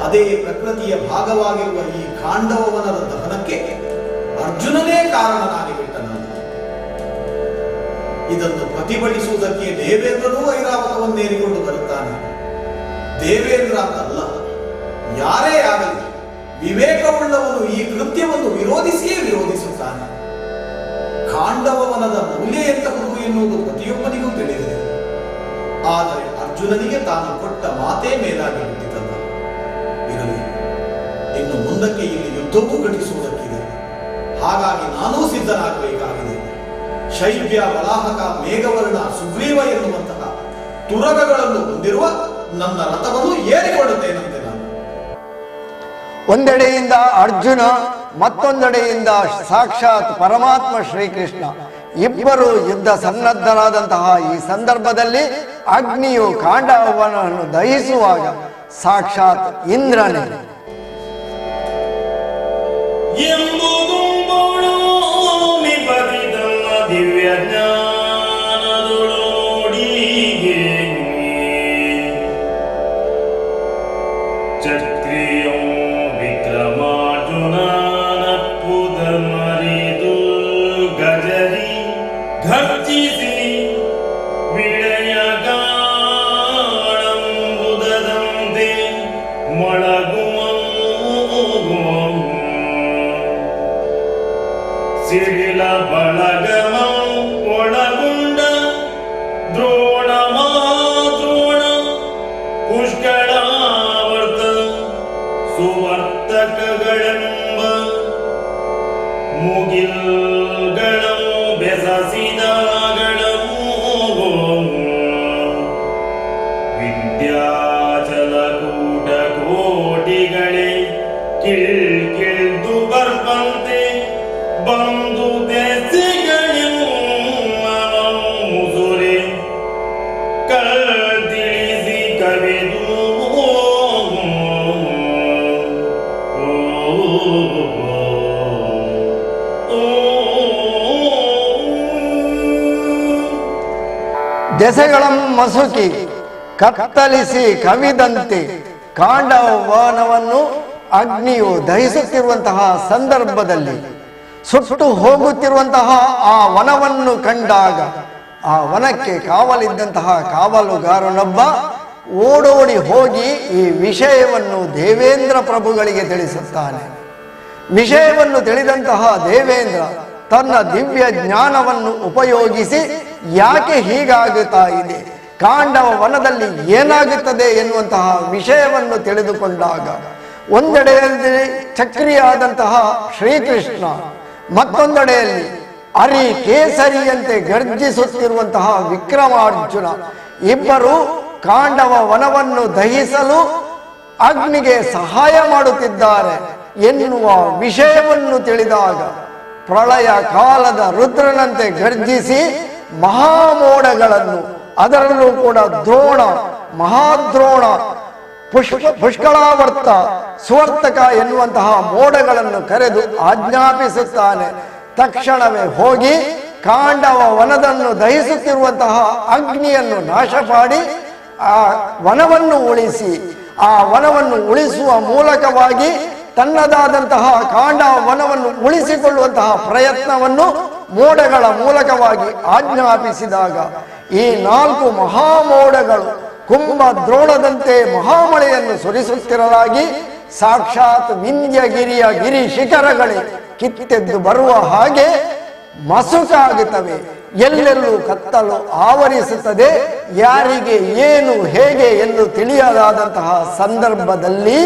ಅದೇ ಪ್ರಕೃತಿಯ ಭಾಗವಾಗಿರುವ ಈ ಖಾಂಡವನದ ದಹನಕ್ಕೆ ಅರ್ಜುನನೇ ಕಾರಣನಾಗಿ ಬಿಟ್ಟನು. ಇದನ್ನು ಪ್ರತಿಭಟಿಸುವುದಕ್ಕೆ ದೇವೇಂದ್ರನೂ ಐರಾವತವನ್ನೇರಿಕೊಂಡು ಬರುತ್ತಾನೆ. ದೇವೇಂದ್ರ ಅಂತಲ್ಲ, ಯಾರೇ ಆಗಲಿ ವಿವೇಕವುಳ್ಳವನು ಈ ಕೃತ್ಯವನ್ನು ವಿರೋಧಿಸಿಯೇ ವಿರೋಧಿಸುತ್ತಾನೆ. ಖಾಂಡವನದ ಮೌಲ್ಯ ಎಂತಹುದು ಎನ್ನುವುದು ಪ್ರತಿಯೊಬ್ಬನಿಗೂ ತಿಳಿದಿದೆ. ಆದರೆ ಅರ್ಜುನನಿಗೆ ತಾನು ಕೊಟ್ಟ ಮಾತೇ ಮೇಲಾಗಿ ಬಿಟ್ಟಿತಲ್ಲ. ಇರಲಿ, ಇನ್ನು ಮುಂದಕ್ಕೆ ಇಲ್ಲಿ ಯುದ್ಧವೂ ಘಟಿಸುವುದಕ್ಕಿದೆ. ಹಾಗಾಗಿ ನಾನೂ ಸಿದ್ಧನಾಗಬೇಕಾಗಿದೆ. ಶೈಬ್ಯ, ವಲಾಹಕ, ಮೇಘವರ್ಣ, ಸುಗ್ರೀವ ಎನ್ನುವಂತಹ ತುರಗಗಳನ್ನು ಹೊಂದಿರುವ ನನ್ನ ರಥವನ್ನು ಏರಿಕೊಳ್ಳುತ್ತೇನಂತೆ ನಾನು. ಒಂದೆಡೆಯಿಂದ ಅರ್ಜುನ, ಮತ್ತೊಂದೆಡೆಯಿಂದ ಸಾಕ್ಷಾತ್ ಪರಮಾತ್ಮ ಶ್ರೀಕೃಷ್ಣ ಇಬ್ಬರು ಯುದ್ಧ ಸನ್ನದ್ಧರಾದಂತಹ ಈ ಸಂದರ್ಭದಲ್ಲಿ ಅಗ್ನಿಯು ಖಾಂಡವನನ್ನು ದಹಿಸುವಾಗ ಸಾಕ್ಷಾತ್ ಇಂದ್ರನೇ ದಿವ್ಯ ಜ್ಞಾನದೊಳೋಡಿಗೆ ಚಕ್ರಿಯಂ ಸಿಡಿಲ ಬಳಗಮ ಒಳಗುಂಡ ದ್ರೋಣ ಮಾದ್ರೋಣ ಪುಷ್ಕಳಾವರ್ತ ಸುವರ್ತಕಗಳೆಂಬ ಮುಗಿಲ್ಗಳ ಬೆಸಸಿದಗಳೂ ವಿದ್ಯಾಚಲ ಕೂಟ ಕೋಟಿಗಳೇ ಕಿಳ್ದು ಬರ್ಬಂತೆ ಬಂದು ಮುಸುರೆ ಕಳ್ದಿಳಿಸಿ ಕವಿದು ದೆಸೆಗಳಂ ಮಸುಕಿ ಕತ್ತಲಿಸಿ ಕವಿದಂತೆ ಕಾಂಡವನವನ್ನು ಅಗ್ನಿಯು ದಹಿಸುತ್ತಿರುವಂತಹ ಸಂದರ್ಭದಲ್ಲಿ ಸುಟ್ಟು ಹೋಗುತ್ತಿರುವಂತಹ ಆ ವನವನ್ನು ಕಂಡಾಗ ಆ ವನಕ್ಕೆ ಕಾವಲಿದ್ದಂತಹ ಕಾವಲುಗಾರನೊಬ್ಬ ಓಡೋಡಿ ಹೋಗಿ ಈ ವಿಷಯವನ್ನು ದೇವೇಂದ್ರ ಪ್ರಭುಗಳಿಗೆ ತಿಳಿಸುತ್ತಾನೆ. ವಿಷಯವನ್ನು ತಿಳಿದಂತಹ ದೇವೇಂದ್ರ ತನ್ನ ದಿವ್ಯ ಜ್ಞಾನವನ್ನು ಉಪಯೋಗಿಸಿ ಯಾಕೆ ಹೀಗಾಗುತ್ತಾ ಇದೆ, ಕಾಂಡವ ವನದಲ್ಲಿ ಏನಾಗುತ್ತದೆ ಎನ್ನುವಂತಹ ವಿಷಯವನ್ನು ತಿಳಿದುಕೊಂಡಾಗ ಒಂದೆಡೆಯಲ್ಲಿ ಚಕ್ರಿಯಾದಂತಹ ಶ್ರೀಕೃಷ್ಣ, ಮತ್ತೊಂದೆಡೆಯಲ್ಲಿ ಅರಿ ಕೇಸರಿಯಂತೆ ಗರ್ಜಿಸುತ್ತಿರುವಂತಹ ವಿಕ್ರಮಾರ್ಜುನ ಇಬ್ಬರು ಕಾಂಡವ ವನವನ್ನು ದಹಿಸಲು ಅಗ್ನಿಗೆ ಸಹಾಯ ಮಾಡುತ್ತಿದ್ದಾರೆ ಎನ್ನುವ ವಿಷಯವನ್ನು ತಿಳಿದಾಗ ಪ್ರಳಯ ಕಾಲದ ರುದ್ರನಂತೆ ಗರ್ಜಿಸಿ ಮಹಾಮೋಡಗಳನ್ನು, ಅದರಲ್ಲೂ ಕೂಡ ದ್ರೋಣ, ಮಹಾದ್ರೋಣ, ಪುಷ್ಕಳಾವರ್ತ, ಸುವರ್ತಕ ಎನ್ನುವಂತಹ ಮೋಡಗಳನ್ನು ಕರೆದು ಆಜ್ಞಾಪಿಸುತ್ತಾನೆ. ತಕ್ಷಣವೇ ಹೋಗಿ ಕಾಂಡವ ವನವನ್ನು ದಹಿಸುತ್ತಿರುವಂತಹ ಅಗ್ನಿಯನ್ನು ನಾಶ ಮಾಡಿ ಆ ವನವನ್ನು ಉಳಿಸಿ, ಆ ವನವನ್ನು ಉಳಿಸುವ ಮೂಲಕವಾಗಿ ತನ್ನದಾದಂತಹ ಕಾಂಡವ ವನವನ್ನು ಉಳಿಸಿಕೊಳ್ಳುವಂತಹ ಪ್ರಯತ್ನವನ್ನು ಮೋಡಗಳ ಮೂಲಕವಾಗಿ ಆಜ್ಞಾಪಿಸಿದಾಗ ಈ 4 ಮಹಾಮೋಡಗಳು ಕುಂಭ ದ್ರೋಣದಂತೆ ಮಹಾಮಳೆಯನ್ನು ಸುರಿಸುತ್ತಿರಲಾಗಿ ಸಾಕ್ಷಾತ್ ವಿಂಧ್ಯಗಿರಿಯ ಗಿರಿ ಶಿಖರಗಳೇ ಕಿತ್ತೆದ್ದು ಬರುವ ಹಾಗೆ ಮಸುಕಾಗುತ್ತವೆ. ಎಲ್ಲೆಲ್ಲೂ ಕತ್ತಲು ಆವರಿಸುತ್ತದೆ. ಯಾರಿಗೆ ಏನು ಹೇಗೆ ಎಂದು ತಿಳಿಯಲಾದಂತಹ ಸಂದರ್ಭದಲ್ಲಿ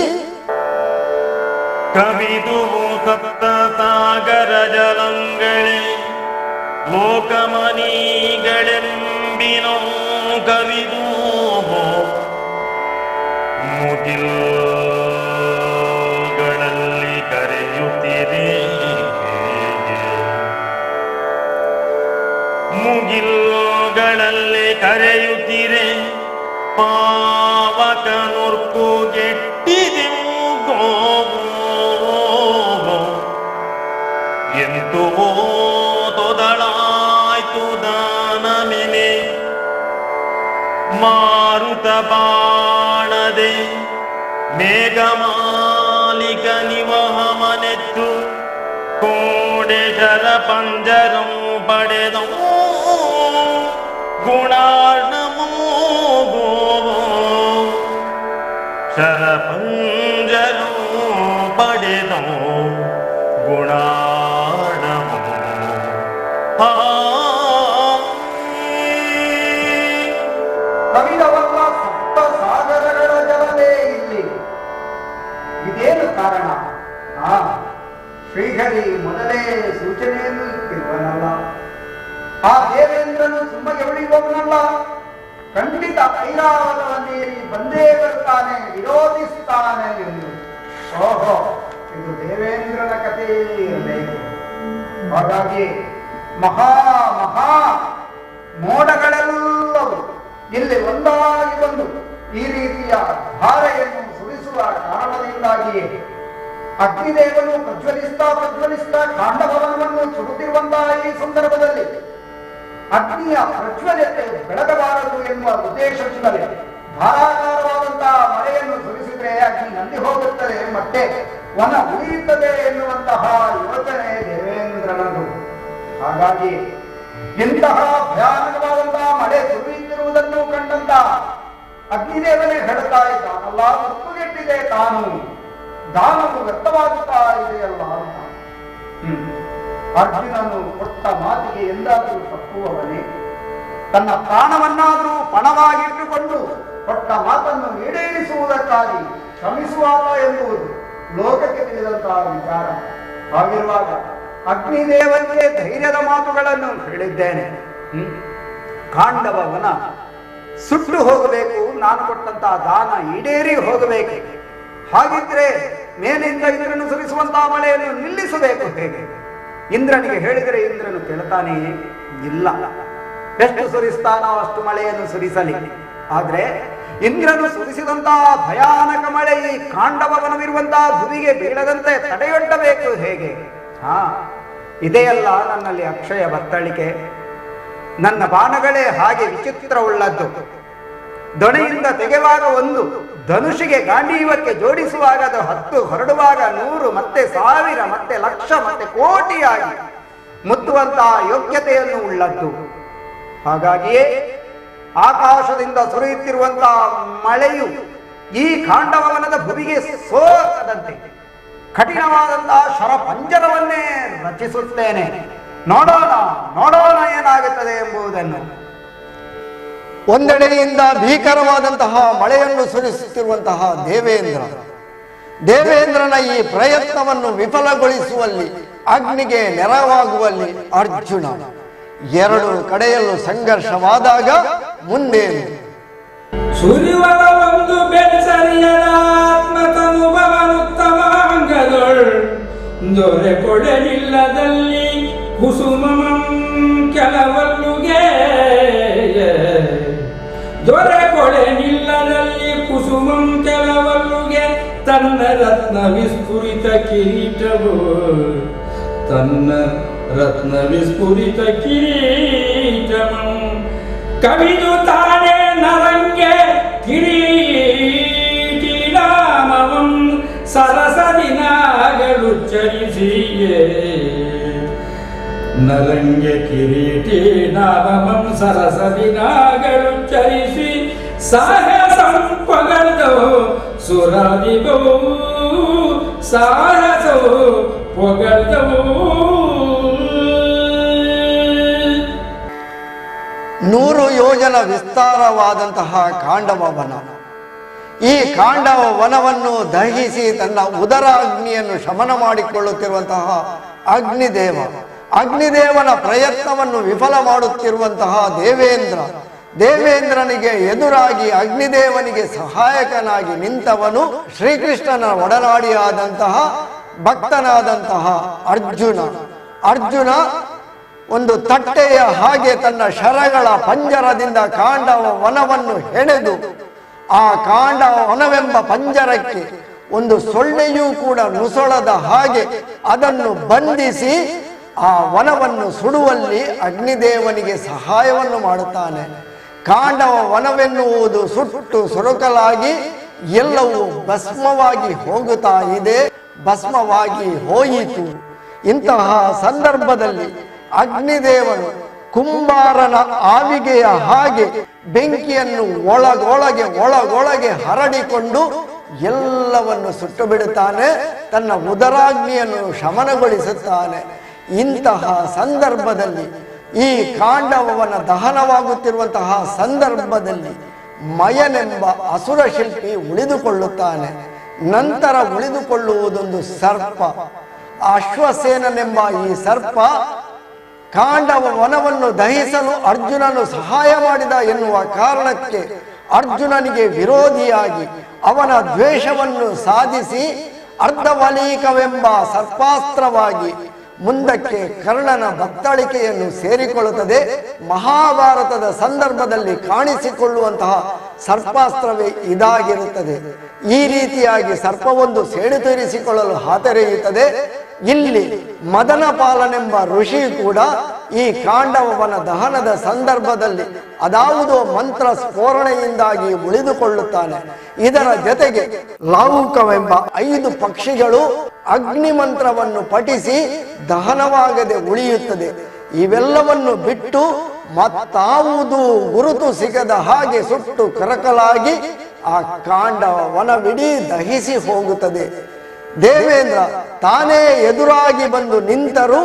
ಕವಿದು ಸಪ್ತ ಸಾಗರ ಜಲಂಗಳೇ ಲೋಕಮನಿಗಳೆಂಬಿನೋ ಕವಿದು ಮುಗಿಲ್ಗಳಲ್ಲಿ ಕರೆಯುತ್ತಿರೆ, ಮುಗಿಲ್ಗಳಲ್ಲಿ ಕರೆಯುತ್ತಿರೆ ಪಾವಕ ನುರ್ಕು ಗೆಟ್ಟಿದೆವು ಎಂತೋ ತೊದಳಾಯ್ತು ದಾನಮೆನೆ ಮಾರುತ ಬಾಣದೆ ಮೇಘಮಾಲಿಕ ನಿವಹಮನೆತ್ತು ಕೋಡೆಶರ ಪಂಜರಂ ಪಡೆದವು ಗುಣಾರ್ಣಮೋ ಶರಪಂಜರಂ ಪಡೆದವು ಗುಣಾರ್ಣಮೋ ಕವಿದವಲ್ಲ ಸಪ್ತ ಸಾಗರಗಳ ಜಲವೇ ಇಲ್ಲಿ. ಇದೇನು ಕಾರಣ? ಶ್ರೀಹರಿ ಮೊದಲೇ ಸೂಚನೆಯನ್ನು ಇಟ್ಟಿರುವನಲ್ಲ, ಆ ದೇವೇಂದ್ರನು ಸುಮ್ಮಗೆ ಉಳಿಯುವವನಲ್ಲ. ಖಂಡಿತ ಐರಾವತವನ್ನೇರಿ ಬಂದೇ ಬರ್ತಾನೆ, ವಿರೋಧಿಸ್ತಾನೆ ಎಂದು. ಓಹೋ, ಇದು ದೇವೇಂದ್ರನ ಕಥೆ ಇರಬೇಕು. ಹಾಗಾಗಿ ಮಹಾ ಮೋಡಗಳೆಲ್ಲವೂ ಇಲ್ಲಿ ಒಂದಾಗಿ ಬಂದು ಈ ರೀತಿಯ ಧಾರೆಯನ್ನು ಸುರಿಸುವ ಕಾರಣದಿಂದಾಗಿಯೇ ಅಗ್ನಿದೇವನು ಪ್ರಜ್ವಲಿಸ್ತಾ ಕಾಂಡವನವನ್ನು ಸುಡುತ್ತಿರುವಂತಹ ಈ ಸಂದರ್ಭದಲ್ಲಿ ಅಗ್ನಿಯ ಪ್ರಜ್ವಲತೆ ಬೆಳಗಬಾರದು ಎನ್ನುವ ಉದ್ದೇಶದಿಂದಲೇ ಧಾರಾಕಾರವಾದಂತಹ ಮಳೆಯನ್ನು ಸುರಿಸಿದ್ರೆ ಅಗ್ನಿ ನಂದಿ ಹೋಗುತ್ತದೆ, ಮತ್ತೆ ವನ ಉಳಿಯುತ್ತದೆ ಎನ್ನುವಂತಹ ಯೋಚನೆ ದೇವೇಂದ್ರನದು. ಹಾಗಾಗಿ ಇಂತಹ ಭಯಾನಕವಾದಂತಹ ಮಳೆ ಸುರಿಯುತ್ತಿರುವುದನ್ನು ಕಂಡಂತ ಅಗ್ನಿದೇವನೇ ಹೇಳ್ತಾ ಇದ್ದಾನಲ್ಲ, ಮುತ್ತುಗೆಟ್ಟಿದೆ ತಾನು, ದಾನವು ವ್ಯಕ್ತವಾಗುತ್ತಾ ಇದೆಯಲ್ಲ ಅಂತ. ಅರ್ಜುನನು ಕೊಟ್ಟ ಮಾತಿಗೆ ಎಂದಾದರೂ ತಪ್ಪುವವನೇ? ತನ್ನ ಪ್ರಾಣವನ್ನಾದರೂ ಪಣವಾಗಿಟ್ಟುಕೊಂಡು ಕೊಟ್ಟ ಮಾತನ್ನು ಈಡೇರಿಸುವುದಕ್ಕಾಗಿ ಶ್ರಮಿಸುವಾಗ ಎಂಬುದು ಲೋಕಕ್ಕೆ ತಿಳಿದಂತಹ ವಿಚಾರ. ಹಾಗಿರುವಾಗ ಅಗ್ನಿದೇವನಿಗೆ ಧೈರ್ಯದ ಮಾತುಗಳನ್ನು ಹೇಳಿದ್ದೇನೆ. ಕಾಂಡವನ ಸುಟ್ಟು ಹೋಗಬೇಕು, ನಾನು ಕೊಟ್ಟಂತಹ ದಾನ ಈಡೇರಿ ಹೋಗಬೇಕು. ಹಾಗಿದ್ರೆ ಮೇಲಿಂದ ಇಂದ್ರನು ಸುರಿಸುವಂತಹ ಮಳೆಯನ್ನು ನಿಲ್ಲಿಸಬೇಕು ಹೇಗೆ? ಇಂದ್ರನಿಗೆ ಹೇಳಿದರೆ ಇಂದ್ರನು ಕೇಳ್ತಾನೆ ಇಲ್ಲ. ಎಷ್ಟು ಸುರಿಸ್ತಾನೋ ಅಷ್ಟು ಮಳೆಯನ್ನು ಸುರಿಸಲಿ. ಆದ್ರೆ ಇಂದ್ರನು ಸುರಿಸಿದಂತಹ ಭಯಾನಕ ಮಳೆ ಈ ಕಾಂಡವನವಿರುವಂತಹ ಭೂಮಿಗೆ ಬೀಳದಂತೆ ತಡೆಯೊಡ್ಡಬೇಕು ಹೇಗೆ? ಇದೆಯಲ್ಲ ನನ್ನಲ್ಲಿ ಅಕ್ಷಯ ಬತ್ತಳಿಕೆ. ನನ್ನ ಬಾಣಗಳೇ ಹಾಗೆ ವಿಚಿತ್ರವುಳ್ಳದ್ದು. ದೊಣೆಯಿಂದ ತೆಗೆವಾಗ ಒಂದು, ಧನುಷಿಗೆ ಗಾಂಡೀವಕ್ಕೆ ಜೋಡಿಸುವಾಗ ಅದು 10, ಹೊರಡುವಾಗ 100, ಮತ್ತೆ 1000, ಮತ್ತೆ ಲಕ್ಷ, ಮತ್ತೆ ಕೋಟಿಯಾಗಿ ಮುತ್ತುವಂತಹ ಯೋಗ್ಯತೆಯನ್ನು ಉಳ್ಳದ್ದು. ಹಾಗಾಗಿಯೇ ಆಕಾಶದಿಂದ ಸುರಿಯುತ್ತಿರುವಂತಹ ಮಳೆಯು ಈ ಕಾಂಡವನದ ಭುವಿಗೆ ಸೋಕದಂತೆ ಕಠಿಣವಾದಂತಹ ಶರಪಂಜರವನ್ನೇ ರಚಿಸುತ್ತೇನೆ. ನೋಡೋಣ ಏನಾಗುತ್ತದೆ ಎಂಬುದನ್ನು. ಒಂದೆಡೆಯಿಂದ ಭೀಕರವಾದಂತಹ ಮಳೆಯನ್ನು ಸುರಿಸುತ್ತಿರುವಂತಹ ದೇವೇಂದ್ರನ ಈ ಪ್ರಯತ್ನವನ್ನು ವಿಫಲಗೊಳಿಸುವಲ್ಲಿ, ಅಗ್ನಿಗೆ ನೆರವಾಗುವಲ್ಲಿ ಅರ್ಜುನ. ಎರಡು ಕಡೆಯಲ್ಲೂ ಸಂಘರ್ಷವಾದಾಗ ಮುಂದೇನು? ಸುರಿವರ ಒಂದು ಬೆಳೆಸರಿಯದ ಆತ್ಮತನುಭವನುತ್ತಮಾಂಗದೊಳ್ ದೊರೆ ಕೊಡಲಿಲ್ಲದಲ್ಲಿ ಕುಸುಮಂ ಕೆಲವಲ್ಲುಗೆ, ದೊರೆ ಕೊಡೆ ನಿಲ್ಲದಲ್ಲಿ ಕುಸುಮಂ ಕೆಲವಲ್ಲುಗೆ ತನ್ನ ರತ್ನ ವಿಸ್ಫುರಿತ ಕಿರೀಟವು, ತನ್ನ ರತ್ನ ವಿಸ್ಫುರಿತ ಕಿರೀಟಮಂ ಕವಿದು ತಾನೇ ನರಂಗೆ ಕಿರೀಟಿ ನಾಮವಂ ಸರಸದಿನಾಗಳು ಚರಿಸಿಯೇ, ನರಂಗೆ ಕಿರೀಟಿ ನಾಮವಂ ಸರಸದಿನಾಗಳು ಚರಿಸಿ ಸಾಹಸಂ ಪೊಗಳ್ದವು ಸುರದಿಗವು, ಸಾಹಸವು ಪೊಗಳ್ದವು. 100 ಯೋಜನ ವಿಸ್ತಾರವಾದಂತಹ ಕಾಂಡವ ವನ. ಈ ಕಾಂಡವ ವನವನ್ನು ದಹಿಸಿ ತನ್ನ ಉದರಾಗ್ನಿಯನ್ನು ಶಮನ ಮಾಡಿಕೊಳ್ಳುತ್ತಿರುವಂತಹ ಅಗ್ನಿದೇವನ ಪ್ರಯತ್ನವನ್ನು ವಿಫಲ ಮಾಡುತ್ತಿರುವಂತಹ ದೇವೇಂದ್ರನಿಗೆ ಎದುರಾಗಿ ಅಗ್ನಿದೇವನಿಗೆ ಸಹಾಯಕನಾಗಿ ನಿಂತವನು ಶ್ರೀಕೃಷ್ಣನ ಒಡನಾಡಿಯಾದಂತಹ ಭಕ್ತನಾದಂತಹ ಅರ್ಜುನ ಒಂದು ತಟ್ಟೆಯ ಹಾಗೆ ತನ್ನ ಶರಗಳ ಪಂಜರದಿಂದ ಕಾಂಡವ ವನವನ್ನು ಹೆಣೆದು, ಆ ಕಾಂಡವ ವನವೆಂಬ ಪಂಜರಕ್ಕೆ ಒಂದು ಸೊಳ್ಳೆಯೂ ಕೂಡ ನುಸುಳದ ಹಾಗೆ ಅದನ್ನು ಬಂಧಿಸಿ ಆ ವನವನ್ನು ಸುಡುವಲ್ಲಿ ಅಗ್ನಿದೇವನಿಗೆ ಸಹಾಯವನ್ನು ಮಾಡುತ್ತಾನೆ. ಕಾಂಡವ ವನವೆನ್ನುವುದು ಸುಟ್ಟು ಸುರುಕಲಾಗಿ ಎಲ್ಲವೂ ಭಸ್ಮವಾಗಿ ಹೋಗುತ್ತಾ ಇದೆ, ಭಸ್ಮವಾಗಿ ಹೋಯಿತು. ಇಂತಹ ಸಂದರ್ಭದಲ್ಲಿ ಅಗ್ನಿದೇವನು ಕುಂಬಾರನ ಆವಿಗೆಯ ಹಾಗೆ ಬೆಂಕಿಯನ್ನು ಒಳಗೊಳಗೆ ಹರಡಿಕೊಂಡು ಎಲ್ಲವನ್ನು ಸುಟ್ಟು ಬಿಡುತ್ತಾನೆ, ತನ್ನ ಉದರಾಗ್ನಿಯನ್ನು ಶಮನಗೊಳಿಸುತ್ತಾನೆ. ಇಂತಹ ಸಂದರ್ಭದಲ್ಲಿ, ಈ ಕಾಂಡವನ ದಹನವಾಗುತ್ತಿರುವಂತಹ ಸಂದರ್ಭದಲ್ಲಿ ಮಯನೆಂಬ ಅಸುರ ಶಿಲ್ಪಿ ಉಳಿದುಕೊಳ್ಳುತ್ತಾನೆ. ನಂತರ ಉಳಿದುಕೊಳ್ಳುವುದೊಂದು ಸರ್ಪ. ಅಶ್ವಸೇನನೆಂಬ ಈ ಸರ್ಪ ಕಾಂಡವ ವನವನ್ನು ದಹಿಸಲು ಅರ್ಜುನನು ಸಹಾಯ ಮಾಡಿದ ಎನ್ನುವ ಕಾರಣಕ್ಕೆ ಅರ್ಜುನನಿಗೆ ವಿರೋಧಿಯಾಗಿ ಅವನ ದ್ವೇಷವನ್ನು ಸಾಧಿಸಿ ಅರ್ಧವಲೀಕವೆಂಬ ಸರ್ಪಾಸ್ತ್ರವಾಗಿ ಮುಂದಕ್ಕೆ ಕರ್ಣನ ಬತ್ತಳಿಕೆಯನ್ನು ಸೇರಿಕೊಳ್ಳುತ್ತದೆ. ಮಹಾಭಾರತದ ಸಂದರ್ಭದಲ್ಲಿ ಕಾಣಿಸಿಕೊಳ್ಳುವಂತಹ ಸರ್ಪಾಸ್ತ್ರವೇ ಇದಾಗಿರುತ್ತದೆ. ಈ ರೀತಿಯಾಗಿ ಸರ್ಪವೊಂದು ಸೇಡು ತೀರಿಸಿಕೊಳ್ಳಲು ಹಾತೊರೆಯುತ್ತದೆ. ಇಲ್ಲಿ ಮದನಪಾಲನೆಂಬ ಋಷಿ ಕೂಡ ಈ ಕಾಂಡವನ ದಹನದ ಸಂದರ್ಭದಲ್ಲಿ ಅದಾವುದೋ ಮಂತ್ರ ಸ್ಫೋರಣೆಯಿಂದಾಗಿ ಉಳಿದುಕೊಳ್ಳುತ್ತಾನೆ. ಇದರ ಜೊತೆಗೆ ಲಾವುಕವೆಂಬ 5 ಪಕ್ಷಿಗಳು ಅಗ್ನಿ ಮಂತ್ರವನ್ನು ಪಠಿಸಿ ದಹನವಾಗದೆ ಉಳಿಯುತ್ತದೆ. ಇವೆಲ್ಲವನ್ನು ಬಿಟ್ಟು ಮತ್ತಾವುದು ಗುರುತು ಸಿಗದ ಹಾಗೆ ಸುಟ್ಟು ಕರಕಲಾಗಿ ಆ ಕಾಂಡವ ವನವಿಡೀ ದಹಿಸಿ ಹೋಗುತ್ತದೆ. ದೇವೇಂದ್ರ ತಾನೇ ಎದುರಾಗಿ ಬಂದು ನಿಂತರೂ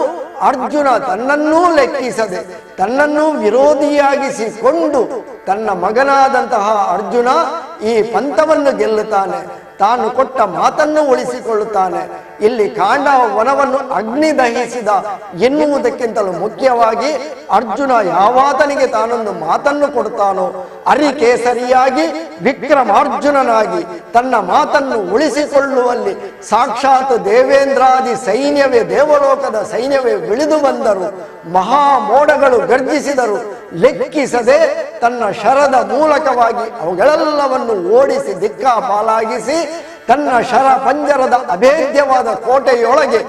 ಅರ್ಜುನ ತನ್ನನ್ನೂ ಲೆಕ್ಕಿಸದೆ ತನ್ನನ್ನೂ ವಿರೋಧಿಯಾಗಿಸಿಕೊಂಡು ತನ್ನ ಮಗನಾದಂತಹ ಅರ್ಜುನ ಈ ಪಂಥವನ್ನು ಗೆಲ್ಲುತ್ತಾನೆ, ತಾನು ಕೊಟ್ಟ ಮಾತನ್ನು ಉಳಿಸಿಕೊಳ್ಳುತ್ತಾನೆ. ಇಲ್ಲಿ ಕಾಂಡವ ವನವನ್ನು ಅಗ್ನಿ ದಹಿಸಿದ ಎನ್ನುವುದಕ್ಕಿಂತಲೂ ಮುಖ್ಯವಾಗಿ ಅರ್ಜುನ ಯಾವಾತನಿಗೆ ತಾನೊಂದು ಮಾತನ್ನು ಕೊಡ್ತಾನೋ ಅರಿಕೇಸರಿಯಾಗಿ ವಿಕ್ರಮಾರ್ಜುನನಾಗಿ ತನ್ನ ಮಾತನ್ನು ಉಳಿಸಿಕೊಳ್ಳುವಲ್ಲಿ ಸಾಕ್ಷಾತ್ ದೇವೇಂದ್ರಾದಿ ಸೈನ್ಯವೇ, ದೇವಲೋಕದ ಸೈನ್ಯವೇ ಇಳಿದು ಬಂದರು. ಮಹಾಮೋಡಗಳು ಗರ್ಜಿಸಿದರು. ಲೆಕ್ಕಿಸದೆ ತನ್ನ ಶರದ ಮೂಲಕವಾಗಿ ಅವುಗಳೆಲ್ಲವನ್ನು ಓಡಿಸಿ ದಿಕ್ಕಾಪಾಲಾಗಿಸಿ ತನ್ನ ಶರ ಪಂಜರದ ಅಭೇದ್ಯವಾದ ಕೋಟೆಯೊಳಗೆ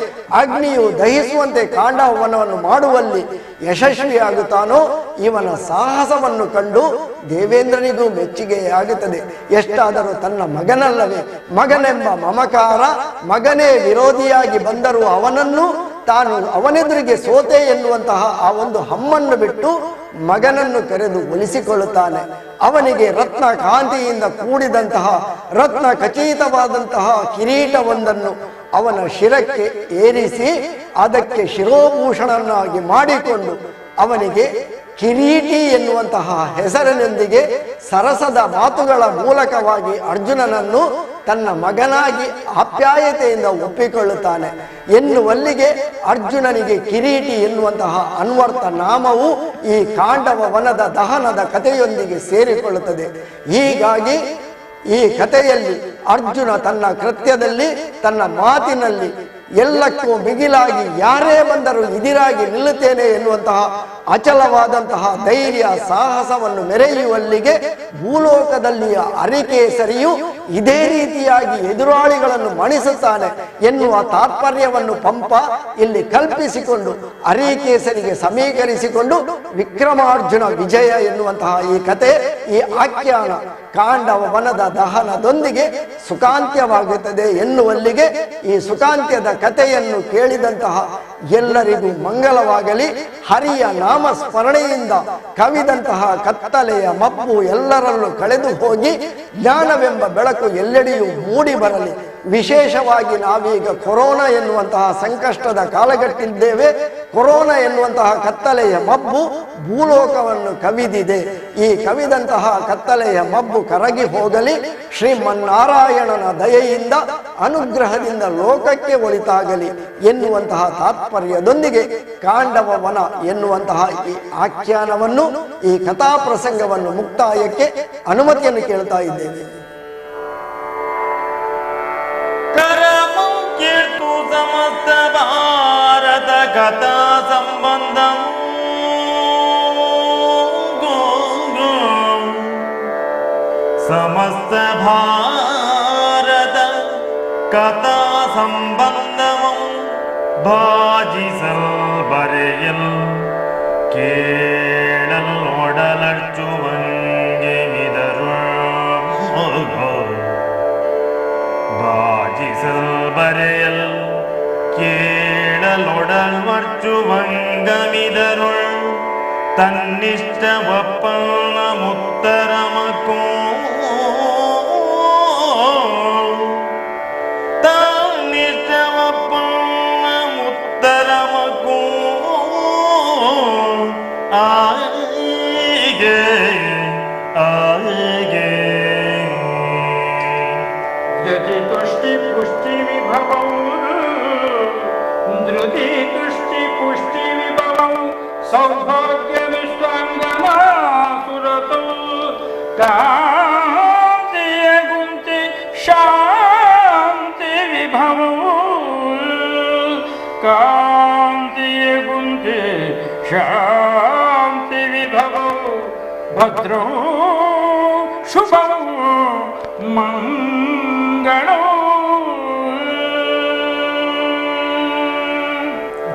ಅಗ್ನಿಯು ದಹಿಸುವಂತೆ ಕಾಂಡವನವನ್ನು ಮಾಡುವಲ್ಲಿ ಯಶಸ್ವಿಯಾಗುತ್ತಾನೋ ಇವನ ಸಾಹಸವನ್ನು ಕಂಡು ದೇವೇಂದ್ರನಿಗೂ ಮೆಚ್ಚುಗೆಯಾಗುತ್ತದೆ. ಎಷ್ಟಾದರೂ ತನ್ನ ಮಗನಲ್ಲವೇ, ಮಗನೆಂಬ ಮಮಕಾರ, ಮಗನೇ ವಿರೋಧಿಯಾಗಿ ಬಂದರೂ ಅವನನ್ನು ತಾನು ಅವನೆದುರಿಗೆ ಸೋತೆ ಎನ್ನುವಂತಹ ಆ ಒಂದು ಹಮ್ಮನ್ನು ಬಿಟ್ಟು ಮಗನನ್ನು ಕರೆದು ಒಲಿಸಿಕೊಳ್ಳುತ್ತಾನೆ. ಅವನಿಗೆ ರತ್ನ ಕಾಂತಿಯಿಂದ ಕೂಡಿದಂತಹ ರತ್ನ ಖಚಿತವಾದಂತಹ ಕಿರೀಟವೊಂದನ್ನು ಅವನ ಶಿರಕ್ಕೆ ಏರಿಸಿ ಅದಕ್ಕೆ ಶಿರೋಭೂಷಣನಾಗಿ ಮಾಡಿಕೊಂಡು ಅವನಿಗೆ ಕಿರೀಟಿ ಎನ್ನುವಂತಹ ಹೆಸರಿನೊಂದಿಗೆ ಸರಸದ ಮಾತುಗಳ ಮೂಲಕವಾಗಿ ಅರ್ಜುನನನ್ನು ತನ್ನ ಮಗನಾಗಿ ಆಪ್ಯಾಯತೆಯಿಂದ ಒಪ್ಪಿಕೊಳ್ಳುತ್ತಾನೆ. ಎನ್ನುವಲ್ಲಿಗೆ ಅರ್ಜುನನಿಗೆ ಕಿರೀಟಿ ಎನ್ನುವಂತಹ ಅನ್ವರ್ಥ ನಾಮವು ಈ ಕಾಂಡವ ವನದ ದಹನದ ಕಥೆಯೊಂದಿಗೆ ಸೇರಿಕೊಳ್ಳುತ್ತದೆ. ಹೀಗಾಗಿ ಈ ಕಥೆಯಲ್ಲಿ ಅರ್ಜುನ ತನ್ನ ಕೃತ್ಯದಲ್ಲಿ, ತನ್ನ ಮಾತಿನಲ್ಲಿ ಎಲ್ಲಕ್ಕೂ ಮಿಗಿಲಾಗಿ ಯಾರೇ ಬಂದರೂ ಇದಿರಾಗಿ ನಿಲ್ಲುತ್ತೇನೆ ಎನ್ನುವಂತಹ ಅಚಲವಾದಂತಹ ಧೈರ್ಯ ಸಾಹಸವನ್ನು ಮೆರೆಯುವಲ್ಲಿಗೆ ಭೂಲೋಕದಲ್ಲಿಯ ಅರಿಕೇಸರಿಯು ಇದೇ ರೀತಿಯಾಗಿ ಎದುರಾಳಿಗಳನ್ನು ಮಣಿಸುತ್ತಾನೆ ಎನ್ನುವ ತಾತ್ಪರ್ಯವನ್ನು ಪಂಪ ಇಲ್ಲಿ ಕಲ್ಪಿಸಿಕೊಂಡು ಅರಿಕೇಸರಿಗೆ ಸಮೀಕರಿಸಿಕೊಂಡು ವಿಕ್ರಮಾರ್ಜುನ ವಿಜಯ ಎನ್ನುವಂತಹ ಈ ಕತೆ, ಈ ಆಖ್ಯಾನ ಕಾಂಡವ ವನದ ದಹನದೊಂದಿಗೆ ಸುಖಾಂತ್ಯವಾಗುತ್ತದೆ ಎನ್ನುವಲ್ಲಿಗೆ ಈ ಸುಖಾಂತ್ಯದ ಕಥೆಯನ್ನು ಕೇಳಿದಂತಹ ಎಲ್ಲರಿಗೂ ಮಂಗಲವಾಗಲಿ. ಹರಿಯ ನಾಮ ಸ್ಮರಣೆಯಿಂದ ಕವಿದಂತಹ ಕತ್ತಲೆಯ ಮಬ್ಬು ಎಲ್ಲರಲ್ಲೂ ಕಳೆದು ಹೋಗಿ ಜ್ಞಾನವೆಂಬ ಬೆಳಕು ಎಲ್ಲೆಡೆಯೂ ಮೂಡಿ ಬರಲಿ. ವಿಶೇಷವಾಗಿ ನಾವೀಗ ಕೊರೋನಾ ಎನ್ನುವಂತಹ ಸಂಕಷ್ಟದ ಕಾಲಘಟ್ಟಿದ್ದೇವೆ. ಕೊರೋನಾ ಎನ್ನುವಂತಹ ಕತ್ತಲೆಯ ಮಬ್ಬು ಭೂಲೋಕವನ್ನು ಕವಿದಿದೆ. ಈ ಕವಿದಂತಹ ಕತ್ತಲೆಯ ಮಬ್ಬು ಕರಗಿ ಹೋಗಲಿ. ಶ್ರೀಮನ್ನಾರಾಯಣನ ದಯೆಯಿಂದ ಅನುಗ್ರಹದಿಂದ ಲೋಕಕ್ಕೆ ಒಳಿತಾಗಲಿ ಎನ್ನುವಂತಹ ತಾತ್ಪರ್ಯದೊಂದಿಗೆ ಕಾಂಡವ ವನ ಎನ್ನುವಂತಹ ಈ ಆಖ್ಯಾನವನ್ನು, ಈ ಕಥಾ ಪ್ರಸಂಗವನ್ನು ಮುಕ್ತಾಯಕ್ಕೆ ಅನುಮತಿಯನ್ನು ಕೇಳ್ತಾ ಇದ್ದೇವೆ. ಕೀರ್ತು ಸಮಸ್ತ ಭಾರತ ಕಥಾ ಸಂಬಂಧ ಸಮಸ್ತ ಭಾರತ ಕಥಾ ಸಂಬಂಧವಂ ಬಾಜಿಸಲ್ ಬರೆಯಲ್ ಕೇಳಲ್ ಒಡಲರ್ಚುವಂಗೆ ಮಿದರು ಬಾಜಿಸಲ್ ಬರೆಯಲ್ ಕೇಳಲೊಡಲ್ ವರ್ಚುವಂಗಮಿದರುಳ್ ತನ್ನಿಷ್ಟ ಒಪ್ಪನ ಮುತ್ತರಮಕೋ ತನ್ನಿಷ್ಟ ಒಪ್ಪನ ಮುತ್ತರಮಕೋ ಆಗೆ ಆಗೆ ಧೃತಿ ತುಷ್ಟಿ ಪುಷ್ಟಿ ವಿಭವೌ ಧೃತಿ ತುಷ್ಟಿ ಪುಷ್ಟಿ ವಿಭವೌ ಸೌಭಾಗ್ಯ ವಿಶ್ವಾಂಗನಾಸುರತೌ ಕಾಂತಿಯ ಗುಂತಿ ಶಾಂತಿ ವಿಭವೌ ಕಾಂತಿಯ ಗುಂತಿ ಶಾಂತಿ ವಿಭವೌ ಭದ್ರೌ ಶುಭೌ ಮಂಗಳೋ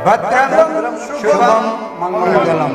ಭದ್ರಂ ಶುಭಂ ಮಂಗಳಂ.